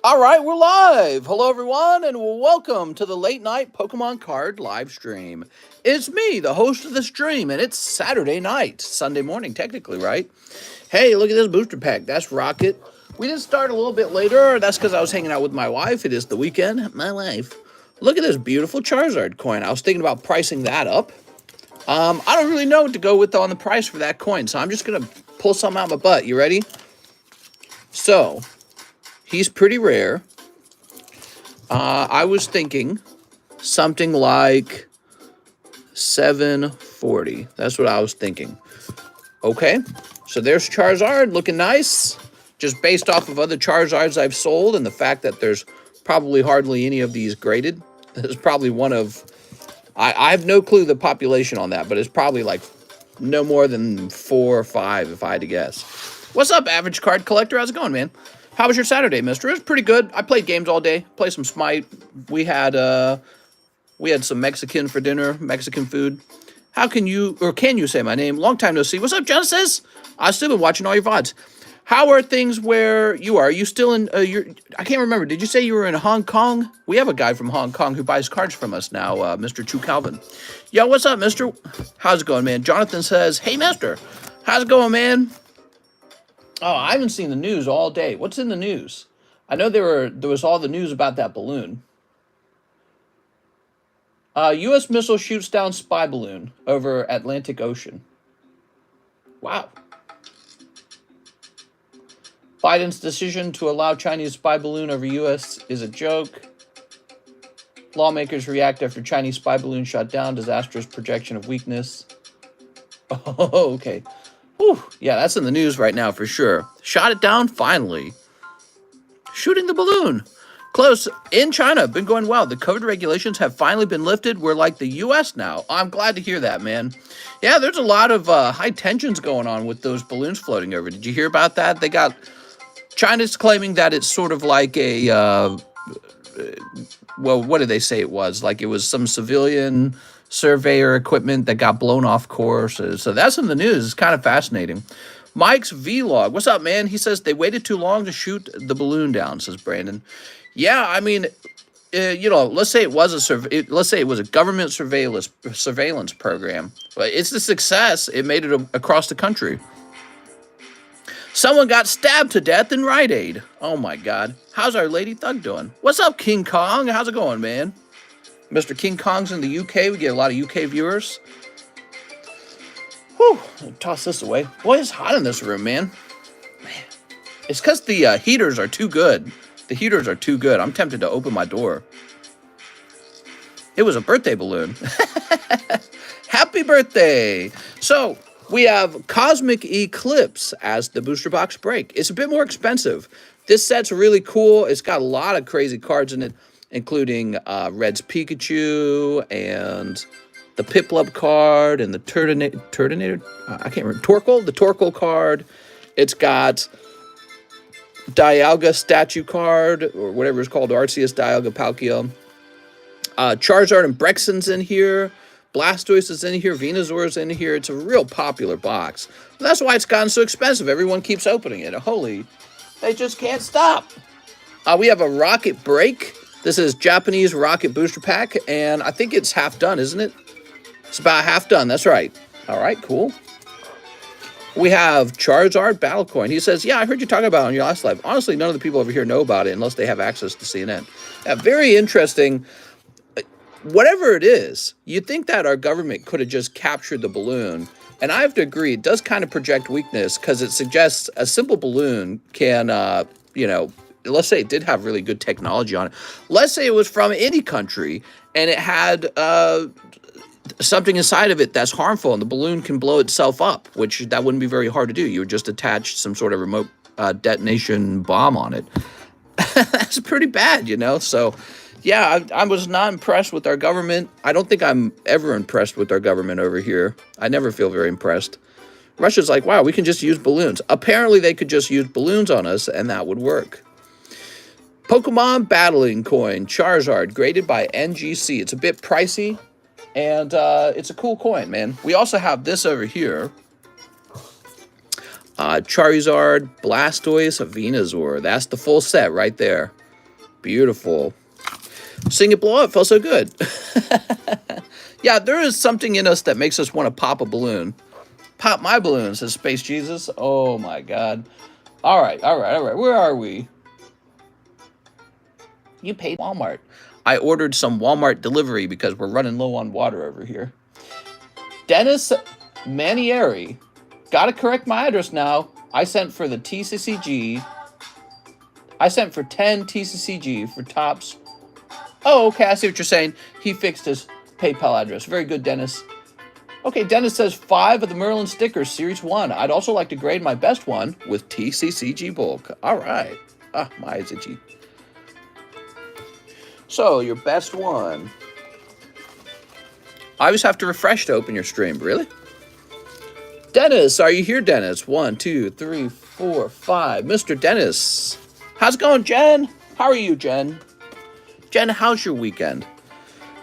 All right, we're live. Hello, everyone, and welcome to the late night Pokemon card live stream. It's me, the host of the stream, and it's Saturday night, Sunday morning, technically, right? Hey, look at this booster pack. That's Rocket. We did start a little bit later. That's because I was hanging out with my wife. It is the weekend. My wife. Look at this beautiful Charizard coin. I was thinking about pricing that up. I don't really know what to go with on the price for that coin, so I'm just going to pull something out of my butt. You ready? So, he's pretty rare. I was thinking something like 740. That's what I was thinking. Okay, so there's Charizard looking nice. Just based off of other Charizards I've sold and the fact that there's probably hardly any of these graded. This is probably one of... I have no clue the population on that, but it's probably like no more than 4 or 5 if I had to guess. What's up, average card collector? How's it going, man? How was your Saturday, mister? It was pretty good. I played games all day. Played some Smite. We had some Mexican for dinner, Mexican food. How can you, or can you say my name? Long time no see. What's up, Genesis? I've still been watching all your VODs. How are things where you are? Are you still in, I can't remember. Did you say you were in Hong Kong? We have a guy from Hong Kong who buys cards from us now, Mr. Chu Calvin. Yo, what's up, mister? How's it going, man? Jonathan says, hey, mister. How's it going, man? Oh, I haven't seen the news all day. What's in the news? I know there was all the news about that balloon. U.S. missile shoots down spy balloon over Atlantic Ocean. Wow. Biden's decision to allow Chinese spy balloon over U.S. is a joke. Lawmakers react after Chinese spy balloon shot down. Disastrous projection of weakness. Oh, okay. Whew. Yeah, that's in the news right now for sure. Shot it down, finally. Shooting the balloon. Close. In China, been going well. The COVID regulations have finally been lifted. We're like the U.S. now. I'm glad to hear that, man. Yeah, there's a lot of high tensions going on with those balloons floating over. Did you hear about that? They got... China's claiming that it's sort of like a... well, what did they say it was? Like it was some civilian surveyor equipment that got blown off course. So that's in the news. It's kind of fascinating. Mike's vlog. What's up, man? He says they waited too long to shoot the balloon down, says Brandon. Yeah, I mean, you know, let's say it was a government surveillance program. But it's a success. It made it across the country. Someone got stabbed to death in Rite Aid. Oh, my God. How's our Lady Thug doing? What's up, King Kong? How's it going, man? Mr. King Kong's in the UK. We get a lot of UK viewers. Whew. Toss this away. Boy, it's hot in this room, man. It's because the heaters are too good. The heaters are too good. I'm tempted to open my door. It was a birthday balloon. Happy birthday. So... we have Cosmic Eclipse as the booster box break. It's a bit more expensive. This set's really cool. It's got a lot of crazy cards in it, including Red's Pikachu and the Piplup card and the Turtonator. I can't remember. Torkoal, the Torkoal card. It's got Dialga statue card, or whatever it's called, Arceus, Dialga, Palkia. Charizard and Brexen's in here. Blastoise is in here, Venusaur is in here. It's a real popular box. That's why it's gotten so expensive. Everyone keeps opening it. Holy, they just can't stop. We have a Rocket Break. This is Japanese Rocket Booster Pack, and I think it's half done, isn't it? It's about half done. That's right. All right, cool. We have Charizard Battle Coin. He says, yeah, I heard you talking about it on your last live. Honestly, none of the people over here know about it unless they have access to CNN. Yeah, very interesting. Whatever it is, you'd think that our government could have just captured the balloon. And I have to agree, it does kind of project weakness because it suggests a simple balloon can, you know, let's say it did have really good technology on it. Let's say it was from any country and it had something inside of it that's harmful and the balloon can blow itself up, which that wouldn't be very hard to do. You would just attach some sort of remote detonation bomb on it. That's pretty bad, you know, so... yeah, I was not impressed with our government. I don't think I'm ever impressed with our government over here. I never feel very impressed. Russia's like, wow, we can just use balloons. Apparently, they could just use balloons on us, and that would work. Pokemon Battling Coin, Charizard, graded by NGC. It's a bit pricey, and it's a cool coin, man. We also have this over here. Charizard, Blastoise, Venusaur. That's the full set right there. Beautiful. Seeing it blow up felt so good. Yeah, there is something in us that makes us want to pop a balloon. Pop my balloon, says Space Jesus. Oh my God. All right. Where are we? You paid Walmart. I ordered some Walmart delivery because we're running low on water over here. Dennis Manieri. Gotta correct my address now. I sent for the TCCG. I sent for 10 TCCG for tops. Oh, okay, I see what you're saying. He fixed his PayPal address. Very good, Dennis. Okay, Dennis says 5 of the Merlin stickers, Series 1. I'd also like to grade my best one with TCCG bulk. All right. Ah, my eyes itchy. So, your best one. I always have to refresh to open your stream. Really? Dennis, are you here, Dennis? 1, 2, 3, 4, 5. Mr. Dennis. How's it going, Jen? How are you, Jen? Jen, how's your weekend?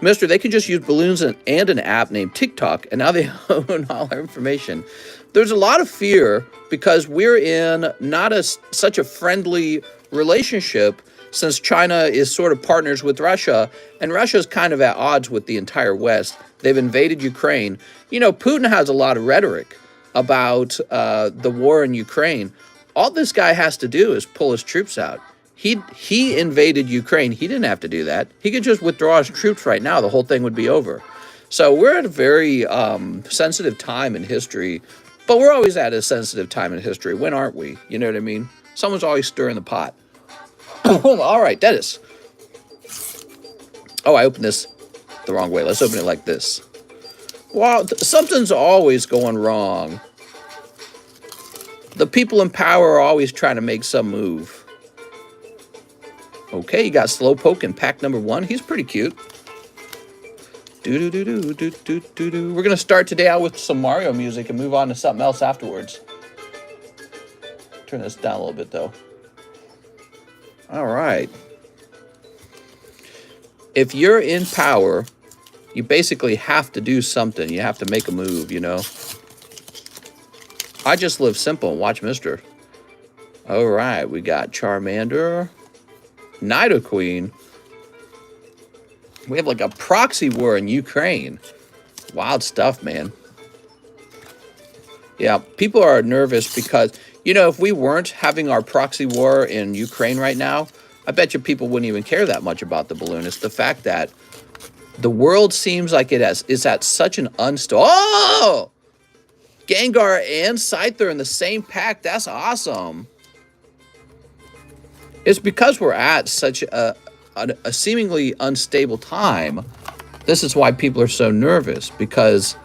Mister, they can just use balloons and an app named TikTok, and now they own all our information. There's a lot of fear because we're in not such a friendly relationship since China is sort of partners with Russia, and Russia's kind of at odds with the entire West. They've invaded Ukraine. You know, Putin has a lot of rhetoric about the war in Ukraine. All this guy has to do is pull his troops out. He invaded Ukraine. He didn't have to do that. He could just withdraw his troops right now. The whole thing would be over. So we're at a very sensitive time in history, but we're always at a sensitive time in history. When aren't we? You know what I mean? Someone's always stirring the pot. All right, Dennis. Oh, I opened this the wrong way. Let's open it like this. Wow, something's always going wrong. The people in power are always trying to make some move. Okay, you got Slowpoke in pack number 1. He's pretty cute. We're going to start today out with some Mario music and move on to something else afterwards. Turn this down a little bit, though. All right. If you're in power, you basically have to do something. You have to make a move, you know. I just live simple and watch Mister. All right, we got Charmander. Nidoqueen. We have like a proxy war in Ukraine. Wild stuff, man. Yeah, people are nervous because, you know, if we weren't having our proxy war in Ukraine right now, I bet you people wouldn't even care that much about the balloon. It's the fact that the world seems like is at such an unstable. Oh! Gengar and Scyther in the same pack. That's awesome. It's because we're at such a seemingly unstable time. This is why people are so nervous, because,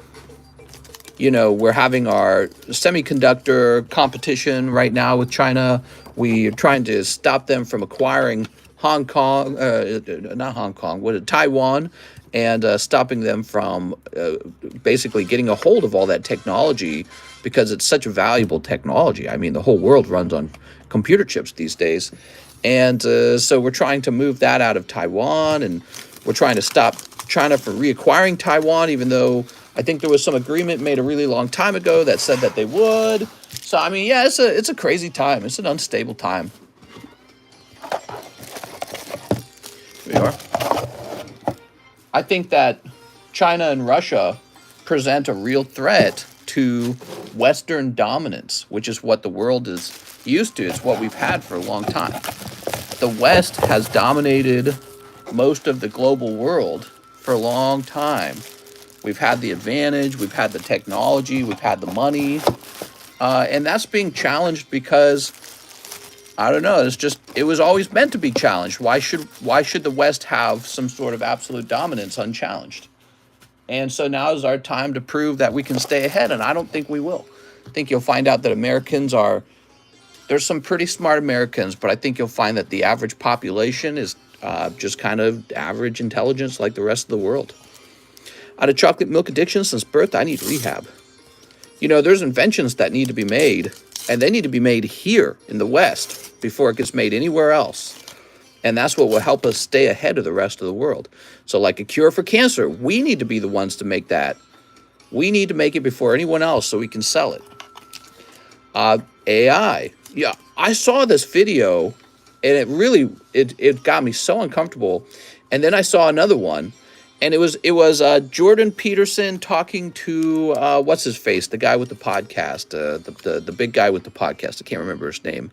you know, we're having our semiconductor competition right now with China. We're trying to stop them from acquiring Hong Kong, not Hong Kong, Taiwan, and stopping them from basically getting a hold of all that technology, because it's such a valuable technology. I mean, the whole world runs on computer chips these days. And so we're trying to move that out of Taiwan, and we're trying to stop China from reacquiring Taiwan, even though I think there was some agreement made a really long time ago that said that they would. So, I mean, yeah, it's a crazy time. It's an unstable time. Here we are. I think that China and Russia present a real threat to Western dominance, which is what the world is used to. It's what we've had for a long time. The West has dominated most of the global world for a long time. We've had the advantage, we've had the technology, we've had the money, and that's being challenged because, I don't know, it was always meant to be challenged. Why should the West have some sort of absolute dominance unchallenged? And so now is our time to prove that we can stay ahead, and I don't think we will. I think you'll find out that Americans are, there's some pretty smart Americans, but I think you'll find that the average population is just kind of average intelligence like the rest of the world. Out of chocolate milk addiction since birth, I need rehab. You know, there's inventions that need to be made, and they need to be made here in the West before it gets made anywhere else. And that's what will help us stay ahead of the rest of the world. So like a cure for cancer, we need to be the ones to make that. We need to make it before anyone else so we can sell it. AI. Yeah, I saw this video, and it really it got me so uncomfortable. And then I saw another one, and it was Jordan Peterson talking to what's his face, the guy with the podcast, the big guy with the podcast. I can't remember his name,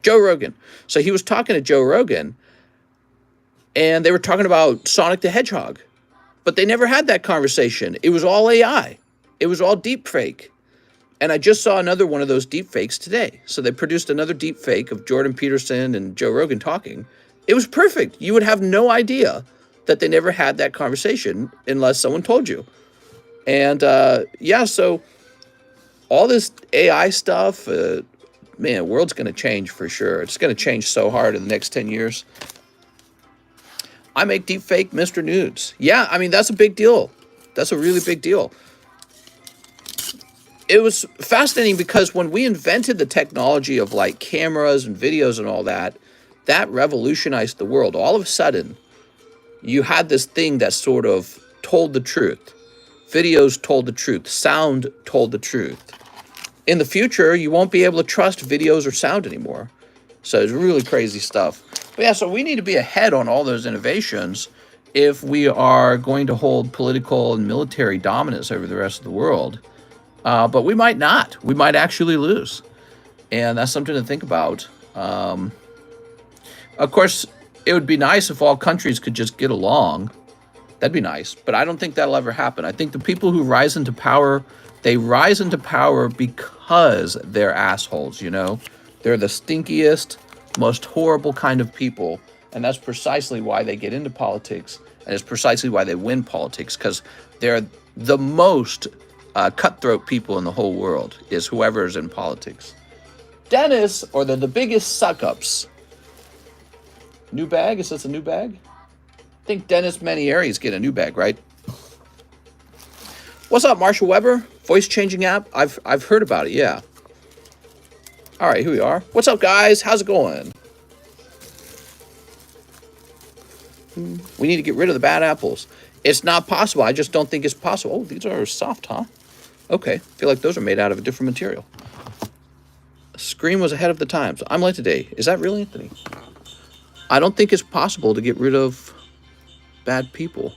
Joe Rogan. So he was talking to Joe Rogan, and they were talking about Sonic the Hedgehog, but they never had that conversation. It was all AI. It was all deep fake. And I just saw another one of those deep fakes today. So they produced another deep fake of Jordan Peterson and Joe Rogan talking. It was perfect. You would have no idea that they never had that conversation unless someone told you. And yeah, so all this AI stuff, man, the world's going to change for sure. It's going to change so hard in the next 10 years. I make deep fake Mr. Nudes. Yeah, I mean, that's a big deal. That's a really big deal. It was fascinating because when we invented the technology of like cameras and videos and all that, that revolutionized the world. All of a sudden, you had this thing that sort of told the truth. Videos told the truth. Sound told the truth. In the future, you won't be able to trust videos or sound anymore. So it's really crazy stuff. But yeah, so we need to be ahead on all those innovations if we are going to hold political and military dominance over the rest of the world. But we might not. We might actually lose. And that's something to think about. Of course, it would be nice if all countries could just get along. That'd be nice. But I don't think that'll ever happen. I think the people who rise into power, they rise into power because they're assholes, you know? They're the stinkiest, most horrible kind of people. And that's precisely why they get into politics. And it's precisely why they win politics. Because they're the most cutthroat people in the whole world is whoever is in politics. Dennis, or they're the biggest suck-ups. New bag? Is this a new bag? I think Dennis Manieri is getting a new bag, right? What's up, Marshall Weber? Voice changing app? I've heard about it, yeah. All right, here we are. What's up, guys? How's it going? We need to get rid of the bad apples. It's not possible. I just don't think it's possible. Oh, these are soft, huh? Okay, I feel like those are made out of a different material. Scream was ahead of the times. I'm late today. Is that really Anthony? I don't think it's possible to get rid of bad people.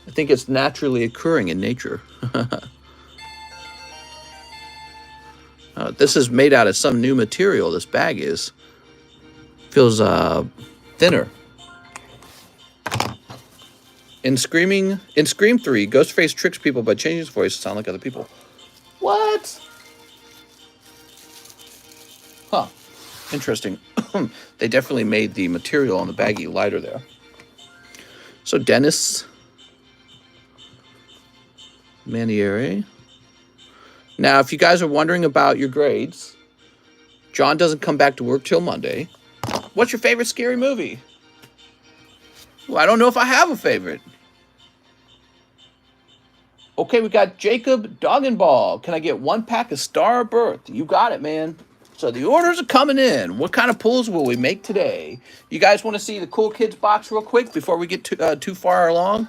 I think it's naturally occurring in nature. This is made out of some new material. This bag is. Feels thinner. In Scream 3, Ghostface tricks people by changing his voice to sound like other people. What? Huh. Interesting. They definitely made the material on the baggie lighter there. So Dennis Manieri. Now, if you guys are wondering about your grades, John doesn't come back to work till Monday. What's your favorite scary movie? Well, I don't know if I have a favorite. Okay, we got Jacob DRAGONBALL. Can I get 1 pack of Star of Birth? You got it, man. So the orders are coming in. What kind of pulls will we make today? You guys want to see the Cool Kids box real quick before we get too far along?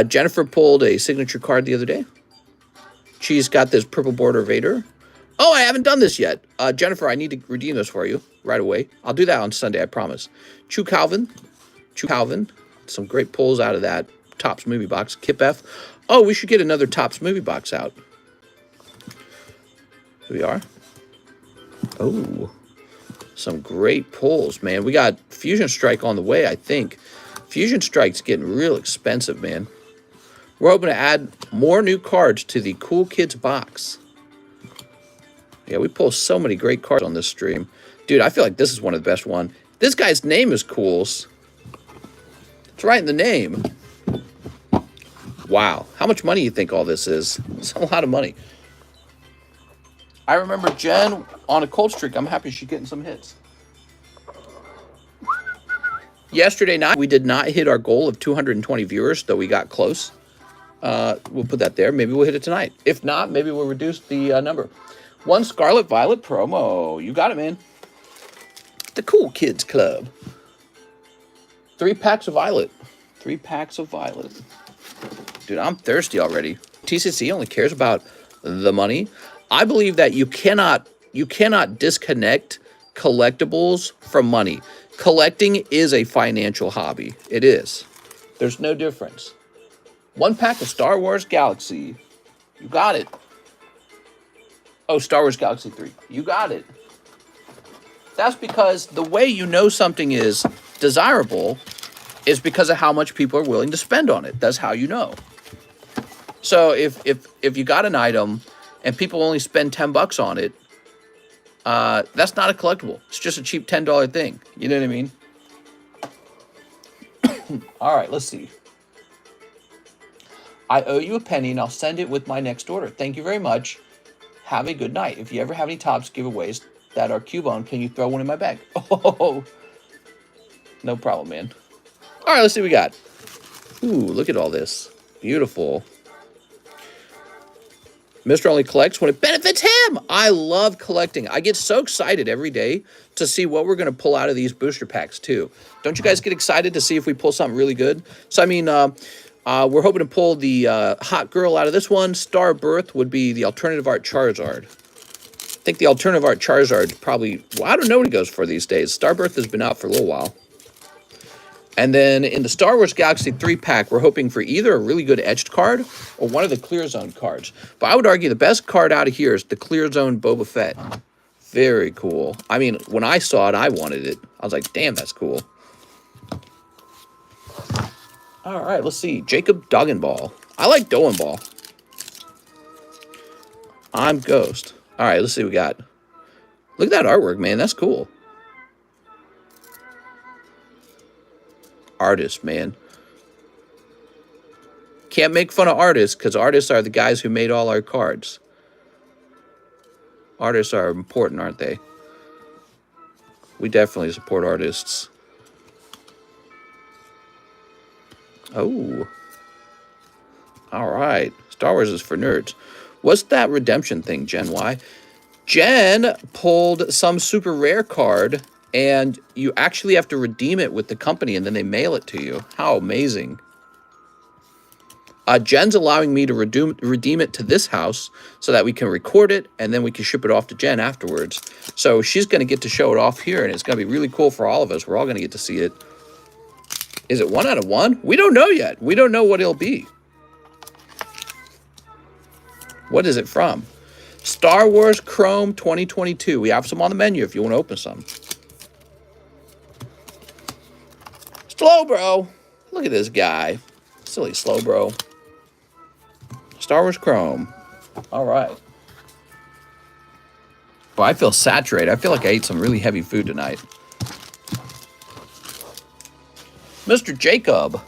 Jennifer pulled a signature card the other day. She's got this purple border Vader. Oh, I haven't done this yet. Jennifer, I need to redeem this for you right away. I'll do that on Sunday, I promise. Chu Calvin. Some great pulls out of that Topps movie box. Kip F. Oh, we should get another Topps movie box out. Here we are. Oh, some great pulls, man. We got Fusion Strike on the way, I think. Fusion Strike's getting real expensive, man. We're hoping to add more new cards to the Cool Kids box. Yeah, we pull so many great cards on this stream. Dude, I feel like this is one of the best ones. This guy's name is Cools. It's right in the name. Wow. How much money do you think all this is? It's a lot of money. I remember Jen on a cold streak. I'm happy she's getting some hits. Yesterday night, we did not hit our goal of 220 viewers, though we got close. We'll put that there. Maybe we'll hit it tonight. If not, maybe we'll reduce the number. 1 Scarlet Violet promo. You got it, man. The Cool Kids Club. 3 packs of Violet. 3 packs of Violet. Dude, I'm thirsty already. TCC only cares about the money. I believe that you cannot you cannot disconnect collectibles from money. Collecting is a financial hobby. It is. There's no difference. 1 pack of Star Wars Galaxy. You got it. Oh, Star Wars Galaxy 3. You got it. That's because the way you know something is desirable is because of how much people are willing to spend on it. That's how you know. So if you got an item and people only spend $10 on it, that's not a collectible. It's just a cheap $10 thing. You know what I mean? All right, let's see. I owe you a penny, and I'll send it with my next order. Thank you very much. Have a good night. If you ever have any Topps giveaways that are Cubone, can you throw one in my bag? Oh, no problem, man. All right, let's see what we got. Ooh, look at all this. Beautiful. Mr. Only collects when it benefits him. I love collecting. I get so excited every day to see what we're going to pull out of these booster packs, too. Don't you guys get excited to see if we pull something really good? So, I mean, we're hoping to pull the Hot Girl out of this one. Star Birth would be the alternative art Charizard. I think the alternative art Charizard probably, well, I don't know what he goes for these days. Star Birth has been out for a little while. And then in the Star Wars Galaxy 3 pack, we're hoping for either a really good etched card or one of the Clear Zone cards. But I would argue the best card out of here is the Clear Zone Boba Fett. Very cool. I mean, when I saw it, I wanted it. I was like, damn, that's cool. All right, let's see. Jacob Dragonball. I like Ball. I'm Ghost. All right, let's see what we got. Look at that artwork, man. That's cool. Artists, man. Can't make fun of artists because artists are the guys who made all our cards. Artists are important, aren't they? We definitely support artists. Oh. All right. Star Wars is for nerds. What's that redemption thing, Gen Y? Jen pulled some super rare card, and you actually have to redeem it with the company, and then they mail it to you. How amazing. Jen's allowing me to redeem it to this house so that we can record it, and then we can ship it off to Jen afterwards. So she's going to get to show it off here, and it's going to be really cool for all of us. We're all going to get to see it. Is it 1 out of 1? We don't know yet. We don't know what it'll be. What is it from? Star Wars Chrome 2022. We have some on the menu if you want to open some. Slow Bro. Look at this guy. Silly Slow Bro. Star Wars Chrome. All right. Well, I feel saturated. I feel like I ate some really heavy food tonight. Mr. Jacob.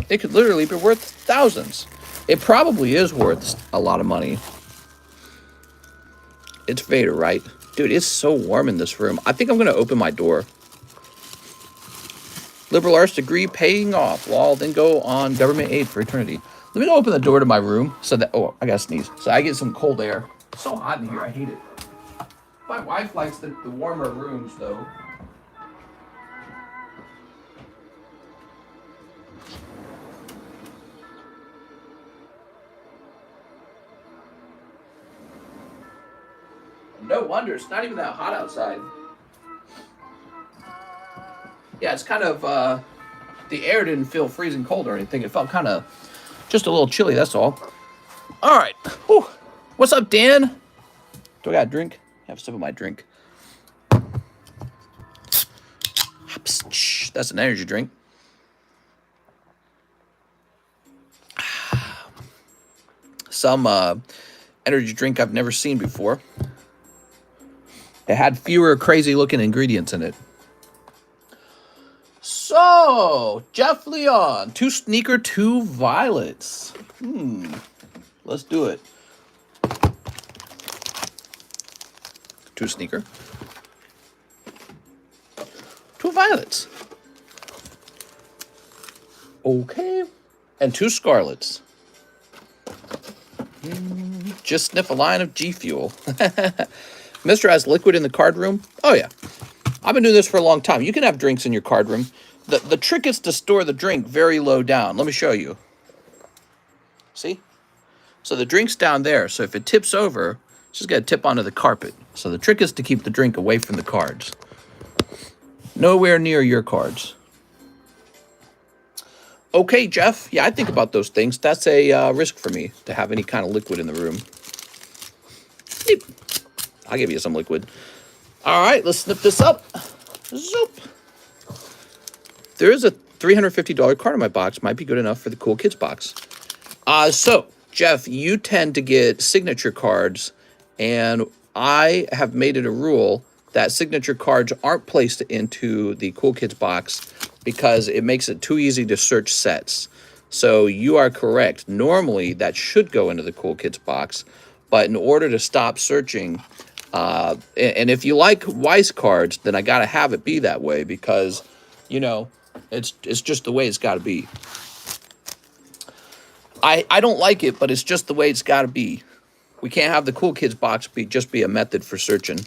It could literally be worth thousands. It probably is worth a lot of money. It's Vader, right? Dude, it's so warm in this room. I think I'm going to open my door. Liberal arts degree paying off. Lol, then go on government aid for eternity. Let me go open the door to my room so that... Oh, I got to sneeze. So I get some cold air. It's so hot in here. I hate it. My wife likes the warmer rooms, though. No wonder. It's not even that hot outside. Yeah, it's kind of, the air didn't feel freezing cold or anything. It felt kind of just a little chilly, that's all. All right. Whew. What's up, Dan? Do I got a drink? Have a sip of my drink. That's an energy drink. Some energy drink I've never seen before. It had fewer crazy-looking ingredients in it. So, Jeff Leon, 2 sneaker, 2 violets. Let's do it. 2 sneaker, 2 violets. Okay. And 2 scarlets. Just sniff a line of G Fuel. Mr. has liquid in the card room. Oh, yeah. I've been doing this for a long time. You can have drinks in your card room. The trick is to store the drink very low down. Let me show you. See? So the drink's down there. So if it tips over, Just got to tip onto the carpet. So the trick is to keep the drink away from the cards. Nowhere near your cards. Okay, Jeff. Yeah, I think about those things. That's a risk for me to have any kind of liquid in the room. Beep. I'll give you some liquid. All right, let's snip this up. Zoop. There is a $350 card in my box. Might be good enough for the Cool Kids box. So, Jeff, you tend to get signature cards, and I have made it a rule that signature cards aren't placed into the Cool Kids box because it makes it too easy to search sets. So you are correct. Normally, that should go into the Cool Kids box, but in order to stop searching, and if you like WEISS cards, then I got to have it be that way because, you know, it's just the way it's got to be. I don't like it, but it's just the way it's got to be. We can't have the Cool Kids box just be a method for searching.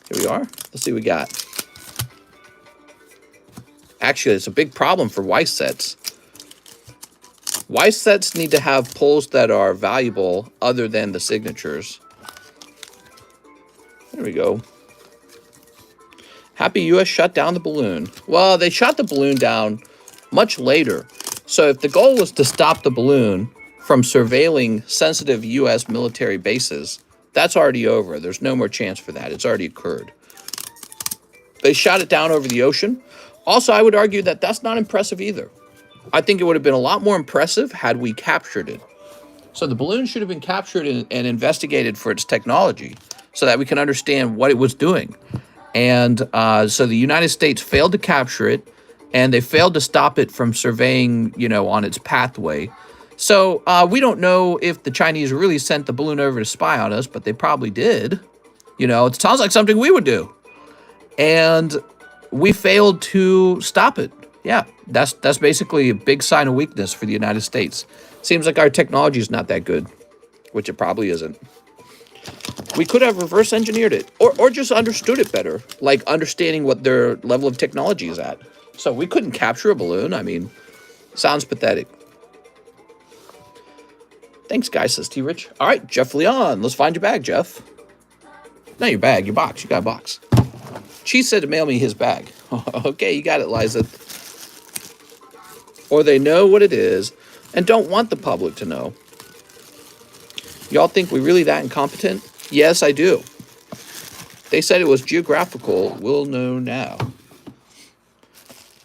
Here we are. Let's see what we got. Actually, it's a big problem for WEISS sets. WEISS sets need to have pulls that are valuable other than the signatures. There we go. Happy U.S. shut down the balloon. Well, they shot the balloon down much later. So if the goal was to stop the balloon from surveilling sensitive U.S. military bases, that's already over. There's no more chance for that. It's already occurred. They shot it down over the ocean. Also, I would argue that that's not impressive either. I think it would have been a lot more impressive had we captured it. So the balloon should have been captured and investigated for its technology so that we can understand what it was doing. And so the United States failed to capture it, and they failed to stop it from surveying, you know, on its pathway. So we don't know if the Chinese really sent the balloon over to spy on us, but they probably did. You know, it sounds like something we would do. And we failed to stop it. Yeah, that's basically a big sign of weakness for the United States. Seems like our technology is not that good, which it probably isn't. We could have reverse engineered it or just understood it better, like understanding what their level of technology is at. So we couldn't capture a balloon. I mean, sounds pathetic. Thanks, guys, says T-Rich. All right, Jeff Leon, let's find your bag, Jeff. Not your bag, your box. You got a box. She said to mail me his bag. Okay, you got it, Liza. Or they know what it is and don't want the public to know. Y'all think we really that incompetent? Yes, I do. They said it was geographical. We'll know now.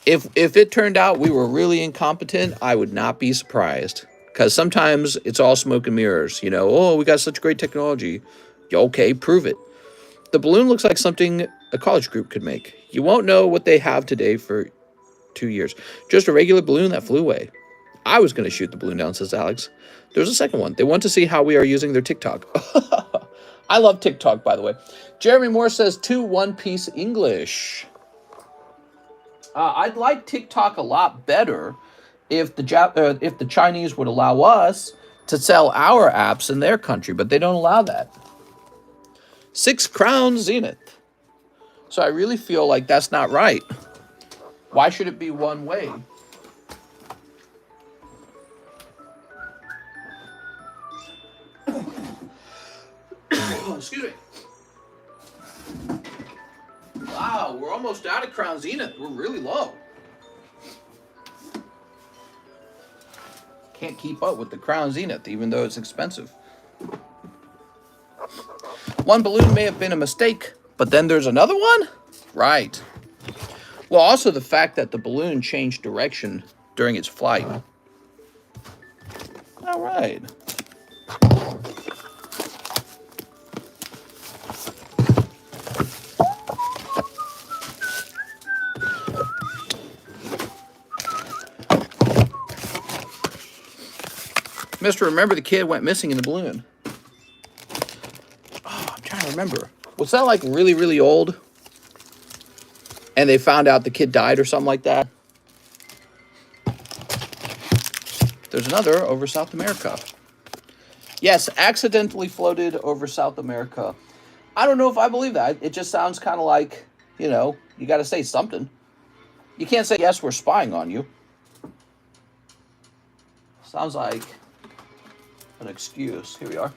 If it turned out we were really incompetent, I would not be surprised. Because sometimes it's all smoke and mirrors. You know, oh, we got such great technology. Okay, prove it. The balloon looks like something a college group could make. You won't know what they have today for 2 years. Just a regular balloon that flew away. I was going to shoot the balloon down, says Alex. There's a second one. They want to see how we are using their TikTok. I love TikTok, by the way. Jeremy Moore says, 2 one-piece English. I'd like TikTok a lot better if the Chinese would allow us to sell our apps in their country, but they don't allow that. 6 crowns zenith. So I really feel like that's not right. Why should it be one way? Excuse me. Wow, we're almost out of Crown Zenith. We're really low. Can't keep up with the Crown Zenith, even though it's expensive. One balloon may have been a mistake, but then there's another one? Right. Well, also the fact that the balloon changed direction during its flight. All right. Mr. Remember the kid went missing in the balloon. Oh, I'm trying to remember. Was that like really, really old? And they found out the kid died or something like that? There's another over South America. Yes, accidentally floated over South America. I don't know if I believe that. It just sounds kind of like, you know, you got to say something. You can't say, yes, we're spying on you. Sounds like an excuse. Here we are.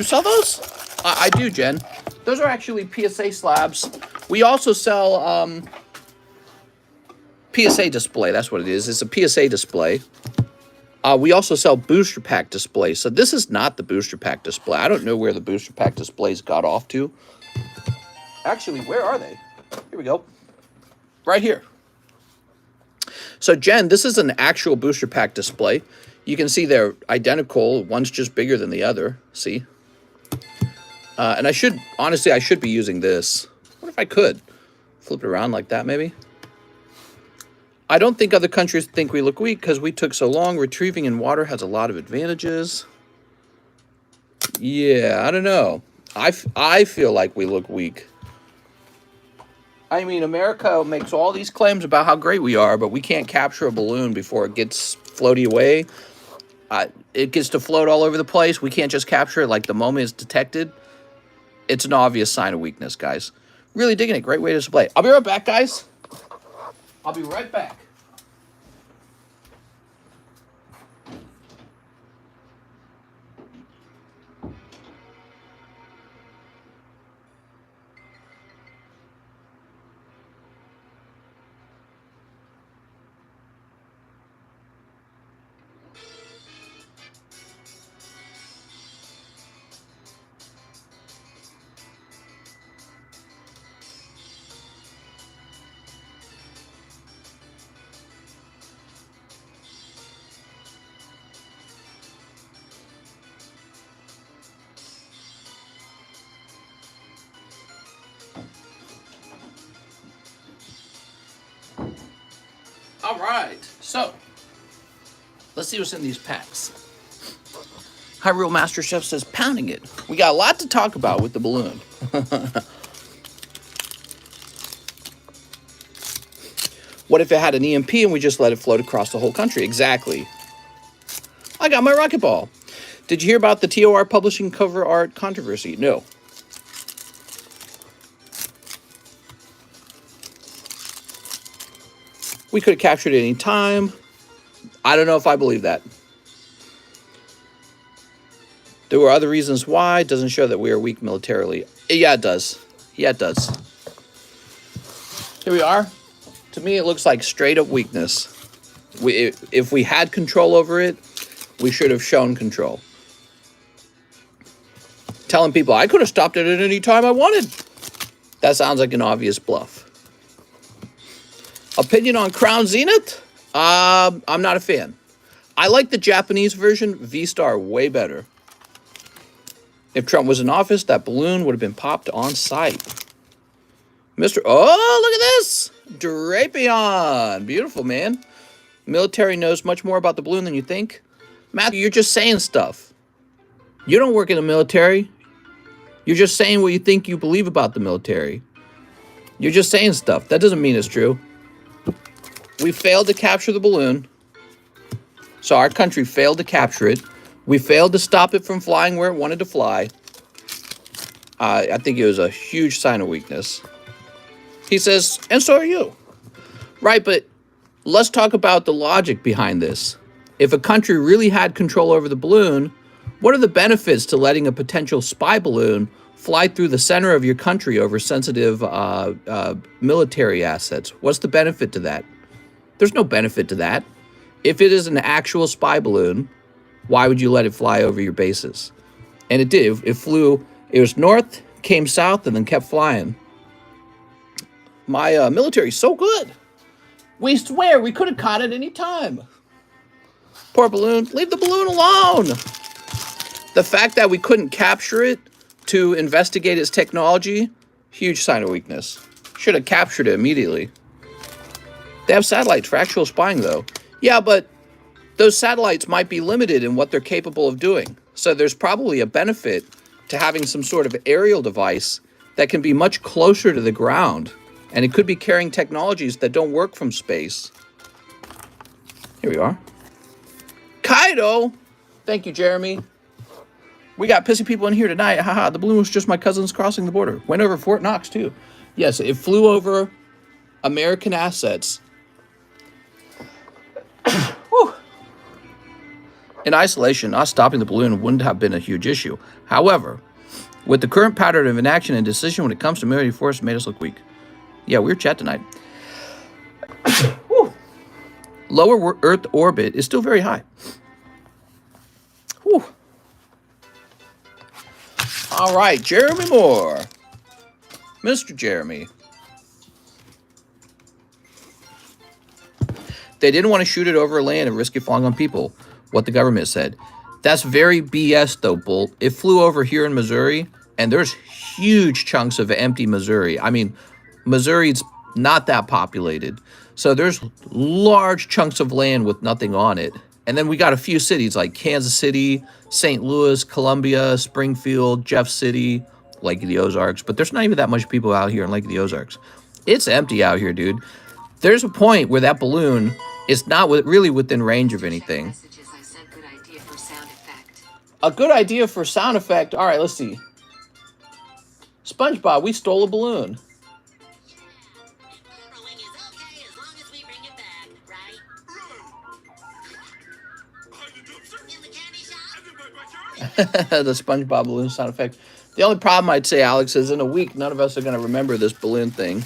You sell those? I do, Jen. Those are actually PSA slabs. We also sell PSA display. That's what it is. It's a PSA display. We also sell booster pack displays. So this is not the booster pack display. I don't know where the booster pack displays got off to. Actually, where are they? Here we go. Right here. So, Jen, this is an actual booster pack display. You can see they're identical. One's just bigger than the other. See? And I should, honestly, I should be using this. What if I could? Flip it around like that, maybe? I don't think other countries think we look weak because we took so long. Retrieving in water has a lot of advantages. Yeah, I don't know. I feel like we look weak. I mean, America makes all these claims about how great we are, but we can't capture a balloon before it gets floaty away. It gets to float all over the place. We can't just capture it like the moment it's detected. It's an obvious sign of weakness, guys. Really digging it. Great way to display. I'll be right back, guys. I'll be right back. All right, so let's see what's in these packs. Hyrule Master Chef says, pounding it. We got a lot to talk about with the balloon. What if it had an EMP and we just let it float across the whole country? Exactly. I got my rocket ball. Did you hear about the TOR publishing cover art controversy? No. We could have captured it any time. I don't know if I believe that. There were other reasons why. It doesn't show that we are weak militarily. Yeah, it does. Yeah, it does. Here we are. To me, it looks like straight up weakness. If we had control over it, we should have shown control. Telling people, I could have stopped it at any time I wanted. That sounds like an obvious bluff. Opinion on Crown Zenith? I'm not a fan. I like the Japanese version, V-Star, way better. If Trump was in office, that balloon would have been popped on site. Oh, look at this! Drapion! Beautiful, man. Military knows much more about the balloon than you think. Matthew, you're just saying stuff. You don't work in the military. You're just saying what you think you believe about the military. You're just saying stuff. That doesn't mean it's true. We failed to capture the balloon. So our country failed to capture it. We failed to stop it from flying where it wanted to fly. I think it was a huge sign of weakness. He says, and so are you. Right, but let's talk about the logic behind this. If a country really had control over the balloon, what are the benefits to letting a potential spy balloon fly through the center of your country over sensitive military assets? What's the benefit to that? There's no benefit to that. If it is an actual spy balloon, why would you let it fly over your bases? And it did. It flew, it was north, came south, and then kept flying. My military's so good. We swear we could have caught it any time. Poor balloon. Leave the balloon alone. The fact that we couldn't capture it to investigate its technology, huge sign of weakness. Should have captured it immediately. They have satellites for actual spying, though. Yeah, but those satellites might be limited in what they're capable of doing. So there's probably a benefit to having some sort of aerial device that can be much closer to the ground. And it could be carrying technologies that don't work from space. Here we are. Kaido! Thank you, Jeremy. We got pissy people in here tonight. Haha, the balloon was just my cousins crossing the border. Went over Fort Knox, too. Yes, it flew over American assets. In isolation, not stopping the balloon wouldn't have been a huge issue. However, with the current pattern of inaction and decision when it comes to military force, made us look weak. Yeah, weird chat tonight. Lower Earth orbit is still very high. Whew. All right, Jeremy Moore. Mr. Jeremy. They didn't want to shoot it over land and risk it falling on people, what the government said. That's very BS, though, Bolt. It flew over here in Missouri, and there's huge chunks of empty Missouri. I mean, Missouri's not that populated. So there's large chunks of land with nothing on it. And then we got a few cities like Kansas City, St. Louis, Columbia, Springfield, Jeff City, Lake of the Ozarks. But there's not even that much people out here in Lake of the Ozarks. It's empty out here, dude. There's a point where that balloon is not really within range of anything. A good idea for sound effect. All right, let's see. SpongeBob, we stole a balloon. The SpongeBob balloon sound effect. The only problem I'd say, Alex, is in a week, none of us are going to remember this balloon thing.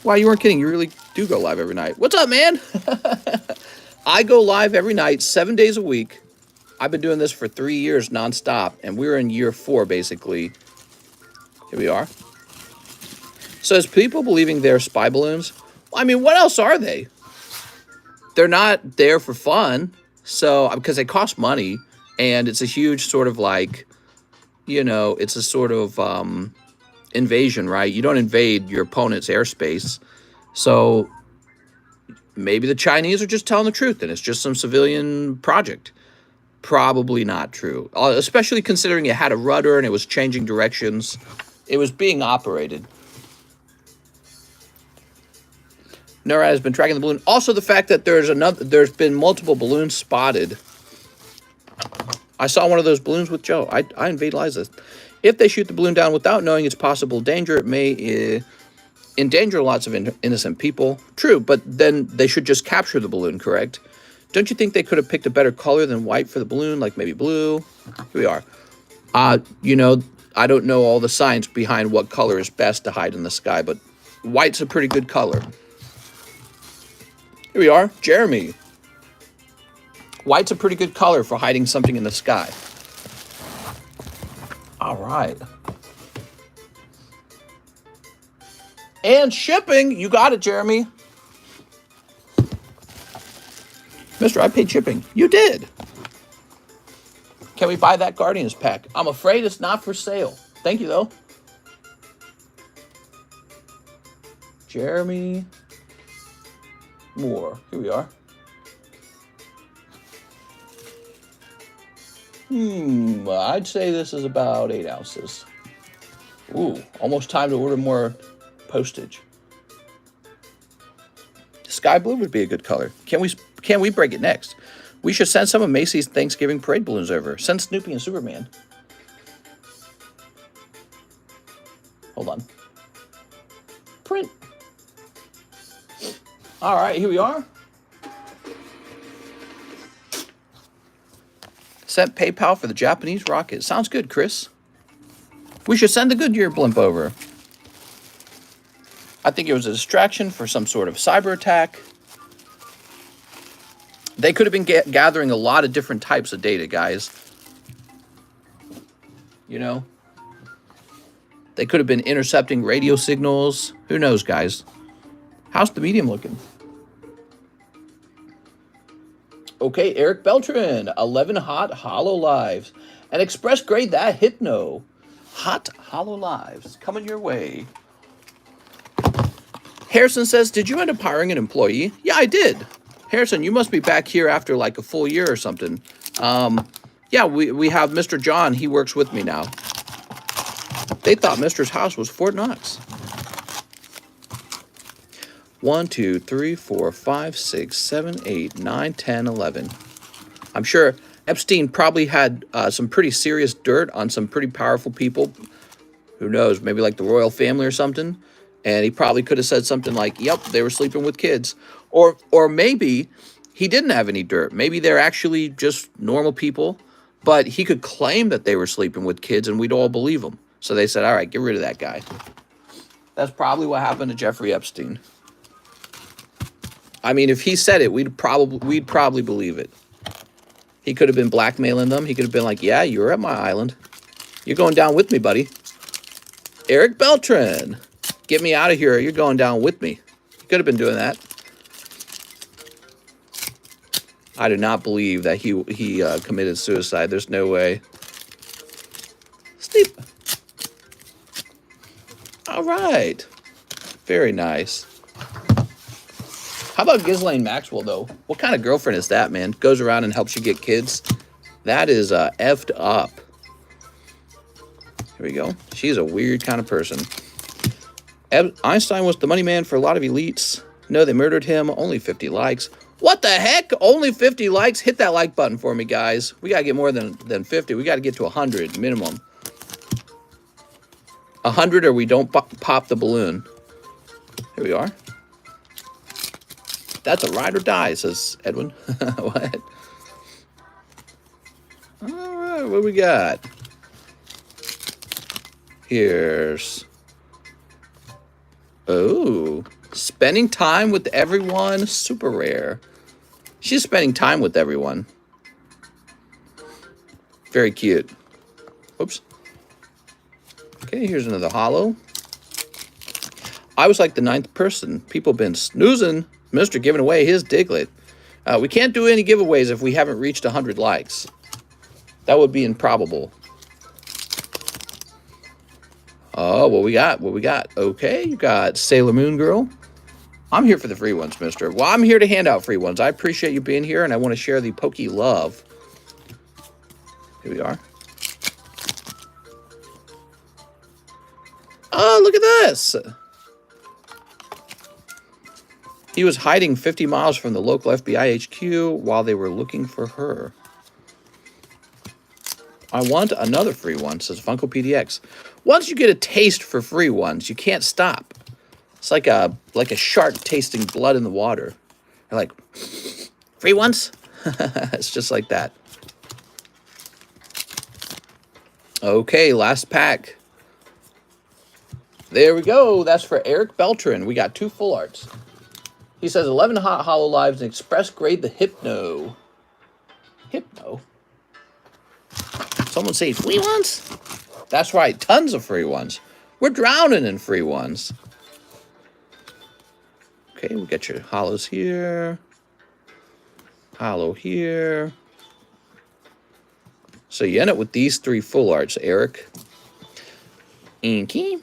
Wow, you weren't kidding. You really do go live every night. What's up, man? I go live every night, 7 days a week. I've been doing this for 3 years nonstop, and we're in year 4, basically. Here we are. So is people believing they're spy balloons? Well, I mean, what else are they? They're not there for fun, so because they cost money, and it's a huge sort of like, you know, it's a sort of invasion, right? You don't invade your opponent's airspace. So maybe the Chinese are just telling the truth, and it's just some civilian project. Probably not true, especially considering it had a rudder and it was changing directions. It was being operated. NORAD has been tracking the balloon. Also, the fact that there's been multiple balloons spotted. I saw one of those balloons with Joe. I invade Liza. If they shoot the balloon down without knowing its possible danger, it may endanger lots of innocent people. True, but then they should just capture the balloon, correct? Don't you think they could have picked a better color than white for the balloon, like maybe blue? Here we are. You know, I don't know all the science behind what color is best to hide in the sky, but white's a pretty good color. Here we are, Jeremy. White's a pretty good color for hiding something in the sky. All right. And shipping, you got it, Jeremy. Mister, I paid shipping. You did. Can we buy that Guardians pack? I'm afraid it's not for sale. Thank you, though. Jeremy Moore. Here we are. I'd say this is about 8 ounces. Ooh, almost time to order more postage. Sky blue would be a good color. Can we break it next? We should send some of Macy's Thanksgiving parade balloons over. Send Snoopy and Superman. Hold on. Print. All right, here we are. Sent PayPal for the Japanese rocket. Sounds good, Chris. We should send the Goodyear blimp over. I think it was a distraction for some sort of cyber attack. They could have been gathering a lot of different types of data, guys. You know? They could have been intercepting radio signals. Who knows, guys? How's the medium looking? Okay, Eric Beltran, 11 hot hollow lives. And express grade that hypno. Hot hollow lives coming your way. Harrison says, did you end up hiring an employee? Yeah, I did. Harrison, you must be back here after like a full year or something. Yeah, we have Mr. John. He works with me now. They thought Mr.'s house was Fort Knox. 1, 2, 3, 4, 5, 6, 7, 8, 9, 10, 11. I'm sure Epstein probably had some pretty serious dirt on some pretty powerful people. Who knows, maybe like the royal family or something. And he probably could have said something like, yep, they were sleeping with kids. Or maybe he didn't have any dirt. Maybe they're actually just normal people, but he could claim that they were sleeping with kids and we'd all believe him. So they said, all right, get rid of that guy. That's probably what happened to Jeffrey Epstein. I mean, if he said it, we'd probably believe it. He could have been blackmailing them. He could have been like, yeah, you're at my island. You're going down with me, buddy. Eric Beltran, get me out of here. You're going down with me. He could have been doing that. I do not believe that he committed suicide. There's no way. Sleep. All right. Very nice. How about Ghislaine Maxwell, though? What kind of girlfriend is that, man? Goes around and helps you get kids? That is effed up. Here we go. She's a weird kind of person. Einstein was the money man for a lot of elites. No, they murdered him. Only 50 likes. What the heck? Only 50 likes? Hit that like button for me, guys. We got to get more than 50. We got to get to 100 minimum. 100 or we don't pop the balloon. Here we are. That's a ride or die, says Edwin. What? All right, what we got? Here's... Oh, spending time with everyone. Super rare. She's spending time with everyone. Very cute. Oops. Okay, here's another holo. I was like the 9th person. People been snoozing. Mr. giving away his Diglett. We can't do any giveaways if we haven't reached 100 likes. That would be improbable. Oh, what we got? What we got? Okay, you got Sailor Moon Girl. I'm here for the free ones, mister. Well, I'm here to hand out free ones. I appreciate you being here, and I want to share the Pokey love. Here we are. Oh, look at this. He was hiding 50 miles from the local FBI HQ while they were looking for her. I want another free one, says Funko PDX. Once you get a taste for free ones, you can't stop. It's like a shark tasting blood in the water. You're like, free ones? It's just like that. Okay, last pack. There we go. That's for Eric Beltran. We got 2 full arts. He says 11 hot holo lives and express grade the Hypno. Hypno? Someone say free ones? That's right, tons of free ones. We're drowning in free ones. Okay, we got your holos here. Holo here. So you end up with these 3 full arts, Eric. Inky.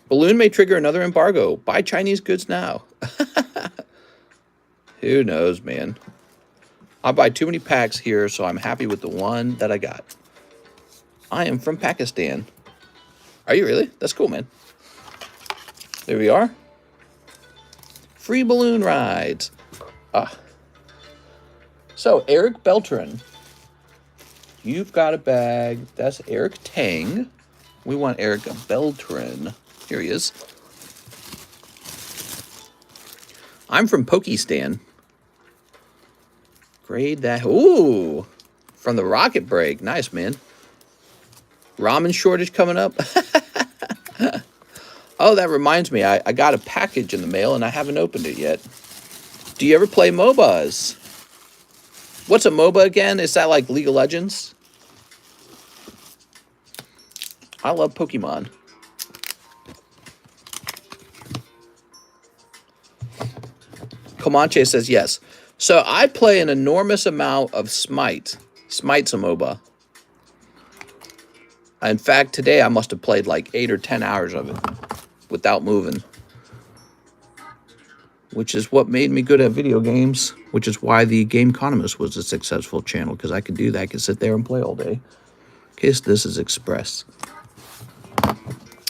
Balloon may trigger another embargo. Buy Chinese goods now. Who knows, man? I buy too many packs here, so I'm happy with the one that I got. I am from Pakistan. Are you really? That's cool, man. There we are. Free balloon rides. So, Eric Beltran. You've got a bag. That's Eric Tang. We want Eric Beltran. Here he is. I'm from Pokistan. Grade that. Ooh. From the rocket break. Nice, man. Ramen shortage coming up. Oh, that reminds me. I got a package in the mail and I haven't opened it yet. Do you ever play MOBAs? What's a MOBA again? Is that like League of Legends? I love Pokemon. Comanche says yes. So I play an enormous amount of Smite. Smite's a MOBA. In fact, today I must have played like 8 or 10 hours of it without moving. Which is what made me good at video games. Which is why the Gameconomist was a successful channel. Because I could do that. I could sit there and play all day. In case this is Express.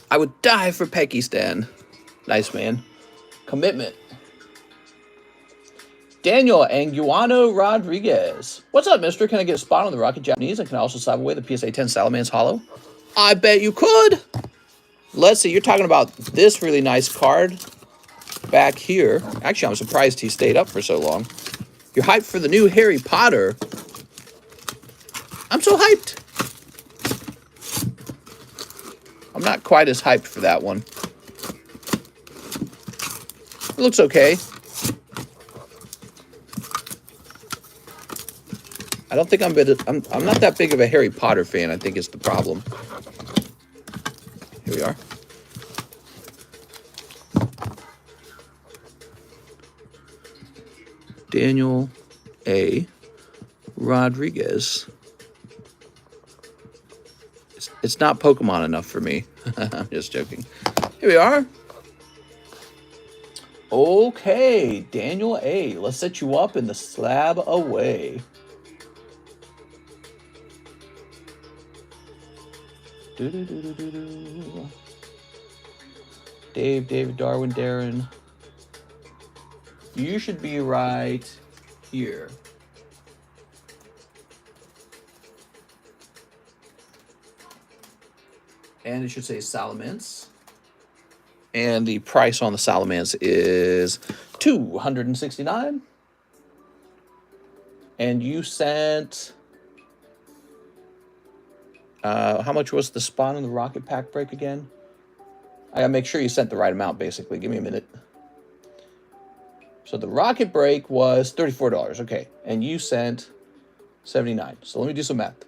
I would die for Pakistan. Nice, man. Commitment. Daniel Anguano Rodriguez. What's up, mister? Can I get a spot on the Rocket Japanese? I can also slap away the PSA 10 Salaman's Holo. I bet you could. Let's see. You're talking about this really nice card back here. Actually, I'm surprised he stayed up for so long. You're hyped for the new Harry Potter. I'm so hyped. I'm not quite as hyped for that one. It looks okay. I don't think I'm not that big of a Harry Potter fan, I think is the problem. Here we are. Daniel A. Rodriguez. It's not Pokemon enough for me. I'm just joking. Here we are. Okay, Daniel A. Let's set you up in the SLAB-AWAY. Dave, David, Darwin, Darren. You should be right here. And it should say Salamence. And the price on the Salamence is $269. And you sent... how much was the spawn in the rocket pack break again? I gotta make sure you sent the right amount, basically. Give me a minute. So the rocket break was $34. Okay. And you sent 79. So let me do some math.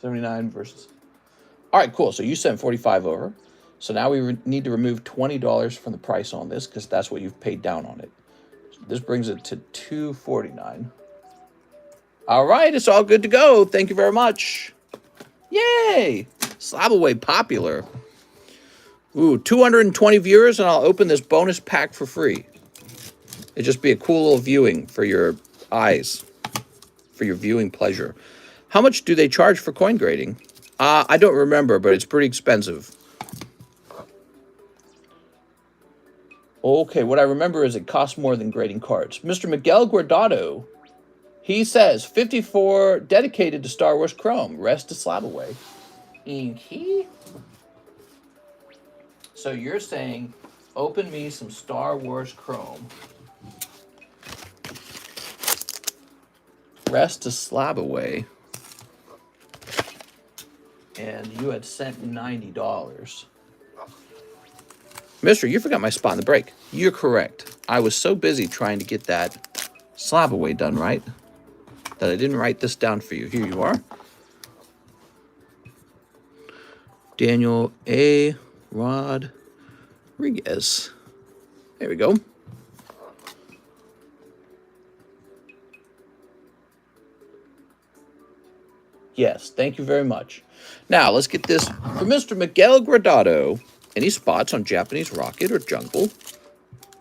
79 versus... All right, cool. So you sent 45 over. So now we need to remove $20 from the price on this because that's what you've paid down on it. So this brings it to $249. All right, it's all good to go. Thank you very much. Yay! SLAB-AWAY popular. Ooh, 220 viewers, and I'll open this bonus pack for free. It'd just be a cool little viewing for your eyes, for your viewing pleasure. How much do they charge for coin grading? I don't remember, but it's pretty expensive. Okay, what I remember is it costs more than grading cards. Mr. Miguel Guardado, he says, 54 dedicated to Star Wars Chrome. Rest to SLAB-AWAY. Inky? So you're saying, open me some Star Wars Chrome. Rest to SLAB-AWAY. And you had sent $90. Mister, you forgot my spot in the break. You're correct. I was so busy trying to get that SLAB-AWAY done right that I didn't write this down for you. Here you are. Daniel A. Rodriguez. There we go. Yes, thank you very much. Now, let's get this for Mr. Miguel Guardado. Any spots on Japanese Rocket or Jungle?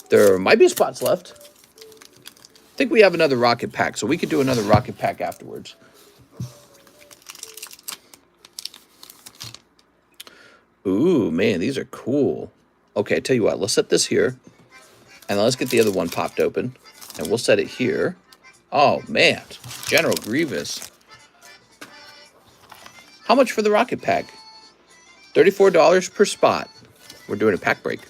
There might be spots left. I think we have another Rocket Pack, so we could do another Rocket Pack afterwards. Ooh, man, these are cool. Okay, I tell you what, let's set this here. And let's get the other one popped open. And we'll set it here. Oh, man. General Grievous. How much for the Rocket Pack? $34 per spot. We're doing a pack break.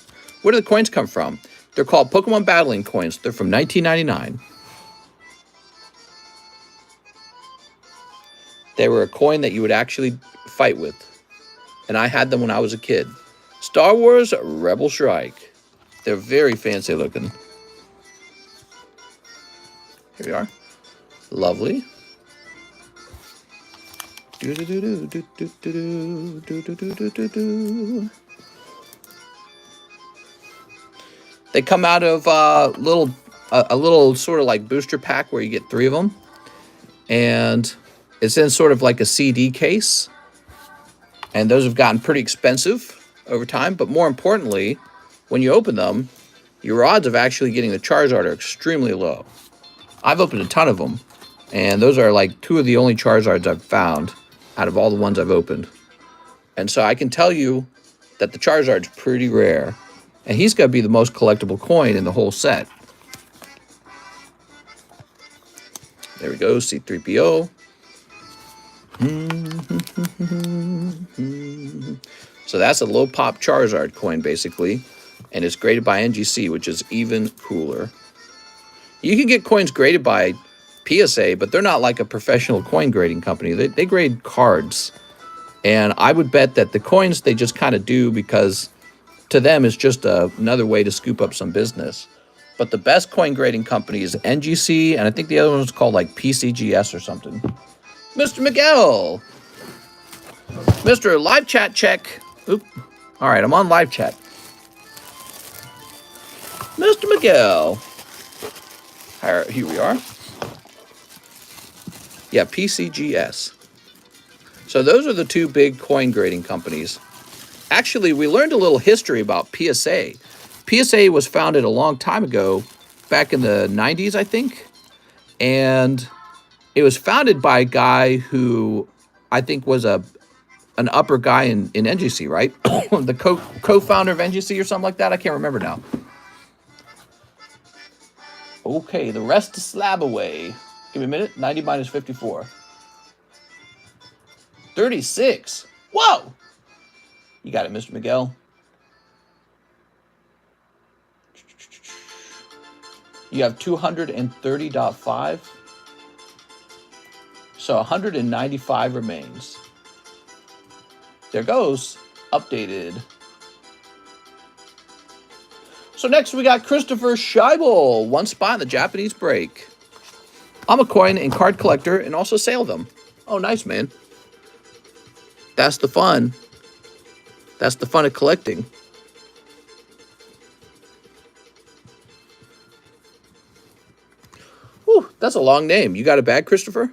Where do the coins come from? They're called Pokemon Battling Coins. They're from 1999. They were a coin that you would actually fight with. And I had them when I was a kid. Star Wars Rebel Strike. They're very fancy looking. Here we are. Lovely. They come out of a little sort of like booster pack where you get 3 of them. And it's in sort of like a CD case. And those have gotten pretty expensive over time. But more importantly, when you open them, your odds of actually getting the Charizard are extremely low. I've opened a ton of them. And those are like 2 of the only Charizards I've found out of all the ones I've opened. And so I can tell you that the Charizard's pretty rare. And he's going to be the most collectible coin in the whole set. There we go, C-3PO. So that's a low pop Charizard coin, basically. And it's graded by NGC, which is even cooler. You can get coins graded by PSA, but they're not like a professional coin grading company. They grade cards. And I would bet that the coins they just kind of do because to them it's just another way to scoop up some business. But the best coin grading company is NGC, and I think the other one is called like PCGS or something. Mr. Miguel! Mr. Live Chat check. Oop. All right, I'm on live chat. Mr. Miguel. Here we are. Yeah, PCGS. So those are the two big coin grading companies. Actually, we learned a little history about PSA. PSA was founded a long time ago, back in the 90s, I think. And it was founded by a guy who I think was an upper guy in NGC, right? The co-founder of NGC or something like that. I can't remember now. Okay, the rest is SLAB-AWAY. Give me a minute. 90 minus 54. 36. Whoa! You got it, Mr. Miguel. You have 230.5. So 195 remains. There goes. Updated. So next we got Christopher Scheibel. One spot in the Japanese break. I'm a coin and card collector and also sell them. Oh, nice, man. That's the fun. That's the fun of collecting. Whew, that's a long name. You got a bag, Christopher?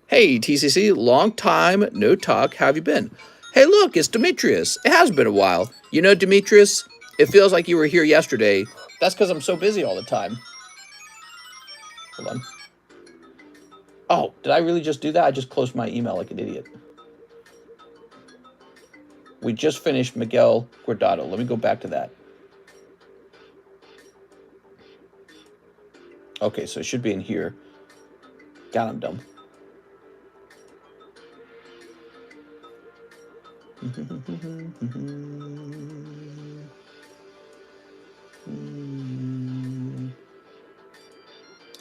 Hey, TCC, long time, no talk. How have you been? Hey, look, it's Demetrius. It has been a while. You know, Demetrius, it feels like you were here yesterday. That's because I'm so busy all the time. Hold on. Oh, did I really just do that? I just closed my email like an idiot. We just finished Miguel Guardado. Let me go back to that. Okay, so it should be in here. God, I'm dumb.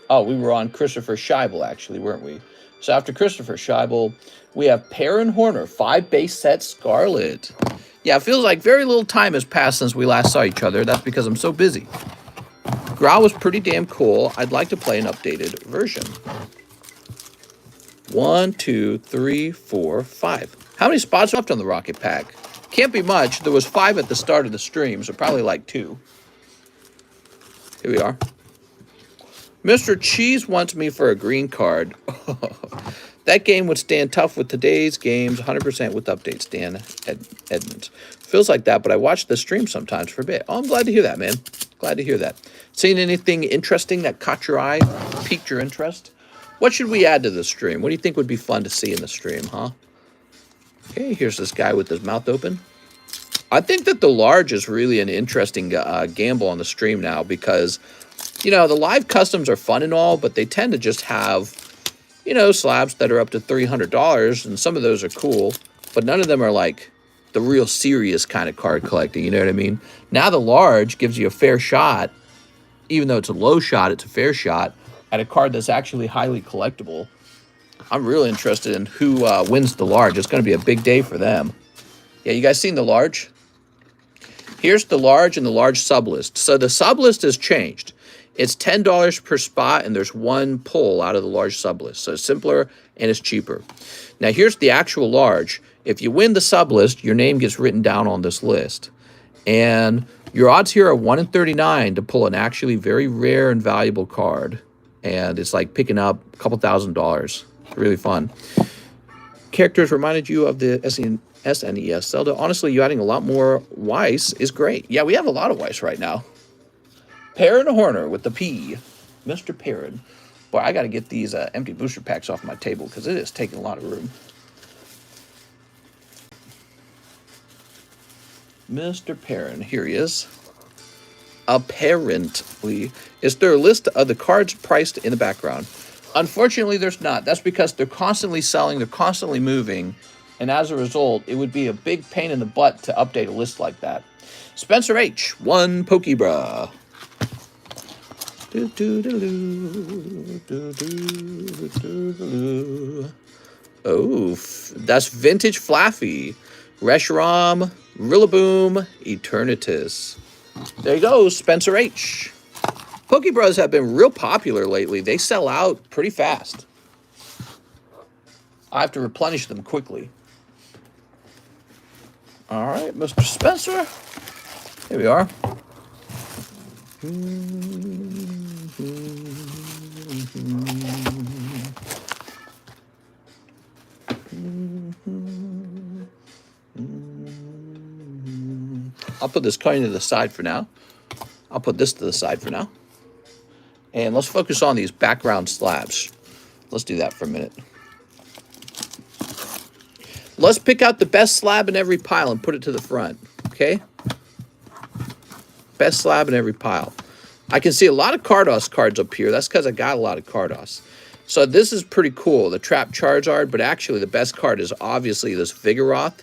Oh, we were on Christopher Scheibel, actually, weren't we? So after Christopher Scheibel, we have Perrin Horner, 5 base set Scarlet. Yeah, it feels like very little time has passed since we last saw each other. That's because I'm so busy. Grau was pretty damn cool. I'd like to play an updated version. 1, 2, 3, 4, 5. How many spots left on the Rocket Pack? Can't be much. There was 5 at the start of the stream, so probably like 2. Here we are. Mr. Cheese wants me for a green card. That game would stand tough with today's games, 100% with updates, Dan Edmonds. Feels like that, but I watch the stream sometimes for a bit. Oh, I'm glad to hear that, man. Glad to hear that. Seen anything interesting that caught your eye, piqued your interest? What should we add to the stream? What do you think would be fun to see in the stream, huh? Okay, here's this guy with his mouth open. I think that the large is really an interesting gamble on the stream now because, you know, the live customs are fun and all, but they tend to just have, you know, slabs that are up to $300, and some of those are cool, but none of them are like the real serious kind of card collecting, you know what I mean? Now the large gives you a fair shot, even though it's a low shot, it's a fair shot at a card that's actually highly collectible. I'm really interested in who wins the large. It's going to be a big day for them. Yeah, you guys seen the large? Here's the large and the large sublist. So the sublist has changed. It's $10 per spot, and there's 1 pull out of the large sublist. So it's simpler and it's cheaper. Now here's the actual large. If you win the sublist, your name gets written down on this list. And your odds here are 1 in 39 to pull an actually very rare and valuable card. And it's like picking up a couple $1,000s. Really fun. Characters reminded you of the SNES Zelda. Honestly, you adding a lot more WEISS is great. Yeah, we have a lot of WEISS right now. Perrin Horner with the P. Mr. Perrin. Boy, I got to get these empty booster packs off my table because it is taking a lot of room. Mr. Perrin. Here he is. Apparently. Is there a list of the cards priced in the background? Unfortunately, there's not. That's because they're constantly selling, they're constantly moving, and as a result, it would be a big pain in the butt to update a list like that. Spencer H. 1 Pokebra. Oh, that's Vintage Flaffy. Reshiram, Rillaboom, Eternatus. There you go, Spencer H. Pokebros have been real popular lately. They sell out pretty fast. I have to replenish them quickly. All right, Mr. Spencer. Here we are. I'll put this coin to the side for now. I'll put this to the side for now. And let's focus on these background slabs. Let's do that for a minute. Let's pick out the best slab in every pile and put it to the front, okay? Best slab in every pile. I can see a lot of Cardos cards up here. That's because I got a lot of Cardos. So this is pretty cool, the Trap Charizard, but actually the best card is obviously this Vigoroth.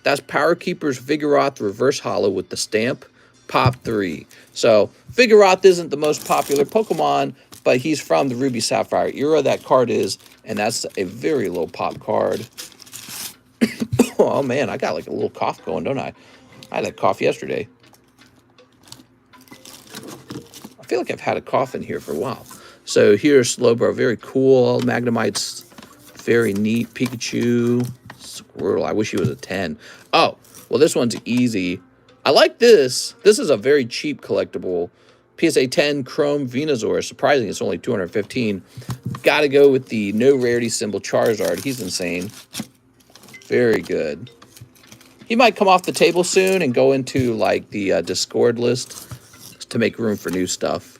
That's Power Keeper's Vigoroth Reverse Holo with the stamp, Pop 3. So Vigoroth isn't the most popular Pokemon, but he's from the Ruby Sapphire era, that card is, and that's a very low pop card. Oh man, I got like a little cough going, don't I? I had that cough yesterday. I feel like I've had a cough in here for a while. So here's Slowbro, very cool. Magnemite's very neat. Pikachu, Squirtle. I wish he was a 10. Oh, well, this one's easy. I like this. This is a very cheap collectible. PSA 10 Chrome Venusaur. Surprising, it's only 215. Got to go with the no rarity symbol Charizard. He's insane. Very good. He might come off the table soon and go into like the Discord list to make room for new stuff.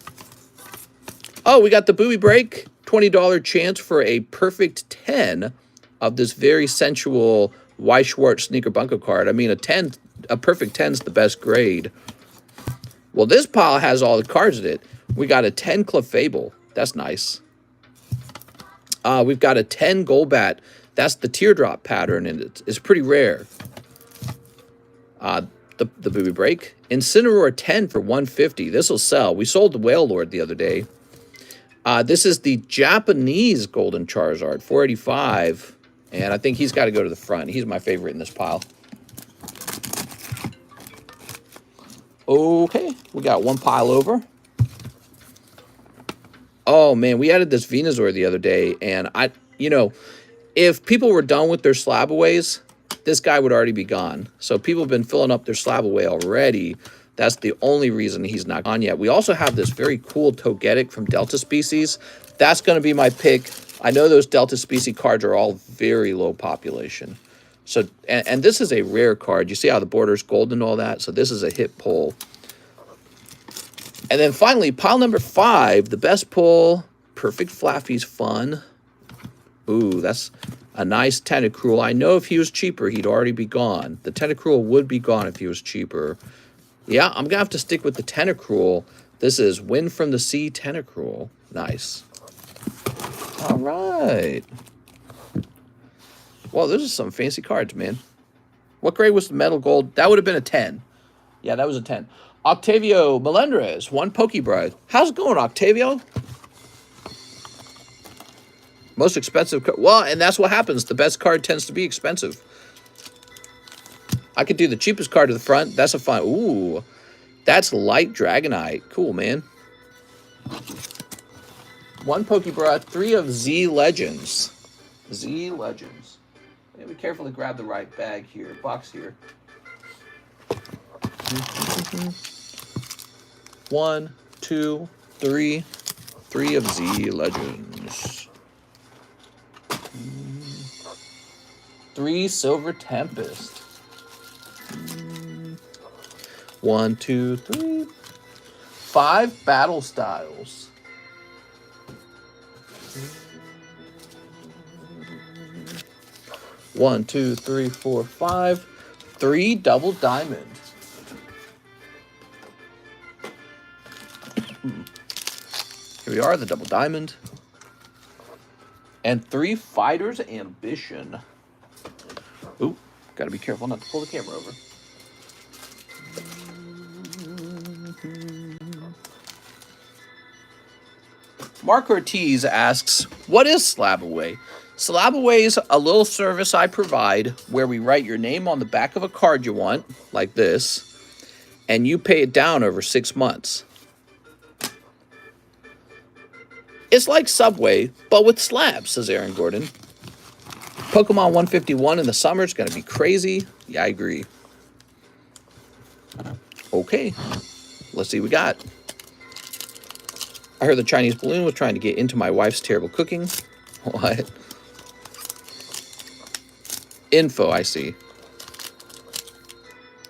Oh, we got the Booby Break. $20 chance for a perfect 10 of this very sensual Y Schwartz Sneaker Bunko card. I mean, a perfect 10 is the best grade. Well, this pile has all the cards in it. We got a 10 Clefable. That's nice. We've got a 10 Golbat. That's the teardrop pattern, and it's pretty rare. The Booby Break. Incineroar 10 for 150. This will sell. We sold the Whale Lord the other day. This is the Japanese Golden Charizard, 485. And I think he's got to go to the front. He's my favorite in this pile. Okay, we got one pile over. Oh, man, we added this Venusaur the other day. And, if people were done with their SLAB-AWAYs, this guy would already be gone. So people have been filling up their SLAB-AWAY already. That's the only reason he's not gone yet. We also have this very cool Togetic from Delta Species. That's going to be my pick. I know those Delta Species cards are all very low population. So, and this is a rare card. You see how the border's gold and all that? So this is a hit pull. And then finally, pile number 5, the best pull, Perfect Flaffy's Fun. Ooh, that's a nice Tentacruel. I know if he was cheaper, he'd already be gone. The Tentacruel would be gone if he was cheaper. Yeah, I'm going to have to stick with the Tentacruel. This is Wind from the Sea Tentacruel. Nice. All right. Well, those are some fancy cards, man. What grade was the Metal Gold? That would have been a 10. Yeah, that was a 10. Octavio Melendrez, 1 Pokebro. How's it going, Octavio? Most expensive card. Well, and that's what happens. The best card tends to be expensive. I could do the cheapest card to the front. That's a fun. Ooh, that's Light Dragonite. Cool, man. 1 Pokebro, 3 of Z Legends. Z Legends. Yeah, be careful to grab the right bag here, box here. 1, 2, 3. 3 of Z Legends. 3 Silver Tempest. 1, 2, 3. 5 Battle Styles. 1, 2, 3, 4, 5. 3 Double Diamond. Here we are, the Double Diamond. And 3 Fighter's Ambition. Ooh, gotta be careful not to pull the camera over. Mark Ortiz asks, what is SLAB-AWAY? SLAB-AWAY is a little service I provide where we write your name on the back of a card you want, like this, and you pay it down over 6 months. It's like Subway, but with slabs, says Aaron Gordon. Pokemon 151 in the summer is going to be crazy. Yeah, I agree. Okay, let's see what we got. I heard the Chinese balloon was trying to get into my wife's terrible cooking. What? Info, I see.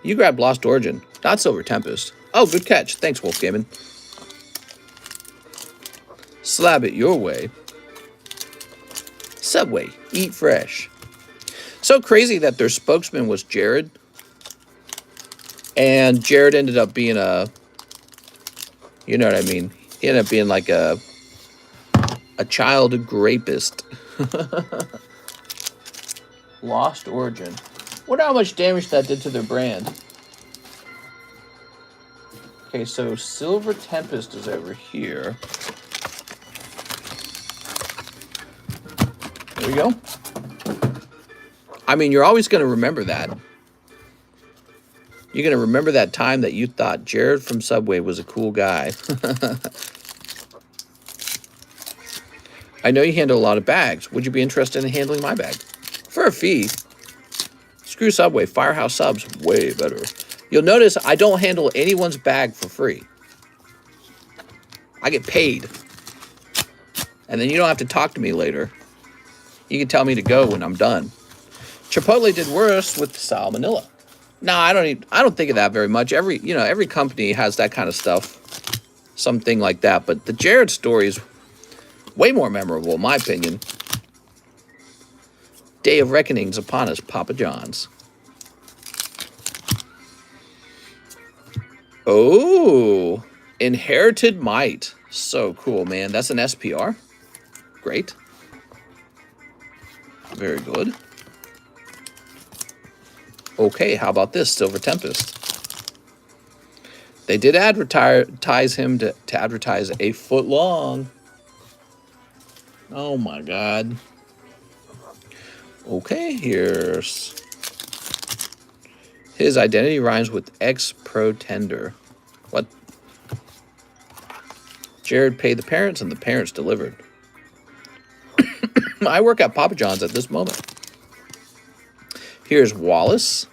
You grabbed Lost Origin, not Silver Tempest. Oh, good catch. Thanks, Wolf Gaming. Slab it your way. Subway, eat fresh. So crazy that their spokesman was Jared. And Jared ended up being a, you know what I mean? He ended up being like a child rapist. Lost Origin. Wonder how much damage that did to their brand. Okay, so Silver Tempest is over here. There we go. I mean, you're always going to remember that. You're going to remember that time that you thought Jared from Subway was a cool guy. I know you handle a lot of bags. Would you be interested in handling my bag? For a fee. Screw Subway. Firehouse Subs. Way better. You'll notice I don't handle anyone's bag for free. I get paid. And then you don't have to talk to me later. You can tell me to go when I'm done. Chipotle did worse with salmonella. No, I don't think of that very much. Every company has that kind of stuff. Something like that. But the Jared story is way more memorable, in my opinion. Day of Reckoning's upon us, Papa John's. Oh, Inherited Might. So cool, man. That's an SPR. Great. Very good. Okay, how about this? Silver Tempest. They did advertise him to advertise a foot long. Oh my God. Okay, here's his identity rhymes with ex-pro tender. What? Jared paid the parents and the parents delivered. I work at Papa John's at this moment. Here's Wallace.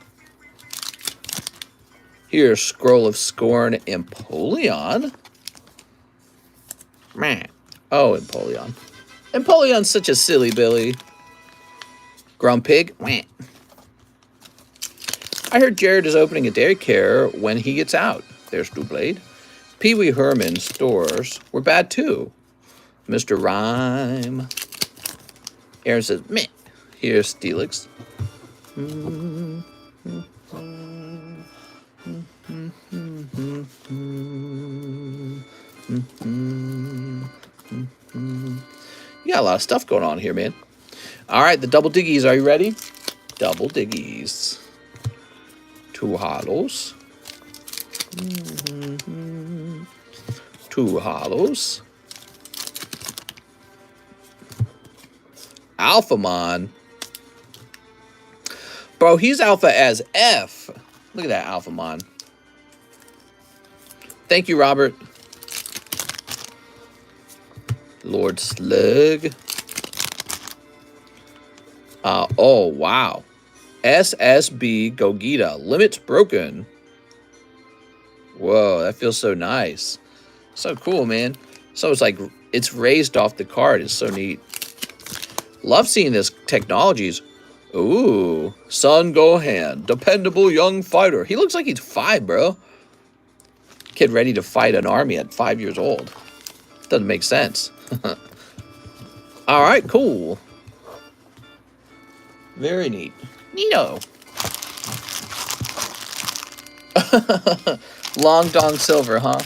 Here's Scroll of Scorn, Empoleon. Man. Oh, Empoleon. Empoleon's such a silly Billy. Grumpig. Meh. I heard Jared is opening a daycare when he gets out. There's Doublade. Pee Wee Herman's stores were bad too. Mr. Rhyme. Aaron says, meh. Here's Steelix. You got a lot of stuff going on here, man. All right, the double diggies. Are you ready? Double diggies. Two hollows. Two hollows. Alphamon. Bro, he's alpha as F. Look at that Alphamon. Thank you, Robert. Lord Slug. Oh, wow. SSB Gogeta. Limits broken. Whoa, that feels so nice. So cool, man. So it's like, it's raised off the card. It's so neat. Love seeing this technologies. Ooh, Sun Gohan. Dependable young fighter. He looks like he's 5, bro. Kid ready to fight an army at 5 years old. Doesn't make sense. All right, cool. Very neat. Neato. Long Dong Silver, huh?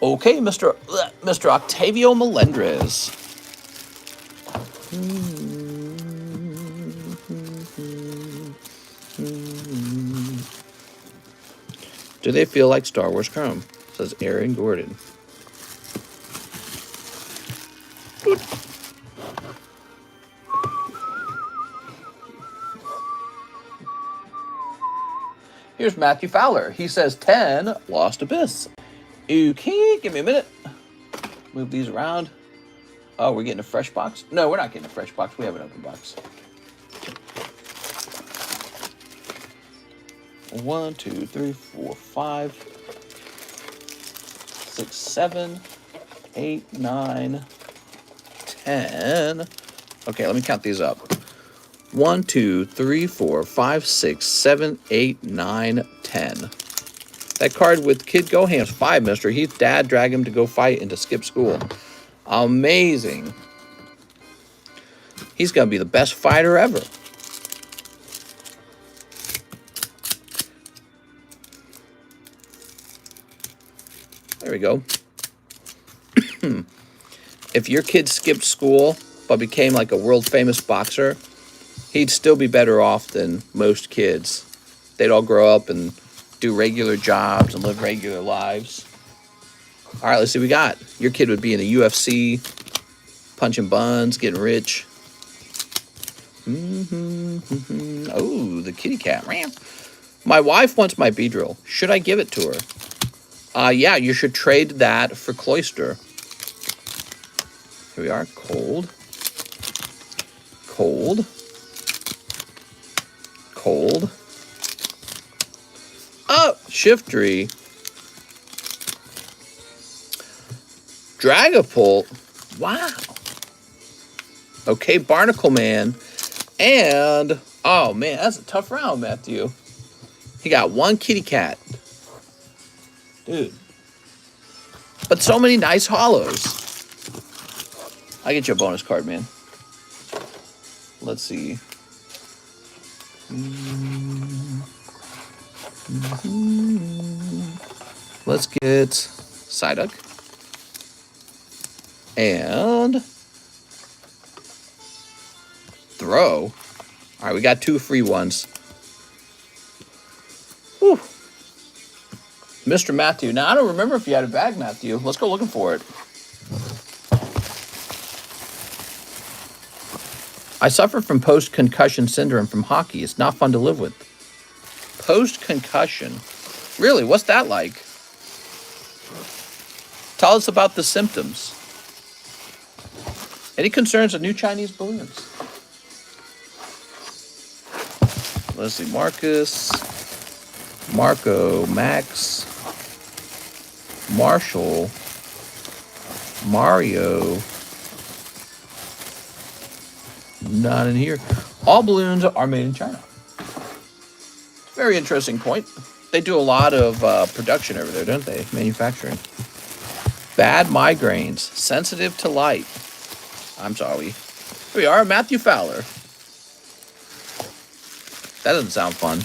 Okay, Mr. Octavio Melendrez. Do they feel like Star Wars Chrome? Says Aaron Gordon. Here's Matthew Fowler. He says 10, Lost Abyss. Okay, give me a minute. Move these around. Oh, we're getting a fresh box? No, we're not getting a fresh box. We have an open box. 1, 2, 3, 4, 5, 6, 7, 8, 9, 10. Okay, let me count these up. 1, 2, 3, 4, 5, 6, 7, 8, 9, 10. That card with Kid Goham's 5, mister. His dad dragged him to go fight and to skip school. Amazing. He's going to be the best fighter ever. There we go. If your kid skipped school but became like a world-famous boxer, he'd still be better off than most kids. They'd all grow up and do regular jobs and live regular lives. All right, let's see what we got. Your kid would be in the UFC, punching buns, getting rich. Oh, the kitty cat. My wife wants my Beedrill. Should I give it to her? Yeah, you should trade that for Cloyster. Here we are. Cold. Cold. Cold. Oh, Shiftry. Dragapult. Wow. Okay, Barnacle Man. And, oh man, that's a tough round, Matthew. He got one kitty cat. Dude. But so many nice hollows. I'll get you a bonus card, man. Let's see. Let's get Psyduck. And Throw. All right, we got 2 free ones. Whew. Mr. Matthew. Now, I don't remember if you had a bag, Matthew. Let's go looking for it. I suffer from post-concussion syndrome from hockey. It's not fun to live with. Post-concussion? Really? What's that like? Tell us about the symptoms. Any concerns of new Chinese balloons? Let's see. Marcus, Marco, Max, Marshall, Mario. Not in here. All balloons are made in China. Very interesting point. They do a lot of production over there, don't they? Manufacturing. Bad migraines. Sensitive to light. I'm sorry. Here we are, Matthew Fowler. That doesn't sound fun.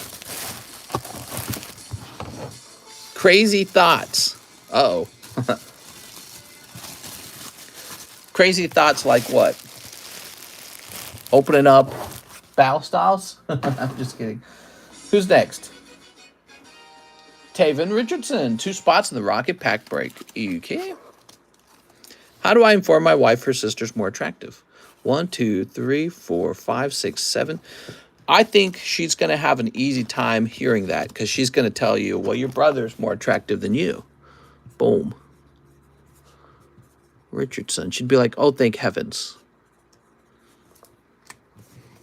Crazy thoughts. Uh-oh. Crazy thoughts like what? Opening up battle styles? I'm just kidding. Who's next? Taven Richardson. 2 spots in the Rocket Pack break. Okay. How do I inform my wife her sister's more attractive? 1, 2, 3, 4, 5, 6, 7. I think she's going to have an easy time hearing that because she's going to tell you, well, your brother's more attractive than you. Boom. Richardson. She'd be like, oh, thank heavens.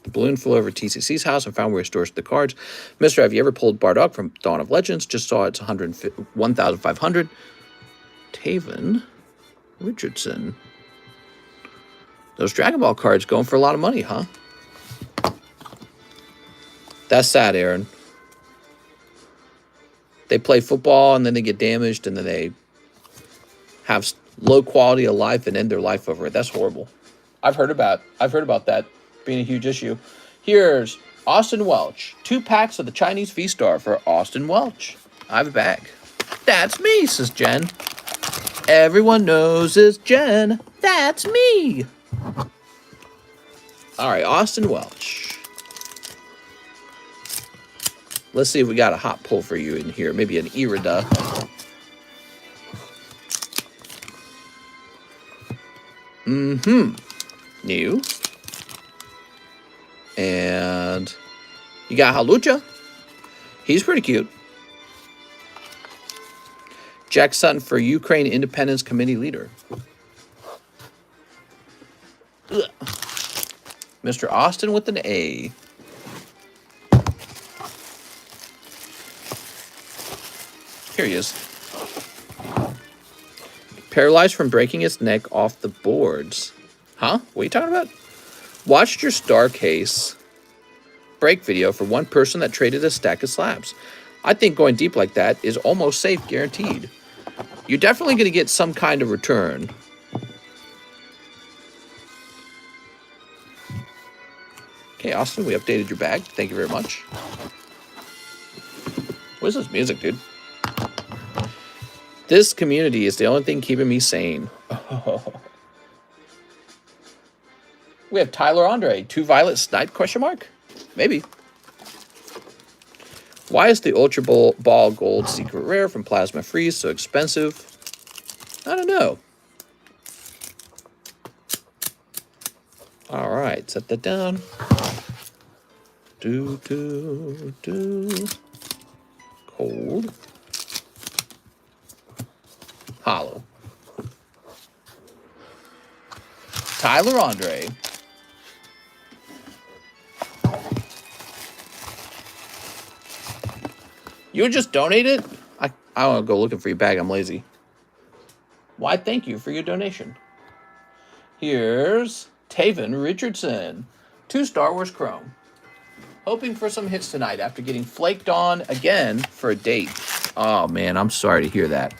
The balloon flew over TCC's house and found where he stores the cards. Mister, have you ever pulled Bardock from Dawn of Legends? Just saw it's 1,500. Taven Richardson. Those Dragon Ball cards going for a lot of money, huh? That's sad, Aaron. They play football and then they get damaged and then they have low quality of life and end their life over it. That's horrible. I've heard about that being a huge issue. Here's Austin Welch. 2 packs of the Chinese V-Star for Austin Welch. I have a bag. That's me, says Jen. Everyone knows it's Jen. That's me. All right, Austin Welch. Let's see if we got a hot pull for you in here. Maybe an Irida. New. And you got Halucha. He's pretty cute. Jack Sutton for Ukraine Independence Committee leader. Ugh. Mr. Austin with an A. Here he is. Paralyzed from breaking its neck off the boards. Huh? What are you talking about? Watched your star case break video for one person that traded a stack of slabs. I think going deep like that is almost safe, guaranteed. You're definitely going to get some kind of return. Okay, Austin, we updated your bag. Thank you very much. What is this music, dude? This community is the only thing keeping me sane. Oh. We have Tyler Andre. 2 violet snipe, question mark? Maybe. Why is the Ultra Ball Gold Secret Rare from Plasma Freeze so expensive? I don't know. All right, set that down. Cold. Hollow. Tyler Andre. You would just donate it? I don't want to go looking for your bag. I'm lazy. Why, thank you for your donation. Here's Taven Richardson. 2 Star Wars Chrome. Hoping for some hits tonight after getting flaked on again for a date. Oh, man, I'm sorry to hear that.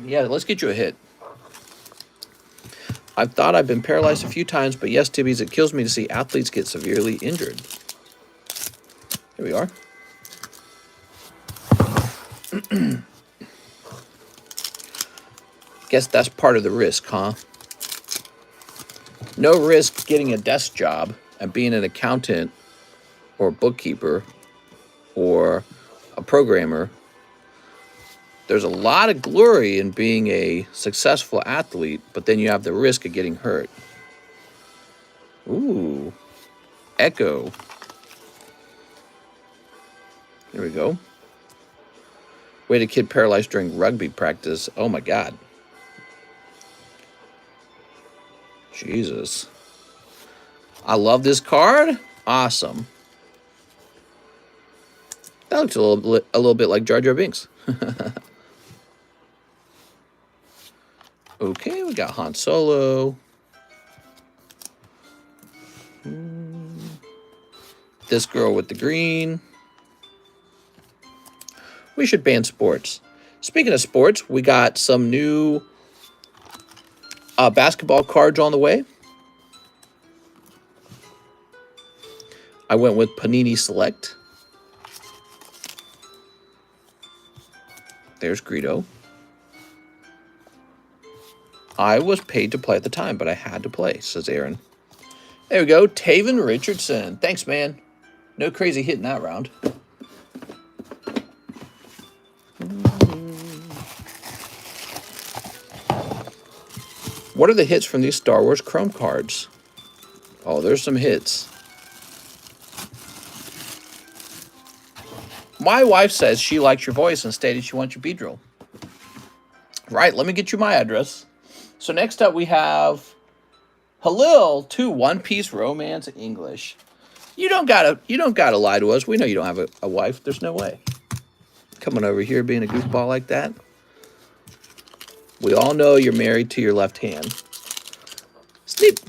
Yeah, let's get you a hit. I've thought I've been paralyzed a few times, but yes, Tibbies, it kills me to see athletes get severely injured. Here we are. Guess that's part of the risk, huh? No risk getting a desk job and being an accountant or a bookkeeper or a programmer. There's a lot of glory in being a successful athlete, but then you have the risk of getting hurt. Ooh. Echo. Here we go. We had a kid paralyzed during rugby practice. Oh my God. Jesus. I love this card. Awesome. That looks a little bit like Jar Jar Binks. Okay, we got Han Solo. This girl with the green. We should ban sports. Speaking of sports, we got some new basketball cards on the way. I went with Panini Select. There's Greedo. I was paid to play at the time, but I had to play, says Aaron. There we go. Taven Richardson. Thanks, man. No crazy hit in that round. What are the hits from these Star Wars Chrome cards? Oh, there's some hits. My wife says she likes your voice and stated she wants your B-drill. Right, let me get you my address. So next up we have Halil 2 One Piece Romance English. You don't gotta lie to us. We know you don't have a wife. There's no way. Coming over here being a goofball like that. We all know you're married to your left hand. Snip.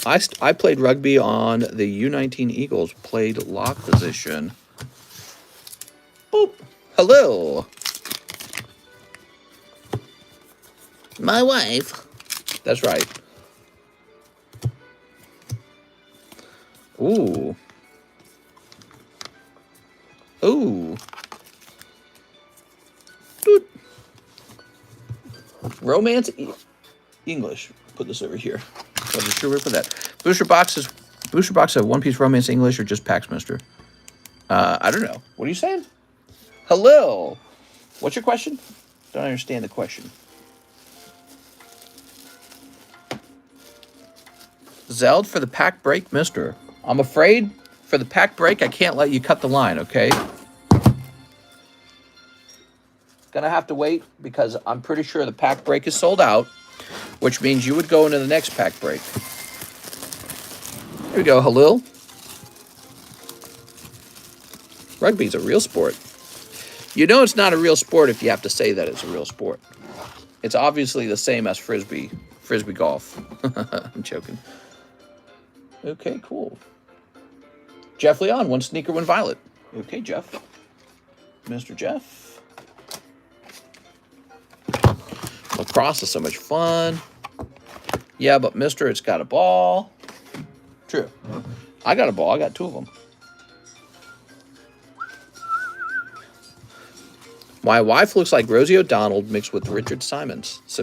I played rugby on the U19 Eagles. Played lock position. Boop. Hello. My wife. That's right. Ooh. Ooh. Doot. Romance English. Put this over here. What distributor for that? Booster boxes have One Piece Romance English or just Paxmaster? I don't know. What are you saying? Hello. What's your question? Don't understand the question. ZELLE for the pack break, mister. I'm afraid for the pack break, I can't let you cut the line, okay? Got going to have to wait because I'm pretty sure the pack break is sold out, which means you would go into the next pack break. Here we go, Halil. Rugby's a real sport. You know it's not a real sport if you have to say that it's a real sport. It's obviously the same as frisbee golf. I'm joking. Okay, cool. Jeff Leon, one sneaker, one violet. Okay, Jeff. Mr. Jeff. Lacrosse is so much fun. Yeah, but Mr. It's got a ball. True. I got a ball. I got 2 of them. My wife looks like Rosie O'Donnell mixed with Richard Simmons. We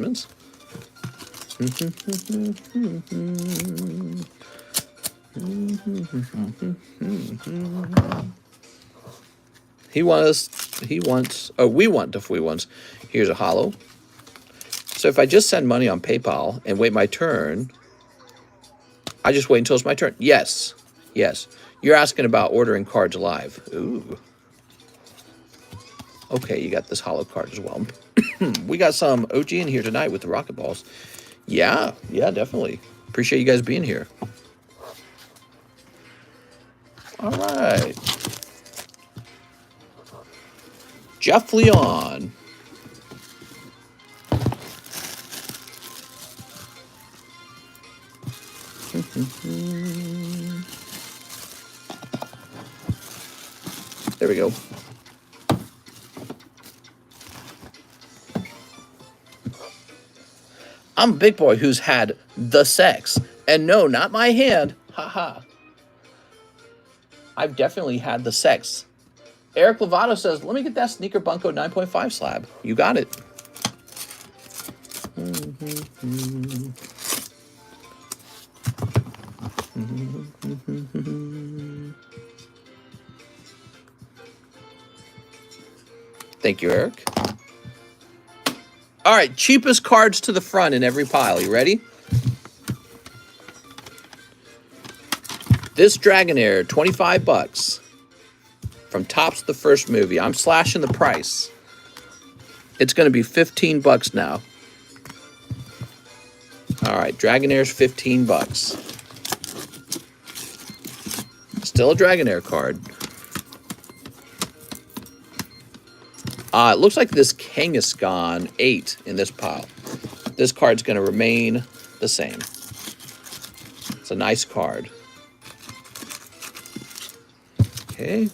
want the FWEE ones. Here's a hollow. So if I just send money on PayPal and wait my turn, I just wait until it's my turn. Yes. Yes. You're asking about ordering cards live. Ooh. Okay, you got this hollow card as well. We got some OG in here tonight with the rocket balls. Yeah, definitely. Appreciate you guys being here. All right. Jeff Leon. There we go. I'm a big boy who's had the sex. And no, not my hand. Haha. I've definitely had the sex. Eric Lovato says, let me get that Sneaker Bunko 9.5 slab. You got it. Thank you, Eric. All right, cheapest cards to the front in every pile. You ready? This Dragonair, 25 bucks. From Topps the First Movie. I'm slashing the price. It's going to be 15 bucks now. All right, Dragonair's 15 bucks. Still a Dragonair card. It looks like this Kangaskhan 8 in this pile. This card's going to remain the same. It's a nice card. Okay.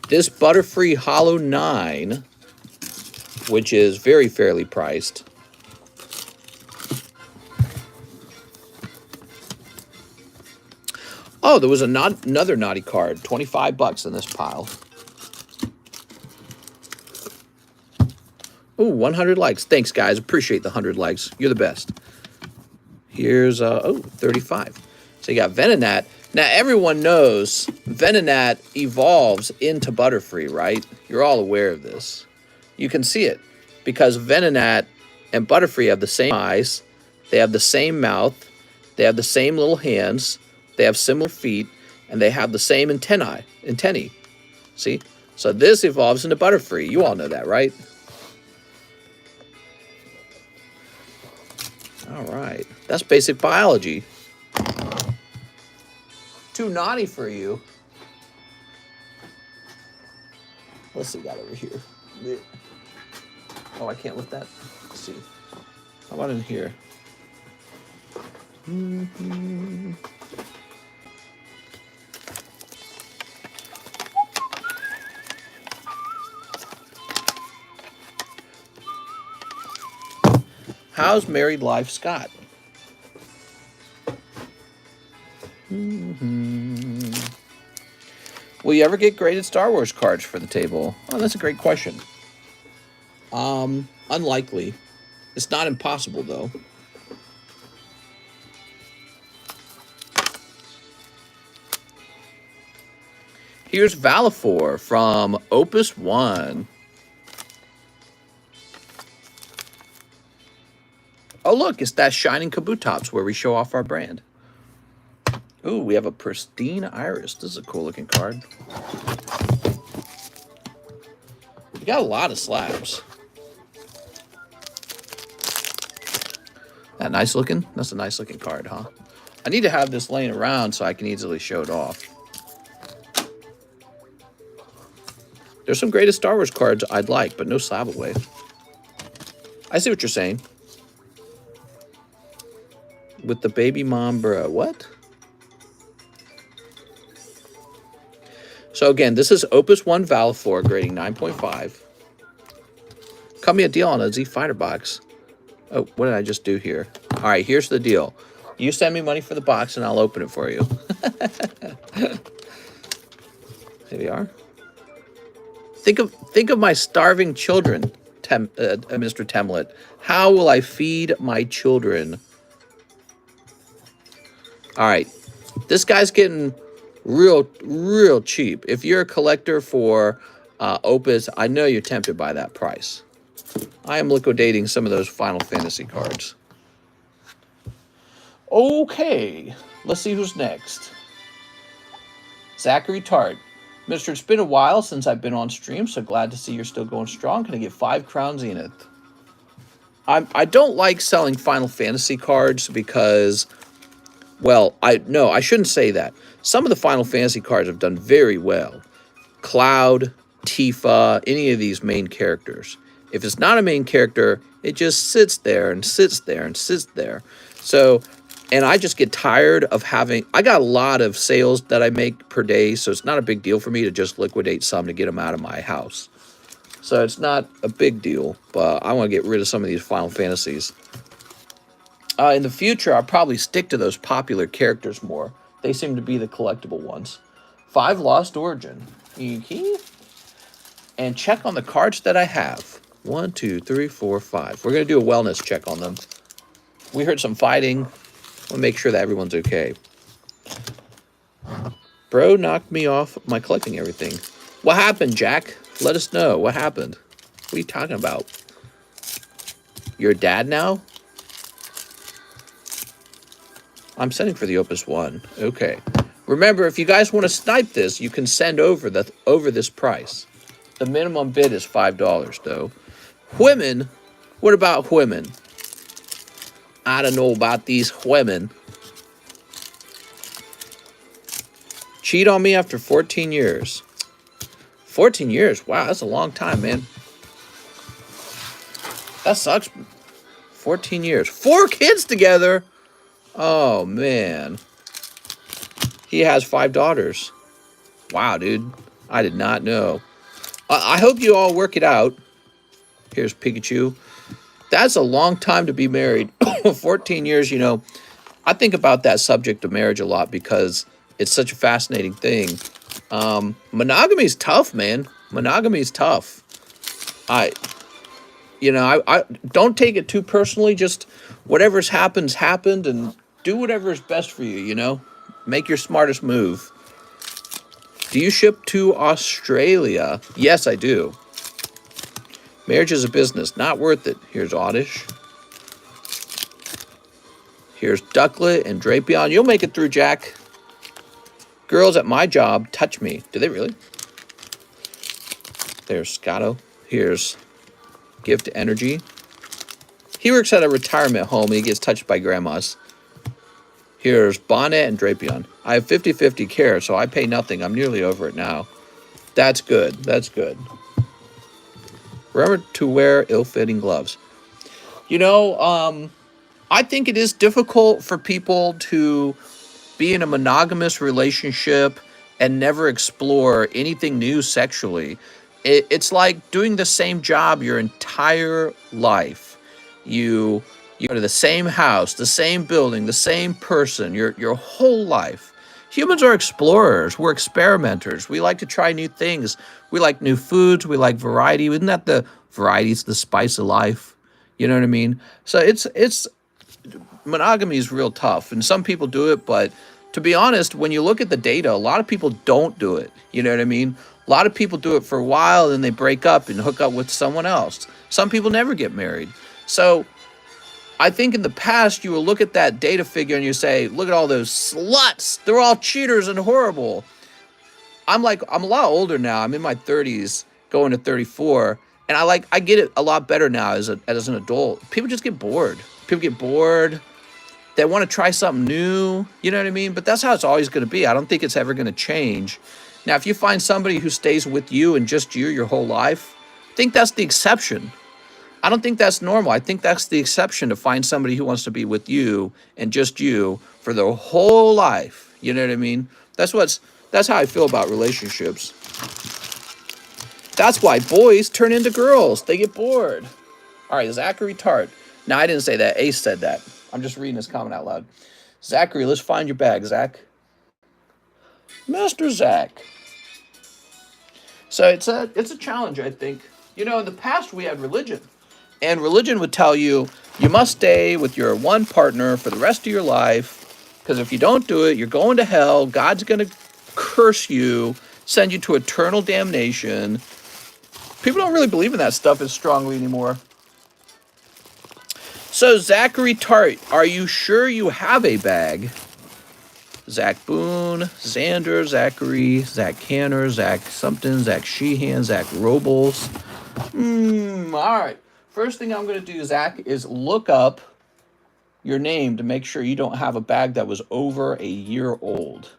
This Butterfree Hollow 9, which is very fairly priced. Oh, there was another naughty card. 25 bucks in this pile. Ooh, 100 likes. Thanks, guys. Appreciate the 100 likes. You're the best. Here's, 35. So you got Venonat. Now, everyone knows Venonat evolves into Butterfree, right? You're all aware of this. You can see it because Venonat and Butterfree have the same eyes. They have the same mouth. They have the same little hands. They have similar feet, and they have the same antennae. See? So this evolves into Butterfree. You all know that, right? All right. That's basic biology. Too naughty for you. What's it got over here? Oh, I can't lift that. Let's see. How about in here? How's married life, Scott? Will you ever get graded Star Wars cards for the table? Oh, that's a great question. Unlikely. It's not impossible, though. Here's Valifor from Opus 1. Oh, look, it's that Shining Kabutops where we show off our brand. Ooh, we have a pristine iris. This is a cool looking card. You got a lot of slabs. That nice looking? That's a nice looking card, huh? I need to have this laying around so I can easily show it off. There's some greatest Star Wars cards I'd like, but no SLAB-AWAY. I see what you're saying. With the baby mom, bro. What? So again, this is Opus 1 Valor grading 9.5. Cut me a deal on a Z Fighter box. Oh, what did I just do here? All right, here's the deal. You send me money for the box, and I'll open it for you. Here we are. Think of my starving children, Mr. Temlet. How will I feed my children? All right, this guy's getting real cheap. If you're a collector for Opus, I know you're tempted by that price. I am liquidating some of those Final Fantasy cards. Okay, let's see who's next. Zachary Tart. Mister, it's been a while since I've been on stream, so glad to see you're still going strong. Can I get 5 Crown Zenith? I don't like selling Final Fantasy cards because, well, I shouldn't say that. Some of the Final Fantasy cards have done very well. Cloud, Tifa, any of these main characters. If it's not a main character, it just sits there and sits there and sits there. So, and I just get tired of having, I got a lot of sales that I make per day, so it's not a big deal for me to just liquidate some to get them out of my house. So it's not a big deal, but I want to get rid of some of these Final Fantasies. In the future, I'll probably stick to those popular characters more. They seem to be the collectible ones. 5 Lost Origin. And check on the cards that I have. 1, 2, 3, 4, 5. We're going to do a wellness check on them. We heard some fighting. We'll make sure that everyone's okay. Bro knocked me off my collecting everything. What happened, Jack? Let us know. What happened? What are you talking about? You're a dad now? I'm sending for the Opus 1. Okay. Remember, if you guys want to snipe this, you can send over this price. The minimum bid is $5, though. Women? What about women? I don't know about these women. Cheat on me after 14 years. 14 years? Wow, that's a long time, man. That sucks. 14 years. 4 kids together? Oh, man. He has 5 daughters. Wow, dude. I did not know. I hope you all work it out. Here's Pikachu. That's a long time to be married. 14 years, you know. I think about that subject of marriage a lot because it's such a fascinating thing. Monogamy is tough, man. Monogamy is tough. I don't take it too personally. Just whatever's happened, and do whatever is best for you, you know. Make your smartest move. Do you ship to Australia? Yes, I do. Marriage is a business. Not worth it. Here's Oddish. Here's Ducklet and Drapion. You'll make it through, Jack. Girls at my job touch me. Do they really? There's Scotto. Here's Gift Energy. He works at a retirement home and he gets touched by grandmas. Here's Bonnet and Drapion. I have 50-50 care, so I pay nothing. I'm nearly over it now. That's good. That's good. Remember to wear ill-fitting gloves. You know, I think it is difficult for people to be in a monogamous relationship and never explore anything new sexually. It's like doing the same job your entire life. You go to the same house, the same building, the same person, your whole life. Humans are explorers. We're experimenters. We like to try new things. We like new foods. We like variety. Isn't that the variety's the spice of life? You know what I mean? So it's monogamy is real tough, and some people do it, but to be honest, when you look at the data, a lot of people don't do it. You know what I mean? A lot of people do it for a while, and they break up and hook up with someone else. Some people never get married. So I think in the past, you will look at that data figure and you say, look at all those sluts. They're all cheaters and horrible. I'm a lot older now. I'm in my 30s. going to 34. And I get it a lot better now as an adult. People just get bored. People get bored. They want to try something new. You know what I mean? But that's how it's always going to be. I don't think it's ever going to change. Now, if you find somebody who stays with you and just you your whole life, I think that's the exception. I don't think that's normal. I think that's the exception, to find somebody who wants to be with you and just you for their whole life. You know what I mean? That's how I feel about relationships. That's why boys turn into girls. They get bored. All right, Zachary Tart. Now, I didn't say that. Ace said that. I'm just reading this comment out loud. Zachary, let's find your bag, Zach. Master Zach. So it's a challenge, I think. You know, in the past, we had religion. And religion would tell you, you must stay with your one partner for the rest of your life. Because if you don't do it, you're going to hell. God's going to curse you, send you to eternal damnation. People don't really believe in that stuff as strongly anymore. So, Zachary Tart, are you sure you have a bag? Zach Boone, Xander, Zachary, Zach Canner, Zach something, Zach Sheehan, Zach Robles. All right. First thing I'm going to do, Zach, is look up your name to make sure you don't have a bag that was over a year old.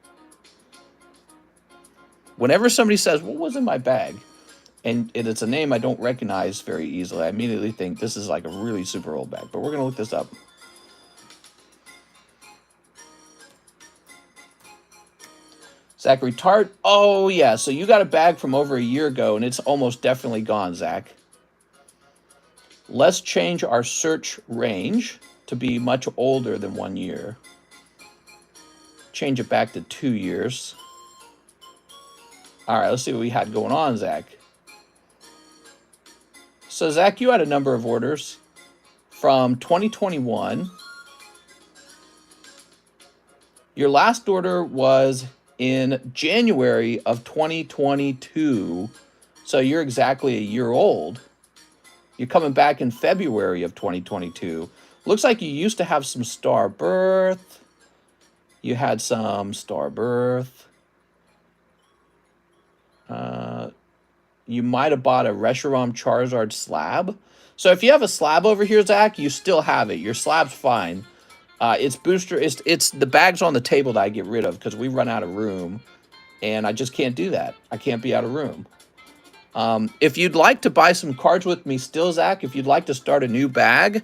Whenever somebody says, what was in my bag? And it's a name I don't recognize very easily, I immediately think this is like a really super old bag. But we're going to look this up. Zachary Tart. Oh, yeah. So you got a bag from over a year ago, and it's almost definitely gone, Zach. Let's change our search range to be much older than 1 year. Change it back to 2 years. All right, let's see what we had going on, Zach. So, Zach, you had a number of orders from 2021. Your last order was in January of 2022. So you're exactly a year old. You're coming back in February of 2022. Looks like you used to have some Star Birth. You had some Star Birth. You might have bought a Reshiram Charizard slab. So if you have a slab over here, Zach, you still have it. Your slab's fine. It's booster. It's the bags on the table that I get rid of because we run out of room, and I just can't do that. I can't be out of room. If you'd like to buy some cards with me still, Zach, if you'd like to start a new bag,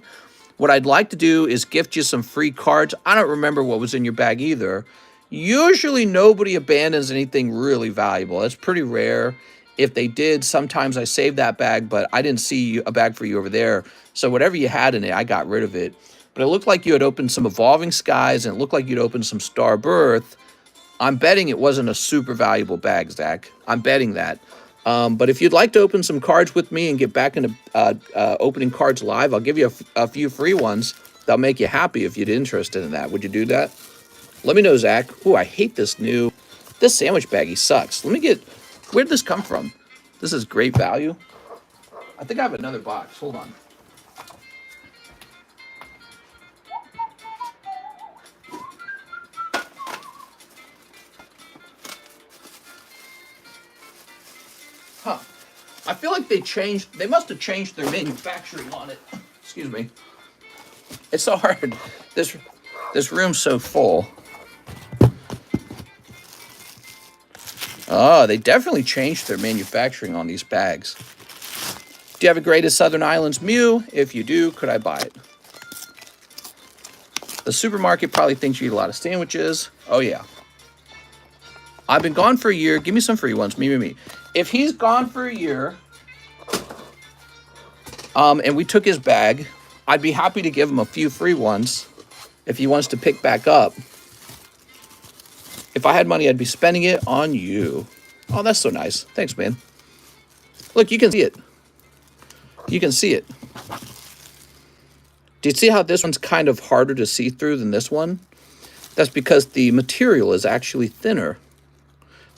what I'd like to do is gift you some free cards. I don't remember what was in your bag either. Usually nobody abandons anything really valuable. That's pretty rare. If they did, sometimes I save that bag, but I didn't see a bag for you over there. So whatever you had in it, I got rid of it. But it looked like you had opened some Evolving Skies, and it looked like you'd opened some Star Birth. I'm betting it wasn't a super valuable bag, Zach. I'm betting that. But if you'd like to open some cards with me and get back into opening cards live, I'll give you a few free ones that'll make you happy if you're interested in that. Would you do that? Let me know, Zach. Ooh, I hate this sandwich baggie sucks. Where'd this come from? This is great value. I think I have another box. Hold on. Huh. I feel like they must have changed their manufacturing on it. Excuse me. It's so hard. This room's so full. Oh, they definitely changed their manufacturing on these bags. Do you have a Greatest Southern Islands Mew? If you do, could I buy it? The supermarket probably thinks you eat a lot of sandwiches. Oh, yeah. I've been gone for a year. Give me some free ones. Me. If he's gone for a year, and we took his bag, I'd be happy to give him a few free ones if he wants to pick back up. If I had money, I'd be spending it on you. Oh, that's so nice. Thanks, man. Look, you can see it. You can see it. Do you see how this one's kind of harder to see through than this one? That's because the material is actually thinner.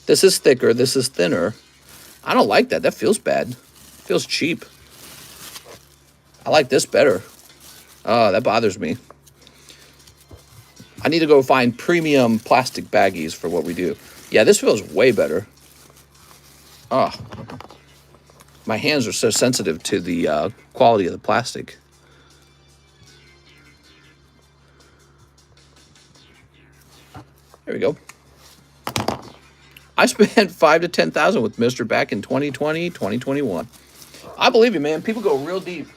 This is thicker. This is thinner. I don't like that. That feels bad. Feels cheap. I like this better. Oh, that bothers me. I need to go find premium plastic baggies for what we do. Yeah, this feels way better. Oh. My hands are so sensitive to the quality of the plastic. There we go. I spent 5 to 10,000 with Mr. back in 2020, 2021. I believe you, man. People go real deep.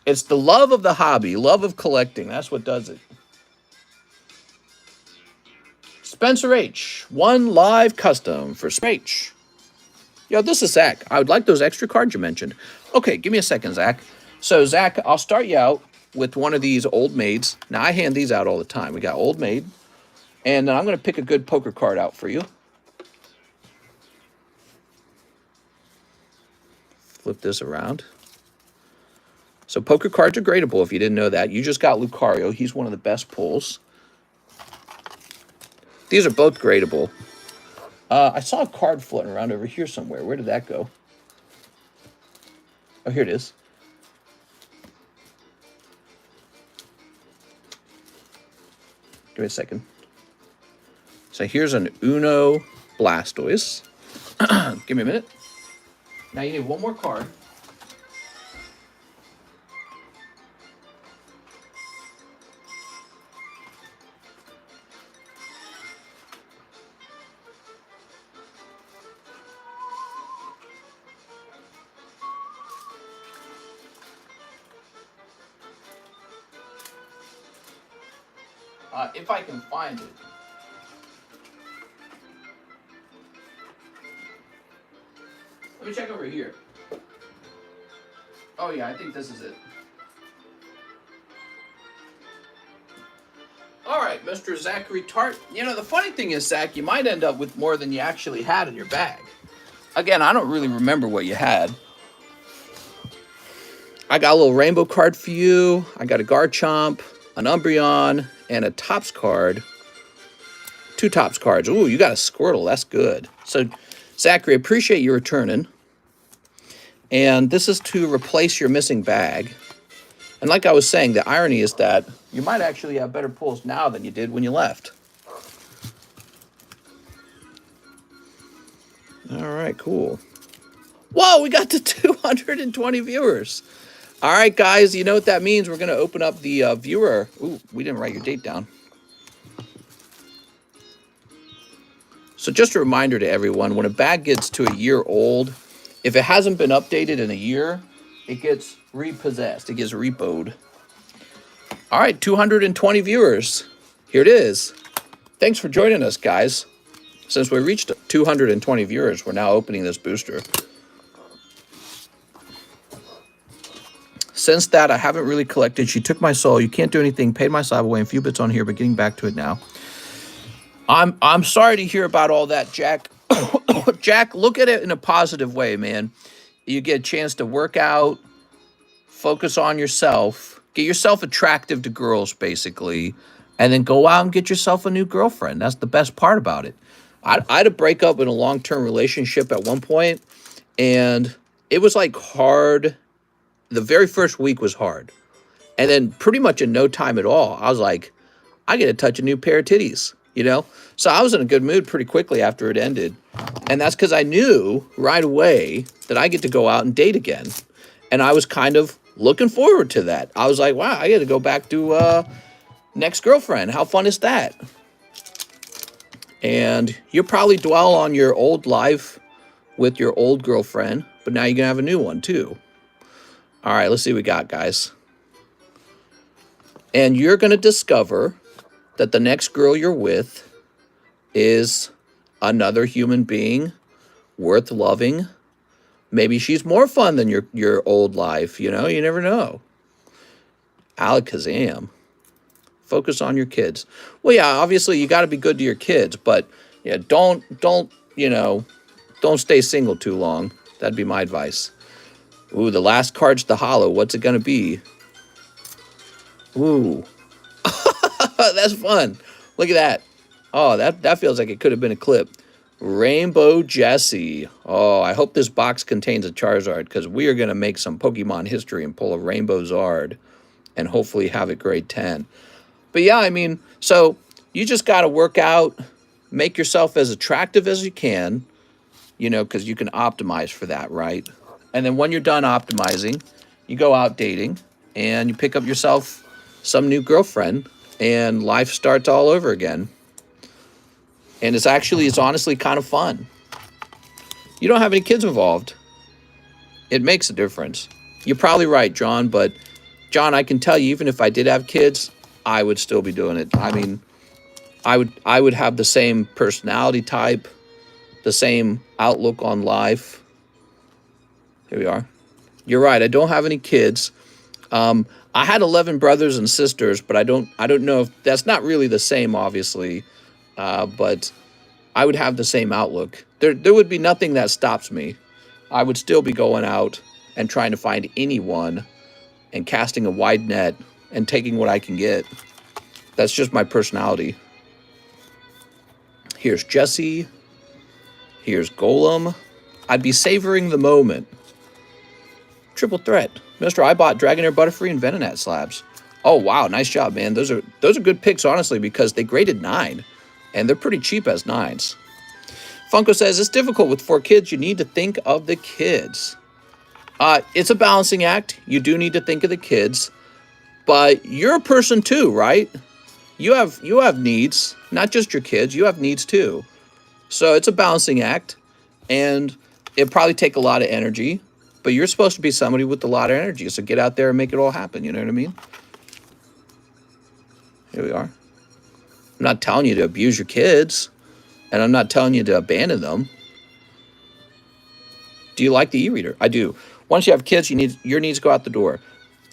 It's the love of the hobby, love of collecting. That's what does it. Spencer H. One live custom for H. Yo, this is Zach. I would like those extra cards you mentioned. Okay, give me a second, Zach. So, Zach, I'll start you out with one of these old maids. Now, I hand these out all the time. We got old maid. And then I'm going to pick a good poker card out for you. Flip this around. So poker cards are gradable if you didn't know that. You just got Lucario. He's one of the best pulls. These are both gradable. I saw a card floating around over here somewhere. Where did that go? Oh, here it is. Give me a second. So here's an Uno Blastoise. Give me a minute. Now you need one more card. If I can find it. Let me check over here. Oh yeah, I think this is it. All right, Mr. Zachary Tart. You know, the funny thing is, Zach, you might end up with more than you actually had in your bag. Again, I don't really remember what you had. I got a little rainbow card for you. I got a Garchomp, an Umbreon, and a Topps card. 2 Topps cards. Ooh, you got a Squirtle. That's good. So, Zachary, appreciate you returning. And this is to replace your missing bag. And like I was saying, the irony is that you might actually have better pulls now than you did when you left. All right, cool. Whoa, we got to 220 viewers. All right, guys, you know what that means. We're going to open up the viewer. Ooh, we didn't write your date down. So just a reminder to everyone, when a bag gets to a year old, if it hasn't been updated in a year, it gets repossessed. It gets repoed. All right, 220 viewers. Here it is. Thanks for joining us, guys. Since we reached 220 viewers, we're now opening this booster. Since that, I haven't really collected. She took my soul. You can't do anything. Paid my SLAB-AWAY and a few bits on here, but getting back to it now. I'm sorry to hear about all that, Jack. Jack, look at it in a positive way, man. You get a chance to work out, focus on yourself, get yourself attractive to girls, basically, and then go out and get yourself a new girlfriend. That's the best part about it. I had a breakup in a long-term relationship at one point, and it was like hard. The very first week was hard. And then pretty much in no time at all, I was like, I get to touch a new pair of titties, you know? So I was in a good mood pretty quickly after it ended. And that's because I knew right away that I get to go out and date again. And I was kind of looking forward to that. I was like, wow, I get to go back to next girlfriend. How fun is that? And you'll probably dwell on your old life with your old girlfriend, but now you're going to have a new one too. All right, let's see what we got, guys. And you're going to discover that the next girl you're with is another human being worth loving. Maybe she's more fun than your old life, you know? You never know. Alakazam. Focus on your kids. Well, yeah, obviously you got to be good to your kids, but yeah, don't stay single too long. That'd be my advice. Ooh, the last card's the holo. What's it going to be? Ooh. That's fun. Look at that. Oh, that feels like it could have been a clip. Rainbow Jessie. Oh, I hope this box contains a Charizard, because we are going to make some Pokemon history and pull a Rainbow Zard and hopefully have it grade 10. But yeah, I mean, so you just got to work out, make yourself as attractive as you can, you know, because you can optimize for that, right? And then when you're done optimizing, you go out dating and you pick up yourself some new girlfriend and life starts all over again. And it's honestly kind of fun. You don't have any kids involved. It makes a difference. You're probably right, John, but John, I can tell you, even if I did have kids, I would still be doing it. I mean, I would have the same personality type, the same outlook on life. Here we are. You're right. I don't have any kids. I had 11 brothers and sisters, but I don't know if that's not really the same, obviously. But I would have the same outlook. There would be nothing that stops me. I would still be going out and trying to find anyone and casting a wide net and taking what I can get. That's just my personality. Here's Jesse. Here's Golem. I'd be savoring the moment. Triple threat. Mister, I bought Dragonair, Butterfree, and Venonat slabs. Oh, wow. Nice job, man. Those are good picks, honestly, because they graded 9. And they're pretty cheap as 9s. Funko says, it's difficult with 4 kids. You need to think of the kids. It's a balancing act. You do need to think of the kids. But you're a person too, right? You have needs. Not just your kids. You have needs too. So it's a balancing act. And it'll probably take a lot of energy. But you're supposed to be somebody with a lot of energy. So get out there and make it all happen. You know what I mean? Here we are. I'm not telling you to abuse your kids. And I'm not telling you to abandon them. Do you like the e-reader? I do. Once you have kids, your needs go out the door.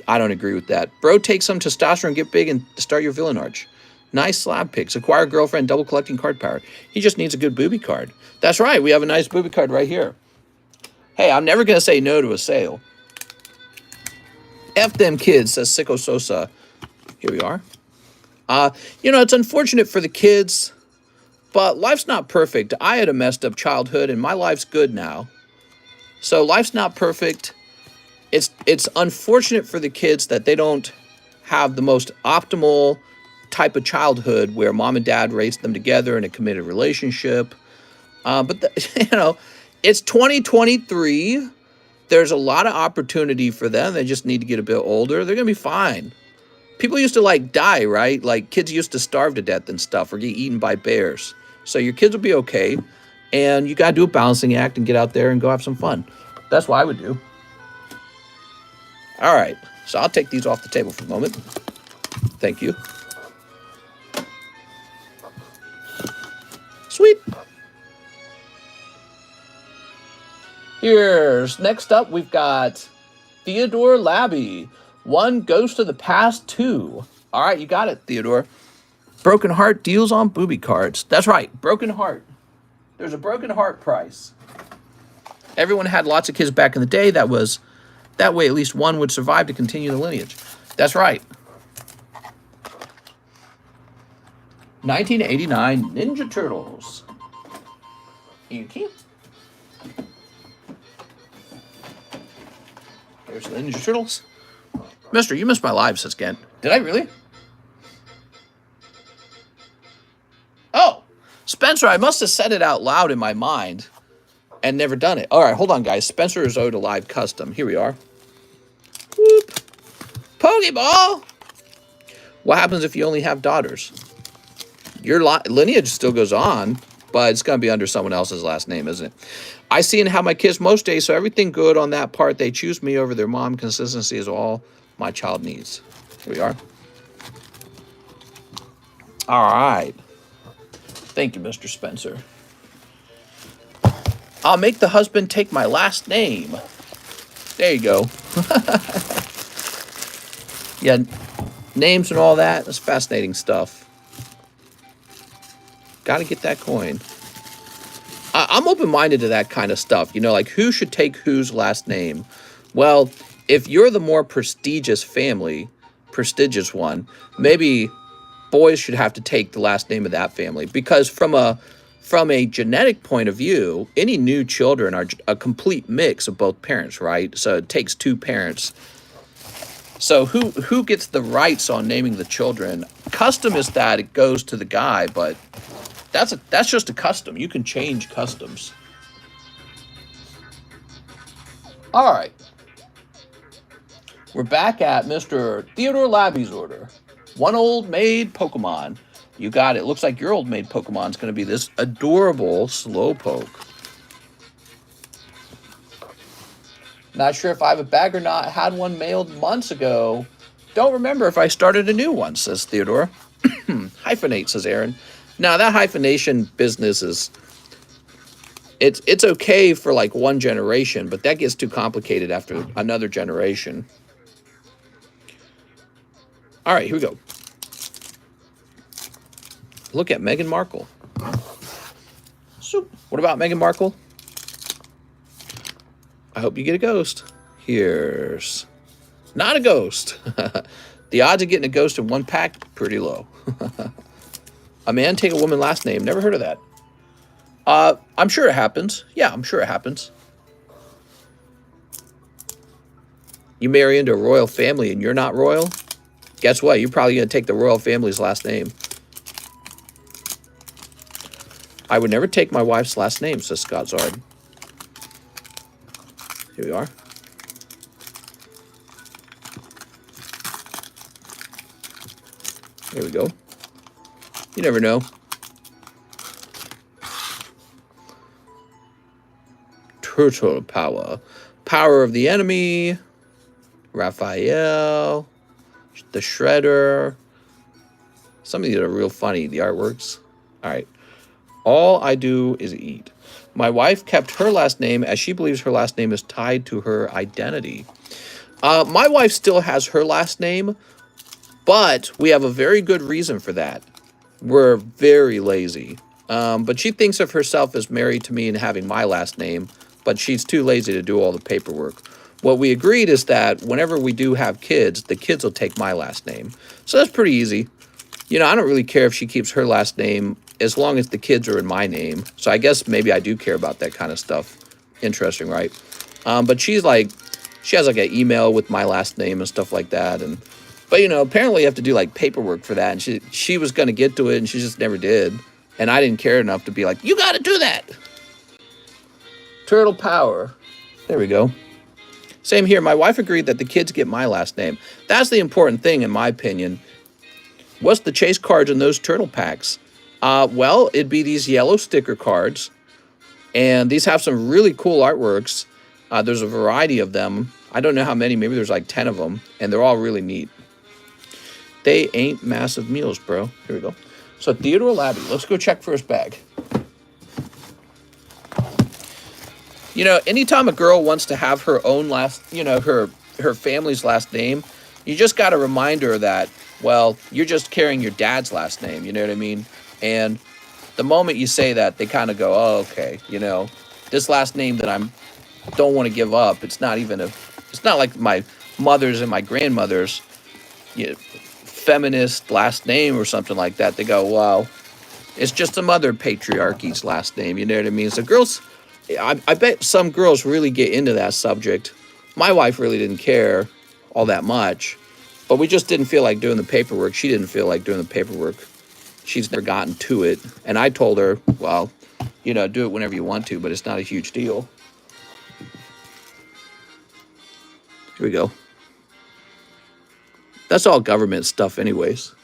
I don't agree with that. Bro, take some testosterone, get big, and start your villain arch. Nice slab picks. Acquire girlfriend, double collecting card power. He just needs a good booby card. That's right. We have a nice booby card right here. Hey, I'm never going to say no to a sale. F them kids, says Sicko Sosa. Here we are. You know, it's unfortunate for the kids, but life's not perfect. I had a messed up childhood, and my life's good now. So life's not perfect. It's unfortunate for the kids that they don't have the most optimal type of childhood where mom and dad raised them together in a committed relationship. You know, it's 2023. There's a lot of opportunity for them. They just need to get a bit older. They're going to be fine. People used to, like, die, right? Like, kids used to starve to death and stuff or get eaten by bears. So your kids will be okay. And you got to do a balancing act and get out there and go have some fun. That's what I would do. All right. So I'll take these off the table for a moment. Thank you. Sweet. Next up, we've got Theodore Labby. 1 Ghost of the Past 2. All right, you got it, Theodore. Broken Heart deals on booby cards. That's right, Broken Heart. There's a Broken Heart price. Everyone had lots of kids back in the day. That way at least one would survive to continue the lineage. That's right. 1989 Ninja Turtles. Inky. There's the Ninja Turtles. Mister, you missed my live, says Kent. Did I really? Oh, Spencer, I must have said it out loud in my mind and never done it. All right, hold on, guys. Spencer is owed a live custom. Here we are. Whoop. Pokeball! What happens if you only have daughters? Your lineage still goes on, but it's going to be under someone else's last name, isn't it? I see and have my kids most days, so everything good on that part. They choose me over their mom. Consistency is all my child needs. Here we are. All right. Thank you, Mr. Spencer. I'll make the husband take my last name. There you go. Yeah, names and all that. That's fascinating stuff. Got to get that coin. I'm open-minded to that kind of stuff. You know, like who should take whose last name? Well, if you're the more prestigious family, prestigious one, maybe boys should have to take the last name of that family. Because from a genetic point of view, any new children are a complete mix of both parents, right? So it takes 2 parents. So who gets the rights on naming the children? Custom is that it goes to the guy, but that's just a custom. You can change customs. All right. We're back at Mr. Theodore Labby's order. One old maid Pokemon. You got it. Looks like your old maid Pokemon is going to be this adorable Slowpoke. Not sure if I have a bag or not. Had one mailed months ago. Don't remember if I started a new one, says Theodore. Hyphenate, says Aaron. Now, that hyphenation business is... It's okay for like one generation, but that gets too complicated after another generation. All right, here we go. Look at Meghan Markle. So, what about Meghan Markle? I hope you get a ghost. Here's not a ghost. The odds of getting a ghost in one pack, pretty low. A man take a woman last name. Never heard of that. I'm sure it happens. Yeah, I'm sure it happens. You marry into a royal family and you're not royal? Guess what? You're probably going to take the royal family's last name. I would never take my wife's last name, says Scott Zard. Here we are. There we go. You never know. Turtle power. Power of the enemy. Raphael. The Shredder. Some of these are real funny, the artworks. All right. All I do is eat. My wife kept her last name as she believes her last name is tied to her identity. My wife still has her last name, but we have a very good reason for that. We're very lazy. But she thinks of herself as married to me and having my last name, but she's too lazy to do all the paperwork. What we agreed is that whenever we do have kids, the kids will take my last name. So that's pretty easy. You know, I don't really care if she keeps her last name as long as the kids are in my name. So I guess maybe I do care about that kind of stuff. Interesting, right? But she's like, she has like an email with my last name and stuff like that. But, you know, apparently you have to do like paperwork for that. And she was going to get to it and she just never did. And I didn't care enough to be like, you got to do that. Turtle power. There we go. Same here. My wife agreed that the kids get my last name. That's the important thing, in my opinion. What's the chase cards in those turtle packs? Well, it'd be these yellow sticker cards. And these have some really cool artworks. There's a variety of them. I don't know how many. Maybe there's like 10 of them. And they're all really neat. They ain't massive meals, bro. Here we go. So Theodore Labby. Let's go check for his bag. You know, anytime a girl wants to have her own last, you know, her family's last name, you just got to remind her that, well, you're just carrying your dad's last name, you know what I mean? And the moment you say that, they kind of go, oh, okay, you know, this last name that I don't want to give up, it's not like my mother's and my grandmother's, you know, feminist last name or something like that. They go, well, it's just some other patriarchy's last name, you know what I mean? So girls... I bet some girls really get into that subject. My wife really didn't care all that much, but we just didn't feel like doing the paperwork. She didn't feel like doing the paperwork. She's never gotten to it. And I told her, well, you know, do it whenever you want to, but it's not a huge deal. Here we go. That's all government stuff anyways.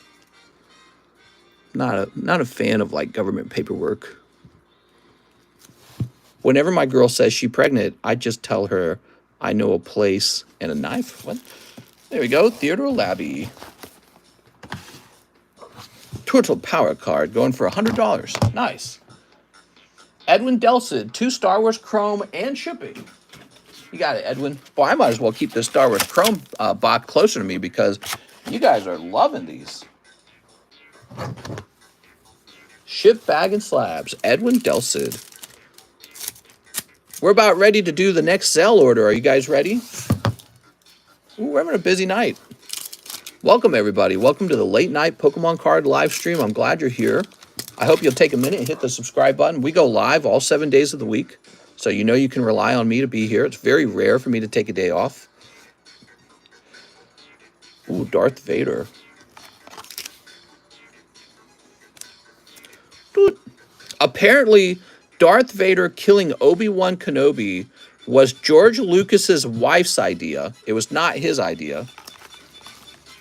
Not a fan of like government paperwork. Whenever my girl says she's pregnant, I just tell her I know a place and a knife. What? There we go. Theodore Labby. Turtle Power card going for $100. Nice. Edwin Delsid, 2 Star Wars Chrome and shipping. You got it, Edwin. Boy, I might as well keep this Star Wars Chrome box closer to me because you guys are loving these. Ship bag and slabs. Edwin Delsid. We're about ready to do the next ZELLE order. Are you guys ready? Ooh, we're having a busy night. Welcome, everybody. Welcome to the late night Pokemon card live stream. I'm glad you're here. I hope you'll take a minute and hit the subscribe button. We go live all 7 days of the week, so you know you can rely on me to be here. It's very rare for me to take a day off. Ooh, Darth Vader. Dude. Apparently... Darth Vader killing Obi-Wan Kenobi was George Lucas's wife's idea. It was not his idea.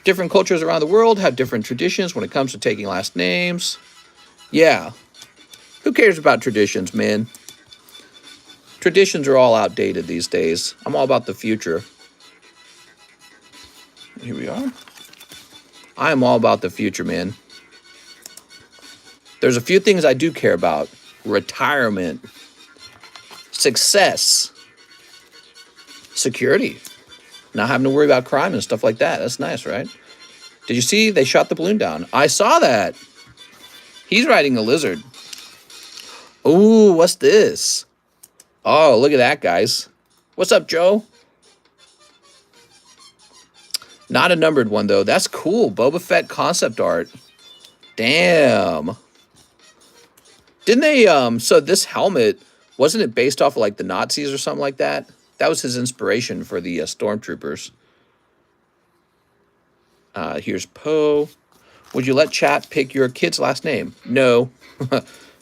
Different cultures around the world have different traditions when it comes to taking last names. Yeah. Who cares about traditions, man? Traditions are all outdated these days. I'm all about the future. Here we are. I am all about the future, man. There's a few things I do care about. Retirement. Success. Security. Not having to worry about crime and stuff like that. That's nice, right? Did you see they shot the balloon down? I saw that. He's riding a lizard. Ooh, what's this? Oh, look at that, guys. What's up, Joe? Not a numbered one, though. That's cool. Boba Fett concept art. Damn. Didn't they, so this helmet, wasn't it based off of, like, the Nazis or something like that? That was his inspiration for the stormtroopers. Here's Poe. Would you let chat pick your kid's last name? No.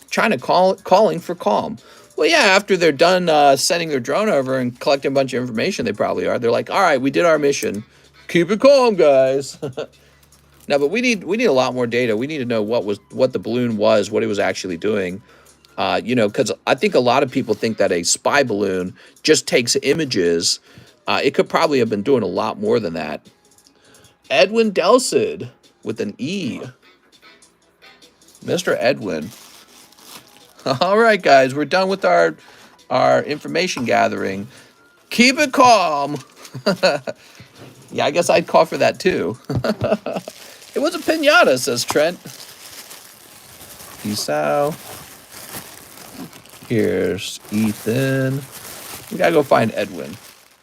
Trying to calling for calm. Well, yeah, after they're done sending their drone over and collecting a bunch of information, they probably are. They're like, all right, we did our mission. Keep it calm, guys. No, but we need a lot more data. We need to know what the balloon was, what it was actually doing. You know, because I think a lot of people think that a spy balloon just takes images. It could probably have been doing a lot more than that. Edwin Delcid with an E. Mr. Edwin. All right, guys, we're done with our information gathering. Keep it calm. Yeah, I guess I'd call for that too. It was a piñata, says Trent. Peace out. Here's Ethan. We gotta go find Edwin.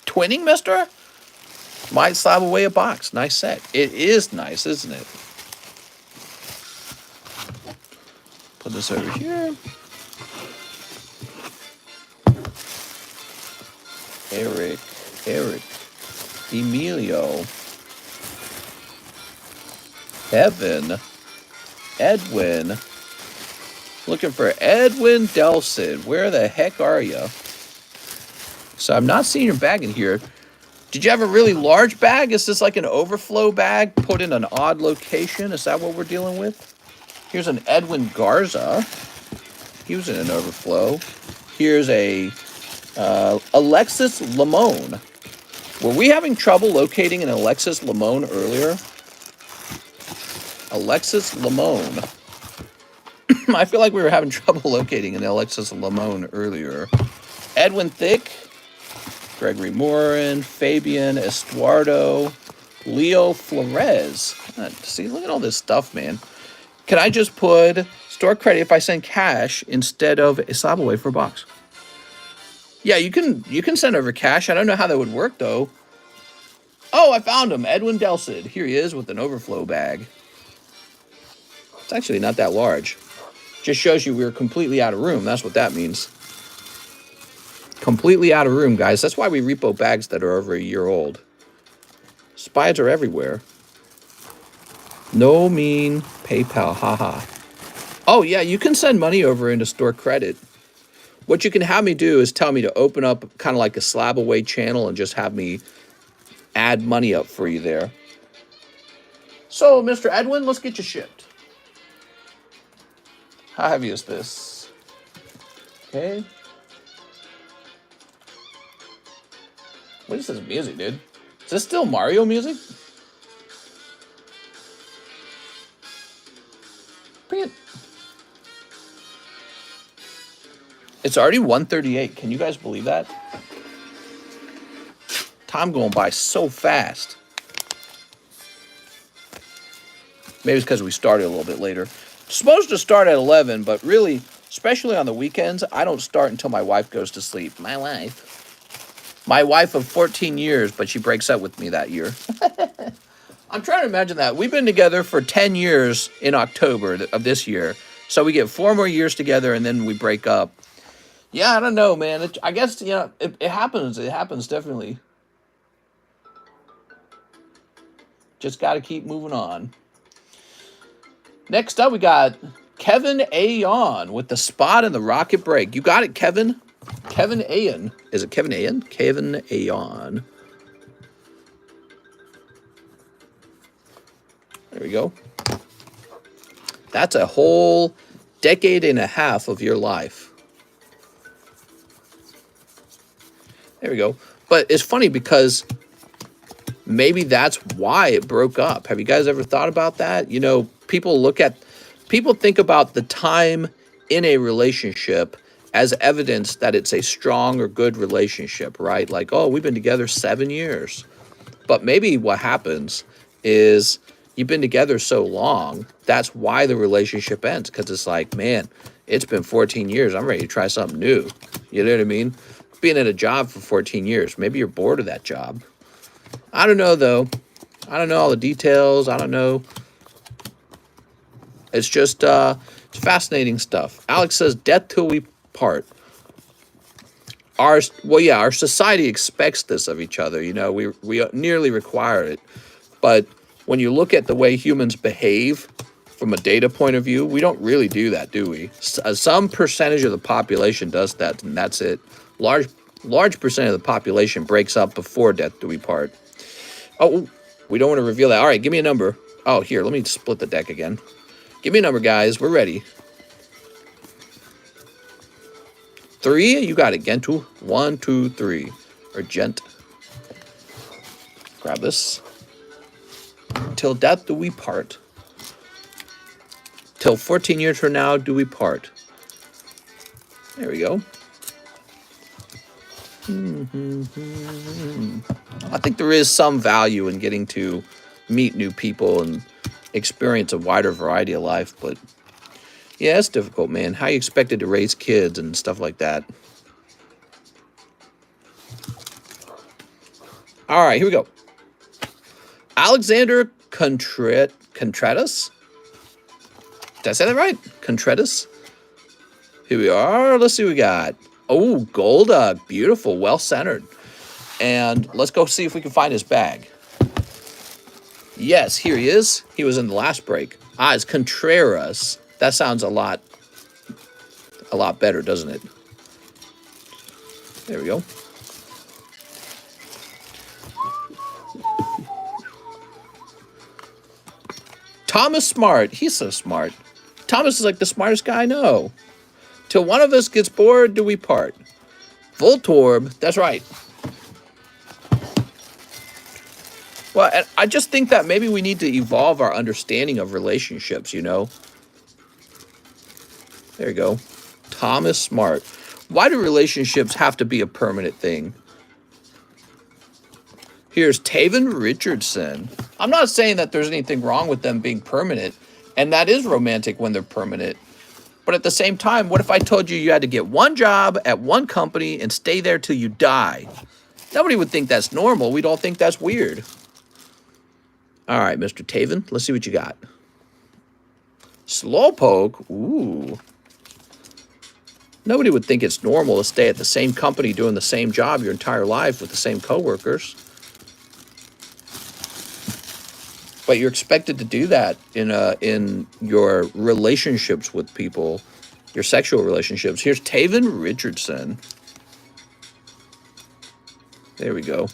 Twinning, mister? Might slab away a box. Nice set. It is nice, isn't it? Put this over here. Eric. Emilio. Evan. Edwin. Looking for Edwin Delcid. Where the heck are you? So I'm not seeing your bag in here. Did you have a really large bag? Is this like an overflow bag put in an odd location? Is that what we're dealing with? Here's an Edwin Garza. He was in an overflow. Here's a Alexis Limon. Were we having trouble locating an Alexis Limon earlier? Alexis Limon. I feel like we were having trouble locating an Alexis Limon earlier. Edwin Thick. Gregory Morin, Fabian Estuardo, Leo Flores. See, look at all this stuff, man. Can I just put store credit if I send cash instead of a SLAB-AWAY for a box? Yeah, you can send over cash. I don't know how that would work, though. Oh, I found him. Edwin Delcid. Here he is with an overflow bag. It's actually not that large. Just shows you we were completely out of room. That's what that means. Completely out of room, guys. That's why we repo bags that are over a year old. Spies are everywhere. No mean PayPal, haha. Oh, yeah, you can send money over into store credit. What you can have me do is tell me to open up kind of like a SLAB-AWAY channel and just have me add money up for you there. So, Mr. Edwin, let's get you shipped. How heavy is this? Okay. What is this music, dude? Is this still Mario music? Bring it. It's already 1:38. Can you guys believe that? Time going by so fast. Maybe it's because we started a little bit later. Supposed to start at 11, but really, especially on the weekends, I don't start until my wife goes to sleep. My wife of 14 years, but she breaks up with me that year. I'm trying to imagine that. We've been together for 10 years in October of this year. So we get 4 more years together and then we break up. Yeah, I don't know, man. I guess, you know, it happens. It happens, definitely. Just got to keep moving on. Next up, we got Kevin Ayon with the spot and the rocket break. You got it, Kevin? Kevin Ayon. Is it Kevin Ayon? Kevin Ayon. There we go. That's a whole decade and a half of your life. There we go. But it's funny because maybe that's why it broke up. Have you guys ever thought about that? You know, people think about the time in a relationship as evidence that it's a strong or good relationship, right? Like, oh, we've been together 7 years. But maybe what happens is you've been together so long, that's why the relationship ends. Because it's like, man, it's been 14 years. I'm ready to try something new. You know what I mean? Being at a job for 14 years, maybe you're bored of that job. I don't know, though. I don't know all the details. I don't know. It's just it's fascinating stuff. Alex says, death till we part. Our society expects this of each other. You know, we nearly require it. But when you look at the way humans behave from a data point of view, we don't really do that, do we? Some percentage of the population does that, and that's it. Large percent of the population breaks up before death do we part. Oh, we don't want to reveal that. All right, give me a number. Oh, here, let me split the deck again. Give me a number, guys. We're ready. 3, you got it, Gentu. 1, 2, 3. Or Gent. Grab this. Till death do we part. Till 14 years from now do we part. There we go. I think there is some value in getting to meet new people and experience a wider variety of life, but yeah, it's difficult, man. How you expected to raise kids and stuff like that. All right, here we go. Alexander Contreras. Did I say that right? Contreras. Here we are. Let's see what we got. Oh, Golduck. Beautiful. Well-centered. And let's go see if we can find his bag. Yes, here he is. He was in the last break. Ah, it's Contreras. That sounds a lot better, doesn't it? There we go. Thomas Smart. He's so smart. Thomas is like the smartest guy I know. Till one of us gets bored, do we part. Voltorb. That's right. Well, I just think that maybe we need to evolve our understanding of relationships, you know? There you go. Thomas Smart. Why do relationships have to be a permanent thing? Here's Taven Richardson. I'm not saying that there's anything wrong with them being permanent, and that is romantic when they're permanent. But at the same time, what if I told you you had to get one job at one company and stay there till you die? Nobody would think that's normal. We'd all think that's weird. All right, Mr. Taven, let's see what you got. Slowpoke. Ooh. Nobody would think it's normal to stay at the same company doing the same job your entire life with the same coworkers. But you're expected to do that in your relationships with people, your sexual relationships. Here's Taven Richardson. There we go.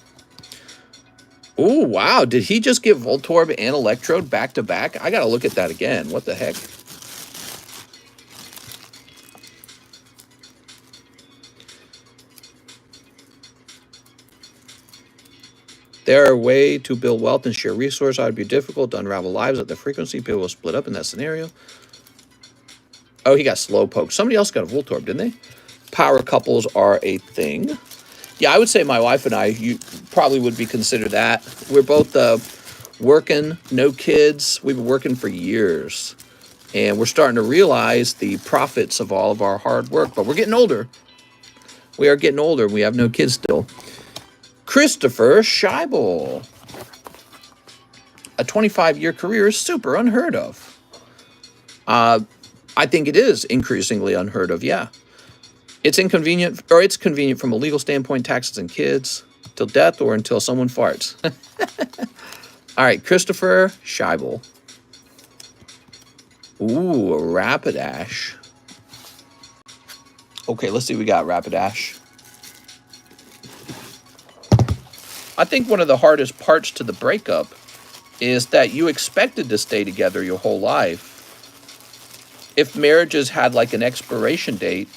Oh, wow. Did he just get Voltorb and Electrode back to back? I got to look at that again. What the heck? There are a way to build wealth and share resources. It would be difficult to unravel lives at the frequency. People will split up in that scenario. Oh, he got Slowpoke. Somebody else got a Voltorb, didn't they? Power couples are a thing. Yeah, I would say my wife and I, you probably would be considered that. We're both working, no kids. We've been working for years. And we're starting to realize the profits of all of our hard work. But we're getting older. We are getting older. We have no kids still. Christopher Scheibel. A 25-year career is super unheard of. I think it is increasingly unheard of, yeah. It's inconvenient, or it's convenient from a legal standpoint, taxes and kids, till death or until someone farts. All right, Christopher Scheibel. Ooh, a Rapidash. Okay, let's see what we got, Rapidash. I think one of the hardest parts to the breakup is that you expected to stay together your whole life. If marriages had like an expiration date,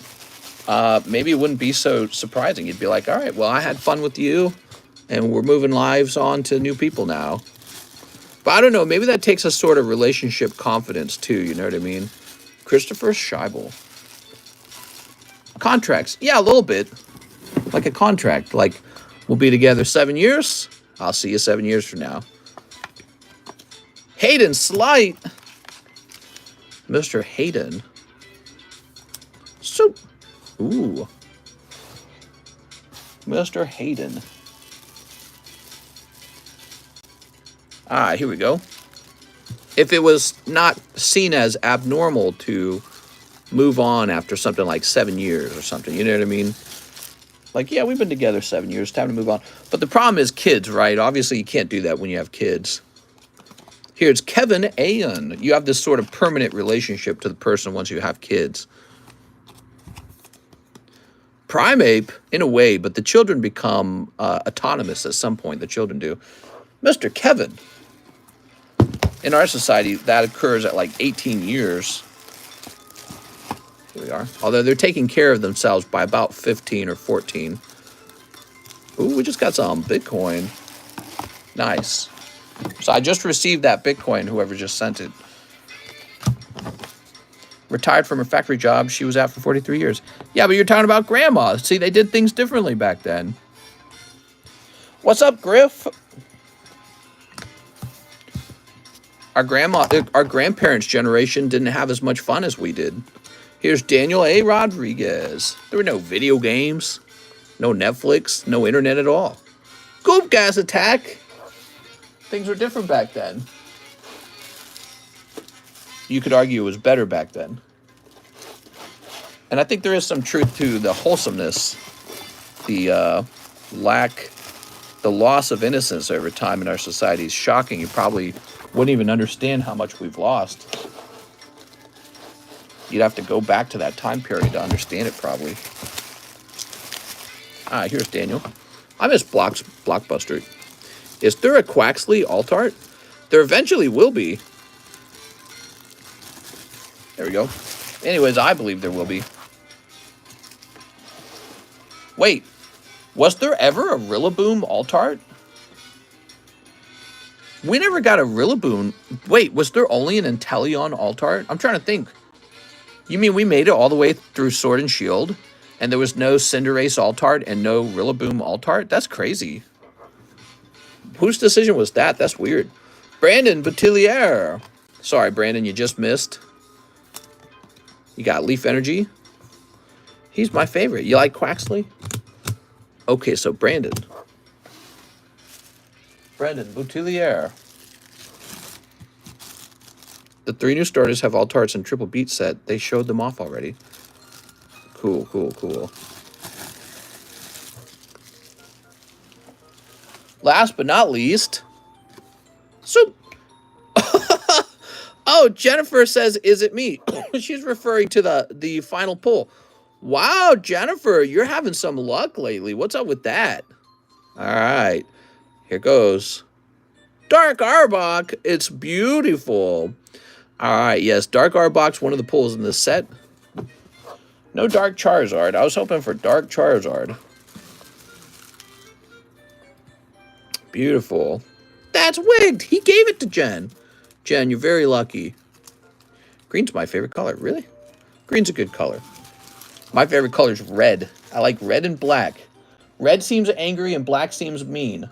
maybe it wouldn't be so surprising. You'd be like, all right, well, I had fun with you, and we're moving lives on to new people now. But I don't know, maybe that takes a sort of relationship confidence too, you know what I mean? Christopher Scheibel. Contracts, yeah, a little bit. Like a contract, like we'll be together 7 years, I'll see you 7 years from now. Hayden Slight. Mr. Hayden. So, ooh. Mr. Hayden. Ah, here we go. If it was not seen as abnormal to move on after something like 7 years or something, you know what I mean? Like, yeah, we've been together 7 years, time to move on. But the problem is kids, right? Obviously, you can't do that when you have kids. Here's Kevin Ayon. You have this sort of permanent relationship to the person once you have kids. Primeape, in a way, but the children become autonomous at some point. The children do. Mr. Kevin. In our society, that occurs at like 18 years. Here we are. Although they're taking care of themselves by about 15 or 14. Ooh, we just got some Bitcoin. Nice. So I just received that Bitcoin, whoever just sent it. Retired from her factory job. She was out for 43 years. Yeah, but you're talking about grandma. See, they did things differently back then. What's up, Griff? Our grandparents' generation didn't have as much fun as we did. Here's Daniel A. Rodriguez. There were no video games, no Netflix, no internet at all. Goop gas attack. Things were different back then. You could argue it was better back then. And I think there is some truth to the wholesomeness, the loss of innocence over time in our society is shocking. You probably wouldn't even understand how much we've lost. You'd have to go back to that time period to understand it, probably. Ah, here's Daniel. I miss Blockbuster. Is there a Quaxley alt art? There eventually will be. There we go. Anyways, I believe there will be. Wait, was there ever a Rillaboom alt art? We never got a Rillaboom. Wait, was there only an Inteleon alt art? I'm trying to think. You mean we made it all the way through Sword and Shield, and there was no Cinderace alt art and no Rillaboom alt art? That's crazy. Whose decision was that? That's weird. Brandon Boutillier. Sorry, Brandon, you just missed. You got Leaf Energy. He's my favorite. You like Quaxley? Okay, so Brandon Boutillier. The 3 new starters have alt arts and triple beat set. They showed them off already. Cool, cool, cool. Last but not least, Soup. Oh, Jennifer says, is it me? She's referring to the final pull. Wow, Jennifer, you're having some luck lately. What's up with that? All right, here goes. Dark Arbok. It's beautiful. All right, yes, Dark Arbok's one of the pulls in this set. No Dark Charizard. I was hoping for Dark Charizard. Beautiful. That's wigged. He gave it to Jen. Jen, you're very lucky. Green's my favorite color. Really? Green's a good color. My favorite color is red. I like red and black. Red seems angry and black seems mean.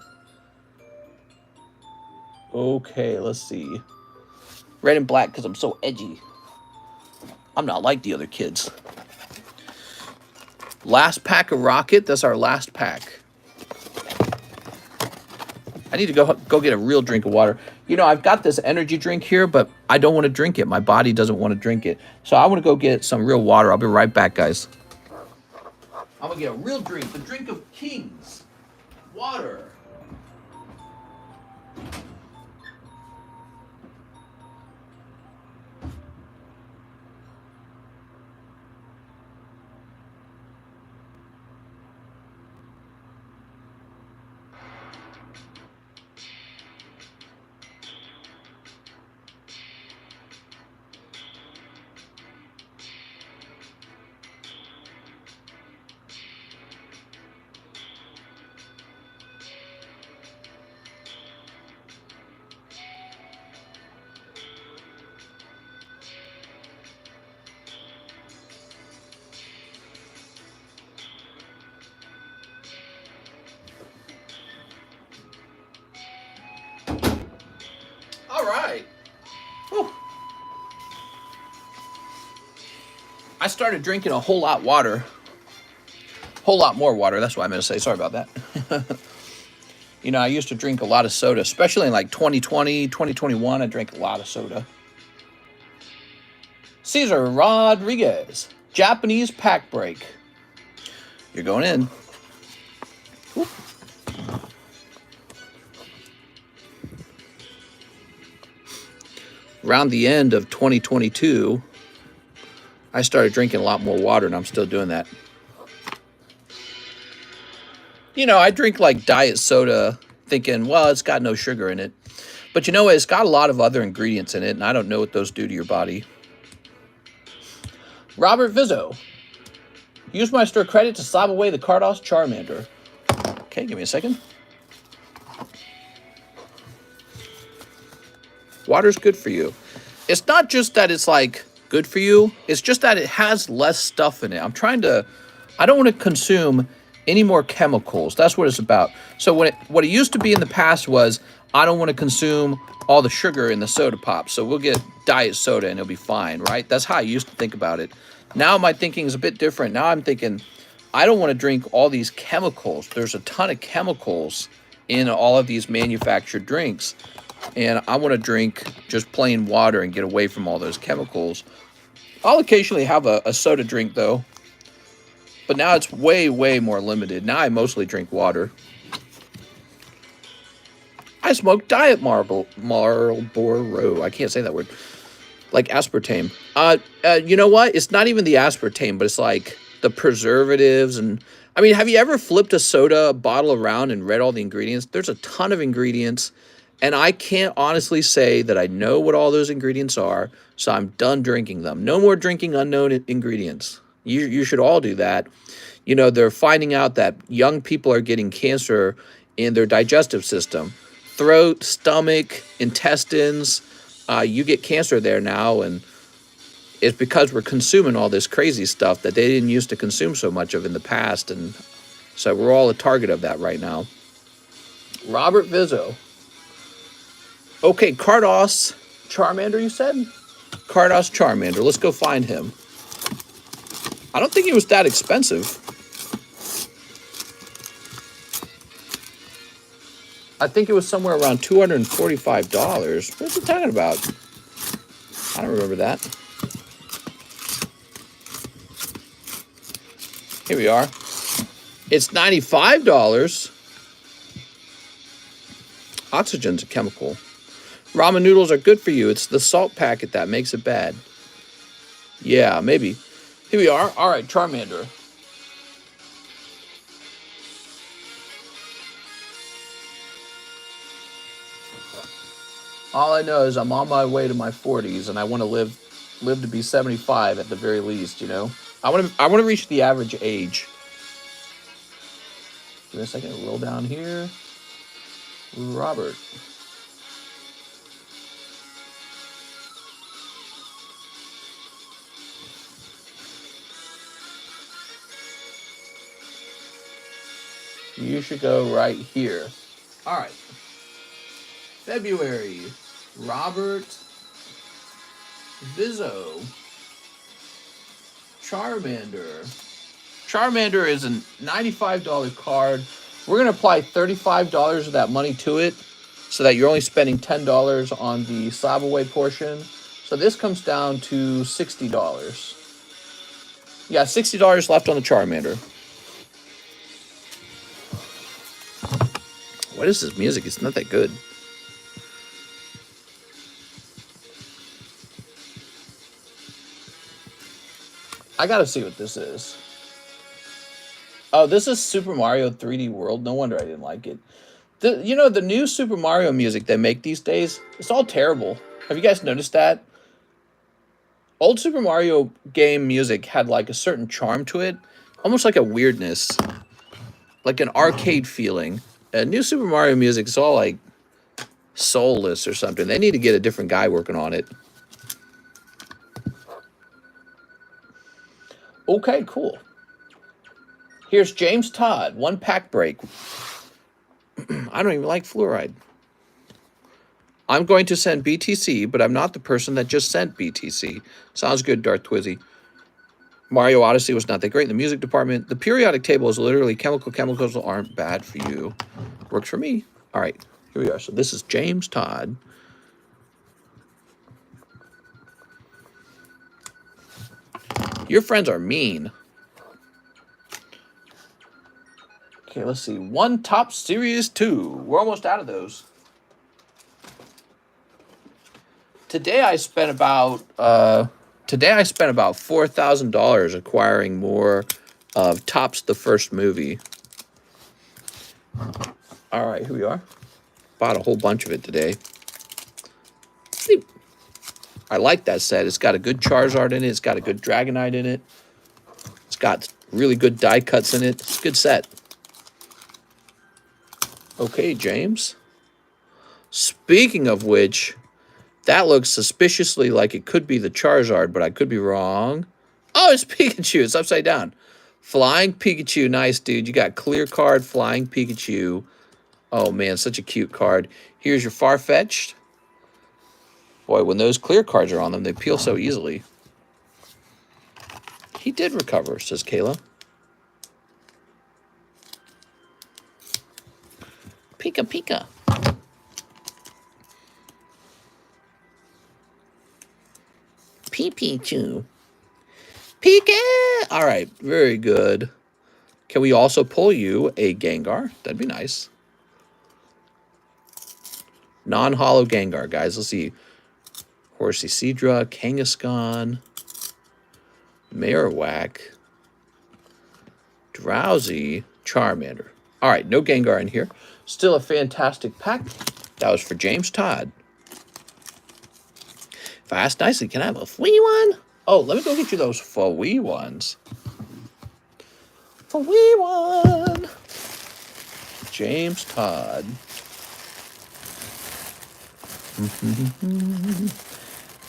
Okay, let's see. Red and black because I'm so edgy. I'm not like the other kids. Last pack of Rocket. That's our last pack. I need to go get a real drink of water. You know, I've got this energy drink here, but I don't want to drink it. My body doesn't want to drink it. So I want to go get some real water. I'll be right back, guys. I'm going to get a real drink. The drink of kings. Water. I started drinking a whole lot water. Whole lot more water. That's what I meant to say. Sorry about that. You know, I used to drink a lot of soda, especially in like 2020, 2021. I drank a lot of soda. Cesar Rodriguez. Japanese pack break. You're going in. Whoop. Around the end of 2022, I started drinking a lot more water, and I'm still doing that. You know, I drink like diet soda thinking, well, it's got no sugar in it. But you know what? It's got a lot of other ingredients in it, and I don't know what those do to your body. Robert Vizzo. Use my store credit to SLAB-AWAY the Cardos Charmander. Okay, give me a second. Water's good for you. It's not just that it's like good for you. It's just that it has less stuff in it. I don't want to consume any more chemicals. That's what it's about. So what it used to be in the past was, I don't want to consume all the sugar in the soda pop. So we'll get diet soda and it'll be fine, right? That's how I used to think about it. Now my thinking is a bit different. Now I'm thinking, I don't want to drink all these chemicals. There's a ton of chemicals in all of these manufactured drinks. And I want to drink just plain water and get away from all those chemicals. I'll occasionally have a soda drink though. But now it's way, way more limited. Now I mostly drink water. I smoke Diet Marlboro. I can't say that word. Like aspartame. You know what? It's not even the aspartame, but it's like the preservatives. And I mean, have you ever flipped a soda bottle around and read all the ingredients? There's a ton of ingredients. And I can't honestly say that I know what all those ingredients are. So I'm done drinking them. No more drinking unknown ingredients. You should all do that. You know, they're finding out that young people are getting cancer in their digestive system. Throat, stomach, intestines. You get cancer there now, and it's because we're consuming all this crazy stuff that they didn't used to consume so much of in the past, and so we're all a target of that right now. Robert Vizzo. Okay, Cardos Charmander, you said? Cardos Charmander. Let's go find him. I don't think he was that expensive. I think it was somewhere around $245. What's he talking about? I don't remember that. Here we are. It's $95. Oxygen's a chemical. Ramen noodles are good for you. It's the salt packet that makes it bad. Yeah, maybe. Here we are. All right, Charmander. All I know is I'm on my way to my 40s, and I want to live to be 75 at the very least. You know, I want to reach the average age. Give me a second. Roll down here. Robert. You should go right here. All right. February. Robert Vizzo. Charmander. Charmander is a $95 card. We're going to apply $35 of that money to it so that you're only spending $10 on the SLAB-AWAY portion. So this comes down to $60. Yeah, $60 left on the Charmander. What is this music? It's not that good. I gotta see what this is. Oh, this is Super Mario 3D World. No wonder I didn't like it. You know, the new Super Mario music they make these days, it's all terrible. Have you guys noticed that? Old Super Mario game music had like a certain charm to it. Almost like a weirdness. Like an arcade feeling. New Super Mario music is all like soulless or something. They need to get a different guy working on it. Okay, cool. Here's James Todd, 1 pack break. I don't even like fluoride. I'm going to send BTC, but I'm not the person that just sent BTC. Sounds good, Darth Twizzy. Mario Odyssey was not that great in the music department. The periodic table is literally chemicals aren't bad for you. Works for me. All right, here we are. So this is James Todd. Your friends are mean. Okay, let's see. One Top Series 2. We're almost out of those. Today I spent about $4,000 acquiring more of Topps the First Movie. All right, here we are. Bought a whole bunch of it today. I like that set. It's got a good Charizard in it. It's got a good Dragonite in it. It's got really good die cuts in it. It's a good set. Okay, James. Speaking of which, that looks suspiciously like it could be the Charizard, but I could be wrong. Oh, it's Pikachu. It's upside down. Flying Pikachu. Nice, dude. You got clear card, Flying Pikachu. Oh, man, such a cute card. Here's your Farfetch'd. Boy, when those clear cards are on them, they peel so easily. He did recover, says Kayla. Pika Pika. Pikachu. Pika! All right, very good. Can we also pull you a Gengar? That'd be nice. Non-hollow Gengar, guys. Let's see. Horsey Seadra, Kangaskhan, Marowak, Drowsy, Charmander. All right, no Gengar in here. Still a fantastic pack. That was for James Todd. If I ask nicely, can I have a FWEE one? Oh, let me go get you those FWEE ones. FWEE one. James Todd.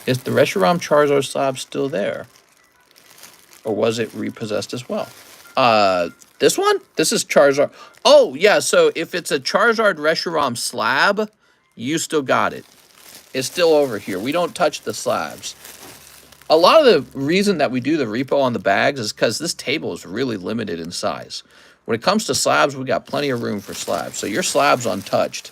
Is the Reshiram Charizard slab still there? Or was it repossessed as well? This one? This is Charizard. Oh, yeah, so if it's a Charizard Reshiram slab, you still got it. It's still over here. We don't touch the slabs. A lot of the reason that we do the repo on the bags is because this table is really limited in size. When it comes to slabs, we got plenty of room for slabs. So your slab's untouched.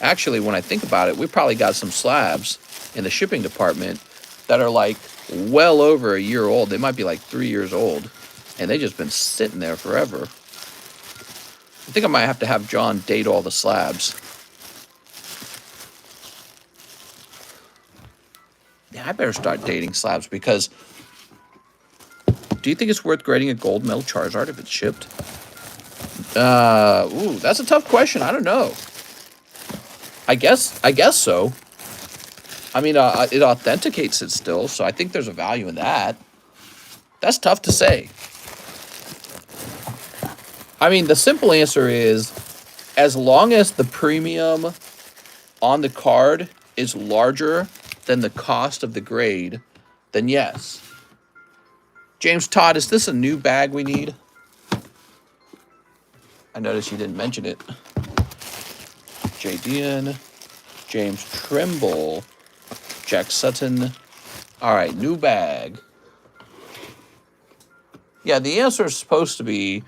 Actually, when I think about it, we probably got some slabs in the shipping department that are like well over a year old. They might be like 3 years old, and they just been sitting there forever. I think I might have to have John date all the slabs. Yeah, I better start dating slabs because do you think it's worth grading a gold medal Charizard if it's shipped? Ooh, that's a tough question. I don't know. I guess so. I mean, it authenticates it still, so I think there's a value in that. That's tough to say. I mean, the simple answer is, as long as the premium on the card is larger than the cost of the grade, then yes. James Todd, is this a new bag we need? I noticed you didn't mention it. Jay Dean, James Trimble, Jack Sutton. All right, new bag. Yeah, the answer is supposed to be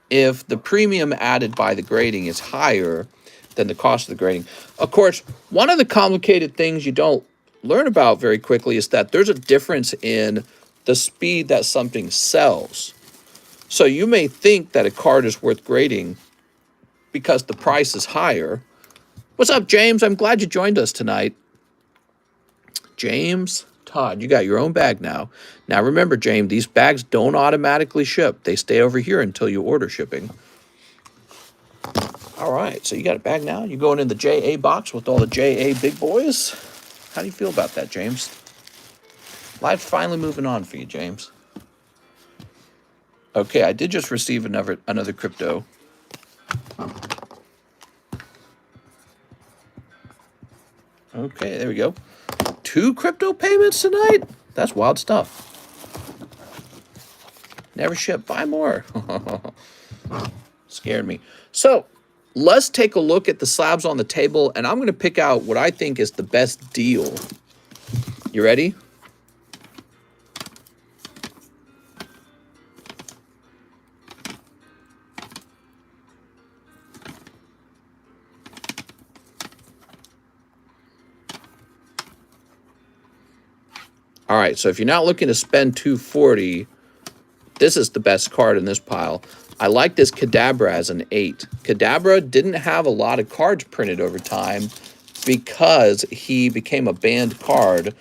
if the premium added by the grading is higher than the cost of the grading. Of course, one of the complicated things you don't learn about very quickly is that there's a difference in the speed that something sells. So you may think that a card is worth grading because the price is higher. What's up, James? I'm glad you joined us tonight. James Todd, you got your own bag now. Now remember, James, these bags don't automatically ship. They stay over here until you order shipping. All right, so you got a bag now? You going in the JA box with all the JA big boys? How do you feel about that, James? Life's finally moving on for you, James. Okay, I did just receive another crypto. Okay, there we go. 2 crypto payments tonight? That's wild stuff. Never ship. Buy more. Scared me. So, let's take a look at the slabs on the table, and I'm going to pick out what I think is the best deal. You ready? All right, so if you're not looking to spend $240, this is the best card in this pile. I like this Kadabra as an 8. Kadabra didn't have a lot of cards printed over time because he became a banned card.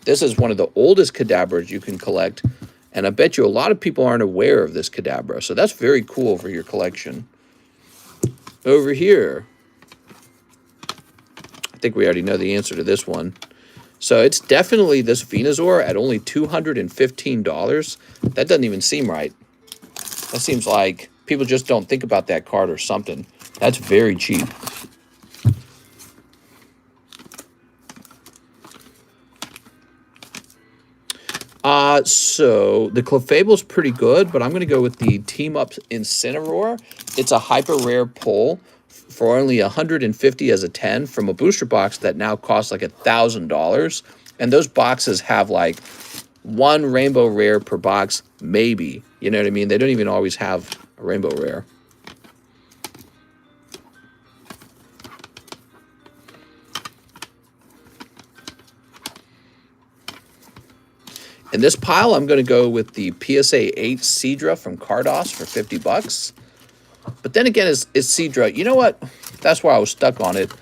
This is one of the oldest Kadabras you can collect, and I bet you a lot of people aren't aware of this Kadabra, so that's very cool for your collection. Over here, I think we already know the answer to this one. So it's definitely this Venusaur at only $215. That doesn't even seem right. That seems like people just don't think about that card or something. That's very cheap. So the Clefable's pretty good, but I'm going to go with the Team Up Incineroar. It's a hyper rare pull for only $150 as a 10 from a booster box that now costs like $1,000. And those boxes have like one rainbow rare per box, maybe. You know what I mean? They don't even always have a rainbow rare. In this pile, I'm going to go with the PSA 8 Seadra from Cardos for $50. But then again, it's Seadra. You know what? That's why I was stuck on it.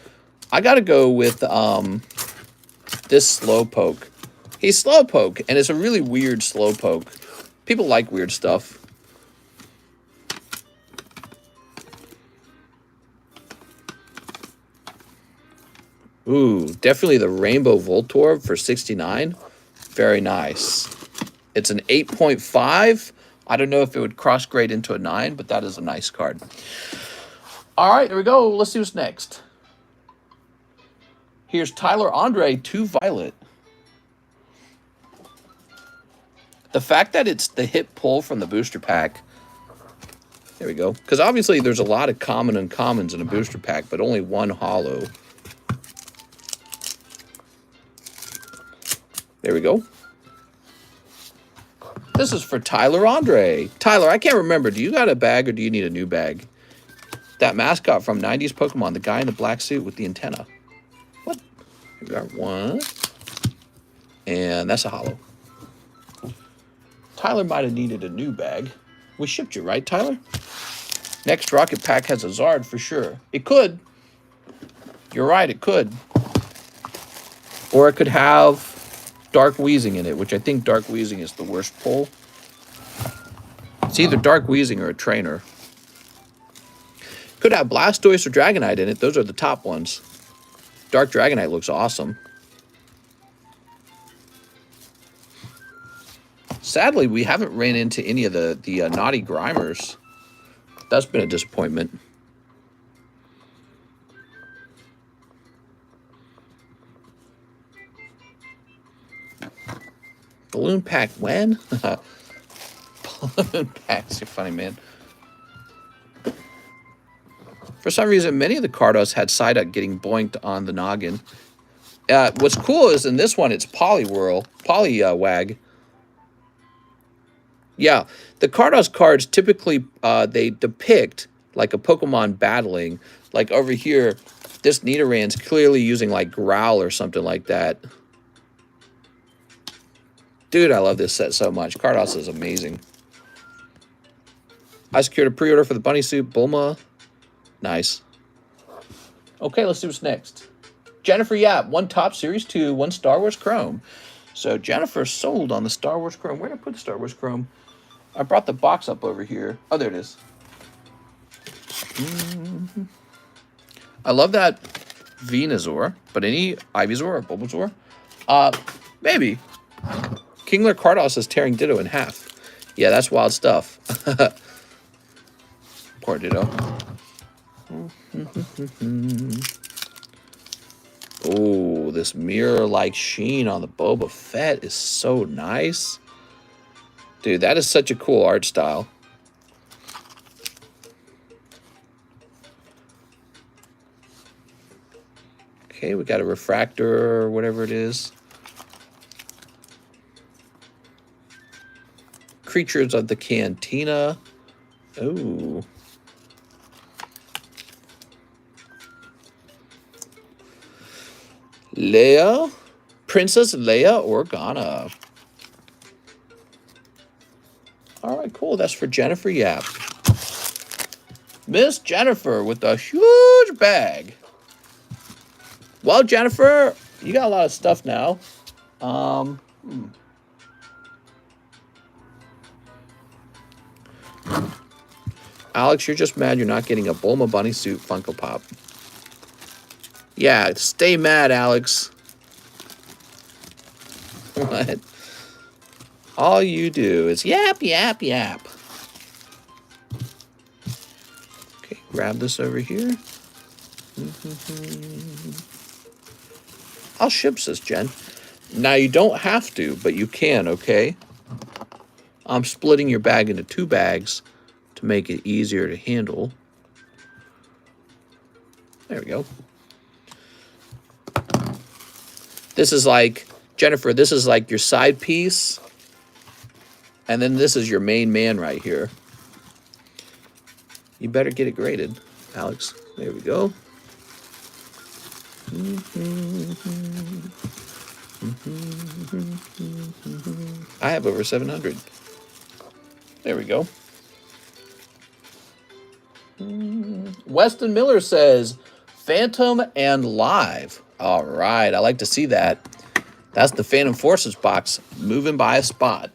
I got to go with this Slowpoke. He's Slowpoke, and it's a really weird Slowpoke. People like weird stuff. Ooh, definitely the Rainbow Voltorb for $69. Very nice. It's an 8.5. I don't know if it would cross grade into a 9, but that is a nice card. All right, there we go. Let's see what's next. Here's Tyler Andre 2 Violet. The fact that it's the hit pull from the booster pack. There we go. Because obviously there's a lot of common uncommons in a booster pack, but only one holo. There we go. This is for Tyler Andre. Tyler, I can't remember. Do you got a bag or do you need a new bag? That mascot from 90s Pokemon, the guy in the black suit with the antenna. What? We got one. And that's a holo. Tyler might have needed a new bag. We shipped you, right, Tyler? Next Rocket Pack has a Zard for sure. It could. You're right, it could. Or it could have Dark Wheezing in it, which I think Dark Wheezing is the worst pull. It's either Dark Wheezing or a trainer. Could have Blastoise or Dragonite in it. Those are the top ones. Dark Dragonite looks awesome. Sadly, we haven't ran into any of the Naughty Grimers. That's been a disappointment. Balloon pack when? Balloon packs, you're funny, man. For some reason, many of the Cardos had Psyduck getting boinked on the noggin. What's cool is in this one, it's Poliwag. Yeah, the Cardos cards typically, they depict like a Pokemon battling. Like over here, this Nidoran's clearly using like Growl or something like that. Dude, I love this set so much. Cardos is amazing. I secured a pre-order for the Bunny Suit Bulma. Nice. Okay, let's see what's next. Jennifer Yap, 1 Top Series 2, 1 Star Wars Chrome. So Jennifer sold on the Star Wars Chrome. Where did I put the Star Wars Chrome? I brought the box up over here. Oh, there it is. I love that Venusaur, but any Ivysaur or Bulbasaur? Maybe. Kingler Cardos is tearing Ditto in half. Yeah, that's wild stuff. Poor Ditto. Oh, this mirror-like sheen on the Boba Fett is so nice. Dude, that is such a cool art style. Okay, we got a refractor or whatever it is. Creatures of the Cantina. Oh. Leia. Princess Leia Organa. All right, cool. That's for Jennifer Yap. Miss Jennifer with a huge bag. Well, Jennifer, you got a lot of stuff now. Alex, you're just mad you're not getting a Bulma Bunny Suit Funko Pop. Yeah, stay mad, Alex. What? All you do is yap, yap, yap. Okay, grab this over here. I'll ship this, Jen. Now, you don't have to, but you can, okay? I'm splitting your bag into 2 bags to make it easier to handle. There we go. This is like, Jennifer, this is like your side piece. And then this is your main man right here. You better get it graded, Alex. There we go. I have over 700. There we go. Weston Miller says, Phantom and Live. All right, I like to see that. That's the Phantom Forces box moving by a spot.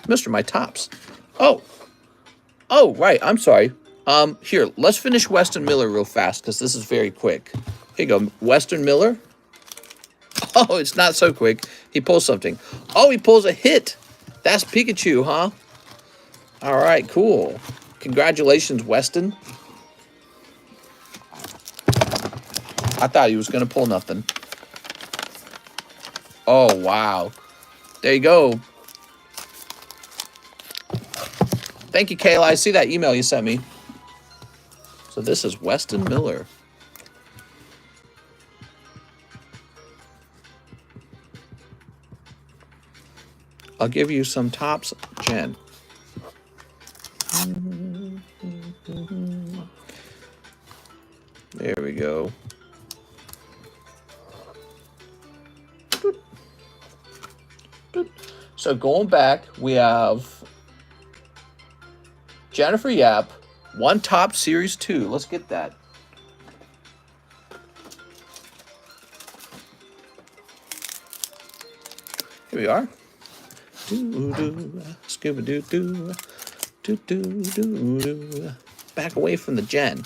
Mr. My Tops. Oh, right. I'm sorry. Here, let's finish Weston Miller real fast because this is very quick. Here you go, Weston Miller. Oh, it's not so quick. He pulls something. Oh, he pulls a hit. That's Pikachu, huh? All right, cool. Congratulations, Weston. I thought he was going to pull nothing. Oh, wow. There you go. Thank you, Kayla. I see that email you sent me. So this is Weston Miller. I'll give you some tops, Jen. There we go. So going back, we have Jennifer Yap, 1 top series 2. Let's get that. Here we are. Back away from the Jen.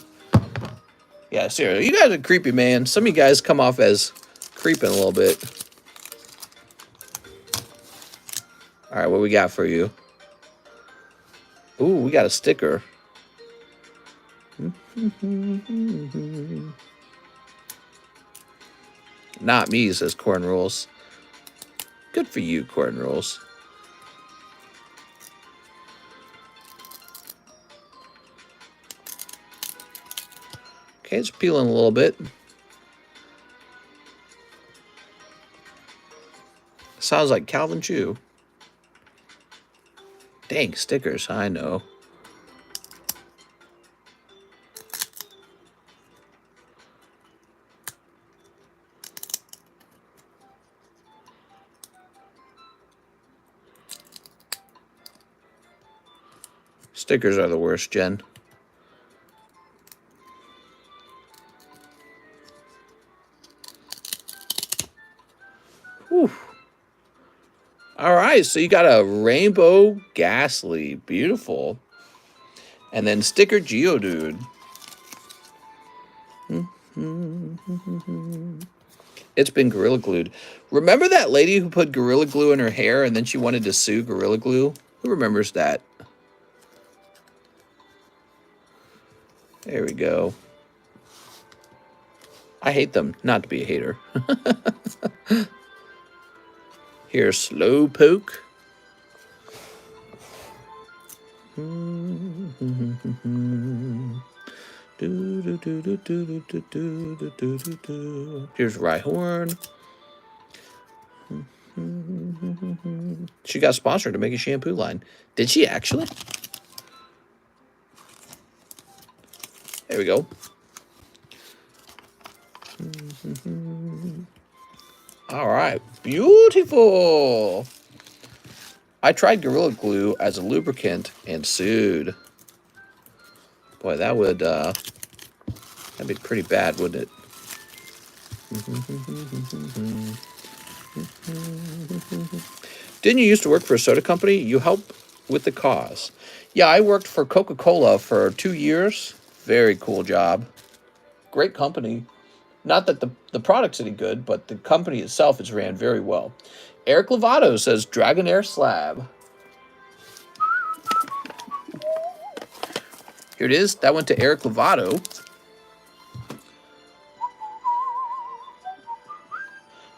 Yeah, seriously, you guys are creepy, man. Some of you guys come off as creeping a little bit. All right, what we got for you? Ooh, we got a sticker. Not me, says Corn Rules. Good for you, Corn Rules. Okay, it's peeling a little bit. Sounds like Calvin Chew. Dang, stickers, I know. Stickers are the worst, Jen. Whew. All right, so you got a Rainbow Ghastly. Beautiful. And then sticker Geodude. It's been Gorilla Glued. Remember that lady who put Gorilla Glue in her hair and then she wanted to sue Gorilla Glue? Who remembers that? There we go. I hate them. Not to be a hater. Here's Slowpoke. Here's Rhyhorn. She got sponsored to make a shampoo line. Did she actually? There we go. All right, beautiful. I tried Gorilla Glue as a lubricant and sued. Boy, that would that'd be pretty bad, wouldn't it? Didn't you used to work for a soda company? You help with the cause. Yeah, I worked for Coca-Cola for 2 years. Very cool job. Great company. Not that the product's any good, but the company itself is ran very well. Eric Lovato says Dragonair Slab. Here it is. That went to Eric Lovato.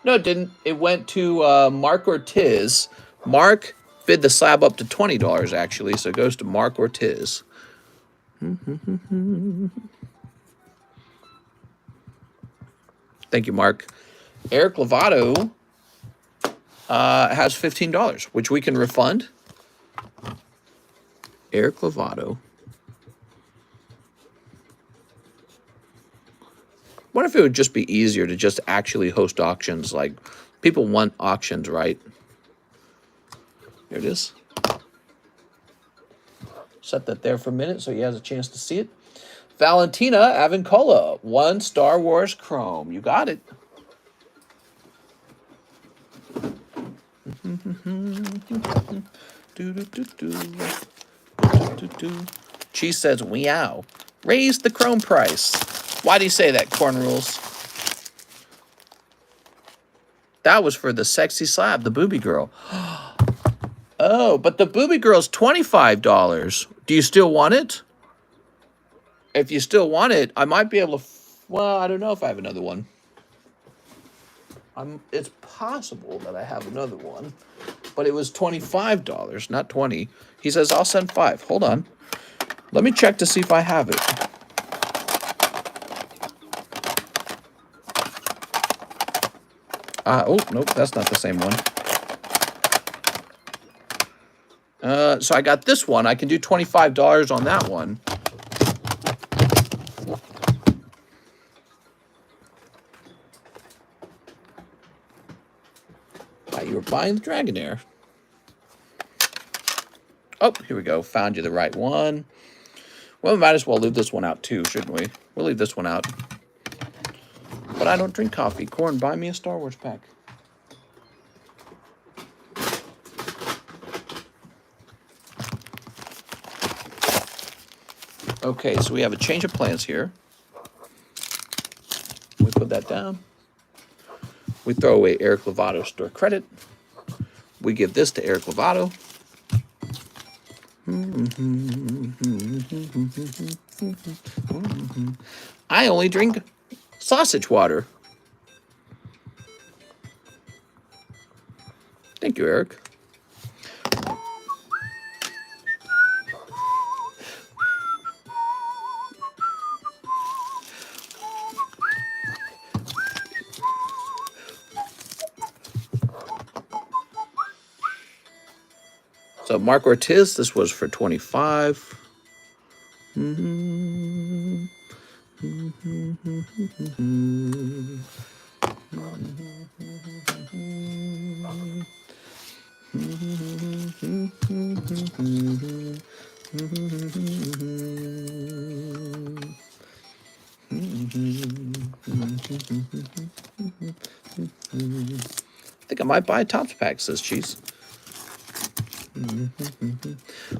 No, it didn't. It went to Mark Ortiz. Mark bid the slab up to $20, actually, so it goes to Mark Ortiz. Thank you, Mark. Eric Lovato has $15, which we can refund. Eric Lovato. What if it would just be easier to just actually host auctions? Like, people want auctions, right? Here it is. Set that there for a minute so he has a chance to see it. Valentina Avincola, 1 Star Wars Chrome. You got it. Cheese says, meow. Raise the Chrome price. Why do you say that, Corn Rules? That was for the sexy slab, the booby girl. Oh, but the booby girl's $25. Do you still want it? If you still want it, I might be able to... Well, I don't know if I have another one. It's possible that I have another one. But it was $25, not $20. He says, I'll send 5. Hold on. Let me check to see if I have it. Oh, nope, that's not the same one. So I got this one. I can do $25 on that one. You were buying the Dragonair. Oh, here we go. Found you the right one. Well, we might as well leave this one out too, shouldn't we? We'll leave this one out. But I don't drink coffee. Corn, buy me a Star Wars pack. Okay, so we have a change of plans here. We put that down. We throw away Eric Lovato store credit. We give this to Eric Lovato. I only drink sausage water. Thank you, Eric. So Mark Ortiz, this was for 25. I think I might buy a Topps pack, says Cheese.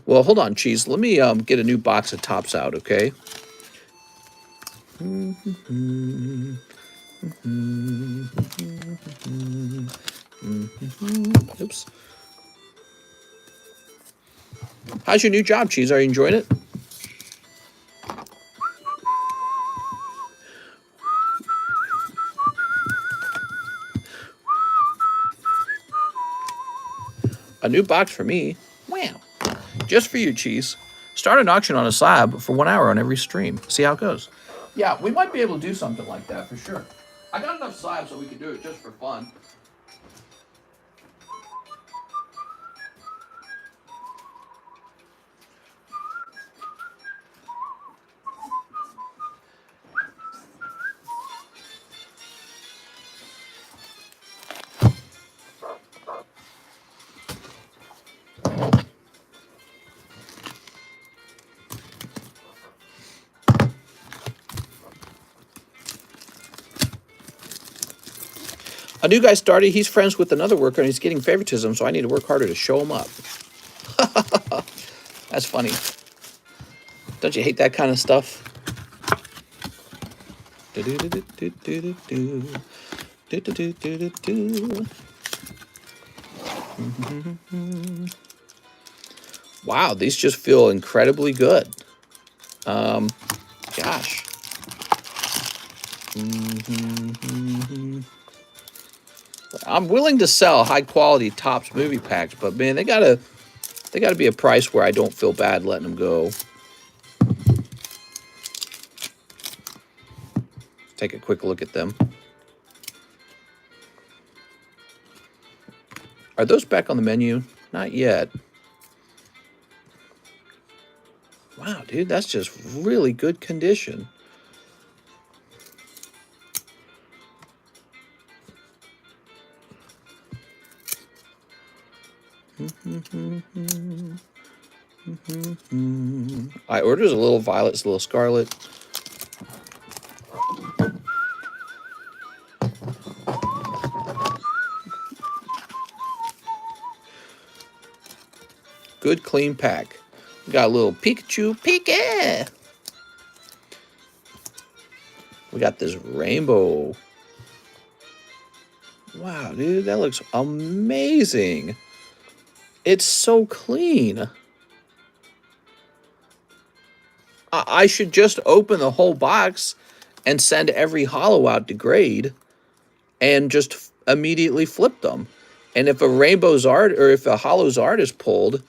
Well, hold on, Cheese. Let me get a new box of Topps out, okay? Oops. How's your new job, Cheese? Are you enjoying it? A new box for me. Wow. Just for you, Cheese. Start an auction on a slab for 1 hour on every stream. See how it goes. Yeah, we might be able to do something like that for sure. I got enough slabs so we can do it just for fun. A new guy started. He's friends with another worker, and he's getting favoritism, so I need to work harder to show him up. That's funny. Don't you hate that kind of stuff? Wow, these just feel incredibly good. Gosh. I'm willing to sell high quality Topps movie packs, but man, they gotta be a price where I don't feel bad letting them go. Take a quick look at them. Are those back on the menu? Not yet. Wow, dude, that's just really good condition. I ordered a little violet, a little scarlet. Good clean pack. We got a little Pikachu, Pika. We got this rainbow. Wow, dude, that looks amazing. It's so clean. I should just open the whole box and send every holo out to grade and just immediately flip them. And if a rainbow's art or if a holo's art is pulled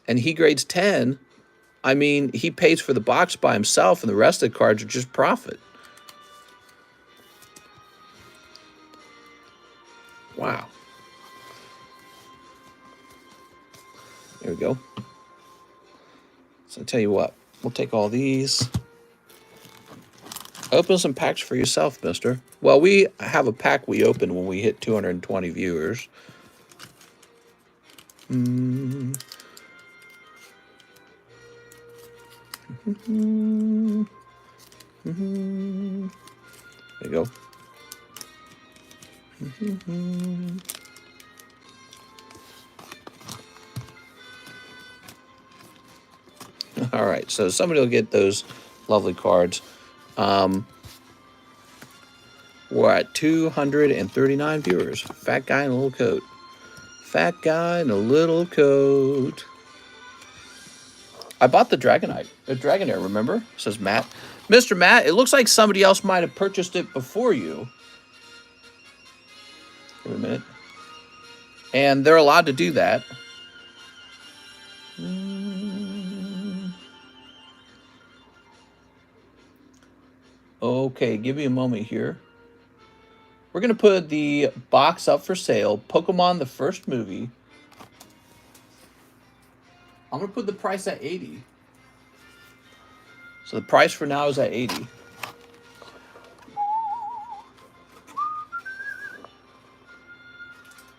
and he grades 10, I mean, he pays for the box by himself and the rest of the cards are just profit. Wow. There we go. So I'll tell you what, we'll take all these. Open some packs for yourself, mister. Well, we have a pack we open when we hit 220 viewers. There you go. All right, so somebody will get those lovely cards. We're at 239 viewers. Fat guy in a little coat. Fat guy in a little coat. I bought the Dragonair, remember? Says Matt. Mr. Matt, it looks like somebody else might have purchased it before you. Wait a minute. And they're allowed to do that. Okay, give me a moment here. We're going to put the box up for sale. Pokemon, the first movie. I'm going to put the price at 80. So the price for now is at 80.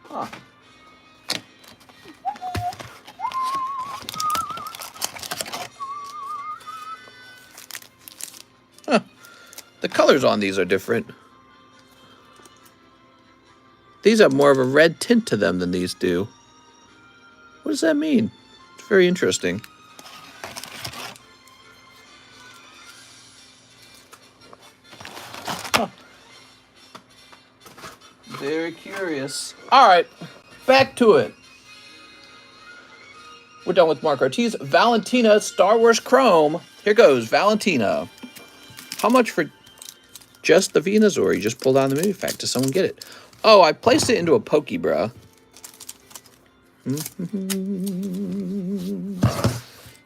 Huh. Huh. The colors on these are different. These have more of a red tint to them than these do. What does that mean? It's very interesting. Huh. Very curious. All right, back to it. We're done with Mark Ortiz. Valentina, Star Wars Chrome. Here goes, Valentina. How much for just the Venusaur? You just pulled out the movie fact. Does someone get it? Oh, I placed it into a Pokebra.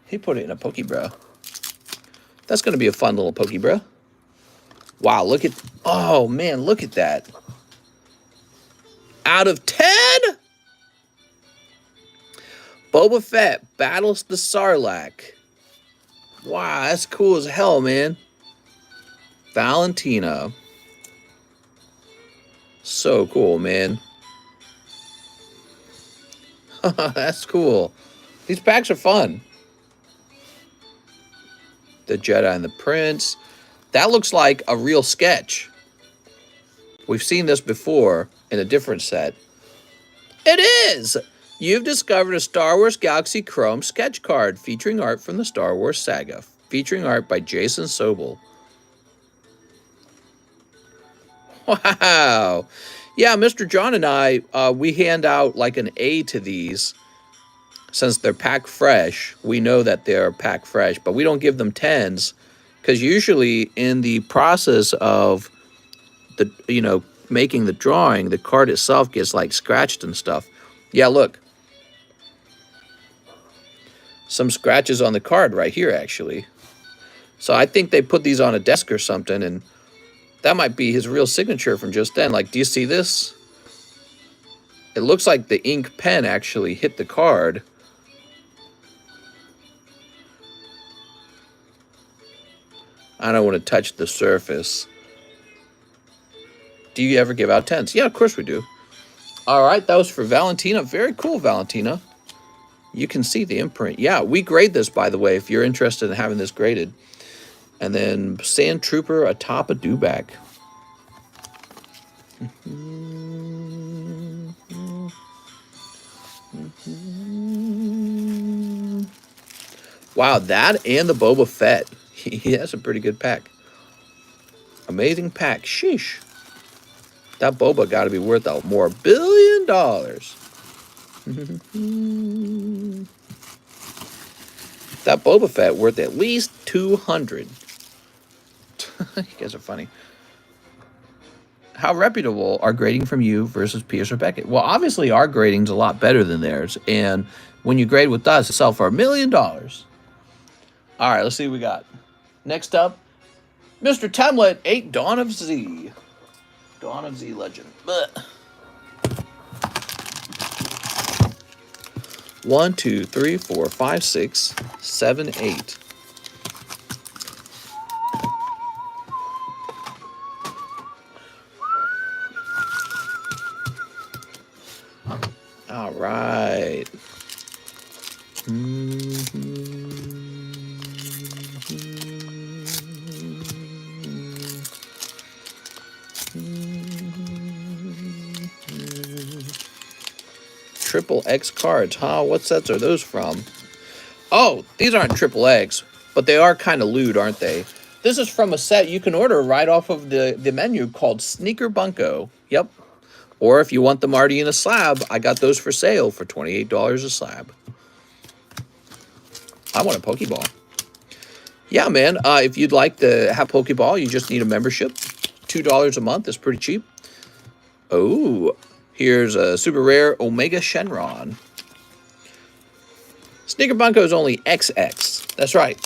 He put it in a Pokebra. That's going to be a fun little Pokebra. Wow, look at... Oh, man, look at that. Out of 10? Boba Fett battles the Sarlacc. Wow, that's cool as hell, man. Valentina. So cool, man. That's cool. These packs are fun. The Jedi and the Prince. That looks like a real sketch. We've seen this before in a different set. It is! You've discovered a Star Wars Galaxy Chrome sketch card featuring art from the Star Wars saga. Featuring art by Jason Sobel. Wow. Yeah, Mr. John and I, we hand out like an A to these. Since they're packed fresh, we know that they're packed fresh, but we don't give them 10s because usually in the process of the, making the drawing, the card itself gets like scratched and stuff. Yeah, look. Some scratches on the card right here, actually. So I think they put these on a desk or something, and that might be his real signature from just then. Like, do you see this? It looks like the ink pen actually hit the card. I don't want to touch the surface. Do you ever give out 10s? Yeah, of course we do. All right, that was for Valentina. Very cool, Valentina. You can see the imprint. Yeah, we grade this, by the way, if you're interested in having this graded. And then Sand Trooper atop a dewback. Wow, that and the Boba Fett. That's a pretty good pack. Amazing pack. Sheesh. That Boba got to be worth a more $1 billion. That Boba Fett worth at least 200. You guys are funny. How reputable are grading from you versus Pierce or Beckett? Well, obviously our grading's a lot better than theirs. And when you grade with us, it's sell for $1 million. All right, let's see what we got. Next up, Mr. Temlet 8 Dawn of Z. Dawn of Z Legend. Blech. 1, 2, 3, 4, 5, 6, 7, 8. All right. Triple X cards, huh? What sets are those from? Oh, these aren't triple X, but they are kind of lewd, aren't they? This is from a set you can order right off of the menu called Sneaker Bunko. Yep. Or if you want them already in a slab, I got those for sale for $28 a slab. I want a Pokeball. Yeah, man. If you'd like to have Pokeball, you just need a membership. $2 a month is pretty cheap. Oh, here's a super rare Omega Shenron. Sneaker Bunko is only XX. That's right.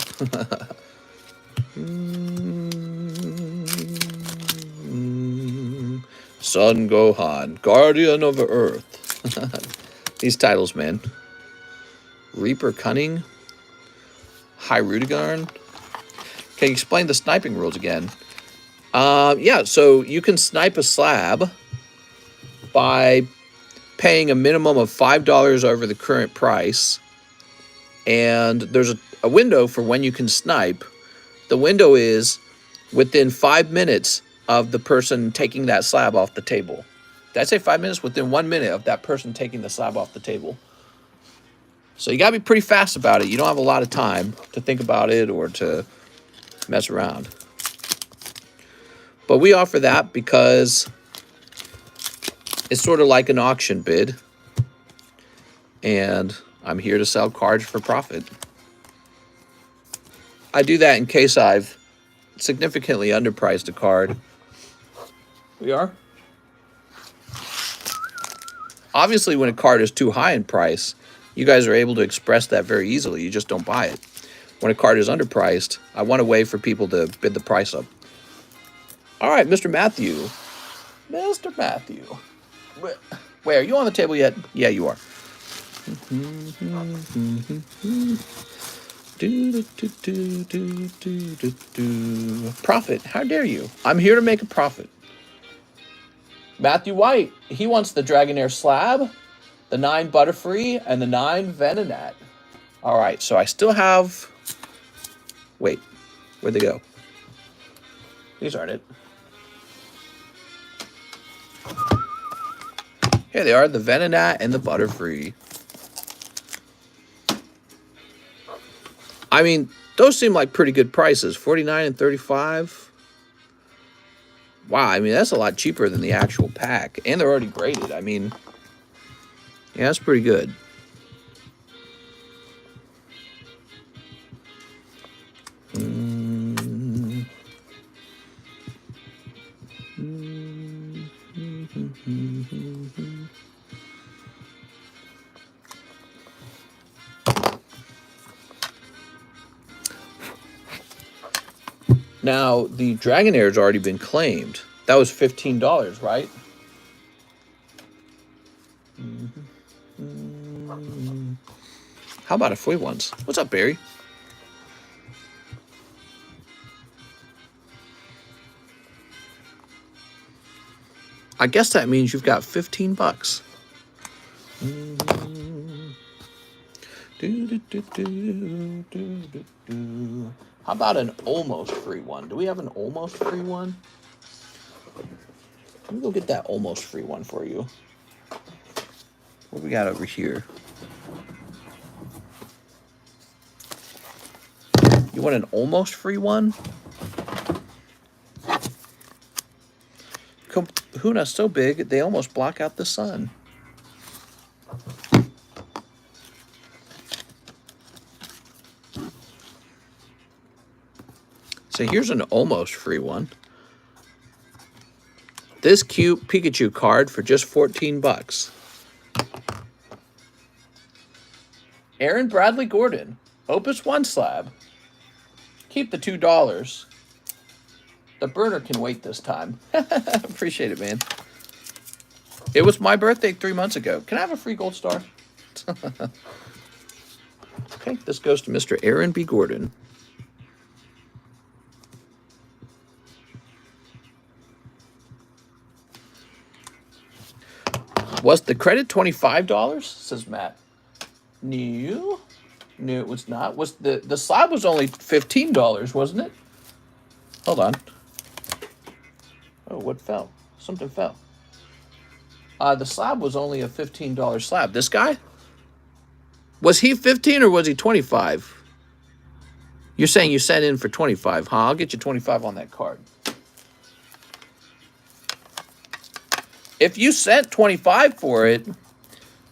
Son Gohan, Guardian of Earth. These titles, man. Reaper Cunning. Hyrudigarn. Can you explain the sniping rules again? Yeah, so you can snipe a slab by paying a minimum of $5 over the current price. And there's a window for when you can snipe. The window is within 5 minutes of the person taking that slab off the table. Did I say 5 minutes? Within 1 minute of that person taking the slab off the table. So you got to be pretty fast about it. You don't have a lot of time to think about it or to mess around. But we offer that because it's sort of like an auction bid. And I'm here to sell cards for profit. I do that in case I've significantly underpriced a card. We are? Obviously, when a card is too high in price, you guys are able to express that very easily. You just don't buy it. When a card is underpriced, I want a way for people to bid the price up. All right, Mr. Matthew. Mr. Matthew. Wait, are you on the table yet? Yeah, you are. Profit. How dare you? I'm here to make a profit. Matthew White. He wants the Dragonair Slab, the 9 Butterfree, and the 9 Venonat. All right, so I still have... Wait, where'd they go? These aren't it. Here they are, the Venonat and the Butterfree. I mean, those seem like pretty good prices. 49 and 35. Wow, I mean, that's a lot cheaper than the actual pack. And they're already graded. I mean, yeah, that's pretty good. Now, the Dragonair has already been claimed. That was $15, right? How about a FWEE ones? What's up, Barry? I guess that means you've got 15 bucks. How about an almost free one? Do we have an almost free one? Let me go get that almost free one for you. What we got over here? You want an almost free one? Kahuna's so big, they almost block out the sun. So here's an almost free one. This cute Pikachu card for just 14 bucks. Aaron Bradley Gordon, Opus 1 slab. Keep the $2. The burner can wait this time. Appreciate it, man. It was my birthday 3 months ago. Can I have a free gold star? Okay, this goes to Mr. Aaron B. Gordon. Was the credit $25? Says Matt. No, it was not. Was the slab was only $15, wasn't it? Hold on. Oh, what fell? Something fell. The slab was only a $15 slab. This guy? Was he 15 or was he 25? You're saying you sent in for 25, huh? I'll get you 25 on that card. If you sent 25 for it,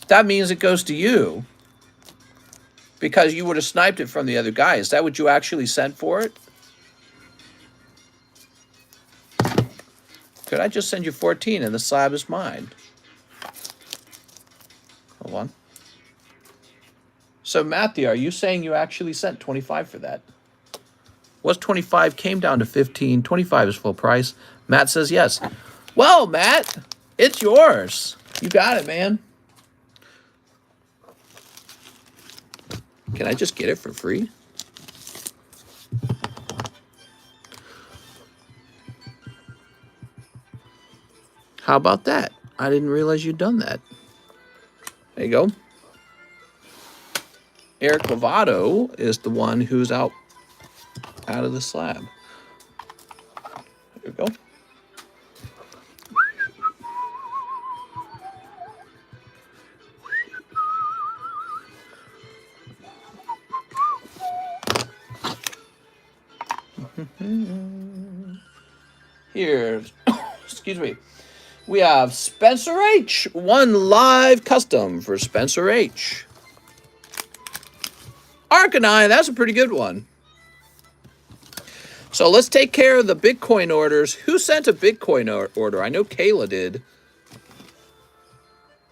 that means it goes to you. Because you would have sniped it from the other guy. Is that what you actually sent for it? Could I just send you 14 and the slab is mine? Hold on. So, Matthew, are you saying you actually sent 25 for that? Was 25, came down to 15. 25 is full price. Matt says yes. Well, Matt, it's yours. You got it, man. Can I just get it for free? How about that? I didn't realize you'd done that. There you go. Eric Lovato is the one who's out of the slab. There we go. Here's, excuse me, we have Spencer H. One live custom for Spencer H. Arcanine, that's a pretty good one. So let's take care of the Bitcoin orders. Who sent a Bitcoin order? I know Kayla did.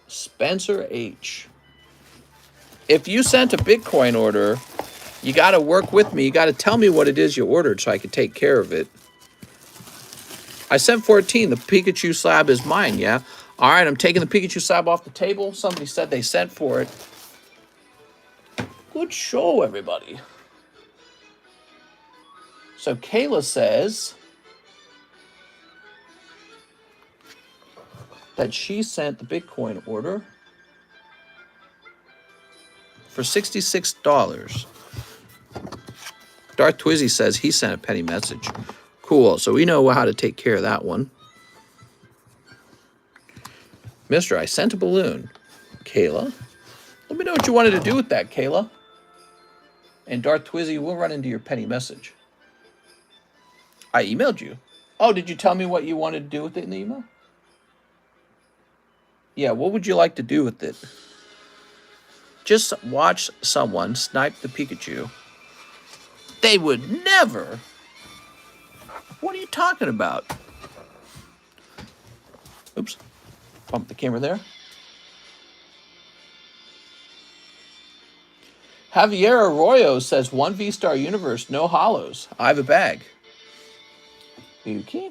Spencer H. If you sent a Bitcoin order, you got to work with me. You got to tell me what it is you ordered so I can take care of it. I sent 14. The Pikachu slab is mine, yeah? All right, I'm taking the Pikachu slab off the table. Somebody said they sent for it. Good show, everybody. So Kayla says that she sent the Bitcoin order for $66. Darth Twizzy says he sent a penny message. Cool, so we know how to take care of that one. Mister, I sent a balloon. Kayla. Let me know what you wanted to do with that, Kayla. And Darth Twizzy, we'll run into your penny message. I emailed you. Oh, did you tell me what you wanted to do with it in the email? Yeah, what would you like to do with it? Just watch someone snipe the Pikachu. They would never. What are you talking about? Oops. Bump the camera there. Javier Arroyo says 1 V-Star Universe, no hollows. I have a bag. Okay.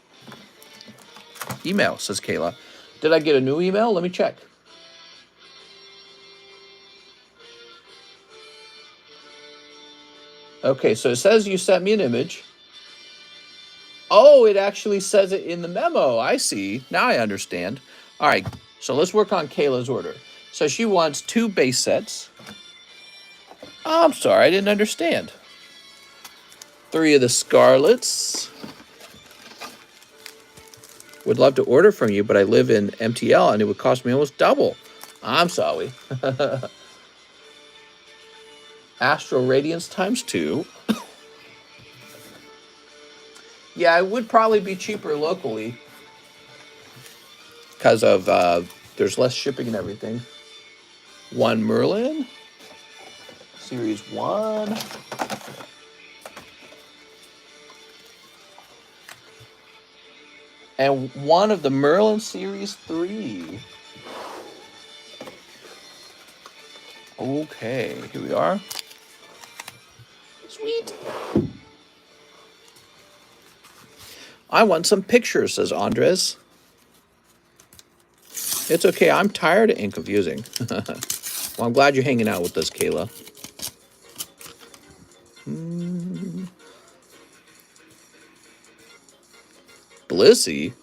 Email, says Kayla. Did I get a new email? Let me check. Okay, so it says you sent me an image. Oh, it actually says it in the memo. I see. Now I understand. All right, so let's work on Kayla's order. So she wants 2 base sets. Oh, I'm sorry, I didn't understand. 3 of the Scarlets. Would love to order from you, but I live in MTL and it would cost me almost double. I'm sorry. Astral Radiance times 2. Yeah, it would probably be cheaper locally because of there's less shipping and everything. 1 Merlin, Series 1. And 1 of the Merlin Series 3. Okay, here we are. Sweet. I want some pictures, says Andres. It's okay, I'm tired and confusing. Well, I'm glad you're hanging out with us, Kayla. Blissey?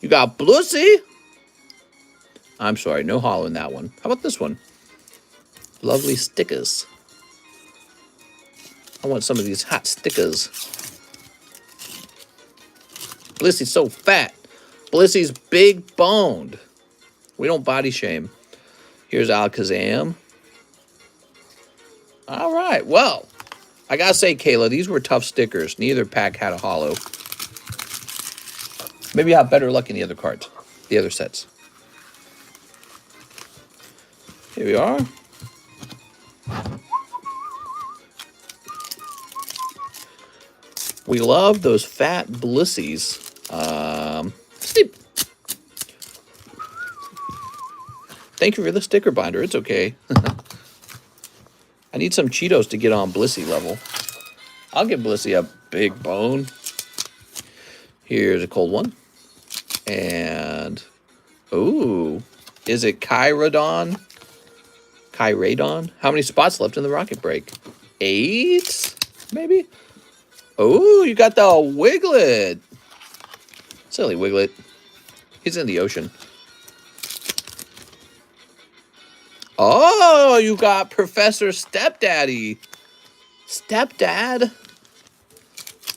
You got Blissey? I'm sorry, no hollow in that one. How about this one? Lovely stickers. I want some of these hot stickers. Blissey's so fat. Blissey's big boned. We don't body shame. Here's Alakazam. All right, well, I gotta say, Kayla, these were tough stickers. Neither pack had a hollow. Maybe you have better luck in the other cards, the other sets. Here we are. We love those fat Blissies. Sleep. Thank you for the sticker binder. It's okay. I need some Cheetos to get on Blissey level. I'll give Blissey a big bone. Here's a cold one. And, ooh, is it Kyradon? Kyradon? How many spots left in the rocket break? 8, maybe? Oh, you got the Wiglet. Silly Wiglet. He's in the ocean. Oh, you got Professor Stepdaddy. Stepdad.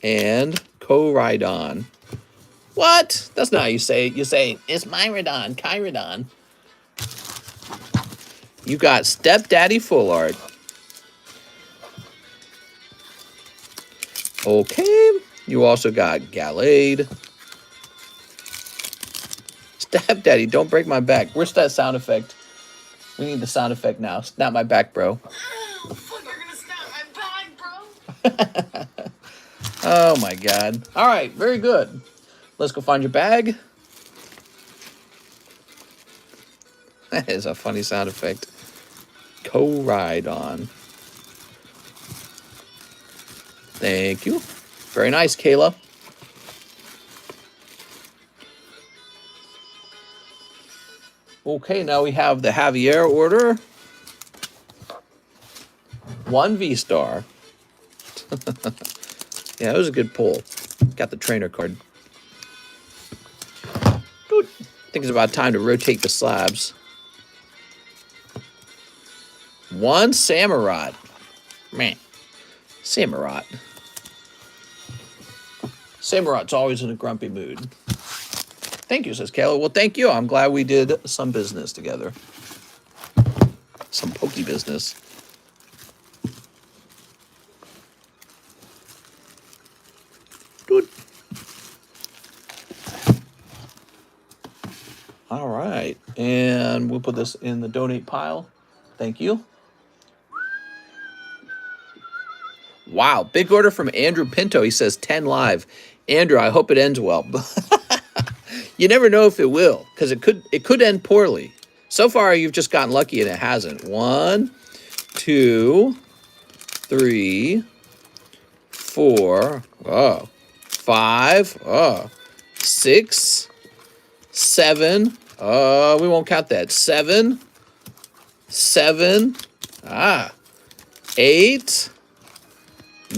And Koraidon. What? That's not how you say it. You say, it's Myrodon, Kyrodon. You got Stepdaddy Full Art. Okay. You also got Gallade. Stepdaddy, don't break my back. Where's that sound effect? We need the sound effect now. Snap my back, bro. Oh, fuck, they're gonna snap my back, bro. Oh, my God. All right, very good. Let's go find your bag. That is a funny sound effect. Koraidon. Thank you. Very nice, Kayla. Okay, now we have the Javier order. 1 V-Star. Yeah, it was a good pull. Got the trainer card. Good. I think it's about time to rotate the slabs. 1 Samurott. Man. Samurott. Samurat's always in a grumpy mood. Thank you, says Kayla. Well, thank you. I'm glad we did some business together. Some pokey business. Dude. All right. And we'll put this in the donate pile. Thank you. Wow. Big order from Andrew Pinto. He says 10 live. Andrew, I hope it ends well. You never know if it will, because it could end poorly. So far, you've just gotten lucky and it hasn't. 1, 2, 3, 4, 5, 6, 7. We won't count that. 7, 8,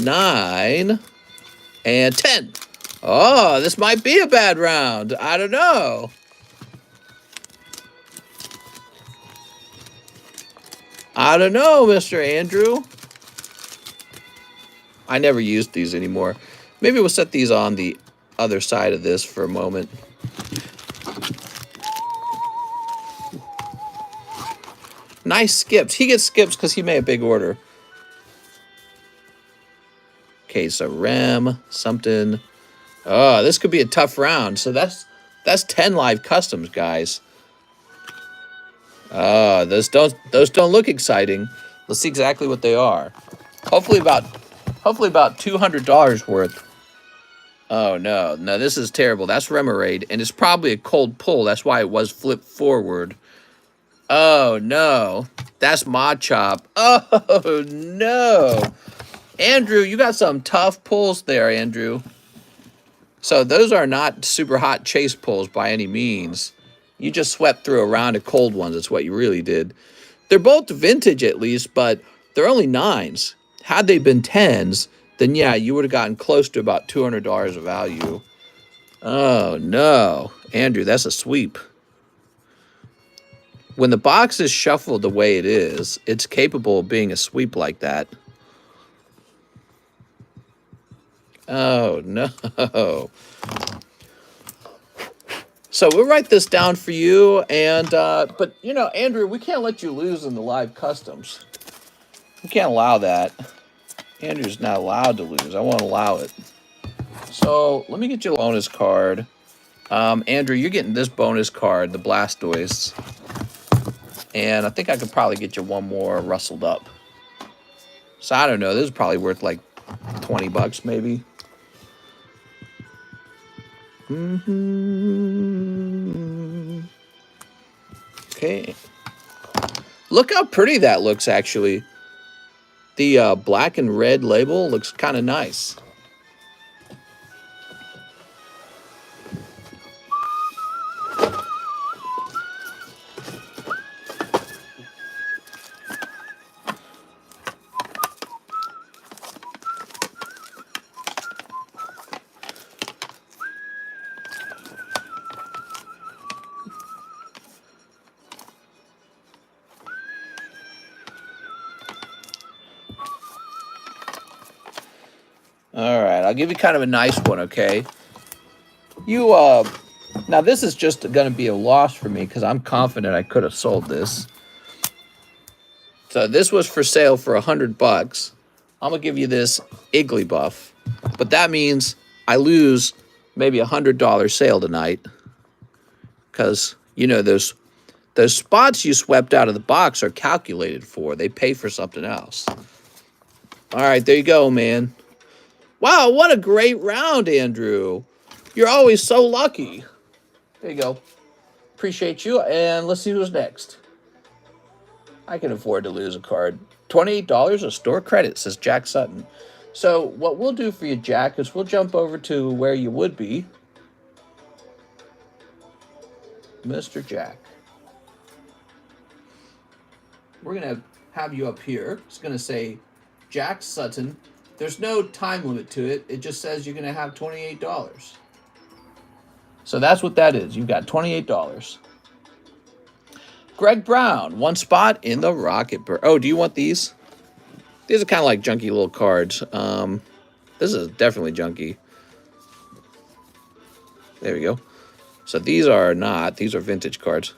9, and 10. Oh, this might be a bad round. I don't know. I don't know, Mr. Andrew. I never used these anymore. Maybe we'll set these on the other side of this for a moment. Nice skips. He gets skips because he made a big order. Okay, so Rem, something. Oh, this could be a tough round. So that's 10 live customs, guys. Those don't look exciting. Let's see exactly what they are. Hopefully about $200 worth. Oh no, this is terrible. That's Remoraid, and it's probably a cold pull. That's why it was flipped forward. Oh no, that's Machop. Oh no, Andrew, you got some tough pulls there, Andrew. So those are not super hot chase pulls by any means. You just swept through a round of cold ones. That's what you really did. They're both vintage at least, but they're only 9s. Had they been 10s, then yeah, you would have gotten close to about $200 of value. Oh no, Andrew, that's a sweep. When the box is shuffled the way it is, it's capable of being a sweep like that. Oh no. So we'll write this down for you, and but you know, Andrew, we can't let you lose in the live customs. We can't allow that. Andrew's not allowed to lose. I won't allow it. So let me get you a bonus card. Andrew, you're getting this bonus card, the Blastoise. And I think I could probably get you one more rustled up. So I don't know. This is probably worth like 20 bucks maybe. Okay. Look how pretty that looks, actually. The black and red label looks kind of nice. All right, I'll give you kind of a nice one, okay? You, now this is just going to be a loss for me because I'm confident I could have sold this. So this was for sale for 100 bucks. I'm going to give you this Igglybuff. But that means I lose maybe $100 sale tonight. Because, you know, those spots you swept out of the box are calculated for. They pay for something else. All right, there you go, man. Wow, what a great round, Andrew. You're always so lucky. There you go. Appreciate you, and let's see who's next. I can afford to lose a card. $28 of store credit, says Jack Sutton. So what we'll do for you, Jack, is we'll jump over to where you would be. Mr. Jack. We're going to have you up here. It's going to say Jack Sutton. There's no time limit to it. It just says you're going to have $28. So that's what that is. You've got $28. Greg Brown, one spot in the Rocket Bird. Oh, do you want these? These are kind of like junky little cards. This is definitely junky. There we go. So these are not. These are vintage cards.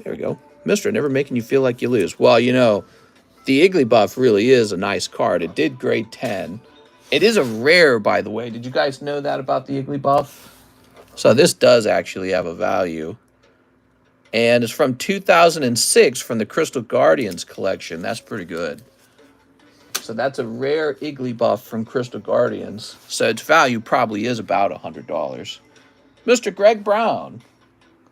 There we go. Mister, never making you feel like you lose. Well, you know, the Igglybuff really is a nice card. It did grade 10. It is a rare, by the way. Did you guys know that about the Igglybuff? So this does actually have a value. And it's from 2006 from the Crystal Guardians collection. That's pretty good. So that's a rare Igglybuff from Crystal Guardians. So its value probably is about $100. Mr. Greg Brown.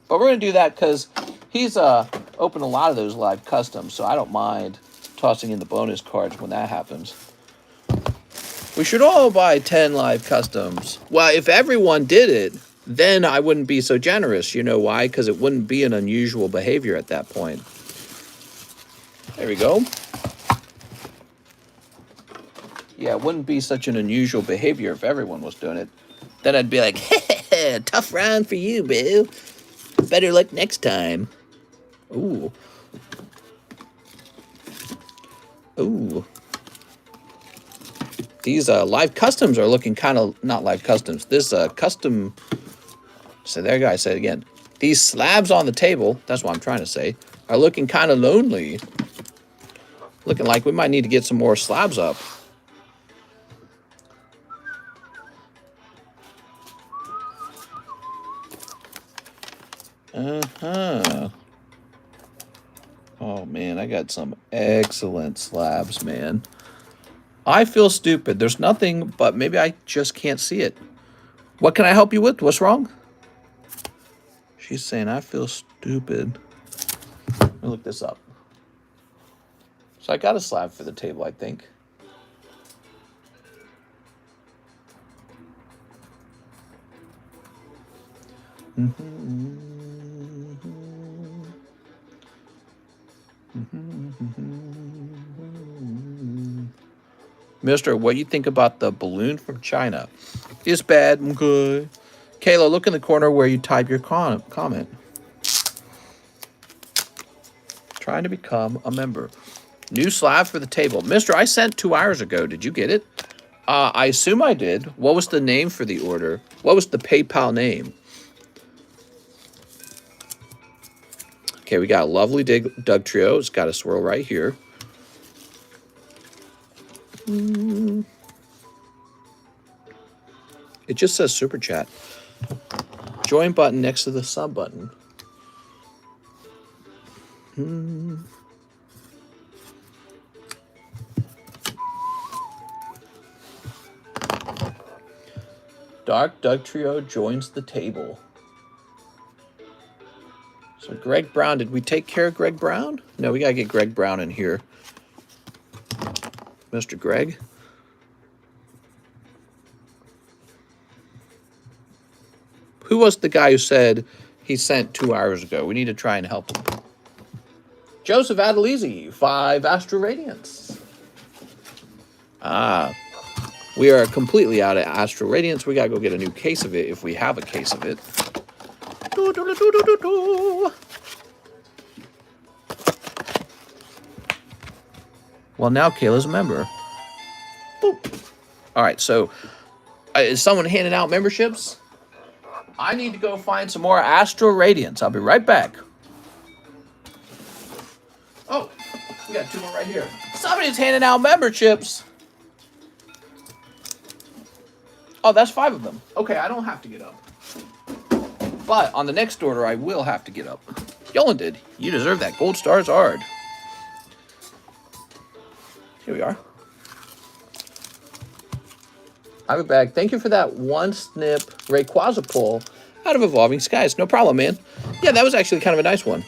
But we're going to do that because he's opened a lot of those live customs. So I don't mind tossing in the bonus cards when that happens. We should all buy 10 live customs. Well, if everyone did it, then I wouldn't be so generous. You know why? Because it wouldn't be an unusual behavior at that point. There we go. Yeah, it wouldn't be such an unusual behavior if everyone was doing it. Then I'd be like, hey, tough round for you, boo. Better luck next time. Ooh. Ooh. These live customs are looking kind of, not live customs. This custom, so there guy said again. These slabs on the table, that's what I'm trying to say, are looking kind of lonely. Looking like we might need to get some more slabs up. Oh, man, I got some excellent slabs, man. I feel stupid. There's nothing, but maybe I just can't see it. What can I help you with? What's wrong? She's saying, I feel stupid. Let me look this up. So I got a slab for the table, I think. Mister, what do you think about the balloon from China? It's bad. Okay. Kayla, look in the corner where you type your comment. Trying to become a member. New slab for the table. Mister, I sent 2 hours ago. Did you get it? I assume I did. What was the name for the order? What was the PayPal name? Okay, we got a lovely Doug Trio. It's got a swirl right here. It just says Super Chat. Join button next to the sub button. Dark Doug Trio joins the table. So Greg Brown, did we take care of Greg Brown? No, we got to get Greg Brown in here. Mr. Greg. Who was the guy who said he sent 2 hours ago? We need to try and help him. Joseph Adelizi, 5 Astro Radiance. We are completely out of Astro Radiance. We got to go get a new case of it if we have a case of it. Well, now Kayla's a member. Boop. All right, so is someone handing out memberships? I need to go find some more Astro Radiance. I'll be right back. Oh, we got 2 more right here. Somebody's handing out memberships. Oh, that's 5 of them. Okay, I don't have to get up. But on the next order, I will have to get up. Yolan did. You deserve that. Gold Charizard. Here we are. I have a bag. Thank you for that 1 snip Rayquaza pull out of Evolving Skies. No problem, man. Yeah, that was actually kind of a nice one.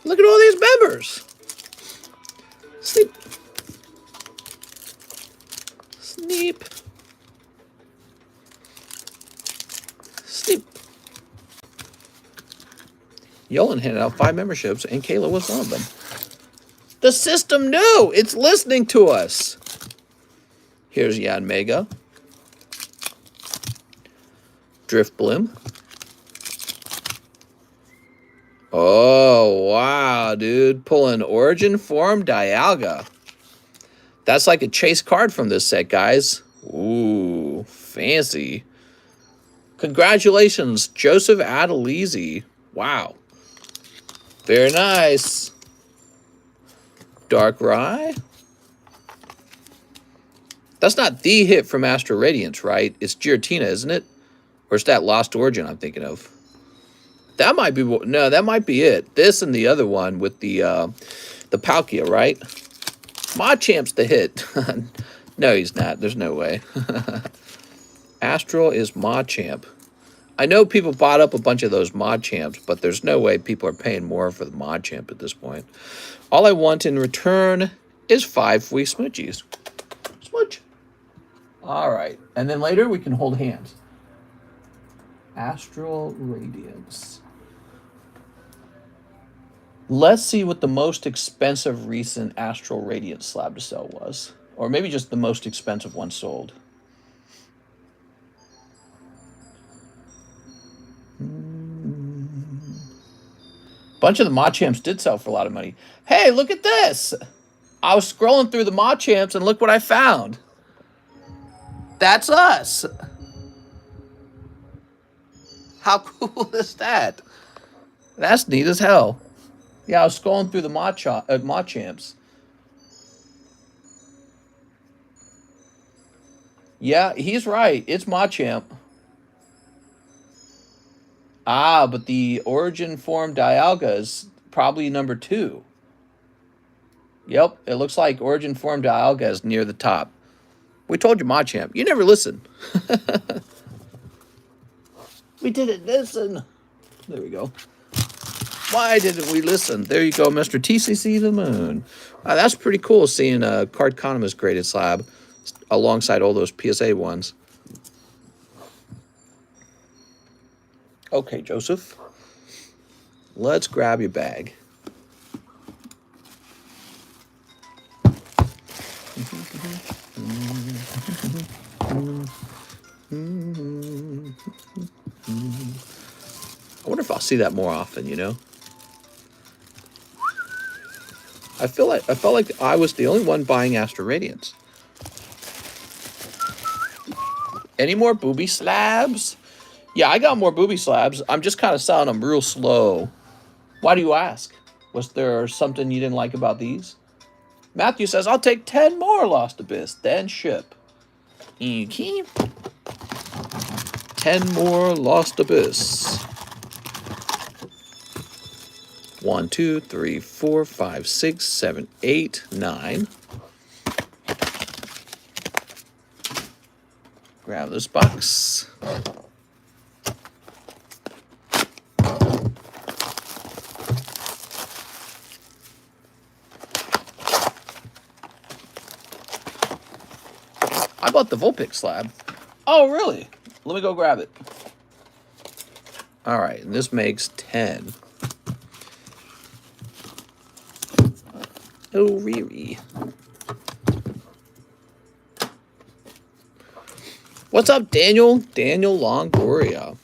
Look at all these members. Sleep. Sleep. Sleep. Yolan handed out 5 memberships, and Kayla was one of them. The system knew. It's listening to us. Here's Yanmega. Driftblim. Oh, wow, dude. Pulling Origin Form Dialga. That's like a chase card from this set, guys. Ooh, fancy. Congratulations, Joseph Adelizi. Wow. Very nice. Dark Rye. That's not the hit from Astro Radiance, right? It's Giratina, isn't it? Or is that Lost Origin I'm thinking of? That might be... No, that might be it. This and the other one with the Palkia, right? Machamp's the hit. No, he's not. There's no way. Astral is Machamp. I know people bought up a bunch of those Machamps, but there's no way people are paying more for the Machamp at this point. All I want in return is 5 FWEE smoochies. Smooch. All right. And then later we can hold hands. Astral Radiance. Let's see what the most expensive recent Astral Radiance slab to sell was. Or maybe just the most expensive one sold. Bunch of the Machamps did sell for a lot of money. Hey, look at this! I was scrolling through the Machamps and look what I found. That's us! How cool is that? That's neat as hell. Yeah, I was scrolling through the Machamps. Yeah, he's right. It's Machamp. Ah, but the origin form Dialga is probably number 2. Yep, it looks like origin form Dialga is near the top. We told you Machamp. You never listen. We didn't listen. There we go. Why didn't we listen? There you go, Mr. TCC the Moon. That's pretty cool seeing a Cardconomist graded slab alongside all those PSA ones. Okay, Joseph. Let's grab your bag. I wonder if I'll see that more often, you know? I felt like I was the only one buying Astro Radiance. Any more booby slabs? Yeah, I got more booby slabs. I'm just kind of selling them real slow. Why do you ask? Was there something you didn't like about these? Matthew says, I'll take 10 more Lost Abyss, then ship. Okay. 10 more Lost Abyss. 1, 2, 3, 4, 5, 6, 7, 8, 9. Grab this box. I bought the Vulpix slab. Oh, really? Let me go grab it. All right, and this makes 10. Oh, Riri. What's up, Daniel? Daniel Longoria.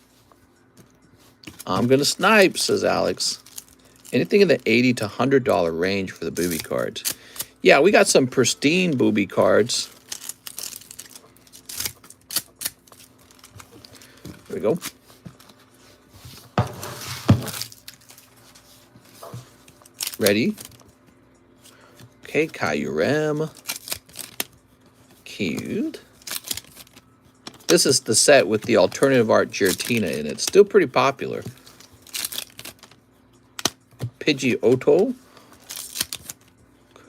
I'm going to snipe, says Alex. Anything in the $80 to $100 range for the booby cards. Yeah, we got some pristine booby cards. There we go. Ready? Okay, Kyurem. Cute. This is the set with the alternative art Giratina in it. Still pretty popular. Pidgeotto.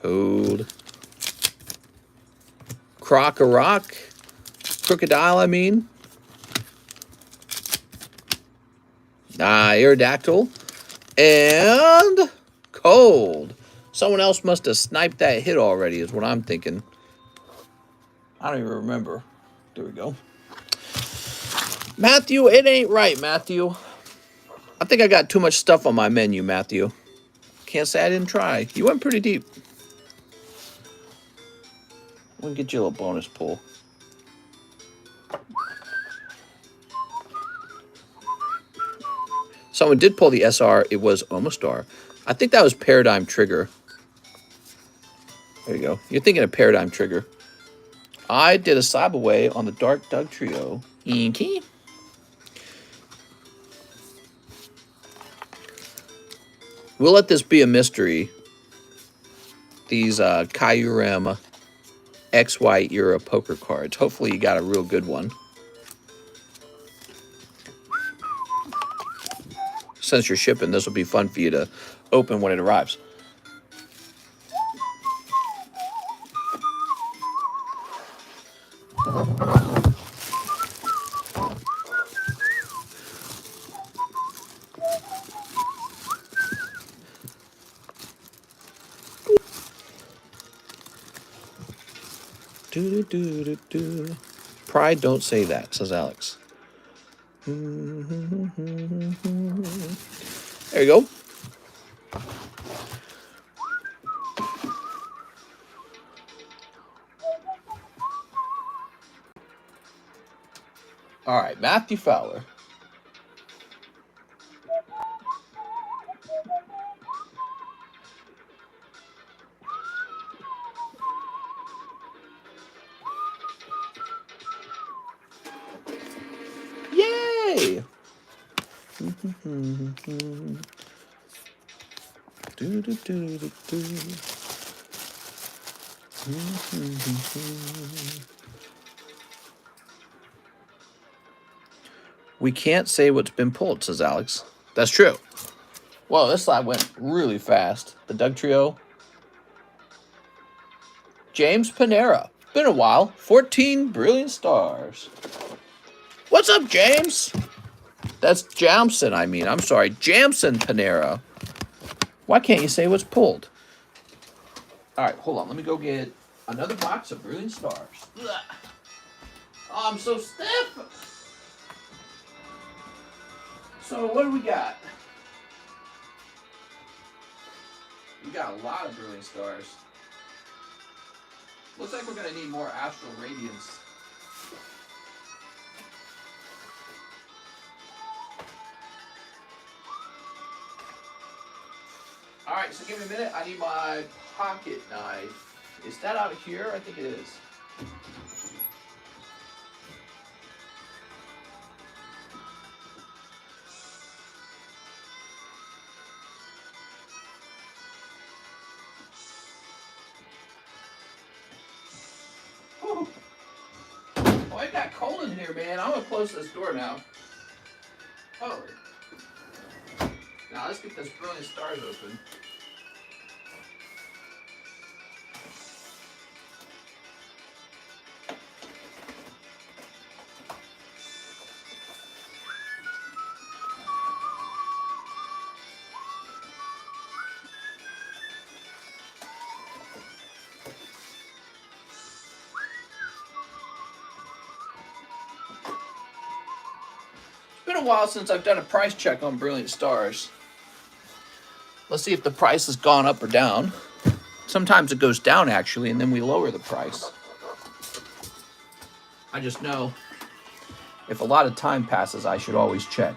Code. Crocorock. Crocodile, I mean. Aerodactyl. And Cold. Someone else must have sniped that hit already, is what I'm thinking. I don't even remember. There we go. Matthew, it ain't right, Matthew. I think I got too much stuff on my menu, Matthew. Can't say I didn't try. You went pretty deep. We'll get you a little bonus pull. Someone did pull the SR. It was Omastar. I think that was Paradigm Trigger. There you go. You're thinking of Paradigm Trigger. I did a SLAB-AWAY on the Dark Doug Trio. Inky. We'll let this be a mystery. These Kyurem XY era poker cards. Hopefully you got a real good one. Since you're shipping, this will be fun for you to open when it arrives. Pride don't say that, says Alex. There you go. All right, Matthew Fowler. Yay! We can't say what's been pulled, says Alex. That's true. Well, this slide went really fast. The Doug Trio. James Panera. Been a while. 14 brilliant stars. What's up, James? That's Jamson, I mean. I'm sorry. Jamson Panera. Why can't you say what's pulled? All right, hold on. Let me go get another box of brilliant stars. Ugh. Oh, I'm so stiff. So what do we got? We got a lot of brilliant stars. Looks like we're going to need more astral radiance. All right, so give me a minute. I need my pocket knife. Is that out of here? I think it is. Whew. Oh, it got cold in here, man. I'm going to close this door now. Holy. Now let's get this brilliant stars open. It's been a while since I've done a price check on brilliant stars. Let's see if the price has gone up or down. Sometimes it goes down, actually, and then we lower the price. I just know if a lot of time passes, I should always check.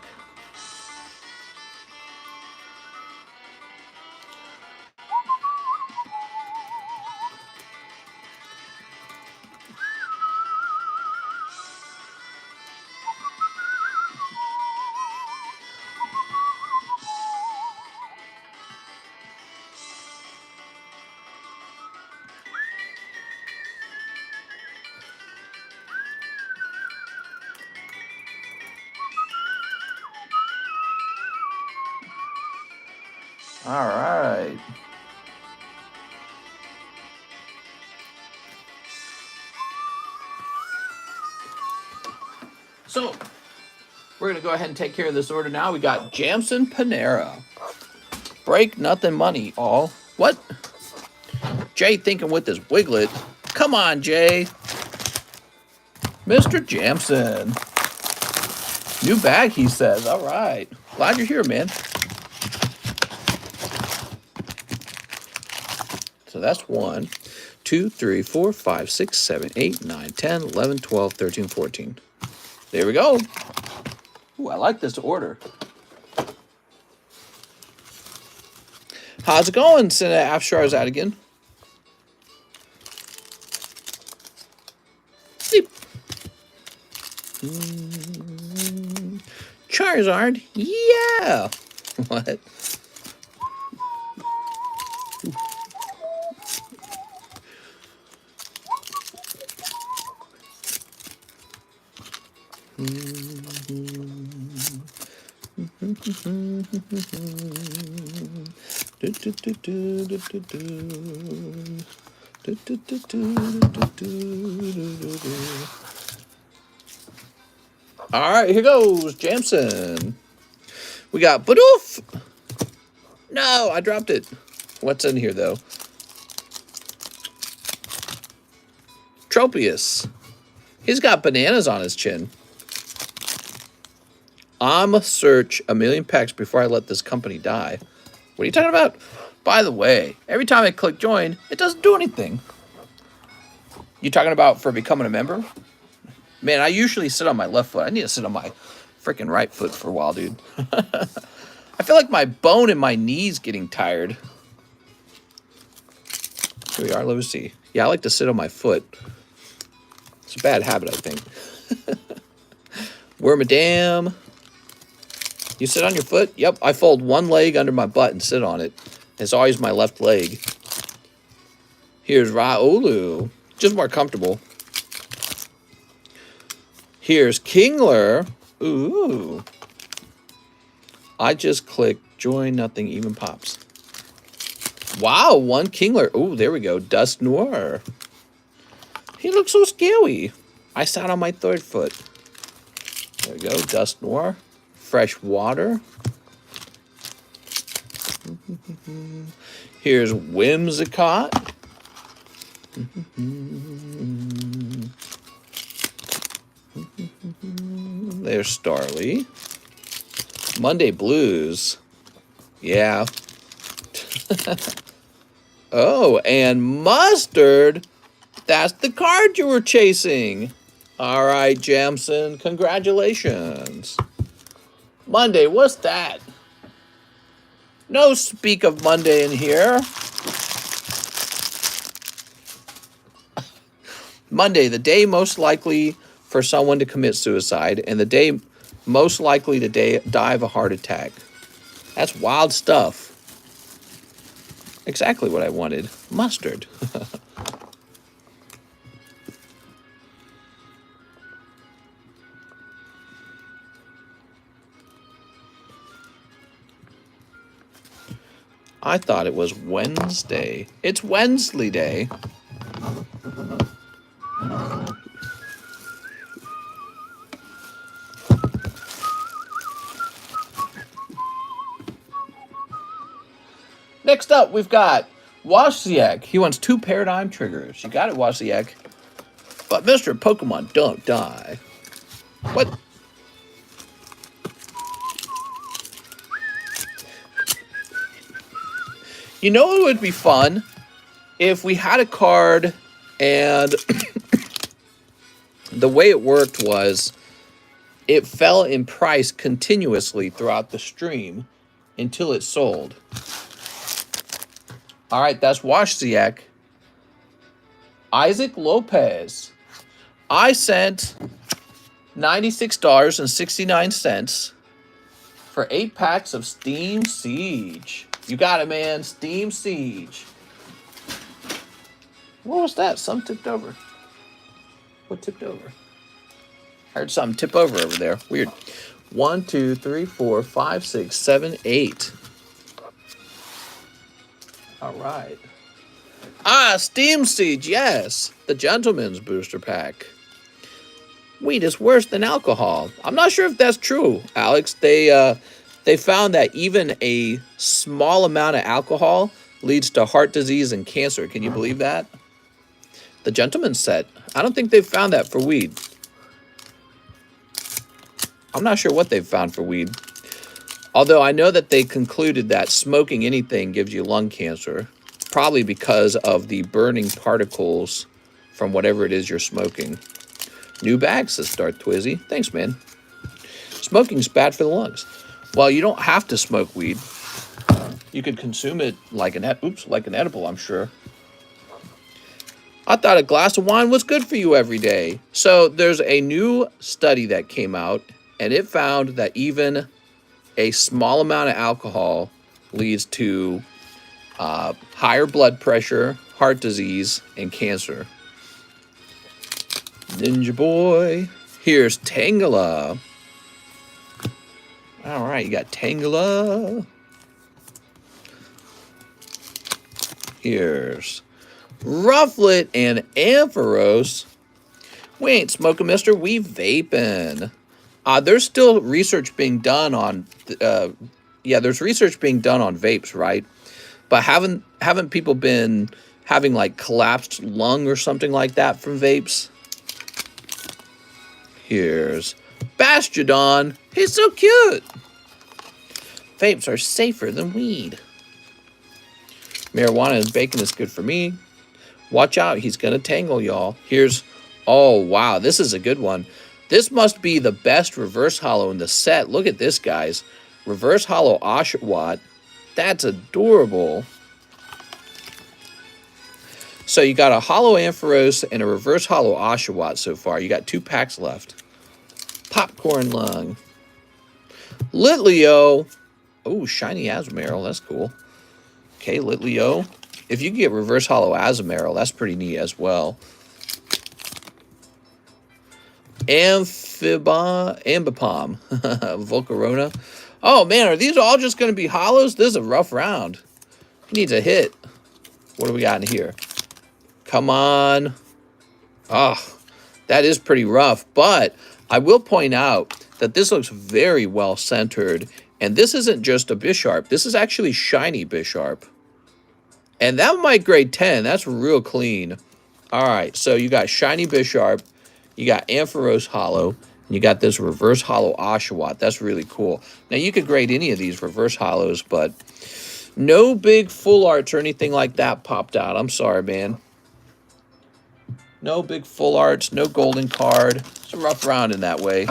All right. So, we're going to go ahead and take care of this order now. We got Jamson Panera. Break nothing money, all. What? Jay thinking with his wiglet. Come on, Jay. Mr. Jamson. New bag, he says. All right. Glad you're here, man. So that's 1, 2, 3, 4, 5, 6, 7, 8, 9, 10, 11, 12, 13, 14. There we go. Ooh, I like this order. How's it going? Send Charizard again. Sleep. Charizard. Yeah. What? All right, here goes Jamson. We got Badoof. No, I dropped it. What's in here though? Tropius. He's got bananas on his chin. I'm search 1,000,000 packs before I let this company die. What are you talking about? By the way, every time I click join, it doesn't do anything. You talking about for becoming a member? Man, I usually sit on my left foot. I need to sit on my freaking right foot for a while, dude. I feel like my bone in my knee's getting tired. Here we are. Let me see. Yeah, I like to sit on my foot. It's a bad habit, I think. Wormadam. You sit on your foot? Yep, I fold one leg under my butt and sit on it. It's always my left leg. Here's Raulu. Just more comfortable. Here's Kingler. Ooh. I just clicked join, nothing even pops. Wow, one Kingler. Ooh, there we go. Dust Noir. He looks so scary. I sat on my third foot. There we go. Dust Noir. Fresh water. Here's Whimsicott. There's Starly. Monday Blues. Yeah. Oh, and Mustard. That's the card you were chasing. All right, Jamson. Congratulations. Monday, what's that? No speak of Monday in here. Monday, the day most likely for someone to commit suicide, and the day most likely to die of a heart attack. That's wild stuff. Exactly what I wanted. Mustard. I thought it was Wednesday. It's Wednesday Day. Next up, we've got Wozniak. He wants 2 paradigm triggers. You got it, Wozniak. But Mr. Pokemon, don't die. What? You know it would be fun if we had a card and the way it worked was it fell in price continuously throughout the stream until it sold. All right, that's Wozniak. Isaac Lopez. I sent $96.69 for 8 packs of Steam Siege. You got it, man. Steam Siege. What was that? Something tipped over. What tipped over? I heard something tip over there. Weird. 1, 2, 3, 4, 5, 6, 7, 8. All right. Ah, Steam Siege, yes. The Gentleman's Booster Pack. Weed is worse than alcohol. I'm not sure if that's true, Alex. They found that even a small amount of alcohol leads to heart disease and cancer. Can you believe that? The Gentleman's set. I don't think they've found that for weed. I'm not sure what they've found for weed. Although I know that they concluded that smoking anything gives you lung cancer, probably because of the burning particles from whatever it is you're smoking. New bag, says Darth Twizzy. Thanks, man. Smoking's bad for the lungs. Well, you don't have to smoke weed. You could consume it like an edible, I'm sure. I thought a glass of wine was good for you every day. So there's a new study that came out, and it found that even a small amount of alcohol leads to higher blood pressure, heart disease, and cancer. Ninja boy. Here's Tangela. All right, you got Tangela. Here's Rufflet and Ampharos. We ain't smoking, mister. We vaping. There's still research being done on... there's research being done on vapes, right? But haven't people been having, like, collapsed lung or something like that from vapes? Here's Bastiodon. He's so cute. Vapes are safer than weed. Marijuana and bacon is good for me. Watch out, he's going to tangle y'all. Here's, oh, wow, this is a good one. This must be the best reverse hollow in the set. Look at this, guys. Reverse hollow Oshawott. That's adorable. So you got a hollow Ampharos and a reverse hollow Oshawott so far. You got 2 packs left. Popcorn lung. Litleo. Oh, shiny Azumarill. That's cool. Okay, Litleo. If you get reverse hollow Azumarill, that's pretty neat as well. Ambipom. Volcarona. Oh, man, are these all just going to be hollows? This is a rough round. He needs a hit. What do we got in here? Come on. Oh, that is pretty rough. But I will point out that this looks very well centered. And this isn't just a Bisharp. This is actually shiny Bisharp. And that might grade 10. That's real clean. All right, so you got shiny Bisharp. You got Ampharos hollow. And you got this reverse hollow Oshawott. That's really cool. Now, you could grade any of these reverse hollows, but no big full arts or anything like that popped out. I'm sorry, man. No big full arts, no golden card. It's a rough round in that way.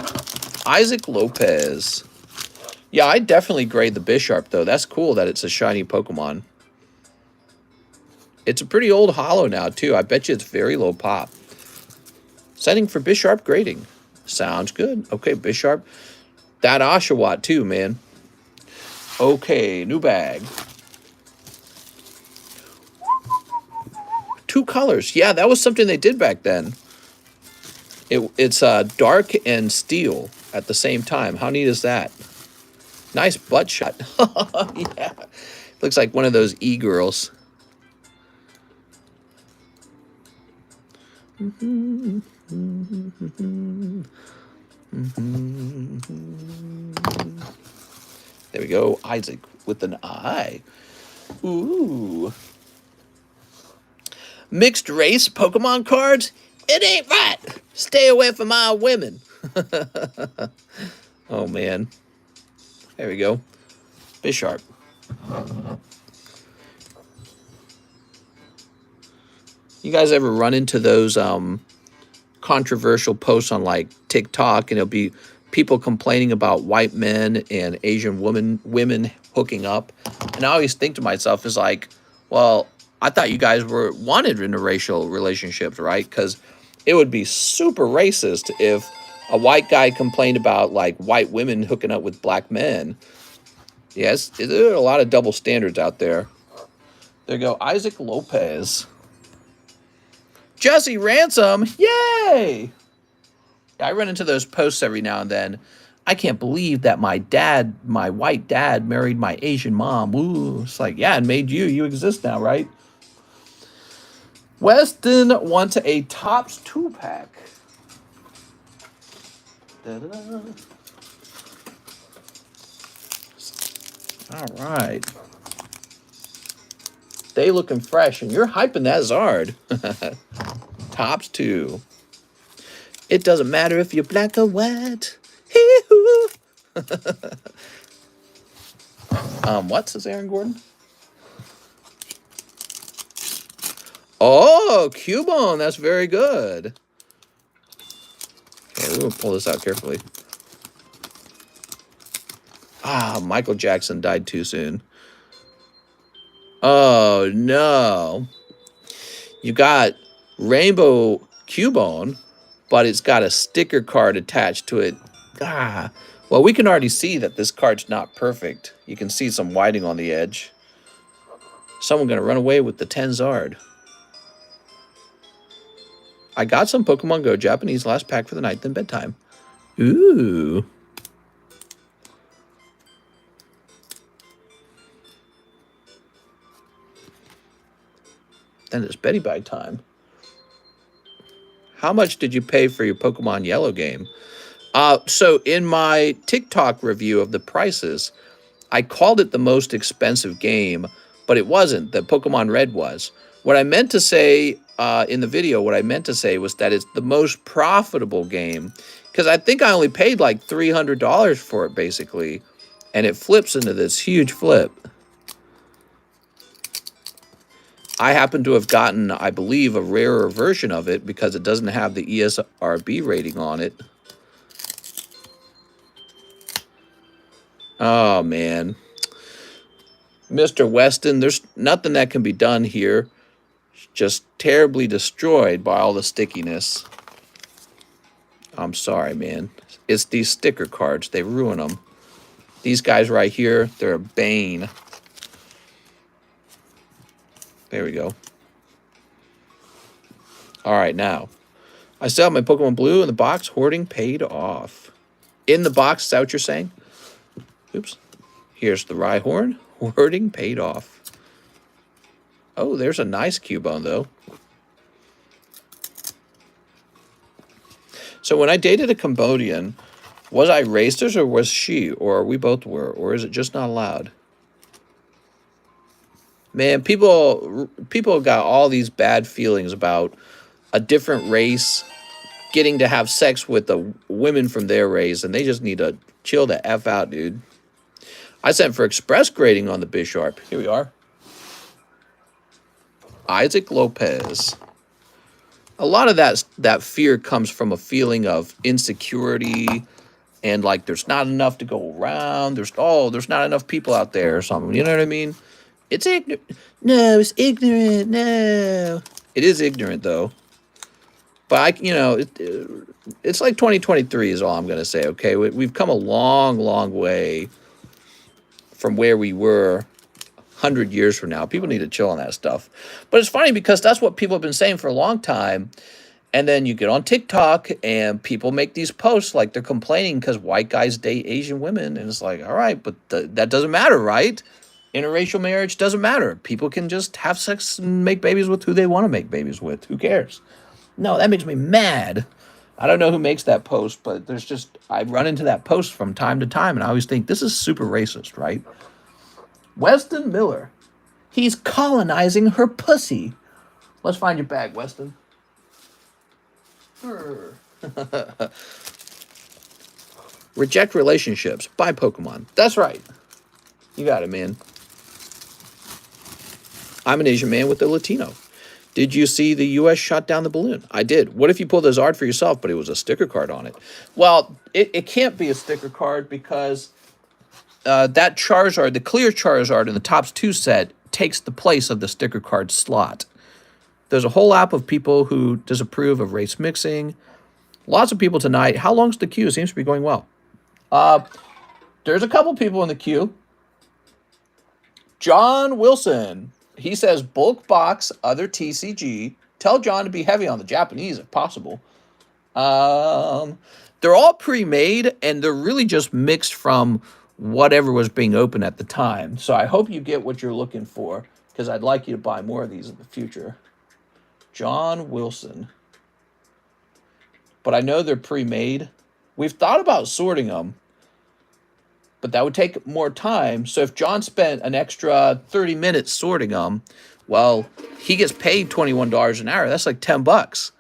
Isaac Lopez. Yeah, I definitely grade the Bisharp, though. That's cool that it's a shiny Pokemon. It's a pretty old hollow now, too. I bet you it's very low pop. Setting for Bisharp grading. Sounds good. Okay, Bisharp. That Oshawott, too, man. Okay, new bag. 2 colors. Yeah, that was something they did back then. It's dark and steel at the same time. How neat is that? Nice butt shot. Yeah. Looks like one of those e-girls. There we go. Isaac with an I. Ooh. Mixed race Pokemon cards? It ain't right. Stay away from my women. Oh, man. There we go. Bisharp. You guys ever run into those controversial posts on, like, TikTok, and it'll be people complaining about white men and Asian women hooking up? And I always think to myself, is like, well, I thought you guys were wanted interracial relationships, right? Because it would be super racist if a white guy complained about, like, white women hooking up with black men. Yes, there are a lot of double standards out there. There you go. Isaac Lopez. Jesse Ransom. Yay! I run into those posts every now and then. I can't believe that my white dad, married my Asian mom. Ooh, it's like, yeah, and made you. You exist now, right? Weston wants a Topps 2-pack. Da-da-da. All right. They looking fresh, and you're hyping that Zard. Topps 2. It doesn't matter if you're black or white. Hee-hoo. What says Aaron Gordon? Oh, Cubone. That's very good. Okay, we're going to pull this out carefully. Ah, Michael Jackson died too soon. Oh, no. You got Rainbow Cubone, but it's got a sticker card attached to it. Ah, well, we can already see that this card's not perfect. You can see some whiting on the edge. Someone gonna run away with the Tenzard. I got some Pokemon Go Japanese last pack for the night, then bedtime. Ooh. Then it's Betty Bag time. How much did you pay for your Pokemon Yellow game? So in my TikTok review of the prices, I called it the most expensive game, but it wasn't. The Pokemon Red was. What I meant to say in the video, what I meant to say was that it's the most profitable game, because I think I only paid like $300 for it, basically, and it flips into this huge flip. I happen to have gotten, I believe, a rarer version of it because it doesn't have the ESRB rating on it. Oh, man. Mr. Weston, there's nothing that can be done here. Just terribly destroyed by all the stickiness. I'm sorry, man. It's these sticker cards. They ruin them. These guys right here, they're a bane. There we go. All right, now. I still have my Pokemon Blue in the box. Hoarding paid off. In the box, is that what you're saying? Oops. Here's the Rhyhorn. Hoarding paid off. Oh, there's a nice Cubone, though. So when I dated a Cambodian, was I racist or was she? Or we both were? Or is it just not allowed? Man, people got all these bad feelings about a different race getting to have sex with the women from their race, and they just need to chill the F out, dude. I sent for express grading on the Bisharp. Here we are. Isaac Lopez. A lot of that fear comes from a feeling of insecurity and like there's not enough to go around. There's not enough people out there or something. You know what I mean? It's ignorant. No, it's ignorant. No. It is ignorant, though. But, it's like 2023 is all I'm going to say, okay? We've come a long, long way from where we were 100 years from now. People need to chill on that stuff. But it's funny because that's what people have been saying for a long time. And then you get on TikTok and people make these posts like they're complaining because white guys date Asian women. And it's like, all right, but that doesn't matter, right? Interracial marriage doesn't matter. People can just have sex and make babies with who they want to make babies with. Who cares? No, that makes me mad. I don't know who makes that post, but I run into that post from time to time, and I always think, this is super racist, right? Weston Miller. He's colonizing her pussy. Let's find your bag, Weston. Reject relationships. Buy Pokemon. That's right. You got it, man. I'm an Asian man with a Latino. Did you see the U.S. shot down the balloon? I did. What if you pulled a Zard for yourself, but it was a sticker card on it? Well, it can't be a sticker card because that Charizard, the clear Charizard in the Tops 2 set, takes the place of the sticker card slot. There's a whole app of people who disapprove of race mixing. Lots of people tonight. How long's the queue? It seems to be going well. There's a couple people in the queue. John Wilson. He says, bulk box, other TCG. Tell John to be heavy on the Japanese if possible. They're all pre-made, and they're really just mixed from whatever was being open at the time. So I hope you get what you're looking for, because I'd like you to buy more of these in the future. John Wilson. But I know they're pre-made. We've thought about sorting them, but that would take more time. So if John spent an extra 30 minutes sorting them, well, he gets paid $21 an hour. That's like $10.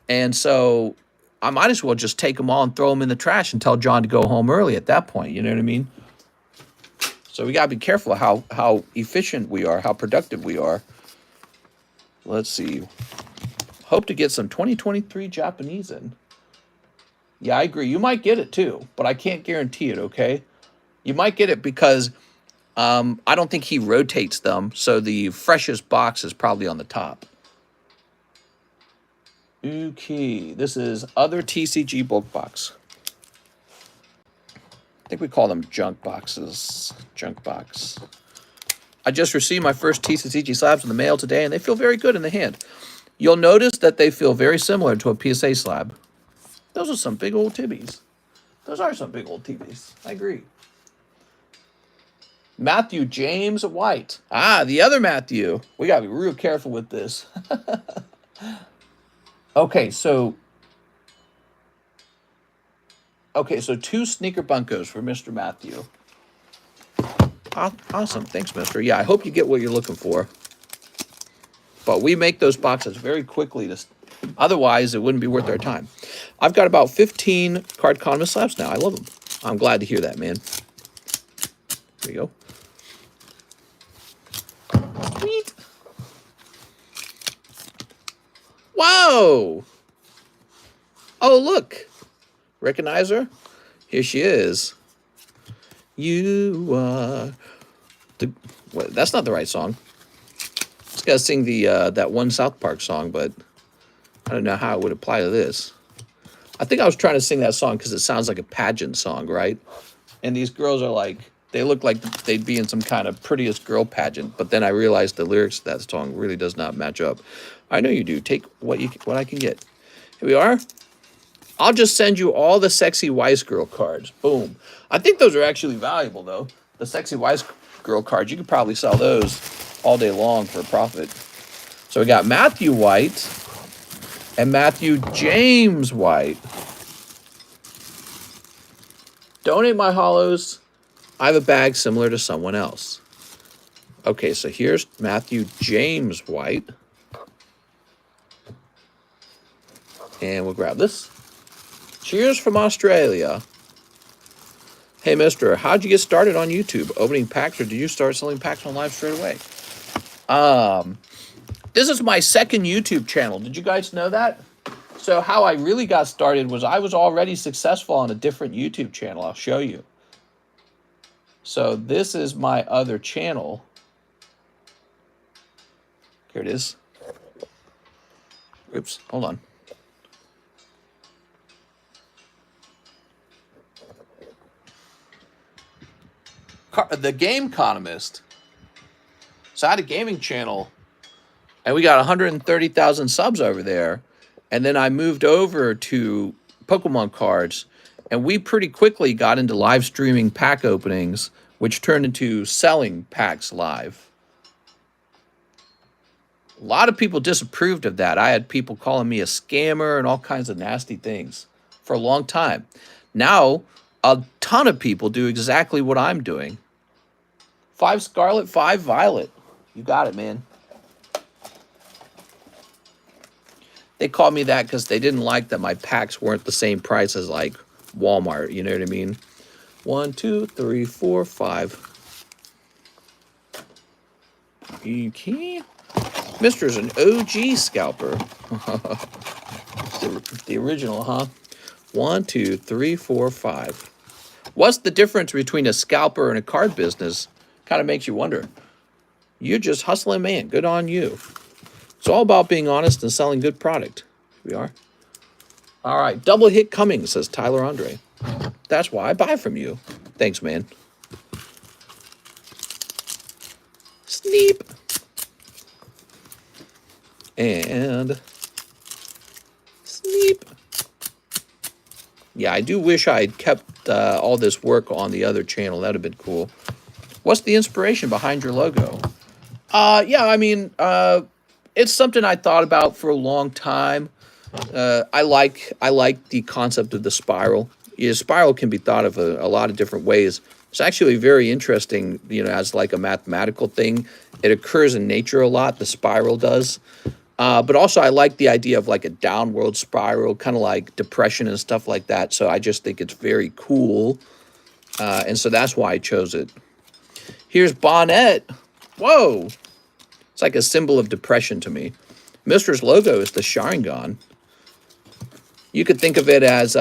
And so I might as well just take them all and throw them in the trash and tell John to go home early at that point. You know what I mean? So we got to be careful how efficient we are, how productive we are. Let's see. Hope to get some 2023 Japanese in. Yeah, I agree. You might get it too, but I can't guarantee it, okay? You might get it because I don't think he rotates them, so the freshest box is probably on the top. Okay, this is other TCG bulk box. I think we call them junk boxes. Junk box. I just received my first TCG slabs in the mail today, and they feel very good in the hand. You'll notice that they feel very similar to a PSA slab. Those are some big old tibbies. Those are some big old tibbies. I agree. Matthew James White. Ah, the other Matthew. We got to be real careful with this. Okay, so 2 sneaker bunkos for Mr. Matthew. Awesome. Thanks, mister. Yeah, I hope you get what you're looking for. But we make those boxes very quickly. Otherwise, it wouldn't be worth our time. I've got about 15 Cardconomist slabs now. I love them. I'm glad to hear that, man. There you go. Sweet. Whoa! Oh, look. Recognize her? Here she is. You are the... Wait, that's not the right song. Just gotta sing the that one South Park song, but I don't know how it would apply to this. I think I was trying to sing that song because it sounds like a pageant song, right? And these girls are like, they look like they'd be in some kind of prettiest girl pageant, but then I realized the lyrics of that song really does not match up. I know you do. Take what I can get. Here we are. I'll just send you all the sexy wise girl cards. Boom. I think those are actually valuable, though. The sexy wise girl cards, you could probably sell those all day long for a profit. So we got Matthew White and Matthew James White. Donate my hollows. I have a bag similar to someone else. Okay, so here's Matthew James White. And we'll grab this. Cheers from Australia. Hey, mister, how'd you get started on YouTube? Opening packs, or did you start selling packs on live straight away? This is my second YouTube channel. Did you guys know that? So how I really got started was I was already successful on a different YouTube channel. I'll show you. So this is my other channel. Here it is. Oops, hold on. The Gameconomist. So I had a gaming channel, and we got 130,000 subs over there. And then I moved over to Pokemon cards, and we pretty quickly got into live streaming pack openings, which turned into selling packs live. A lot of people disapproved of that. I had people calling me a scammer and all kinds of nasty things for a long time. Now, a ton of people do exactly what I'm doing. 5 Scarlet, 5 Violet. You got it, man. They called me that because they didn't like that my packs weren't the same price as like Walmart. You know what I mean? 1, 2, 3, 4, 5. Okay. Mister's an OG scalper. the original, huh? 1, 2, 3, 4, 5. What's the difference between a scalper and a card business? Kind of makes you wonder. You're just hustling, man. Good on you. It's all about being honest and selling good product. Here we are. All right. Double hit coming, says Tyler Andre. That's why I buy from you. Thanks, man. Sneep. And sneep. Yeah, I do wish I had kept all this work on the other channel. That would have been cool. What's the inspiration behind your logo? Yeah, I mean, it's something I thought about for a long time. I like the concept of the spiral. Yeah, spiral can be thought of a lot of different ways. It's actually very interesting, you know, as like a mathematical thing. It occurs in nature a lot, the spiral does. But also I like the idea of like a downward spiral, kind of like depression and stuff like that. So I just think it's very cool. And so that's why I chose it. Here's Bonnet. Whoa. It's like a symbol of depression to me. Mister's logo is the Sharingan. You could think of it as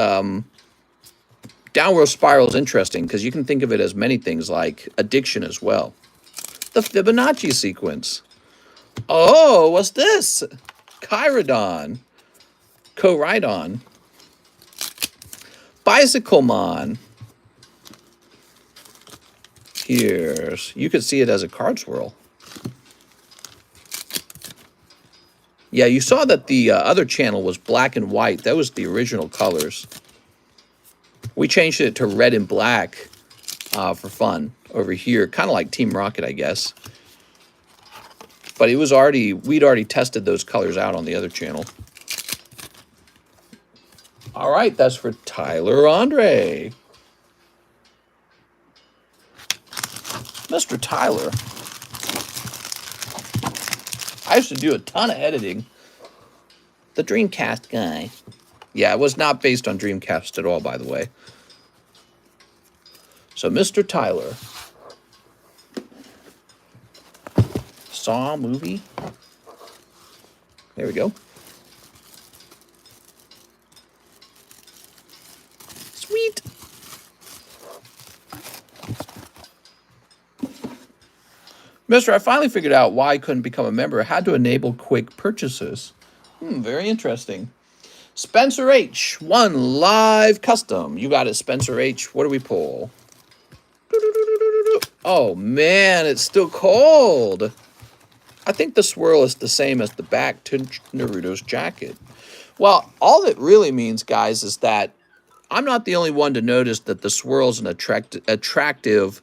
downward spiral is interesting because you can think of it as many things like addiction as well. The Fibonacci sequence. Oh, what's this? Chirodon. Co-Ride-On. Bicyclemon. Here's, you could see it as a card swirl. Yeah, you saw that the other channel was black and white. That was the original colors. We changed it to red and black for fun over here. Kind of like Team Rocket, I guess. But it was already, we'd already tested those colors out on the other channel. All right, that's for Tyler Andre. Mr. Tyler. I used to do a ton of editing. The Dreamcast guy. Yeah, it was not based on Dreamcast at all, by the way. So, Mr. Tyler. Saw movie. There we go. Sweet. Mister, I finally figured out why I couldn't become a member. I had to enable quick purchases. Very interesting. Spencer H. One live custom. You got it, Spencer H. What do we pull? Oh, man, it's still cold. I think the swirl is the same as the back to Naruto's jacket. Well, all it really means, guys, is that I'm not the only one to notice that the swirl is an attractive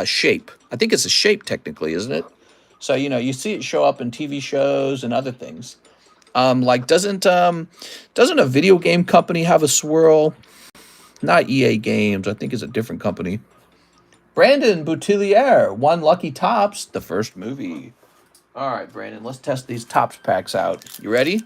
shape. I think it's a shape, technically, isn't it? So, you know, you see it show up in TV shows and other things. Like, doesn't a video game company have a swirl? Not EA Games. I think it's a different company. Brandon Boutillier, one Lucky Tops, the first movie. All right, Brandon, let's test these Tops packs out. You ready?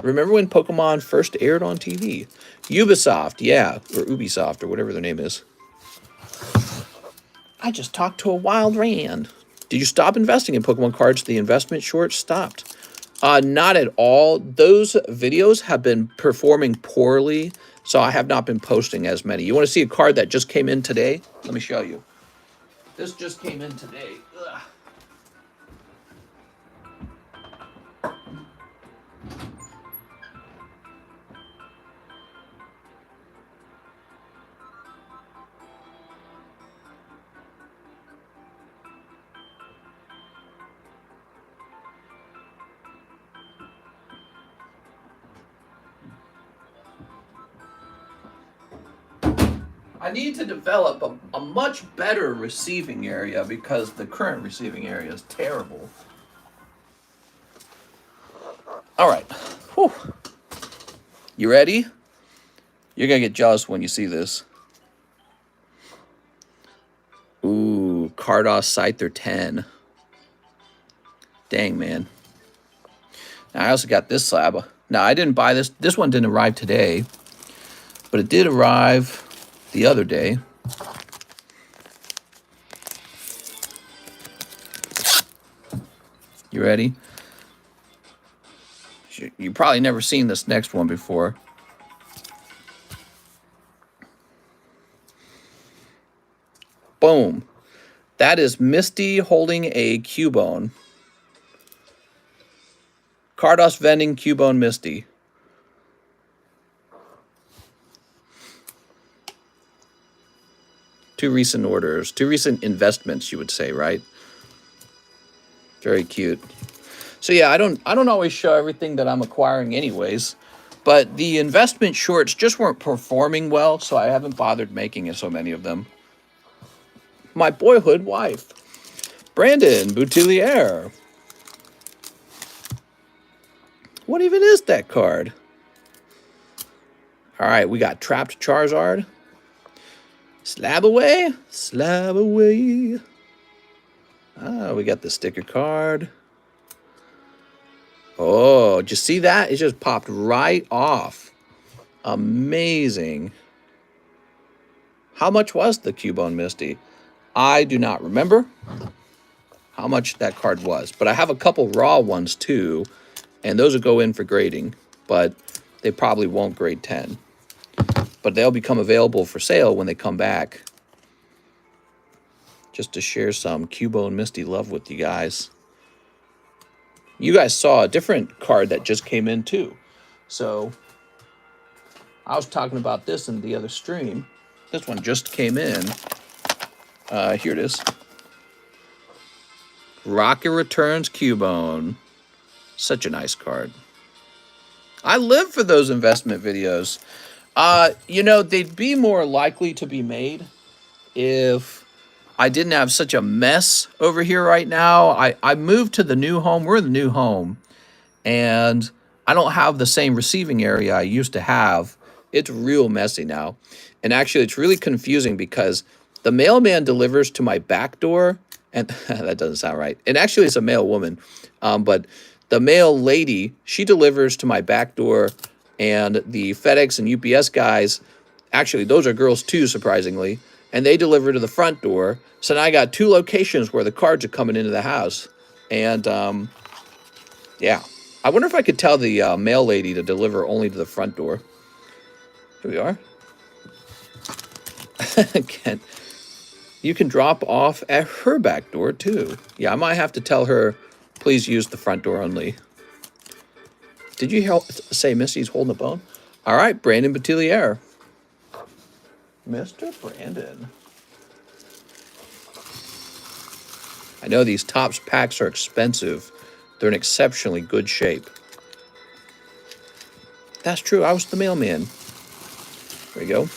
Remember when Pokemon first aired on TV? Ubisoft, yeah, or Ubisoft, or whatever their name is. I just talked to a wild rand. Did you stop investing in Pokemon cards? The investment short stopped. Not at all. Those videos have been performing poorly, so I have not been posting as many. You want to see a card that just came in today? Let me show you. This just came in today. Ugh. I need to develop a much better receiving area because the current receiving area is terrible. All right. Whew. You ready? You're going to get jealous when you see this. Ooh, Cardos Scyther 10. Dang, man. Now, I also got this slab. Now, I didn't buy this. This one didn't arrive today, but it did arrive the other day. You ready? You've probably never seen this next one before. Boom. That is Misty holding a Cubone. Cardos vending Cubone Misty. Two recent orders, two recent investments, you would say, right? Very cute. So yeah, I don't always show everything that I'm acquiring anyways, but the investment shorts just weren't performing well, so I haven't bothered making so many of them. My boyhood wife, Brandon Boutillier. What even is that card? All right, we got Trapped Charizard. SLAB-AWAY? SLAB-AWAY. Ah, we got the sticker card. Oh, did you see that? It just popped right off. Amazing. How much was the Cubone Misty? I do not remember how much that card was, but I have a couple raw ones too, and those will go in for grading, but they probably won't grade 10. But they'll become available for sale when they come back. Just to share some Cubone Misty love with you guys. you guys saw a different card that just came in too. So I was talking about this in the other stream. This one just came in. Here it is. Rocket Returns Cubone. Such a nice card. I live for those investment videos. You know, they'd be more likely to be made if I didn't have such a mess over here right now. I moved to the new home. We're in the new home. And I don't have the same receiving area I used to have. It's real messy now. And actually, it's really confusing because the mailman delivers to my back door. And that doesn't sound right. And actually, it's a male woman. But the mail lady, she delivers to my back door. And the FedEx and UPS guys, actually, those are girls too, surprisingly. And they deliver to the front door. So now I got 2 locations where the cards are coming into the house. And, yeah. I wonder if I could tell the mail lady to deliver only to the front door. Here we are. You can drop off at her back door, too. Yeah, I might have to tell her, please use the front door only. Did you say Missy's holding a bone? All right, Brandon Batillier. Mr. Brandon. I know these Topps packs are expensive. They're in exceptionally good shape. That's true. I was the mailman. There we go.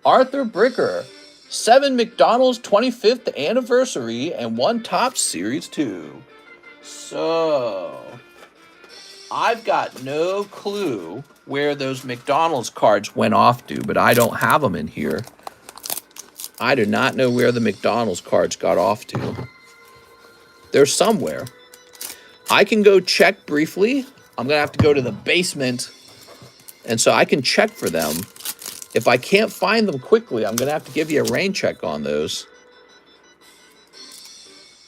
Arthur Bricker. 7 McDonald's 25th anniversary and 1 Topps Series 2. So, I've got no clue where those McDonald's cards went off to, but I don't have them in here. I do not know where the McDonald's cards got off to. They're somewhere. I can go check briefly. I'm going to have to go to the basement, and so I can check for them. If I can't find them quickly, I'm going to have to give you a rain check on those.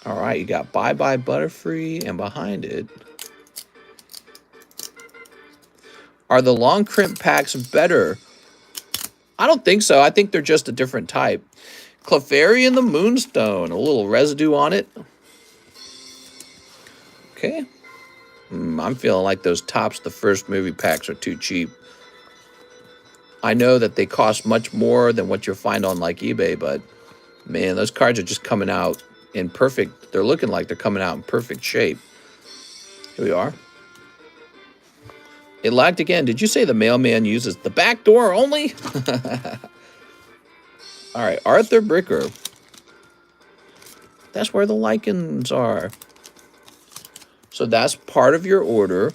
All right, you got Bye Bye Butterfree, and behind it. Are the long crimp packs better? I don't think so. I think they're just a different type. Clefairy and the Moonstone. A little residue on it. Okay. I'm feeling like those Topps, the first movie packs, are too cheap. I know that they cost much more than what you'll find on like eBay, but man, those cards are just coming out in perfect. They're looking like they're coming out in perfect shape. Here we are. It lagged again. Did you say the mailman uses the back door only? All right, Arthur Bricker. That's where the lichens are. So that's part of your order.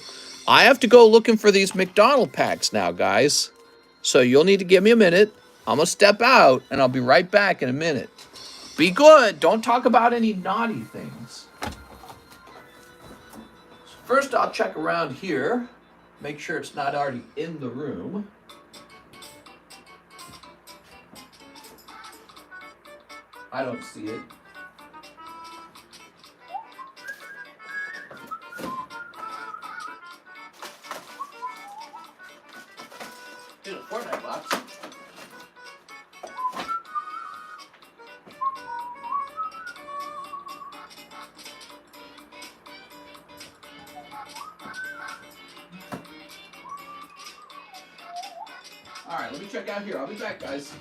I have to go looking for these McDonald packs now, guys. So you'll need to give me a minute. I'm going to step out, and I'll be right back in a minute. Be good. Don't talk about any naughty things. First, I'll check around here. Make sure it's not already in the room. I don't see it. Here's a Fortnite box. All right, let me check out here. I'll be back, guys.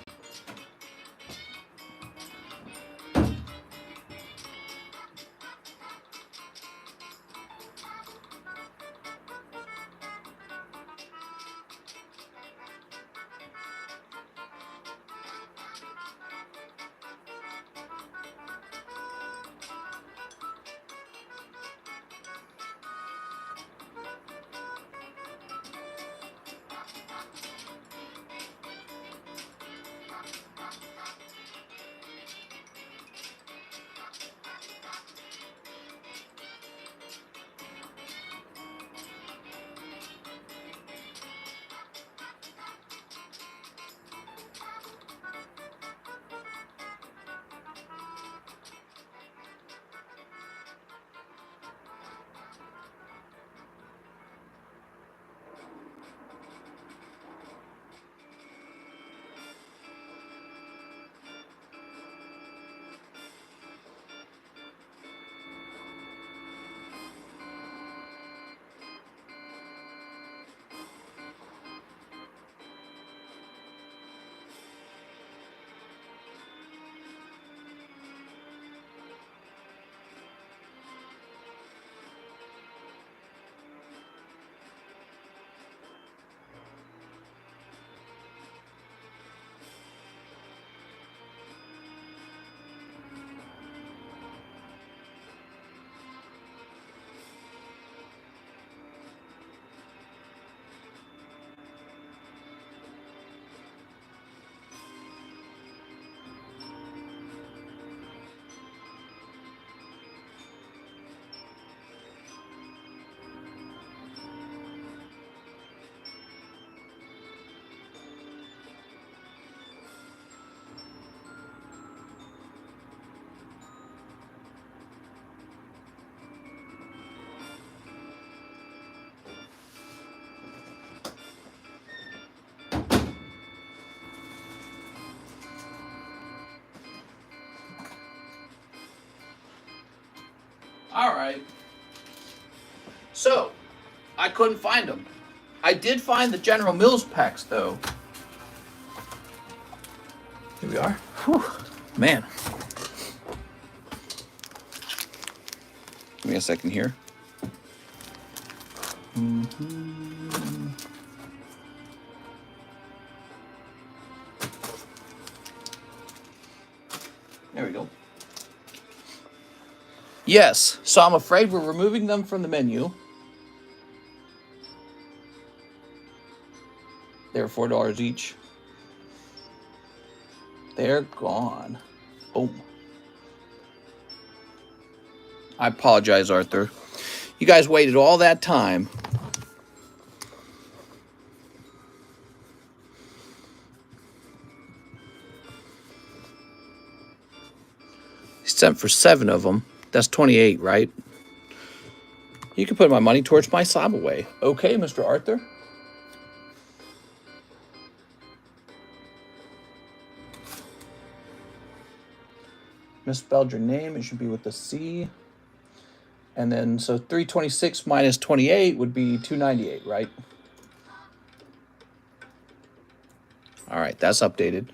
All right. So, I couldn't find them. I did find the General Mills packs, though. Here we are. Whew. Man. Give me a second here. There we go. Yes, so I'm afraid we're removing them from the menu. They're $4 each. They're gone. Boom. I apologize, Arthur. You guys waited all that time. He sent for 7 of them. That's 28, right? You can put my money towards my SLAB-AWAY. Okay, Mr. Arthur. Misspelled your name. It should be with a C. And then, so 326 minus 28 would be 298, right? All right, that's updated.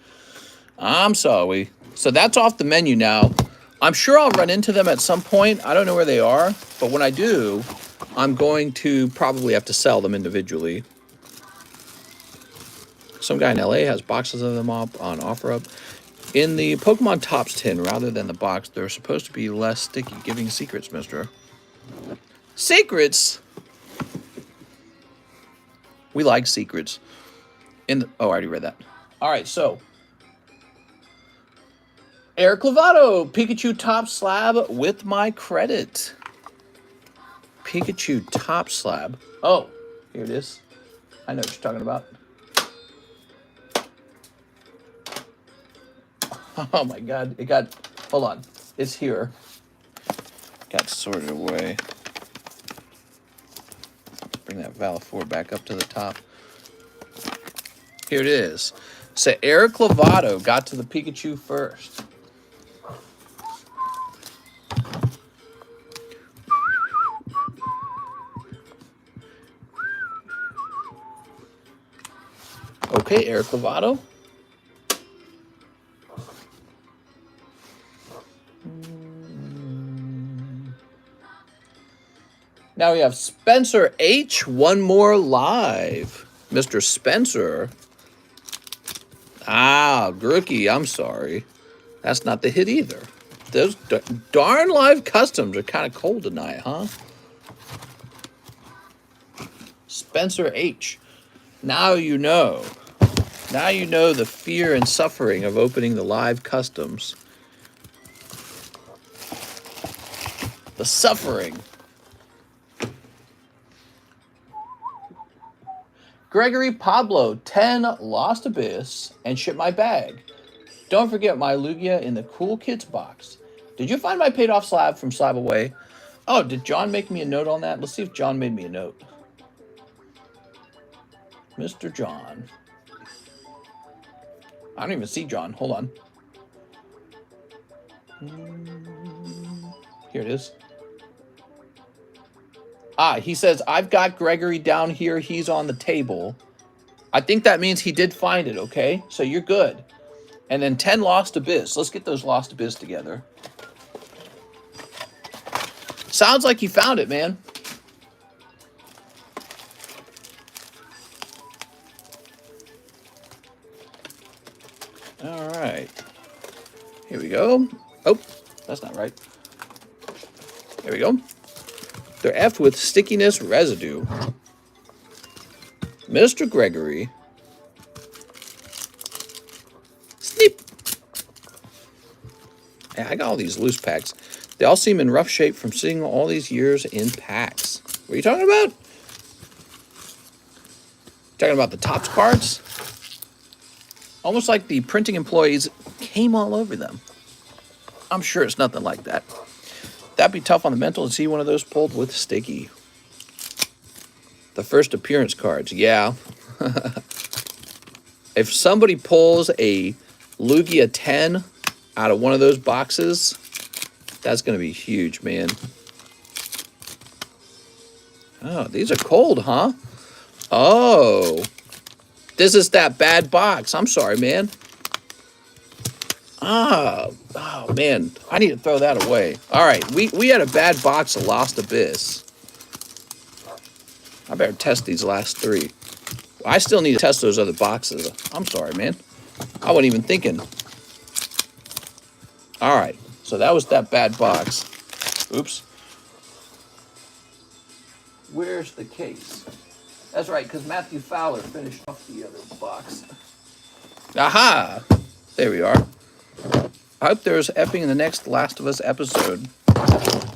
I'm sorry. So that's off the menu now. I'm sure I'll run into them at some point. I don't know where they are, but when I do, I'm going to probably have to sell them individually. Some guy in LA has boxes of them up on OfferUp. In the Pokemon Tops tin, rather than the box, they're supposed to be less sticky. Giving secrets, mister. Secrets? We like secrets. Oh, I already read that. All right, so. Eric Lovato, Pikachu Top Slab with my credit. Pikachu Top Slab. Oh, here it is. I know what you're talking about. Oh my God, it got, hold on, it's here. Got sorted away. Bring that Valor back up to the top. Here it is. So Eric Lovato got to the Pikachu first. Okay, Eric Lovato. Now we have Spencer H. One more live. Mr. Spencer. Ah, Grookie, I'm sorry. That's not the hit either. Those darn live customs are kind of cold tonight, huh? Spencer H. Now you know. Now you know the fear and suffering of opening the live customs. The suffering. Gregory Pablo, 10 Lost Abyss, and ship my bag. Don't forget my Lugia in the Cool Kids box. Did you find my paid off slab from SLAB-AWAY? Oh, did John make me a note on that? Let's see if John made me a note. Mr. John. I don't even see John. Hold on. Here it is. Ah, he says, I've got Gregory down here. He's on the table. I think that means he did find it, okay? So you're good. And then 10 Lost Abyss. Let's get those Lost Abyss together. Sounds like you found it, man. All right. Here we go. Oh, that's not right. There we go. They're F with stickiness residue. Mr. Gregory. Snip. Hey, I got all these loose packs. They all seem in rough shape from sitting all these years in packs. What are you talking about? Talking about the Topps cards? Almost like the printing employees came all over them. I'm sure it's nothing like that. That'd be tough on the mental to see one of those pulled with sticky. The first appearance cards, yeah. If somebody pulls a Lugia 10 out of one of those boxes, that's going to be huge, man. Oh, these are cold, huh? Oh. This is that bad box. I'm sorry, man. Oh, man. I need to throw that away. All right, we had a bad box of Lost Abyss. I better test these last 3. I still need to test those other boxes. I'm sorry, man. I wasn't even thinking. All right, so that was that bad box. Oops. Where's the case? That's right, because Matthew Fowler finished off the other box. Aha! There we are. I hope there's effing in the next Last of Us episode.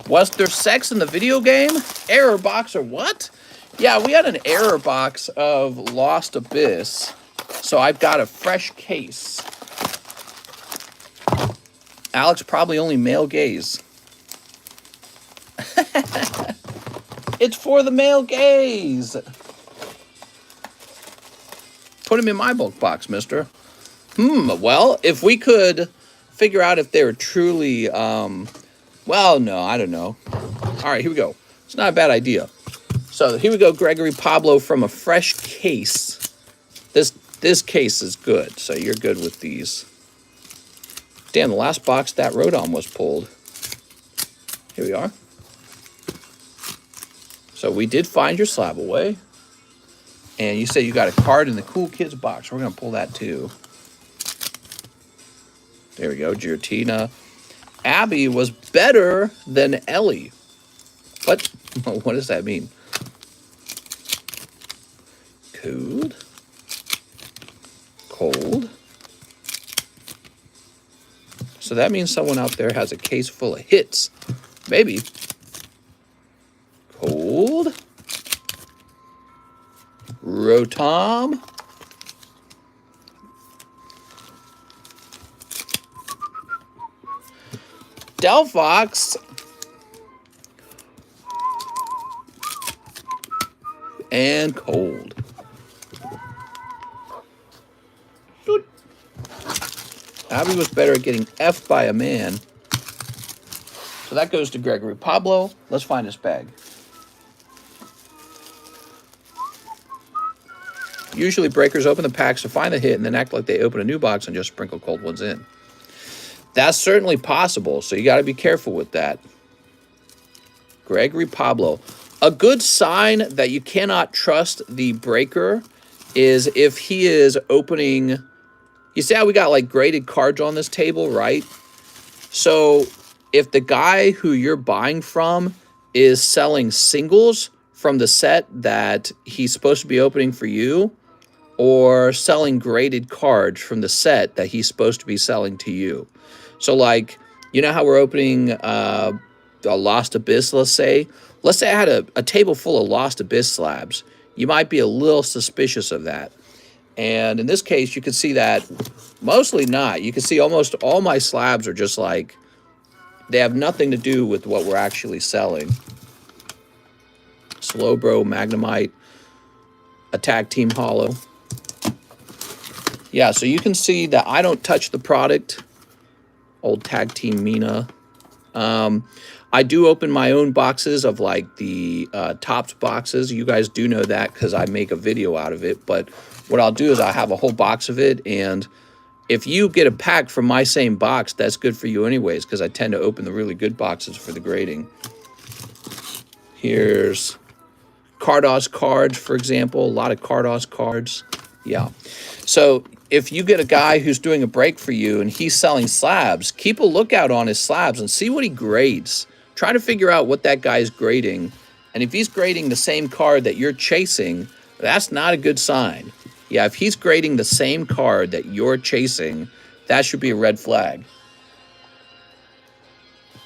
Was there sex in the video game? Error box or what? Yeah, we had an error box of Lost Abyss. So I've got a fresh case. Alex, probably only male gaze. It's for the male gaze. Put him in my bulk box, mister. Well, if we could figure out if they were truly, well, no, I don't know. All right, here we go. It's not a bad idea. So here we go, Gregory Pablo from a fresh case. This case is good, so you're good with these. Damn, the last box that Rodon was pulled. Here we are. So we did find your SLAB-AWAY. And you say you got a card in the Cool Kids box. We're going to pull that too. There we go, Giratina. Abby was better than Ellie. What? What does that mean? Cold. Cold. So that means someone out there has a case full of hits. Maybe. Cold. Rotom. Delphox. And cold. Abby was better at getting F'd by a man. So that goes to Gregory Pablo. Let's find his bag. Usually breakers open the packs to find the hit and then act like they open a new box and just sprinkle cold ones in. That's certainly possible, so you got to be careful with that. Gregory Pablo. A good sign that you cannot trust the breaker is if he is opening... You see how we got like graded cards on this table, right? So if the guy who you're buying from is selling singles from the set that he's supposed to be opening for you, or selling graded cards from the set that he's supposed to be selling to you. So like, you know how we're opening a Lost Abyss, let's say? Let's say I had a table full of Lost Abyss slabs. You might be a little suspicious of that. And in this case, you can see that mostly not. You can see almost all my slabs are just like, they have nothing to do with what we're actually selling. Slowbro, Magnemite, Attack Team Hollow. Yeah, so you can see that I don't touch the product. Old Tag Team Mina. I do open my own boxes of like the Topps boxes. You guys do know that because I make a video out of it. But what I'll do is I'll have a whole box of it. And if you get a pack from my same box, that's good for you anyways, because I tend to open the really good boxes for the grading. Here's Cardos cards, for example. A lot of Cardos cards. Yeah. So if you get a guy who's doing a break for you and he's selling slabs, keep a lookout on his slabs and see what he grades. Try to figure out what that guy's grading. And if he's grading the same card that you're chasing, that's not a good sign. Yeah, if he's grading the same card that you're chasing, that should be a red flag.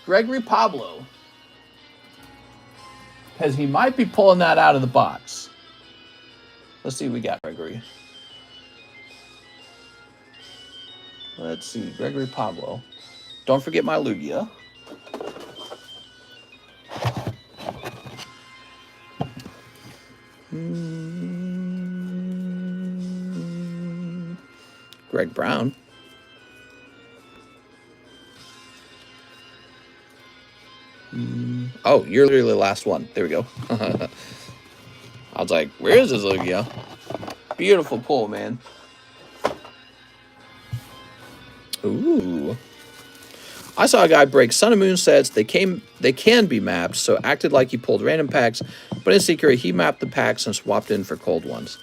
Gregory Pablo. Because he might be pulling that out of the box. Let's see what we got, Gregory. Let's see, Gregory Pablo. Don't forget my Lugia. Greg Brown. Oh, you're literally the last one. There we go. I was like, where is this Yu-Gi-Oh? Beautiful pull, man. Ooh. I saw a guy break Sun and Moon sets. They can be mapped, so acted like he pulled random packs, but in secret, he mapped the packs and swapped in for cold ones.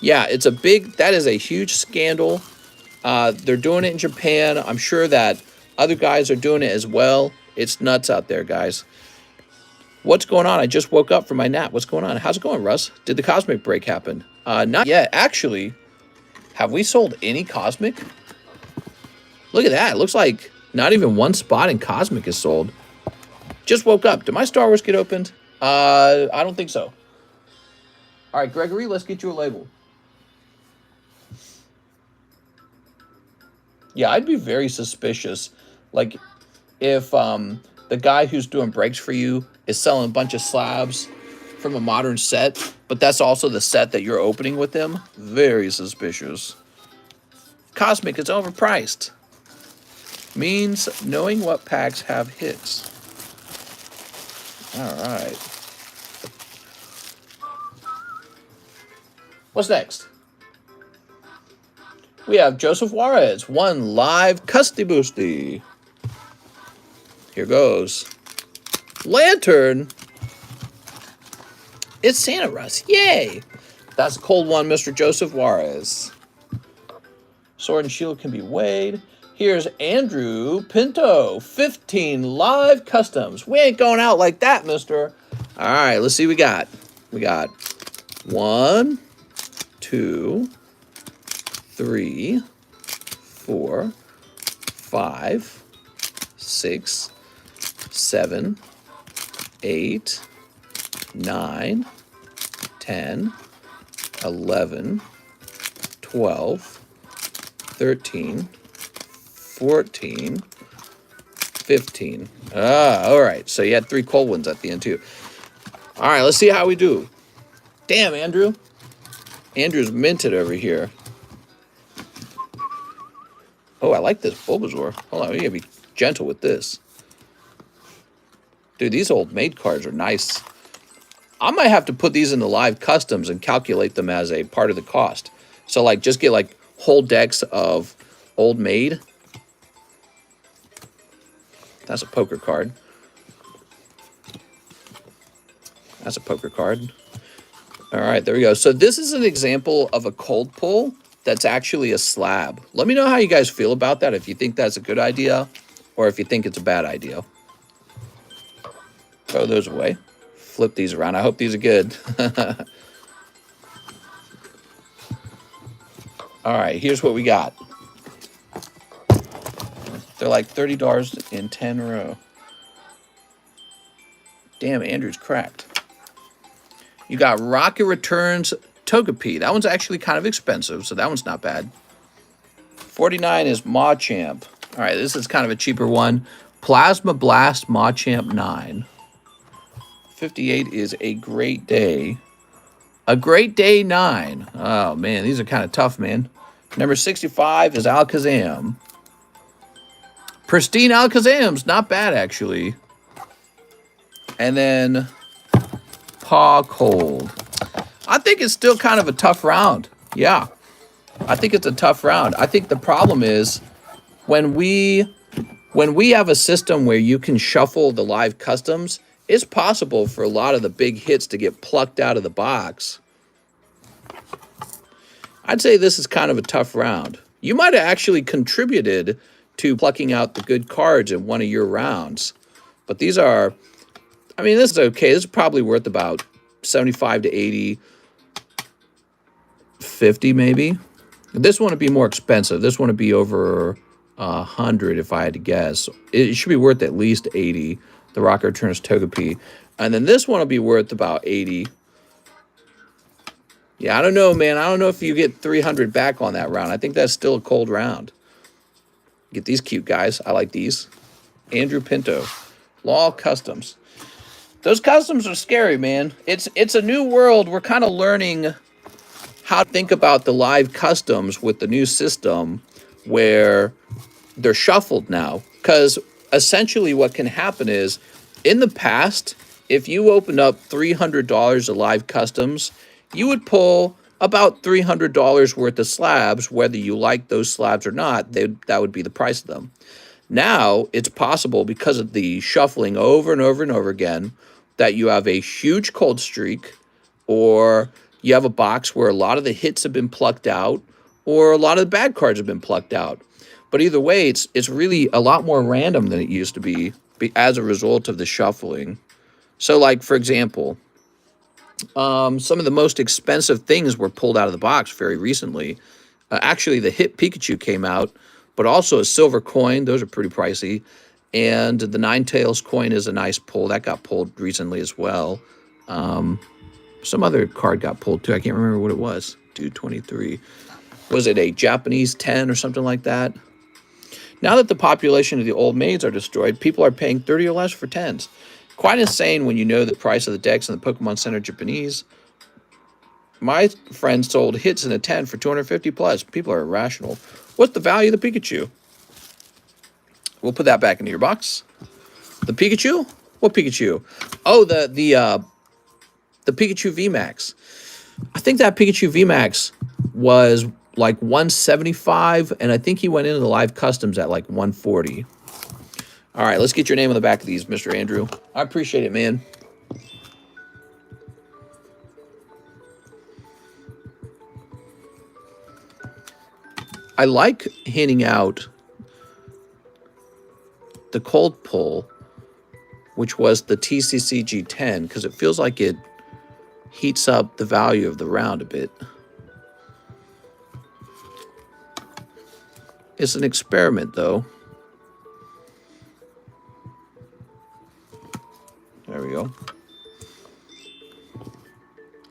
Yeah, that is a huge scandal. They're doing it in Japan. I'm sure that other guys are doing it as well. It's nuts out there, guys. What's going on? I just woke up from my nap. What's going on? How's it going, Russ? Did the Cosmic break happen? Not yet. Actually, have we sold any Cosmic? Look at that. It looks like not even one spot in Cosmic is sold. Just woke up. Did my Star Wars get opened? I don't think so. All right, Gregory, let's get you a label. Yeah, I'd be very suspicious. Like, if the guy who's doing breaks for you is selling a bunch of slabs from a modern set, but that's also the set that you're opening with them, very suspicious. Cosmic is overpriced. Means knowing what packs have hits. All right. What's next? We have Joseph Juarez, 1 live custody boosty. Here goes. Lantern. It's Santa Russ. Yay. That's a cold one, Mr. Joseph Juarez. Sword and Shield can be weighed. Here's Andrew Pinto, 15 live customs. We ain't going out like that, mister. All right, let's see what we got. We got 1, 2, 3, 4, 5, 6, 7, 8, 9, 10, 11, 12, 13, 14, 15. All right. So you had 3 cold ones at the end, too. All right, let's see how we do. Damn, Andrew. Andrew's minted over here. Oh, I like this Bulbasaur. Hold on, we gotta be gentle with this. Dude, these old maid cards are nice. I might have to put these in the live customs and calculate them as a part of the cost. So, like, just get, like, whole decks of old maid. That's a poker card. That's a poker card. All right, there we go. So this is an example of a cold pull that's actually a slab. Let me know how you guys feel about that, if you think that's a good idea or if you think it's a bad idea. Throw those away. Flip these around. I hope these are good. All right, here's what we got. They're like $30 in 10 row. Damn, Andrew's cracked. You got Rocket Returns Togepi. That one's actually kind of expensive, so that one's not bad. 49 is Machamp. All right, this is kind of a cheaper one. Plasma Blast Machamp 9. 58 is A Great Day. A Great Day 9. Oh, man, these are kind of tough, man. Number 65 is Alakazam. Pristine Alakazam's not bad, actually. And then Paw Cold. I think it's still kind of a tough round. Yeah, I think it's a tough round. I think the problem is when we have a system where you can shuffle the live customs, it's possible for a lot of the big hits to get plucked out of the box. I'd say this is kind of a tough round. You might have actually contributed to plucking out the good cards in one of your rounds. But these are, I mean, this is okay. This is probably worth about 75 to 80, 50 maybe. This one would be more expensive. This one would be over 100 if I had to guess. It should be worth at least 80. The Rocket Returns Togepi. And then this one will be worth about 80. Yeah, I don't know, man. I don't know if you get 300 back on that round. I think that's still a cold round. Get these cute guys. I like these. Andrew Pinto. Law Customs. Those customs are scary, man. It's a new world. We're kind of learning how to think about the live customs with the new system where they're shuffled now. Because essentially what can happen is, in the past, if you opened up $300 of live customs, you would pull about $300 worth of slabs, whether you like those slabs or not. That would be the price of them. Now it's possible, because of the shuffling over and over and over again, that you have a huge cold streak, or you have a box where a lot of the hits have been plucked out, or a lot of the bad cards have been plucked out. But either way, it's really a lot more random than it used to be as a result of the shuffling. So, like, for example, some of the most expensive things were pulled out of the box very recently. Actually, the hit Pikachu came out, but also a silver coin. Those are pretty pricey. And the Ninetales coin is a nice pull. That got pulled recently as well. Some other card got pulled too. I can't remember what it was. 223. Was it a Japanese 10 or something like that? Now that the population of the old maids are destroyed, people are paying 30 or less for 10s. Quite insane when you know the price of the decks in the Pokemon Center Japanese. My friend sold hits in a 10 for 250 plus. People are irrational. What's the value of the Pikachu? We'll put that back into your box. The Pikachu? What Pikachu? Oh, the Pikachu VMAX. I think that Pikachu VMAX was like 175, and I think he went into the live customs at like 140. All right, let's get your name on the back of these, Mr. Andrew. I appreciate it, man. I like handing out the cold pull, which was the TCC G10, because it feels like it heats up the value of the round a bit. It's an experiment, though. There we go.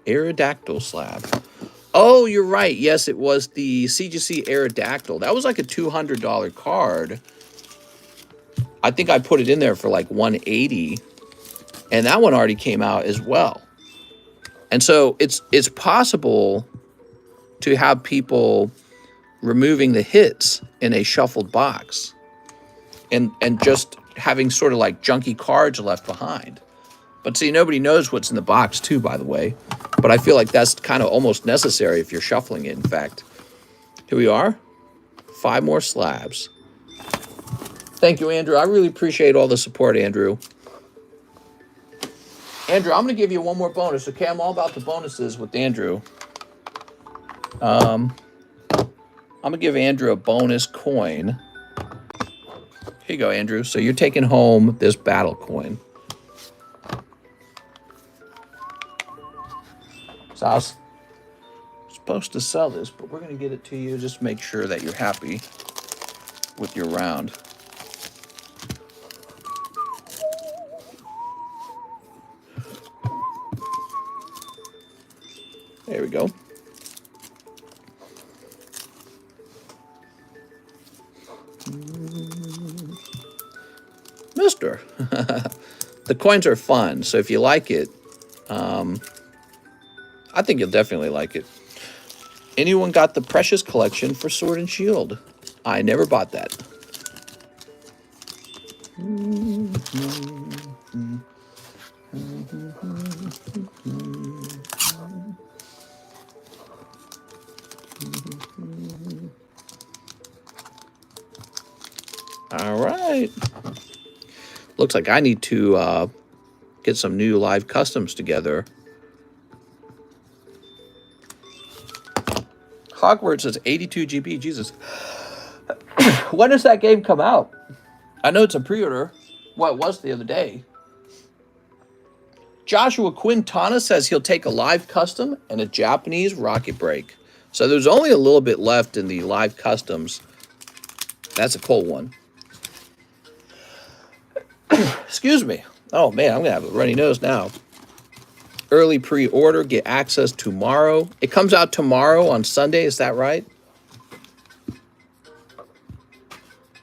Aerodactyl slab. Oh, you're right. Yes, it was the CGC Aerodactyl. That was like a $200 card. I think I put it in there for like 180, and that one already came out as well. And so it's possible to have people removing the hits in a shuffled box and just having sort of like junky cards left behind. But see, nobody knows what's in the box too, by the way. But I feel like that's kind of almost necessary if you're shuffling it, in fact. Here we are. 5 more slabs. Thank you, Andrew. I really appreciate all the support, Andrew. Andrew, I'm going to give you one more bonus, okay? I'm all about the bonuses with Andrew. I'm going to give Andrew a bonus coin. Here you go, Andrew. So you're taking home this battle coin. So I was supposed to sell this, but we're going to get it to you. Just make sure that you're happy with your round. There we go. Mister. The coins are fun, so if you like it, I think you'll definitely like it. Anyone got the Precious Collection for Sword and Shield? I never bought that. All right. Looks like I need to get some new live customs together. Hogwarts is 82 GB. Jesus. When does that game come out? I know it's a pre-order. Well, it was the other day. Joshua Quintana says he'll take a live custom and a Japanese rocket break. So there's only a little bit left in the live customs. That's a cold one. Excuse me. Oh, man, I'm going to have a runny nose now. Early pre-order, get access tomorrow. It comes out tomorrow on Sunday, is that right?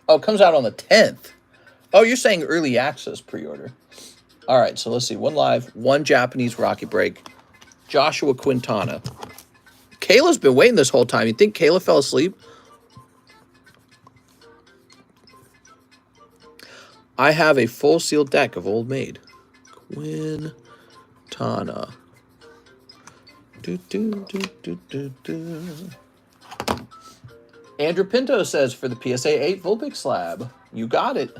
Oh, it comes out on the 10th. Oh, you're saying early access pre-order. All right, so let's see. 1 live, 1 Japanese rocket break. Joshua Quintana. Kayla's been waiting this whole time. You think Kayla fell asleep? I have a full sealed deck of Old Maid. Quintana. Andrew Pinto says for the PSA 8 Vulpix slab. You got it.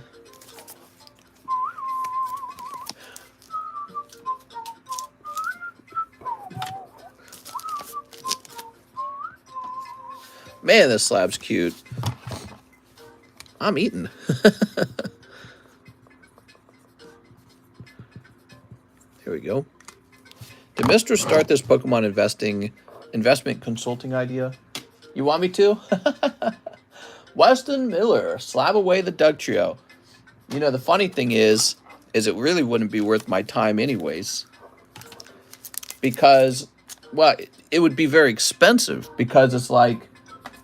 Man, this slab's cute. I'm eating. There we go. Did Mr. start this Pokemon investment consulting idea? You want me to? Weston Miller, SLAB-AWAY the Doug Trio. You know, the funny thing is it really wouldn't be worth my time anyways. Because, well, it would be very expensive because it's like,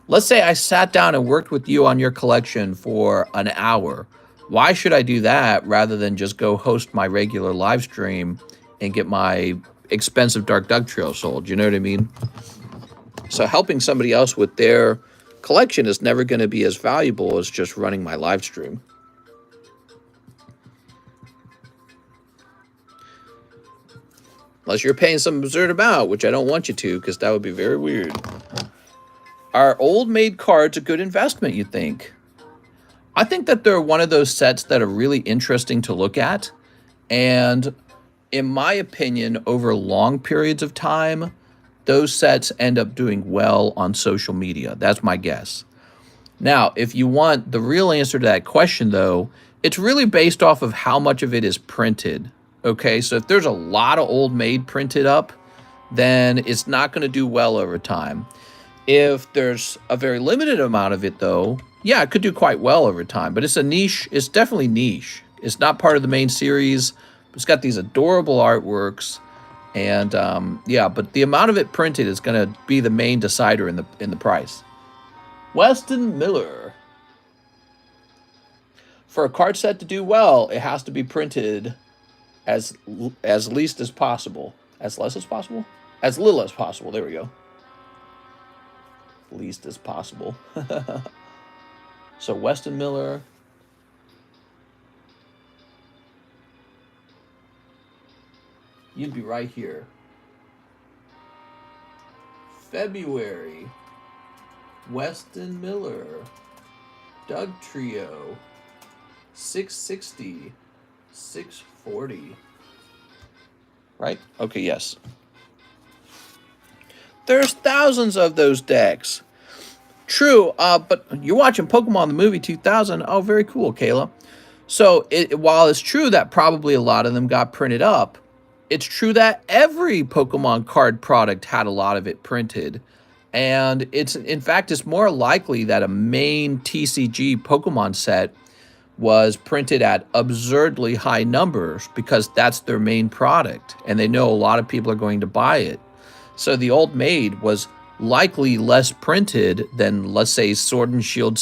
let's say I sat down and worked with you on your collection for an hour. Why should I do that rather than just go host my regular live stream and get my expensive Dark Doug Trio sold? You know what I mean? So helping somebody else with their collection is never going to be as valuable as just running my live stream. Unless you're paying some absurd amount, which I don't want you to, because that would be very weird. Are old made cards a good investment, you think? I think that they're one of those sets that are really interesting to look at. And in my opinion, over long periods of time, those sets end up doing well on social media. That's my guess. Now, if you want the real answer to that question, though, it's really based off of how much of it is printed. Okay, so if there's a lot of old maid printed up, then it's not going to do well over time. If there's a very limited amount of it, though, yeah, it could do quite well over time. But it's a niche. It's definitely niche. It's not part of the main series. It's got these adorable artworks. And yeah, but the amount of it printed is going to be the main decider in the price. Weston Miller. For a card set to do well, it has to be printed as least as possible. As less as possible? As little as possible. There we go. Least as possible. So Weston Miller. You'd be right here. February. Weston Miller. Doug Trio. 660. 640. Right? Okay, yes. There's thousands of those decks. True, but you're watching Pokemon the Movie 2000. Oh, very cool, Kayla. So while it's true that probably a lot of them got printed up, it's true that every Pokemon card product had a lot of it printed. And in fact, it's more likely that a main TCG Pokemon set was printed at absurdly high numbers because that's their main product. And they know a lot of people are going to buy it. So the old maid was likely less printed than, let's say, Sword and Shield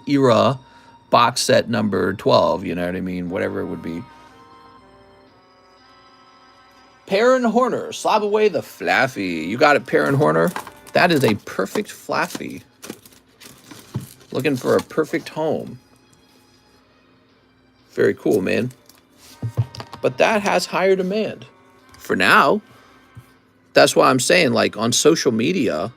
era box set number 12. You know what I mean? Whatever it would be. Perrin Horner, SLAB-AWAY the Flaffy. You got it, Perrin Horner. That is a perfect Flaffy. Looking for a perfect home. Very cool, man. But that has higher demand. For now. That's why I'm saying, like, on social media,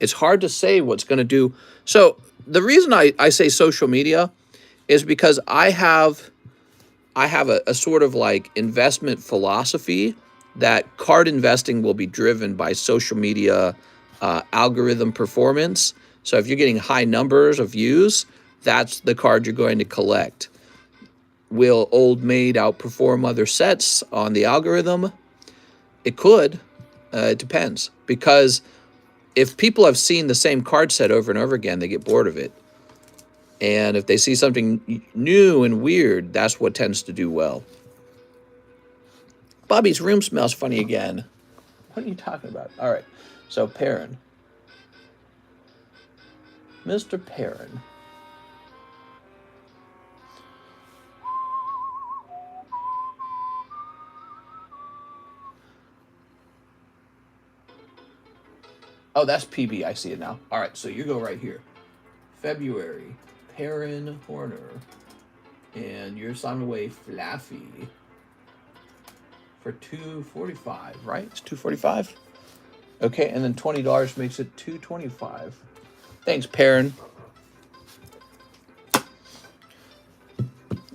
it's hard to say what's going to do. So the reason I say social media is because I have a sort of like investment philosophy that card investing will be driven by social media algorithm performance. So if you're getting high numbers of views, that's the card you're going to collect. Will Old Maid outperform other sets on the algorithm? It could. It depends. Because if people have seen the same card set over and over again, they get bored of it. And if they see something new and weird, that's what tends to do well. Bobby's room smells funny again. What are you talking about? All right. So, Perrin. Mr. Perrin. Oh, that's PB. I see it now. All right, so you go right here. February. Perrin Horner. And you're SLAB-AWAY Flaffy. for $2.45, right? It's $2.45. Okay, and then $20 makes it $2.25. Thanks, Perrin.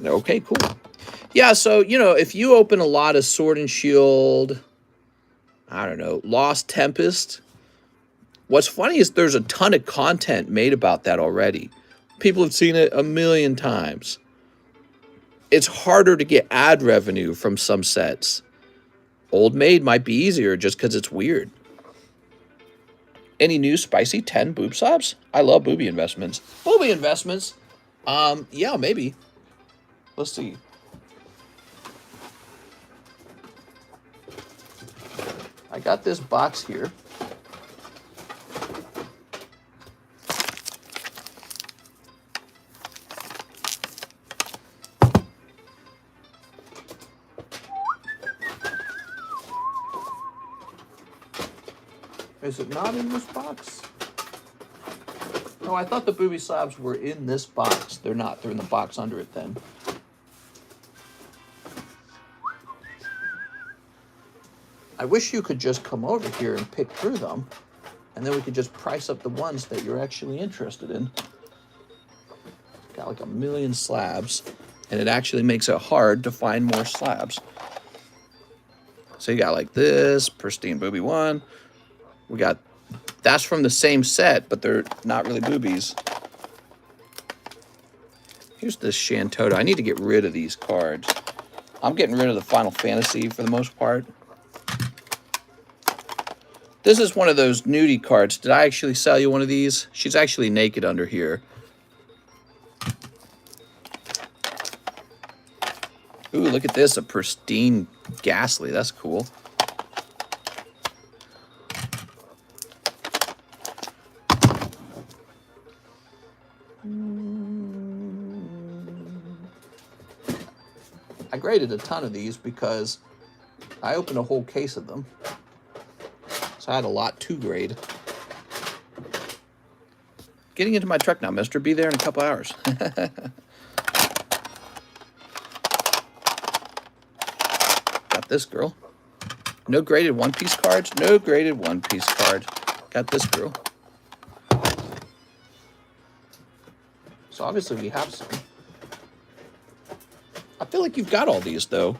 Okay, cool. Yeah, so, you know, if you open a lot of Sword and Shield, I don't know, Lost Tempest, what's funny is there's a ton of content made about that already. People have seen it a million times. It's harder to get ad revenue from some sets. Old Maid might be easier just because it's weird. Any new spicy 10 boob slabs? I love booby investments. Booby investments? Yeah, maybe. Let's see. I got this box here. Is it not in this box? No, I thought the booby slabs were in this box. They're not. They're in the box under it then. I wish you could just come over here and pick through them, and then we could just price up the ones that you're actually interested in. Got like a million slabs, and it actually makes it hard to find more slabs. So you got like this, Pristine Booby 1. We got, that's from the same set, but they're not really boobies. Here's this Shantoto. I need to get rid of these cards. I'm getting rid of the Final Fantasy for the most part. This is one of those nudie cards. Did I actually sell you one of these? She's actually naked under here. Ooh, look at this, a Pristine Ghastly. That's cool. I graded a ton of these because I opened a whole case of them. So I had a lot to grade. Getting into my truck now, mister. Be there in a couple hours. Got this girl. No graded one-piece cards. No graded one-piece card. Got this girl. So obviously we have some. I feel like you've got all these, though.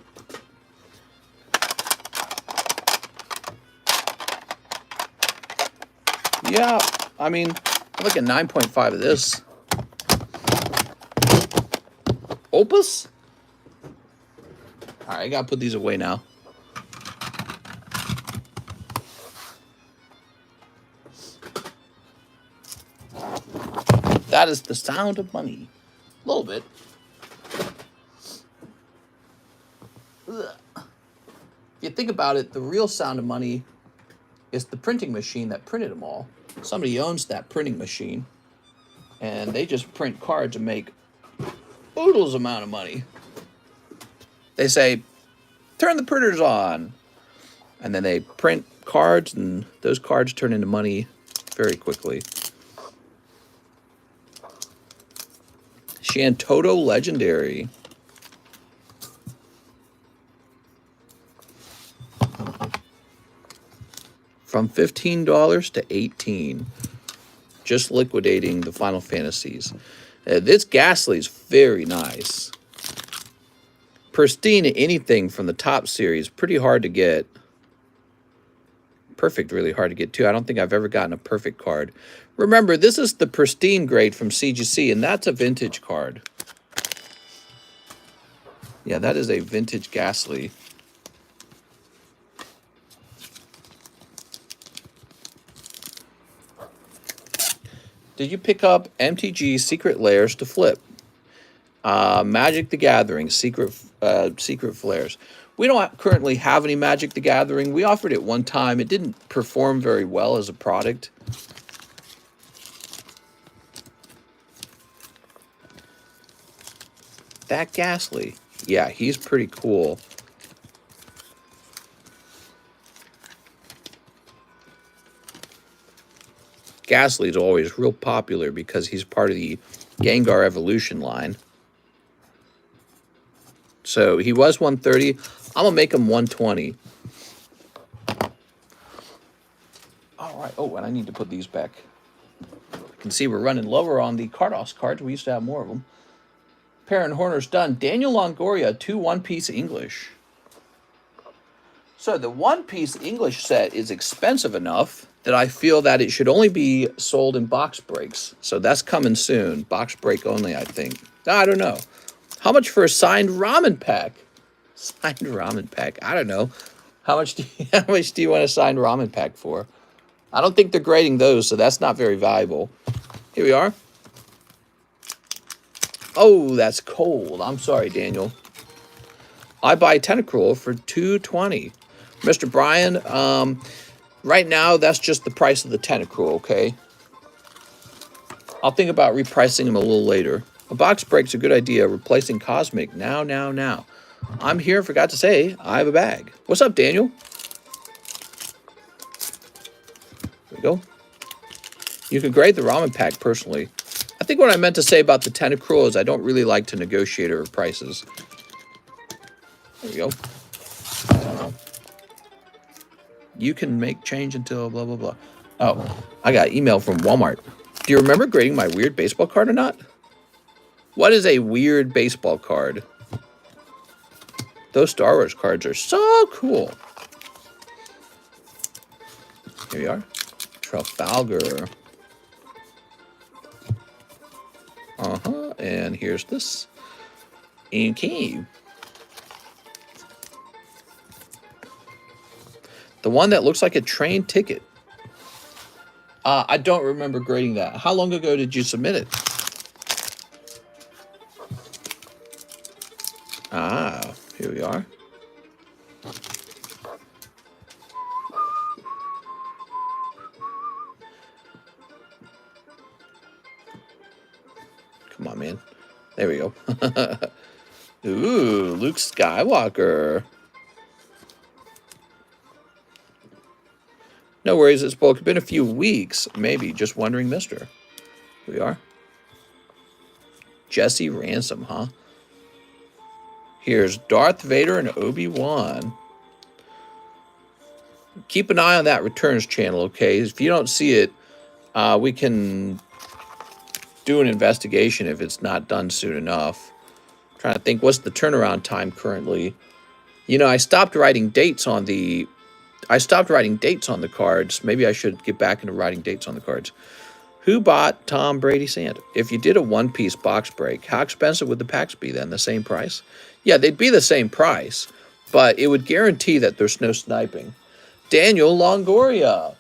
Yeah, I mean, I look at 9.5 of this. Opus? All right, I gotta put these away now. That is the sound of money. A little bit. Ugh. If you think about it, the real sound of money is the printing machine that printed them all. Somebody owns that printing machine, and they just print cards and make oodles amount of money. They say, turn the printers on, and then they print cards, and those cards turn into money very quickly. Shantoto Legendary. From $15 to $18. Just liquidating the Final Fantasies. This Ghastly is very nice. Pristine anything from the top series, pretty hard to get. Perfect, really hard to get too. I don't think I've ever gotten a perfect card. Remember, this is the Pristine grade from CGC, and that's a vintage card. Yeah, that is a vintage Ghastly. Did you pick up MTG Secret Lairs to flip? Magic the Gathering, Secret Flares. We don't currently have any Magic the Gathering. We offered it one time. It didn't perform very well as a product. That Ghastly. Yeah, he's pretty cool. Ghastly is always real popular because he's part of the Gengar Evolution line. So he was 130. I'm going to make them 120. All right. Oh, and I need to put these back. You can see we're running lower on the Cardos cards. We used to have more of them. Perrin Horner's done. Daniel Longoria, 2 one-piece English. So the one-piece English set is expensive enough that I feel that it should only be sold in box breaks. So that's coming soon. Box break only, I think. I don't know. How much for a signed ramen pack? Signed ramen pack. I don't know. How much do you want a signed ramen pack for? I don't think they're grading those, so that's not very valuable. Here we are. Oh, that's cold. I'm sorry, Daniel. I buy Tentacruel for $220. Mr. Brian, right now, that's just the price of the Tentacruel, okay? I'll think about repricing them a little later. A box break's a good idea. Replacing Cosmic. Now. I'm here, forgot to say, I have a bag. What's up, Daniel? There we go. You can grade the ramen pack personally. I think what I meant to say about the Tentacruel is I don't really like to negotiate over prices. There we go. You can make change until blah, blah, blah. Oh, I got email from Walmart. Do you remember grading my weird baseball card or not? What is a weird baseball card? Those Star Wars cards are so cool. Here we are. Trafalgar. And here's this. Inky. The one that looks like a train ticket. I don't remember grading that. How long ago did you submit it? Ah, here we are. Come on, man. There we go. Ooh, Luke Skywalker. No worries, it's both been a few weeks, maybe. Just wondering, mister. Here we are. Jesse Ransom, huh? Here's Darth Vader and Obi-Wan. Keep an eye on that returns channel, okay? If you don't see it, we can do an investigation if it's not done soon enough. I'm trying to think, what's the turnaround time currently? You know, I stopped writing dates on the cards. Maybe I should get back into writing dates on the cards. Who bought Tom Brady Santa? If you did a one-piece box break, how expensive would the packs be then? The same price? Yeah, they'd be the same price, but it would guarantee that there's no sniping. Daniel Longoria.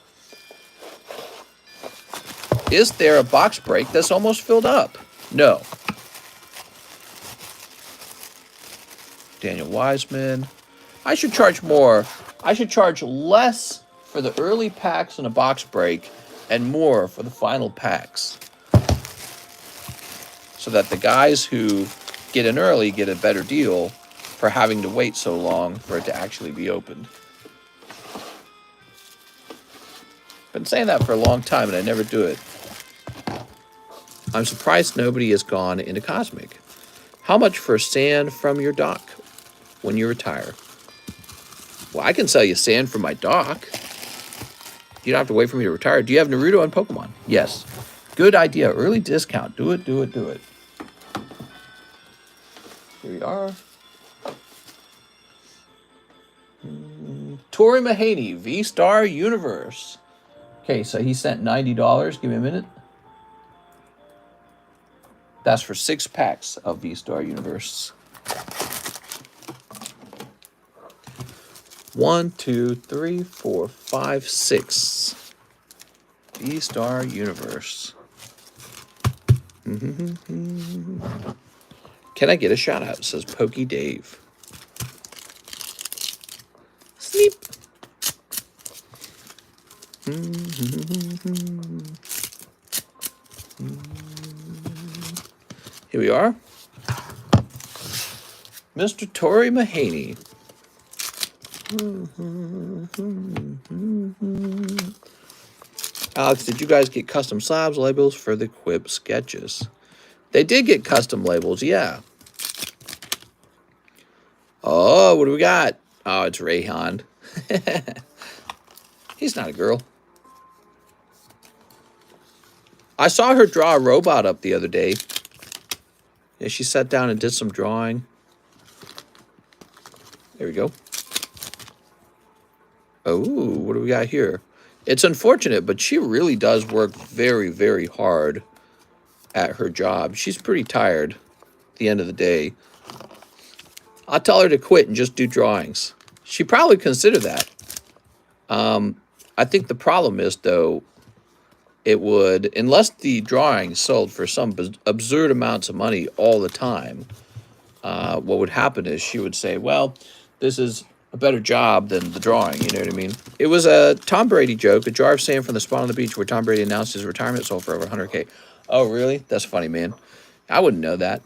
Is there a box break that's almost filled up? No. Daniel Wiseman. I should charge more. I should charge less for the early packs in a box break and more for the final packs, so that the guys who get in early get a better deal for having to wait so long for it to actually be opened. Been saying that for a long time and I never do it. I'm surprised nobody has gone into Cosmic. How much for sand from your dock when you retire? Well, I can sell you sand from my dock. You don't have to wait for me to retire. Do you have Naruto and Pokemon? Yes. Good idea. Early discount. Do it. Here we are. Tori Mahaney, V-Star Universe. Okay, so he sent $90. Give me a minute. That's for 6 packs of V-Star Universe. 1, 2, 3, 4, 5, 6. V-Star Universe. Can I get a shout out? Says Pokey Dave. Sleep. Here we are. Mr. Tori Mahaney. Alex, did you guys get custom slabs labels for the Quip sketches? They did get custom labels, yeah. Oh, what do we got? Oh, it's Rayhan. He's not a girl. I saw her draw a robot up the other day. Yeah, she sat down and did some drawing. There we go. Oh, what do we got here? It's unfortunate, but she really does work very, very hard at her job. She's pretty tired at the end of the day. I'll tell her to quit and just do drawings. She'd probably consider that. I think the problem is, though, it would, unless the drawings sold for some absurd amounts of money all the time, what would happen is she would say, well, this is a better job than the drawing, you know what I mean? It was a Tom Brady joke, a jar of sand from the spot on the beach where Tom Brady announced his retirement sold for over 100K. Oh, really? That's funny, man. I wouldn't know that.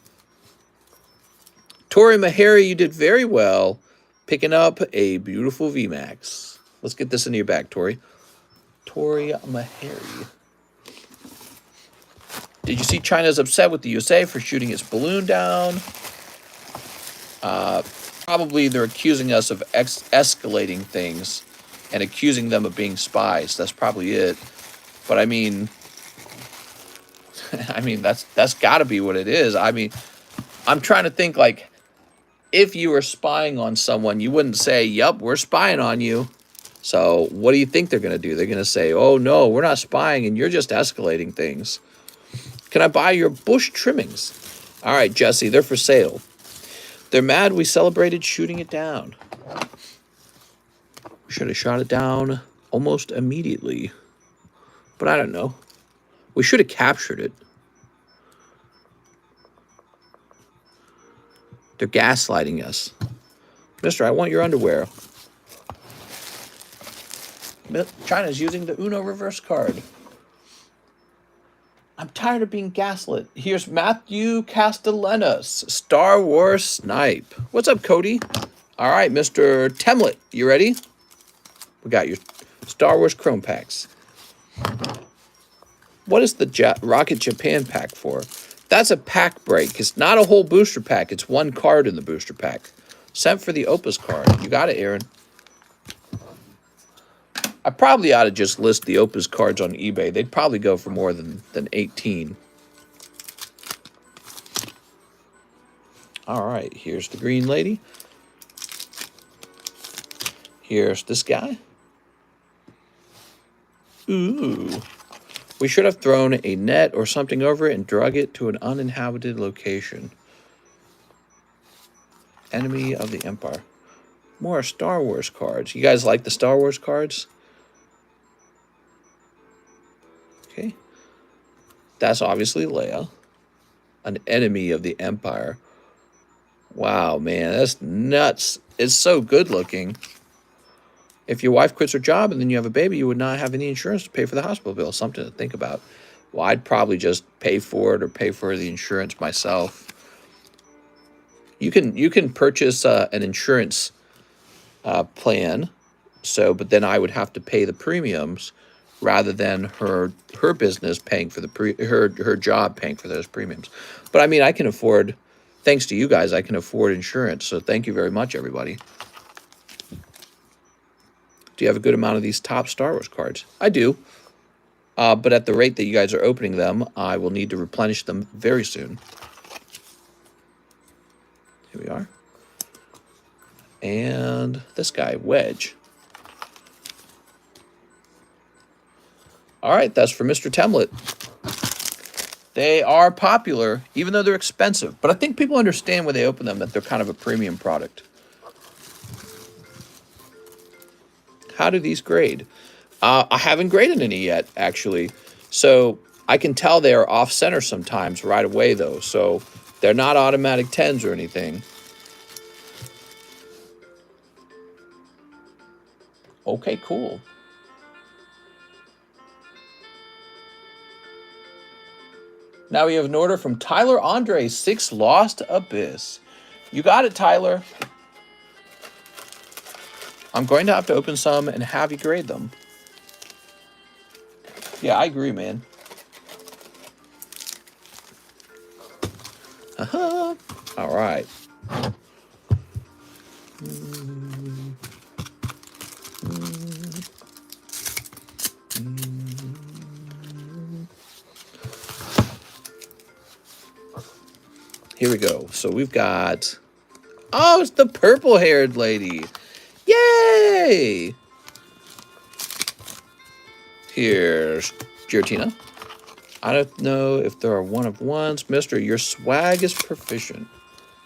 Tori Meharry, you did very well picking up a beautiful VMAX. Let's get this into your bag, Tori. Tori Meharry. Did you see China's upset with the USA for shooting its balloon down? Probably they're accusing us of escalating things and accusing them of being spies. That's probably it. But I mean, that's got to be what it is. I mean, I'm trying to think, like, if you were spying on someone, you wouldn't say, "Yup, we're spying on you." So what do you think they're going to do? They're going to say, "Oh no, we're not spying, and you're just escalating things." Can I buy your bush trimmings? All right, Jesse, they're for sale. They're mad we celebrated shooting it down. We should have shot it down almost immediately. But I don't know. We should have captured it. They're gaslighting us. Mister, I want your underwear. China's using the Uno reverse card. I'm tired of being gaslit. Here's Matthew Castellanos, Star Wars Snipe. What's up, Cody? All right, Mr. Temlet, you ready? We got your Star Wars Chrome packs. What is the Rocket Japan pack for? That's a pack break. It's not a whole booster pack. It's one card in the booster pack. Sent for the Opus card. You got it, Aaron. I probably ought to just list the Opus cards on eBay. They'd probably go for more than 18. All right, here's the green lady. Here's this guy. Ooh. We should have thrown a net or something over it and drug it to an uninhabited location. Enemy of the Empire. More Star Wars cards. You guys like the Star Wars cards? Okay. That's obviously Leia. An enemy of the Empire. Wow, man, that's nuts. It's so good looking. If your wife quits her job and then you have a baby, you would not have any insurance to pay for the hospital bill. Something to think about. Well, I'd probably just pay for it or pay for the insurance myself. You can purchase an insurance plan. So, but then I would have to pay the premiums rather than her business paying for her job paying for those premiums. But I mean, I can afford, thanks to you guys, I can afford insurance. So thank you very much, everybody. Do you have a good amount of these top Star Wars cards? I do. But at the rate that you guys are opening them, I will need to replenish them very soon. Here we are. And this guy, Wedge. All right, that's for Mr. Temlet. They are popular, even though they're expensive. But I think people understand when they open them that they're kind of a premium product. How do these grade? I haven't graded any yet, actually. So I can tell they are off-center sometimes right away, though. So they're not automatic 10s or anything. Okay, cool. Now we have an order from Tyler Andre, 6 Lost Abyss. You got it, Tyler. I'm going to have to open some and have you grade them. Yeah, I agree, man. All right. Here we go. So we've got... Oh, it's the purple-haired lady. Yay! Here's Giratina. I don't know if there are one of ones. Mister, your swag is proficient.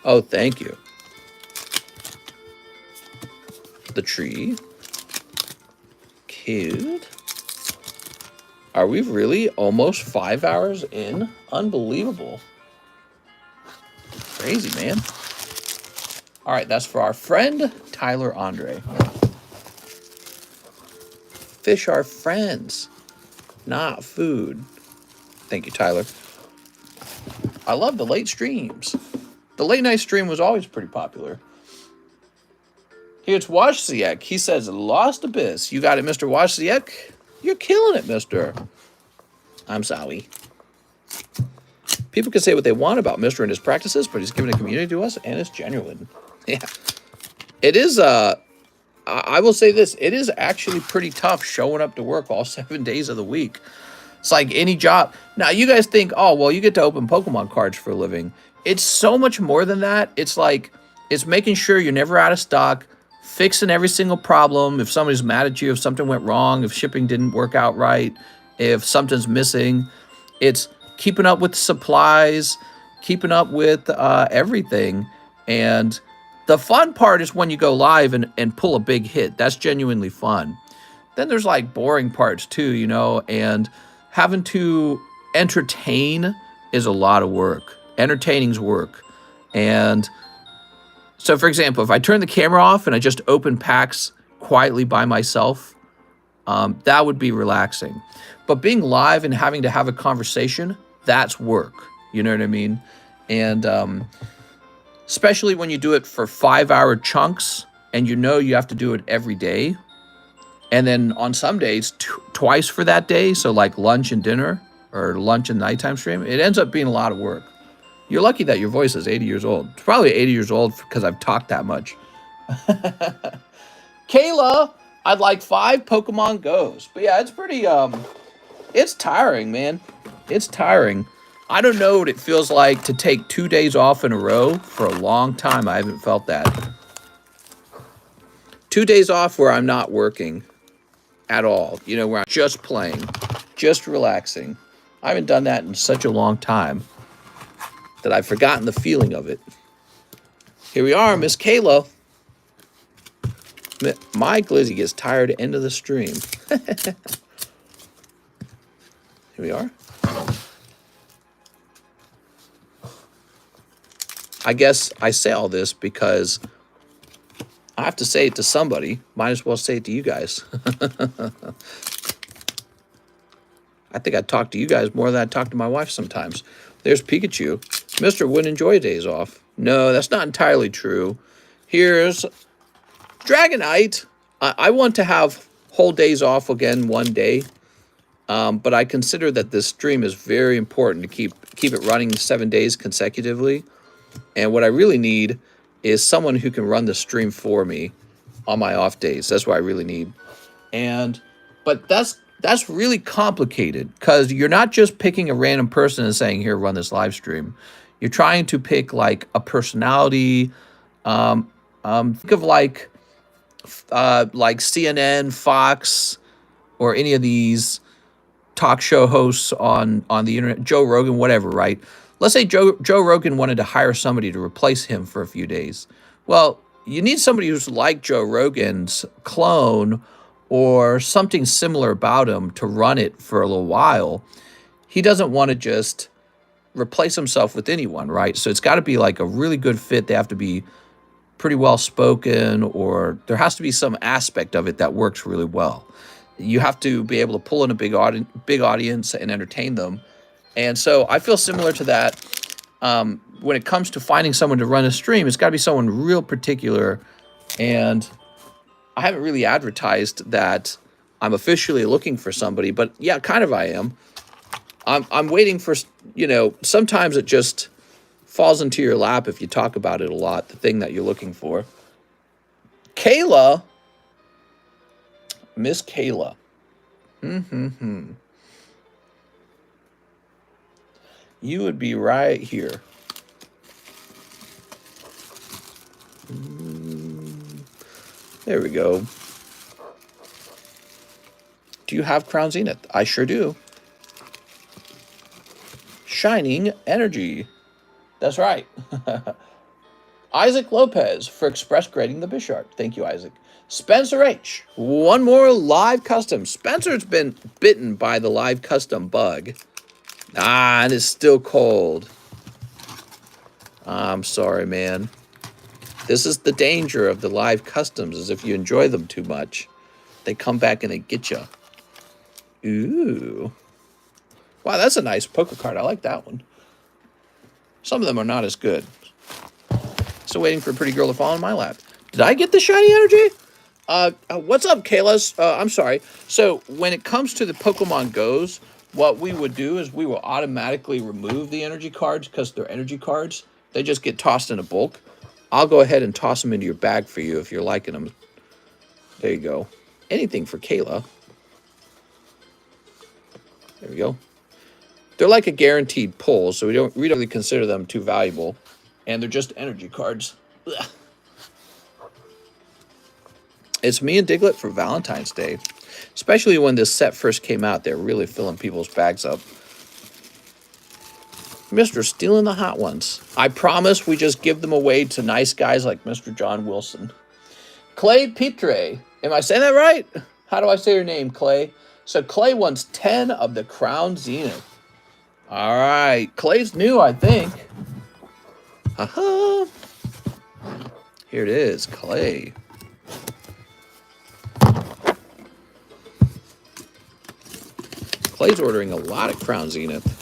Oh, thank you. The tree. Cute. Are we really almost 5 hours in? Unbelievable. Crazy, man. All right, that's for our friend, Tyler Andre. Fish are friends, not food. Thank you, Tyler. I love the late streams. The late night stream was always pretty popular. Here's Wojciech. He says, Lost Abyss. You got it, Mr. Wojciech? You're killing it, mister. I'm sorry. People can say what they want about Mr. and his practices, but he's given a community to us, and it's genuine. Yeah. It is, I will say this. It is actually pretty tough showing up to work all 7 days of the week. It's like any job. Now, you guys think, oh, well, you get to open Pokemon cards for a living. It's so much more than that. It's like, it's making sure you're never out of stock, fixing every single problem. If somebody's mad at you, if something went wrong, if shipping didn't work out right, if something's missing, it's keeping up with supplies, keeping up with everything. And the fun part is when you go live and pull a big hit. That's genuinely fun. Then there's like boring parts too, you know, and having to entertain is a lot of work. Entertaining's work. And so, for example, if I turn the camera off and I just open packs quietly by myself, that would be relaxing. But being live and having to have a conversation, that's work. You know what I mean? And especially when you do it for 5-hour chunks and you know you have to do it every day. And then on some days, twice for that day. So like lunch and dinner or lunch and nighttime stream, it ends up being a lot of work. You're lucky that your voice is 80 years old. It's probably 80 years old because I've talked that much. Kayla, I'd like 5 Pokemon Go's. But yeah, it's pretty, it's tiring, man. It's tiring. I don't know what it feels like to take 2 days off in a row. For a long time, I haven't felt that. 2 days off where I'm not working at all. You know, where I'm just playing, just relaxing. I haven't done that in such a long time that I've forgotten the feeling of it. Here we are, Miss Kayla. My glizzy gets tired at the end of the stream. Here we are. I guess I say all this because I have to say it to somebody. Might as well say it to you guys. I think I talk to you guys more than I talk to my wife sometimes. There's Pikachu. Mister wouldn't enjoy days off. No, that's not entirely true. Here's Dragonite. I want to have whole days off again one day. But I consider that this stream is very important to keep it running 7 days consecutively. And what I really need is someone who can run the stream for me on my off days. That's what I really need. But that's really complicated because you're not just picking a random person and saying, here, run this live stream. You're trying to pick like a personality. Think of like CNN, Fox, or any of these talk show hosts on the internet, Joe Rogan, whatever, right? Let's say Joe Rogan wanted to hire somebody to replace him for a few days. Well, you need somebody who's like Joe Rogan's clone or something similar about him to run it for a little while. He doesn't want to just replace himself with anyone, right? So it's got to be like a really good fit. They have to be pretty well spoken, or there has to be some aspect of it that works really well. You have to be able to pull in a big audience and entertain them. And so I feel similar to that. When it comes to finding someone to run a stream, it's got to be someone real particular. And I haven't really advertised that I'm officially looking for somebody, but yeah, kind of I am. I'm waiting for, you know, sometimes it just falls into your lap if you talk about it a lot, the thing that you're looking for. Kayla. Miss Kayla. You would be right here. There we go. Do you have Crown Zenith? I sure do. Shining Energy. That's right. Isaac Lopez for express grading the Bisharp. Thank you, Isaac. Spencer H. One more live custom. Spencer's been bitten by the live custom bug. Ah, and it's still cold. I'm sorry, man. This is the danger of the live customs, is if you enjoy them too much, they come back and they get you. Ooh. Wow, that's a nice poker card. I like that one. Some of them are not as good. Still waiting for a pretty girl to fall in my lap. Did I get the shiny energy? What's up, Kayla? I'm sorry. So when it comes to the Pokemon Go's, what we would do is we will automatically remove the energy cards because they're energy cards. They just get tossed in a bulk. I'll go ahead and toss them into your bag for you if you're liking them. There you go. Anything for Kayla. There we go. They're like a guaranteed pull, so we don't really consider them too valuable. And they're just energy cards. Ugh. It's me and Diglett for Valentine's Day. Especially when this set first came out, they're really filling people's bags up. Mr. Stealing the hot ones. I promise we just give them away to nice guys like Mr. John Wilson. Clay Pitre. Am I saying that right? How do I say your name, Clay? So Clay wants 10 of the Crown Zenith. All right. Clay's new, I think. Haha. Here it is, Clay. Clay's ordering a lot of Crown Zenith.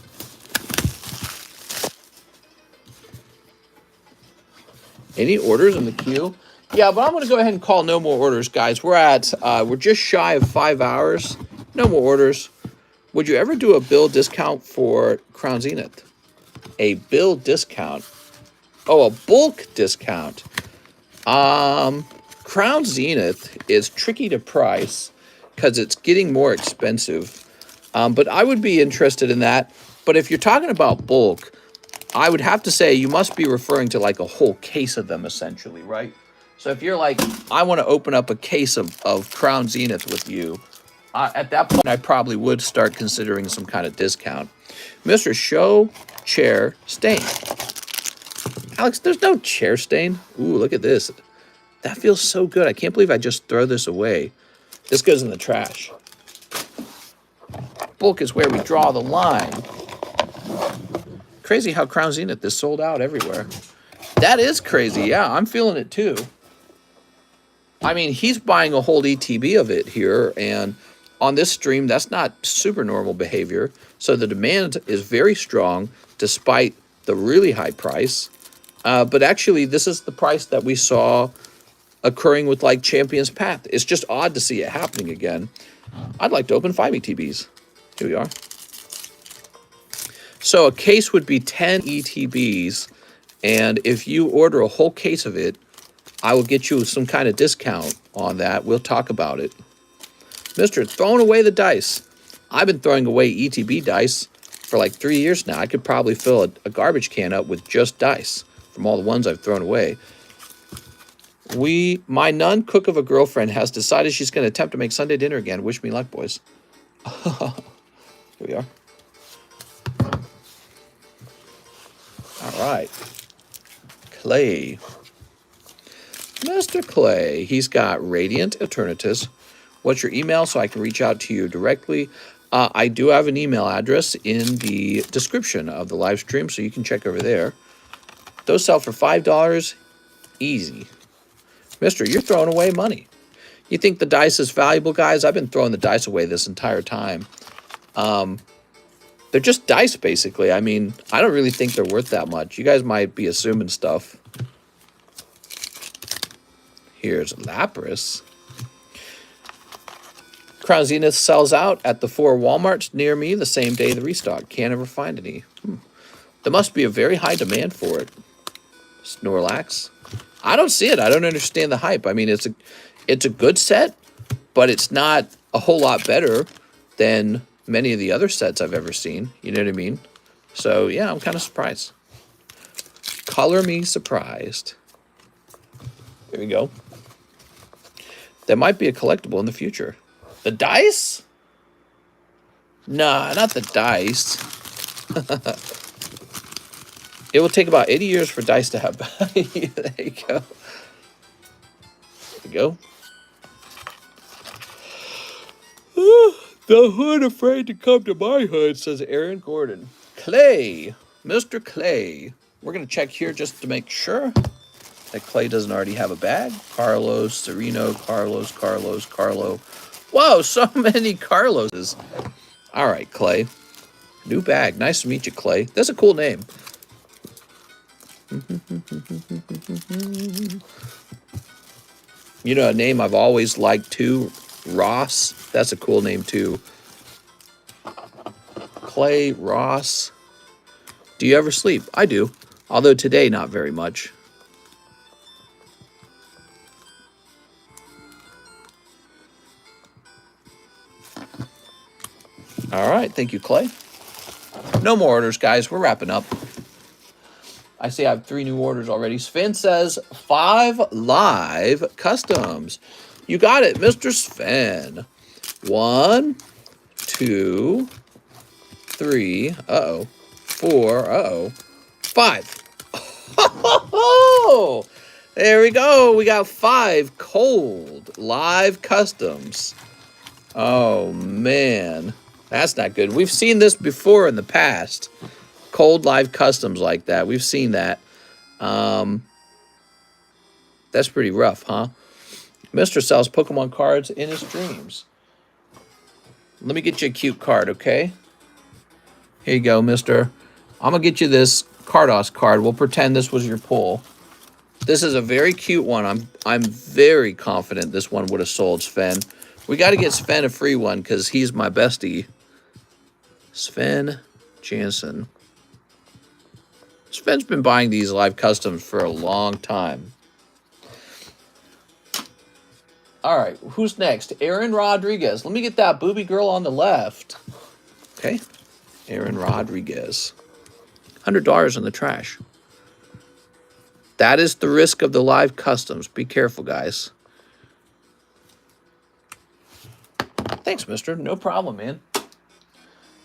Any orders in the queue? Yeah, but I'm going to go ahead and call no more orders, guys. We're just shy of 5 hours. No more orders. Would you ever do a bill discount for Crown Zenith? A bill discount? Oh, a bulk discount. Crown Zenith is tricky to price because it's getting more expensive. But I would be interested in that. But if you're talking about bulk, I would have to say you must be referring to like a whole case of them, essentially, right? So if you're like, I want to open up a case of Crown Zenith with you, at that point, I probably would start considering some kind of discount. Mr. Show Chair Stain. Alex, there's no chair stain. Ooh, look at this. That feels so good. I can't believe I just throw this away. This goes in the trash. Bulk is where we draw the line. Crazy how Crown Zenith is sold out everywhere. That is crazy. Yeah, I'm feeling it too. I mean, he's buying a whole ETB of it here, and on this stream, that's not super normal behavior. So the demand is very strong despite the really high price. But actually, this is the price that we saw occurring with like Champion's Path. It's just odd to see it happening again. I'd like to open 5 ETBs. Here we are. So a case would be 10 ETBs, and if you order a whole case of it, I will get you some kind of discount on that. We'll talk about it. Mr. Throwing away the dice. I've been throwing away ETB dice for like 3 years now. I could probably fill a garbage can up with just dice from all the ones I've thrown away. My nun cook of a girlfriend has decided she's going to attempt to make Sunday dinner again. Wish me luck, boys. Here we are. All right. Clay. Mr. Clay. He's got Radiant Eternatus. What's your email so I can reach out to you directly? I do have an email address in the description of the live stream, so you can check over there. Those sell for $5. Easy. Mister, you're throwing away money. You think the dice is valuable, guys? I've been throwing the dice away this entire time. They're just dice, basically. I mean, I don't really think they're worth that much. You guys might be assuming stuff. Here's Lapras. Crown Zenith sells out at the 4 Walmarts near me the same day the restock. Can't ever find any. There must be a very high demand for it. Snorlax. I don't see it. I don't understand the hype. I mean, it's a good set, but it's not a whole lot better than many of the other sets I've ever seen. You know what I mean? So, yeah, I'm kind of surprised. Color me surprised. There we go. That might be a collectible in the future. The dice? Nah, not the dice. It will take about 80 years for dice to have value. There you go. There you go. The hood afraid to come to my hood, says Aaron Gordon. Clay. Mr. Clay. We're going to check here just to make sure that Clay doesn't already have a bag. Carlos, Sereno, Carlos, Carlo. Whoa, so many Carloses. All right, Clay. New bag. Nice to meet you, Clay. That's a cool name. You know, a name I've always liked too, Ross. That's a cool name too. Clay, Ross. Do you ever sleep? I do. Although today, not very much. All right. Thank you, Clay. No more orders, guys. We're wrapping up. I see I have 3 new orders already. Sven says 5 live customs. You got it, Mr. Sven. 1, 2, 3. Uh-oh. 4. Uh-oh. 5. Oh, there we go. We got 5 cold live customs. Oh, man. That's not good. We've seen this before in the past. Cold live customs like that. We've seen that. That's pretty rough, huh? Mr. sells Pokemon cards in his dreams. Let me get you a cute card, okay? Here you go, mister. I'm going to get you this Cardos card. We'll pretend this was your pull. This is a very cute one. I'm very confident this one would have sold Sven. We got to get Sven a free one because he's my bestie. Sven Jansen. Sven's been buying these live customs for a long time. All right, who's next? Aaron Rodriguez. Let me get that booby girl on the left. Okay, Aaron Rodriguez. $100 in the trash. That is the risk of the live customs. Be careful, guys. Thanks, mister. No problem, man.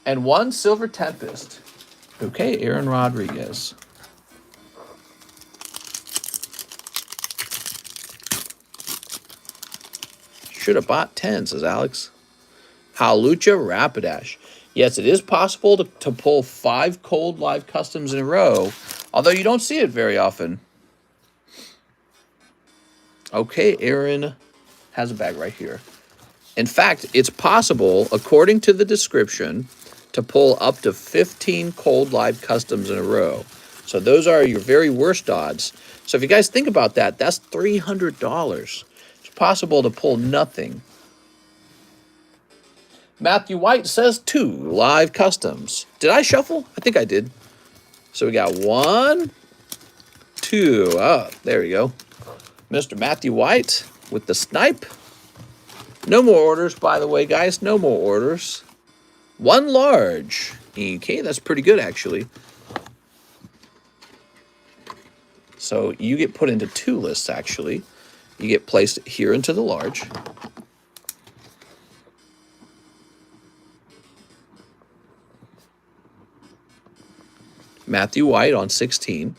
And 1 Silver Tempest. Okay, Aaron Rodriguez. Should have bought 10, says Alex. Hawlucha Rapidash. Yes, it is possible to pull 5 cold live customs in a row, although you don't see it very often. Okay, Aaron has a bag right here. In fact, it's possible, according to the description, to pull up to 15 cold live customs in a row. So those are your very worst odds. So if you guys think about that, that's $300. It's possible to pull nothing. Matthew White says 2 live customs. Did I shuffle? I think I did. So we got 1, 2. Oh, there we go. Mr. Matthew White with the snipe. No more orders, by the way, guys. No more orders. 1 large. Okay, that's pretty good, actually. So you get put into 2 lists, actually. You get placed here into the large. Matthew White on 16.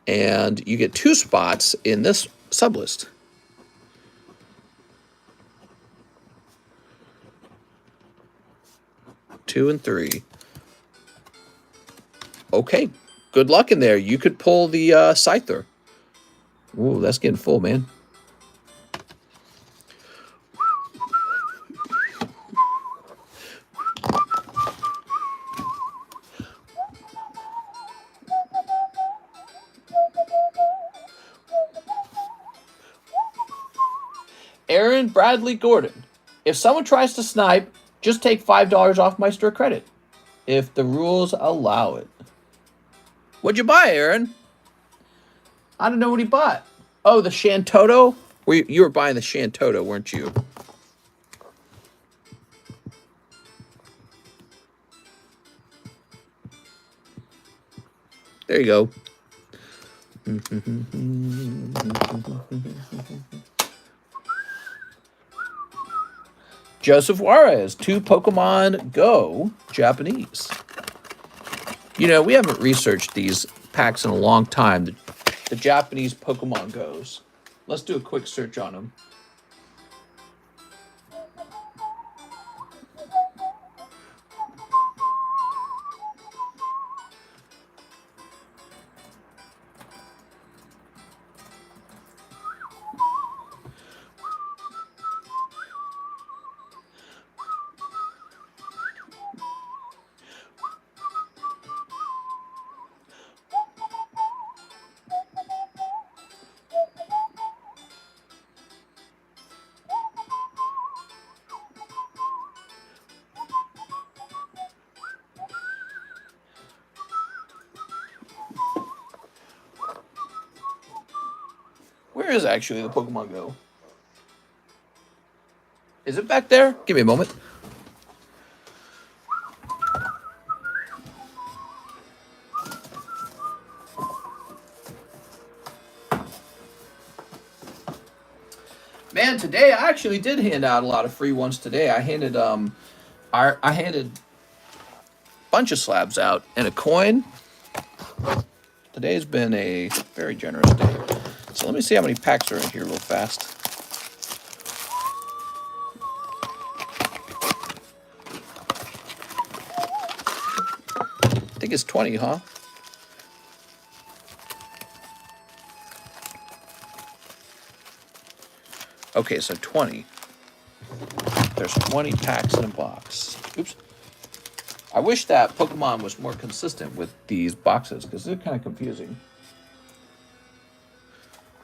And you get 2 spots in this sublist. Two and 3. Okay, good luck in there. You could pull the Scyther. Ooh, that's getting full, man. Aaron Bradley Gordon. If someone tries to snipe, just take $5 off my store credit, if the rules allow it. What'd you buy, Aaron? I don't know what he bought. Oh, the Shantoto? You were buying the Shantoto, weren't you? There you go. Joseph Juarez, 2 Pokemon Go Japanese. You know, we haven't researched these packs in a long time. The Japanese Pokemon Go's. Let's do a quick search on them. Where is actually the Pokemon Go? Is it back there? Give me a moment. Man, today I actually did hand out a lot of free ones today. I handed I handed a bunch of slabs out and a coin. Today's been a very generous day. So let me see how many packs are in here real fast. I think it's 20, huh? Okay, so 20. There's 20 packs in a box. Oops. I wish that Pokemon was more consistent with these boxes because they're kind of confusing.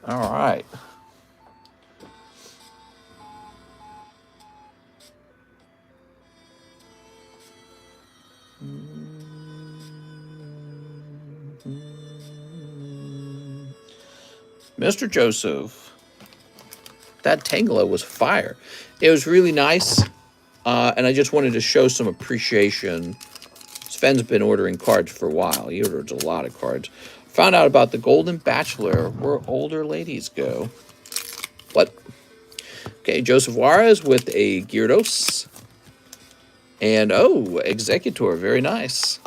All right. Mr. Joseph, that Tangela was fire. It was really nice, and I just wanted to show some appreciation. Sven's been ordering cards for a while. He orders a lot of cards. Found out about the Golden Bachelor, where older ladies go. What? Okay, Joseph Juarez with a Gyarados. And, oh, Executor, very nice.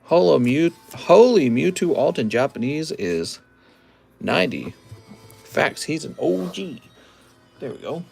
Holy Mewtwo alt in Japanese is 90. Facts, he's an OG. There we go.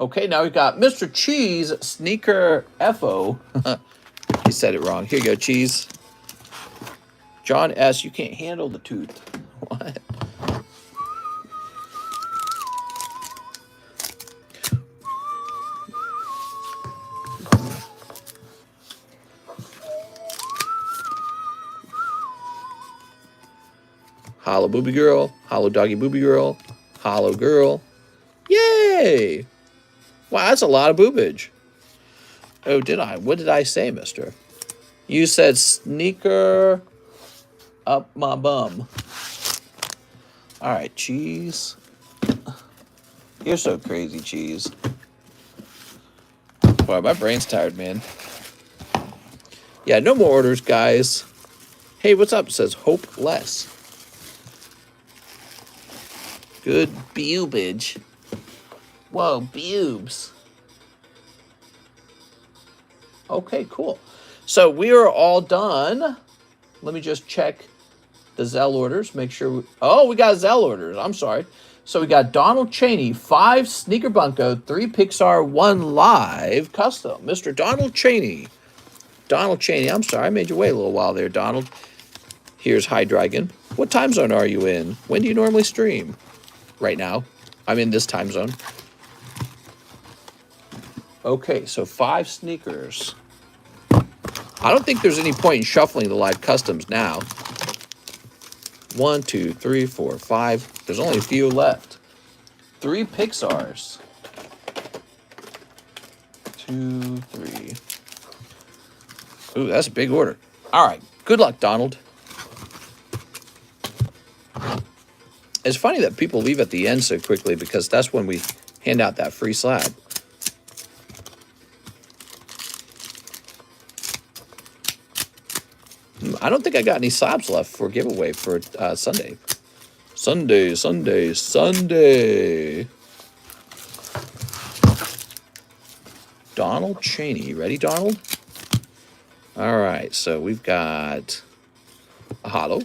Okay, now we've got Mr. Cheese Sneaker FO. He said it wrong. Here you go, Cheese. John S., you can't handle the tooth. What? Hollow Booby Girl. Hollow Doggy Booby Girl. Hollow Girl. Yay! Wow, that's a lot of boobage. Oh, did I? What did I say, mister? You said sneaker up my bum. All right, Cheese. You're so crazy, Cheese. Boy, my brain's tired, man. Yeah, no more orders, guys. Hey, what's up? It says Hopeless. Good boobage. Whoa, boobs. Okay, cool. So we are all done. Let me just check the ZELLE orders. Make sure. We got ZELLE orders. I'm sorry. So we got Donald Cheney, 5 Sneaker Bunko, 3 Pixar, 1 Live Custom. Mr. Donald Cheney. Donald Cheney. I'm sorry. I made you wait a little while there, Donald. Here's High Dragon. What time zone are you in? When do you normally stream? Right now. I'm in this time zone. Okay, so 5 sneakers. I don't think there's any point in shuffling the live customs now. 1, 2, 3, 4, 5. There's only a few left. 3 Pixars. 2, 3. Ooh, that's a big order. All right. Good luck, Donald. It's funny that people leave at the end so quickly because that's when we hand out that free slab. I don't think I got any slabs left for giveaway for Sunday. Sunday. Donald Cheney. Ready, Donald? All right, so we've got a hollow.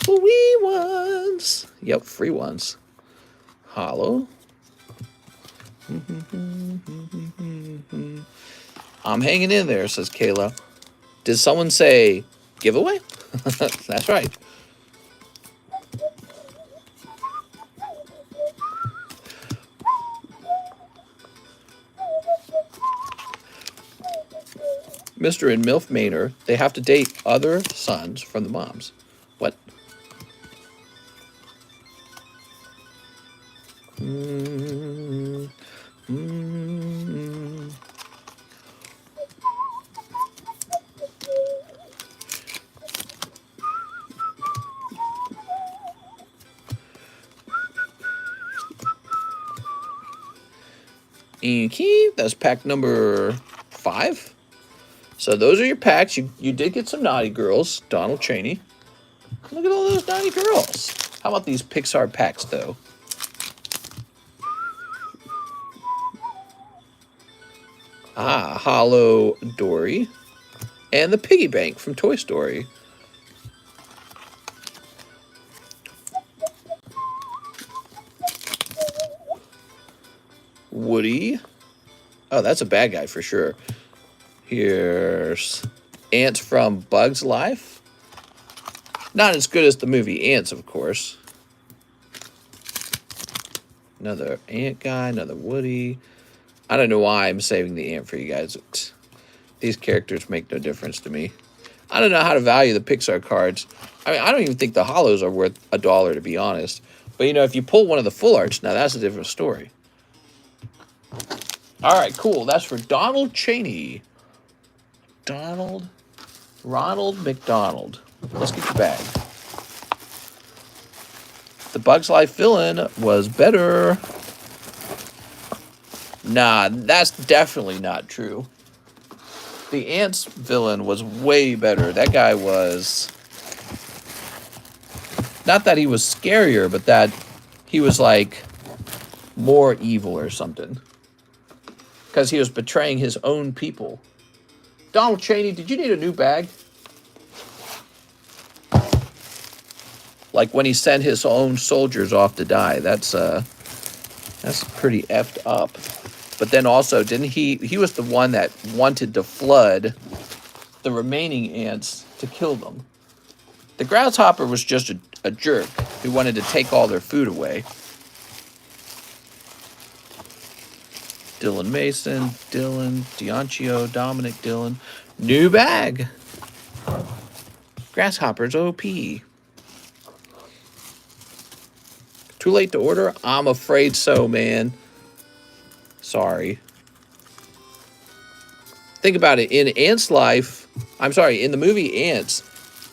Wee ones. Yep, free ones. Hollow. I'm hanging in there, says Kayla. Did someone say giveaway? That's right. Mr. and MILF Manor, they have to date other sons from the moms. What? Okay, that's pack number 5. So those are your packs. You did get some naughty girls, Donald Cheney. Look at all those naughty girls. How about these Pixar packs, though? Ah, Hollow Dory. And the piggy bank from Toy Story. Woody. Oh, that's a bad guy for sure. Here's Ants from Bug's Life. Not as good as the movie Ants, of course. Another ant guy, another Woody. I don't know why I'm saving the ant for you guys. These characters make no difference to me. I don't know how to value the Pixar cards. I mean, I don't even think the hollows are worth $1, to be honest. But, you know, if you pull one of the full arts, now that's a different story. All right, cool. That's for Donald Cheney. Ronald McDonald. Let's get your bag. The Bug's Life villain was better. Nah, that's definitely not true. The Ants villain was way better. That guy was... Not that he was scarier, but that he was, like, more evil or something. Because he was betraying his own people. Donald Cheney, did you need a new bag? Like when he sent his own soldiers off to die. That's pretty effed up. But then also, didn't he was the one that wanted to flood the remaining ants to kill them. The grasshopper was just a jerk who wanted to take all their food away. Dylan Mason, Dylan, Diancio, Dominic Dylan. New bag. Grasshoppers OP. Too late to order? I'm afraid so, man. Sorry. Think about it. In Ant's life, in the movie Ants,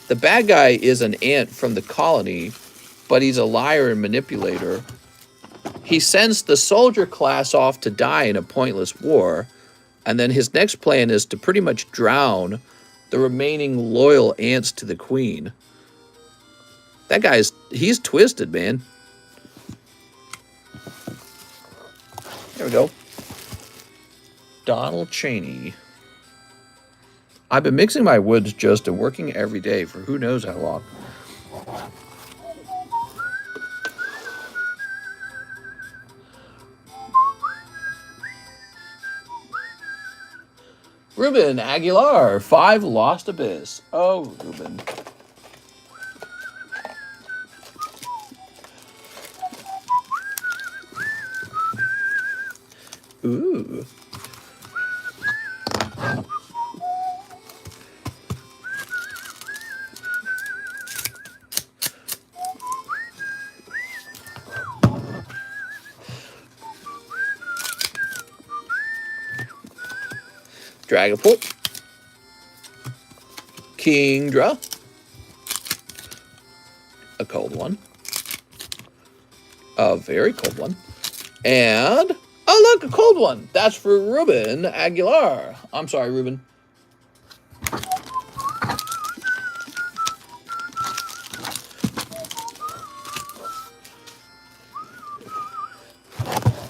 the bad guy is an ant from the colony, but he's a liar and manipulator. He sends the soldier class off to die in a pointless war, and then his next plan is to pretty much drown the remaining loyal ants to the queen. That he's twisted, man. There we go. Donald Cheney. I've been mixing my woods just and working every day for who knows how long. Ruben Aguilar, 5 Lost Abyss. Oh, Ruben. Ooh. Dragapult, Kingdra, a cold one, a very cold one, and oh look, a cold one. That's for Ruben Aguilar. I'm sorry, Ruben.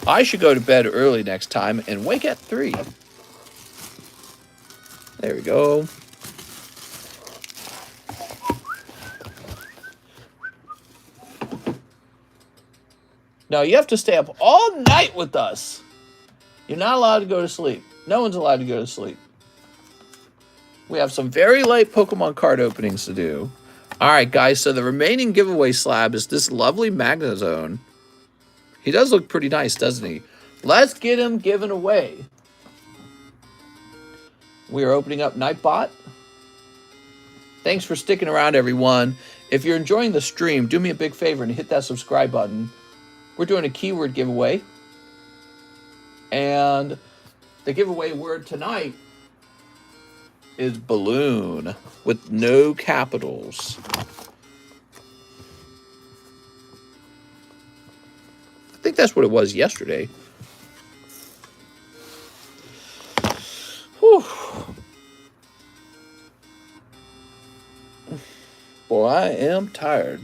I should go to bed early next time and wake at 3. There we go. No, you have to stay up all night with us. You're not allowed to go to sleep. No one's allowed to go to sleep. We have some very late Pokemon card openings to do. All right, guys, so the remaining giveaway slab is this lovely Magnezone. He does look pretty nice, doesn't he? Let's get him given away. We are opening up Nightbot. Thanks for sticking around, everyone. If you're enjoying the stream, do me a big favor and hit that subscribe button. We're doing a keyword giveaway. And the giveaway word tonight is balloon with no capitals. I think that's what it was yesterday. Whew. Boy, I am tired.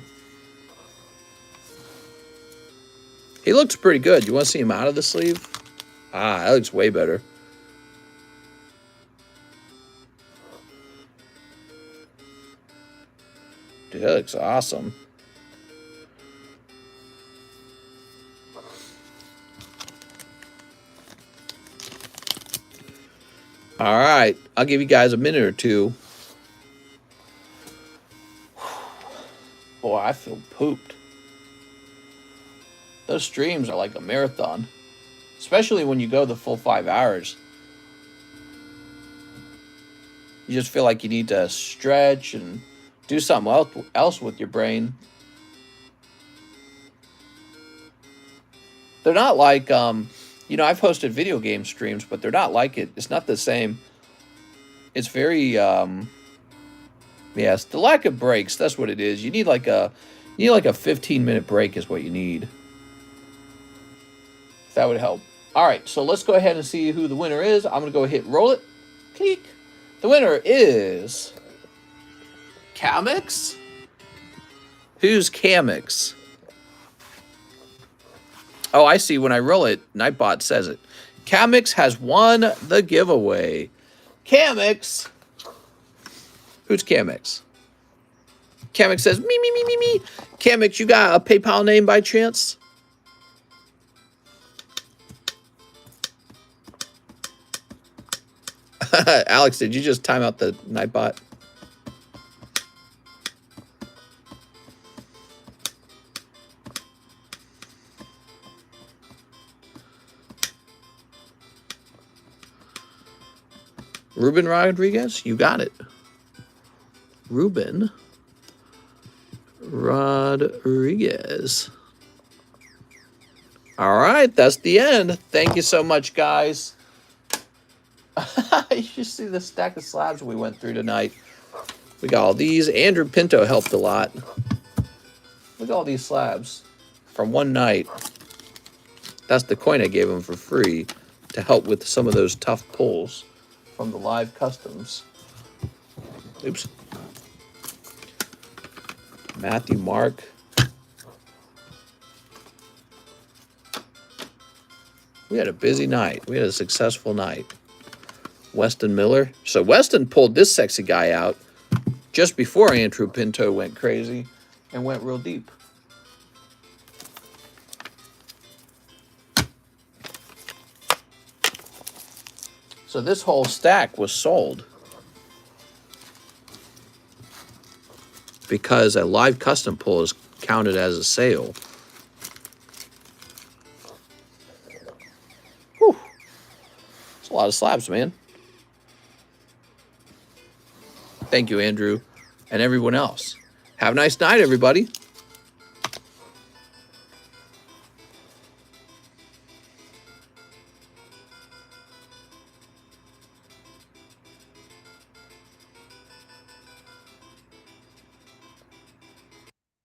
He looks pretty good. You want to see him out of the sleeve? Ah, that looks way better. Dude, that looks awesome. All right, I'll give you guys a minute or two. Boy, I feel pooped. Those streams are like a marathon, especially when you go the full 5 hours. You just feel like you need to stretch and do something else with your brain. They're not like, you know, I've hosted video game streams, but they're not like it. It's not the same. It's very, yes, the lack of breaks. That's what it is. You need like a 15-minute break is what you need. That would help. All right, so let's go ahead and see who the winner is. I'm going to go hit roll it. Click. The winner is Kamix. Who's Kamix? Oh, I see. When I roll it, Nightbot says it. Kamix has won the giveaway. Kamix. Who's Kamix? Kamix says, me, me, me, me, me. Kamix, you got a PayPal name by chance? Alex, did you just time out the Nightbot? Ruben Rodriguez, you got it. Ruben Rodriguez. All right, that's the end. Thank you so much, guys. You should see the stack of slabs we went through tonight. We got all these. Andrew Pinto helped a lot. Look at all these slabs from one night. That's the coin I gave him for free to help with some of those tough pulls from the live customs. Oops. Matthew Mark. We had a busy night. We had a successful night. Weston Miller. So Weston pulled this sexy guy out just before Andrew Pinto went crazy and went real deep. So this whole stack was sold because a live custom pull is counted as a sale. Whew. It's a lot of slabs, man. Thank you, Andrew, and everyone else. Have a nice night, everybody.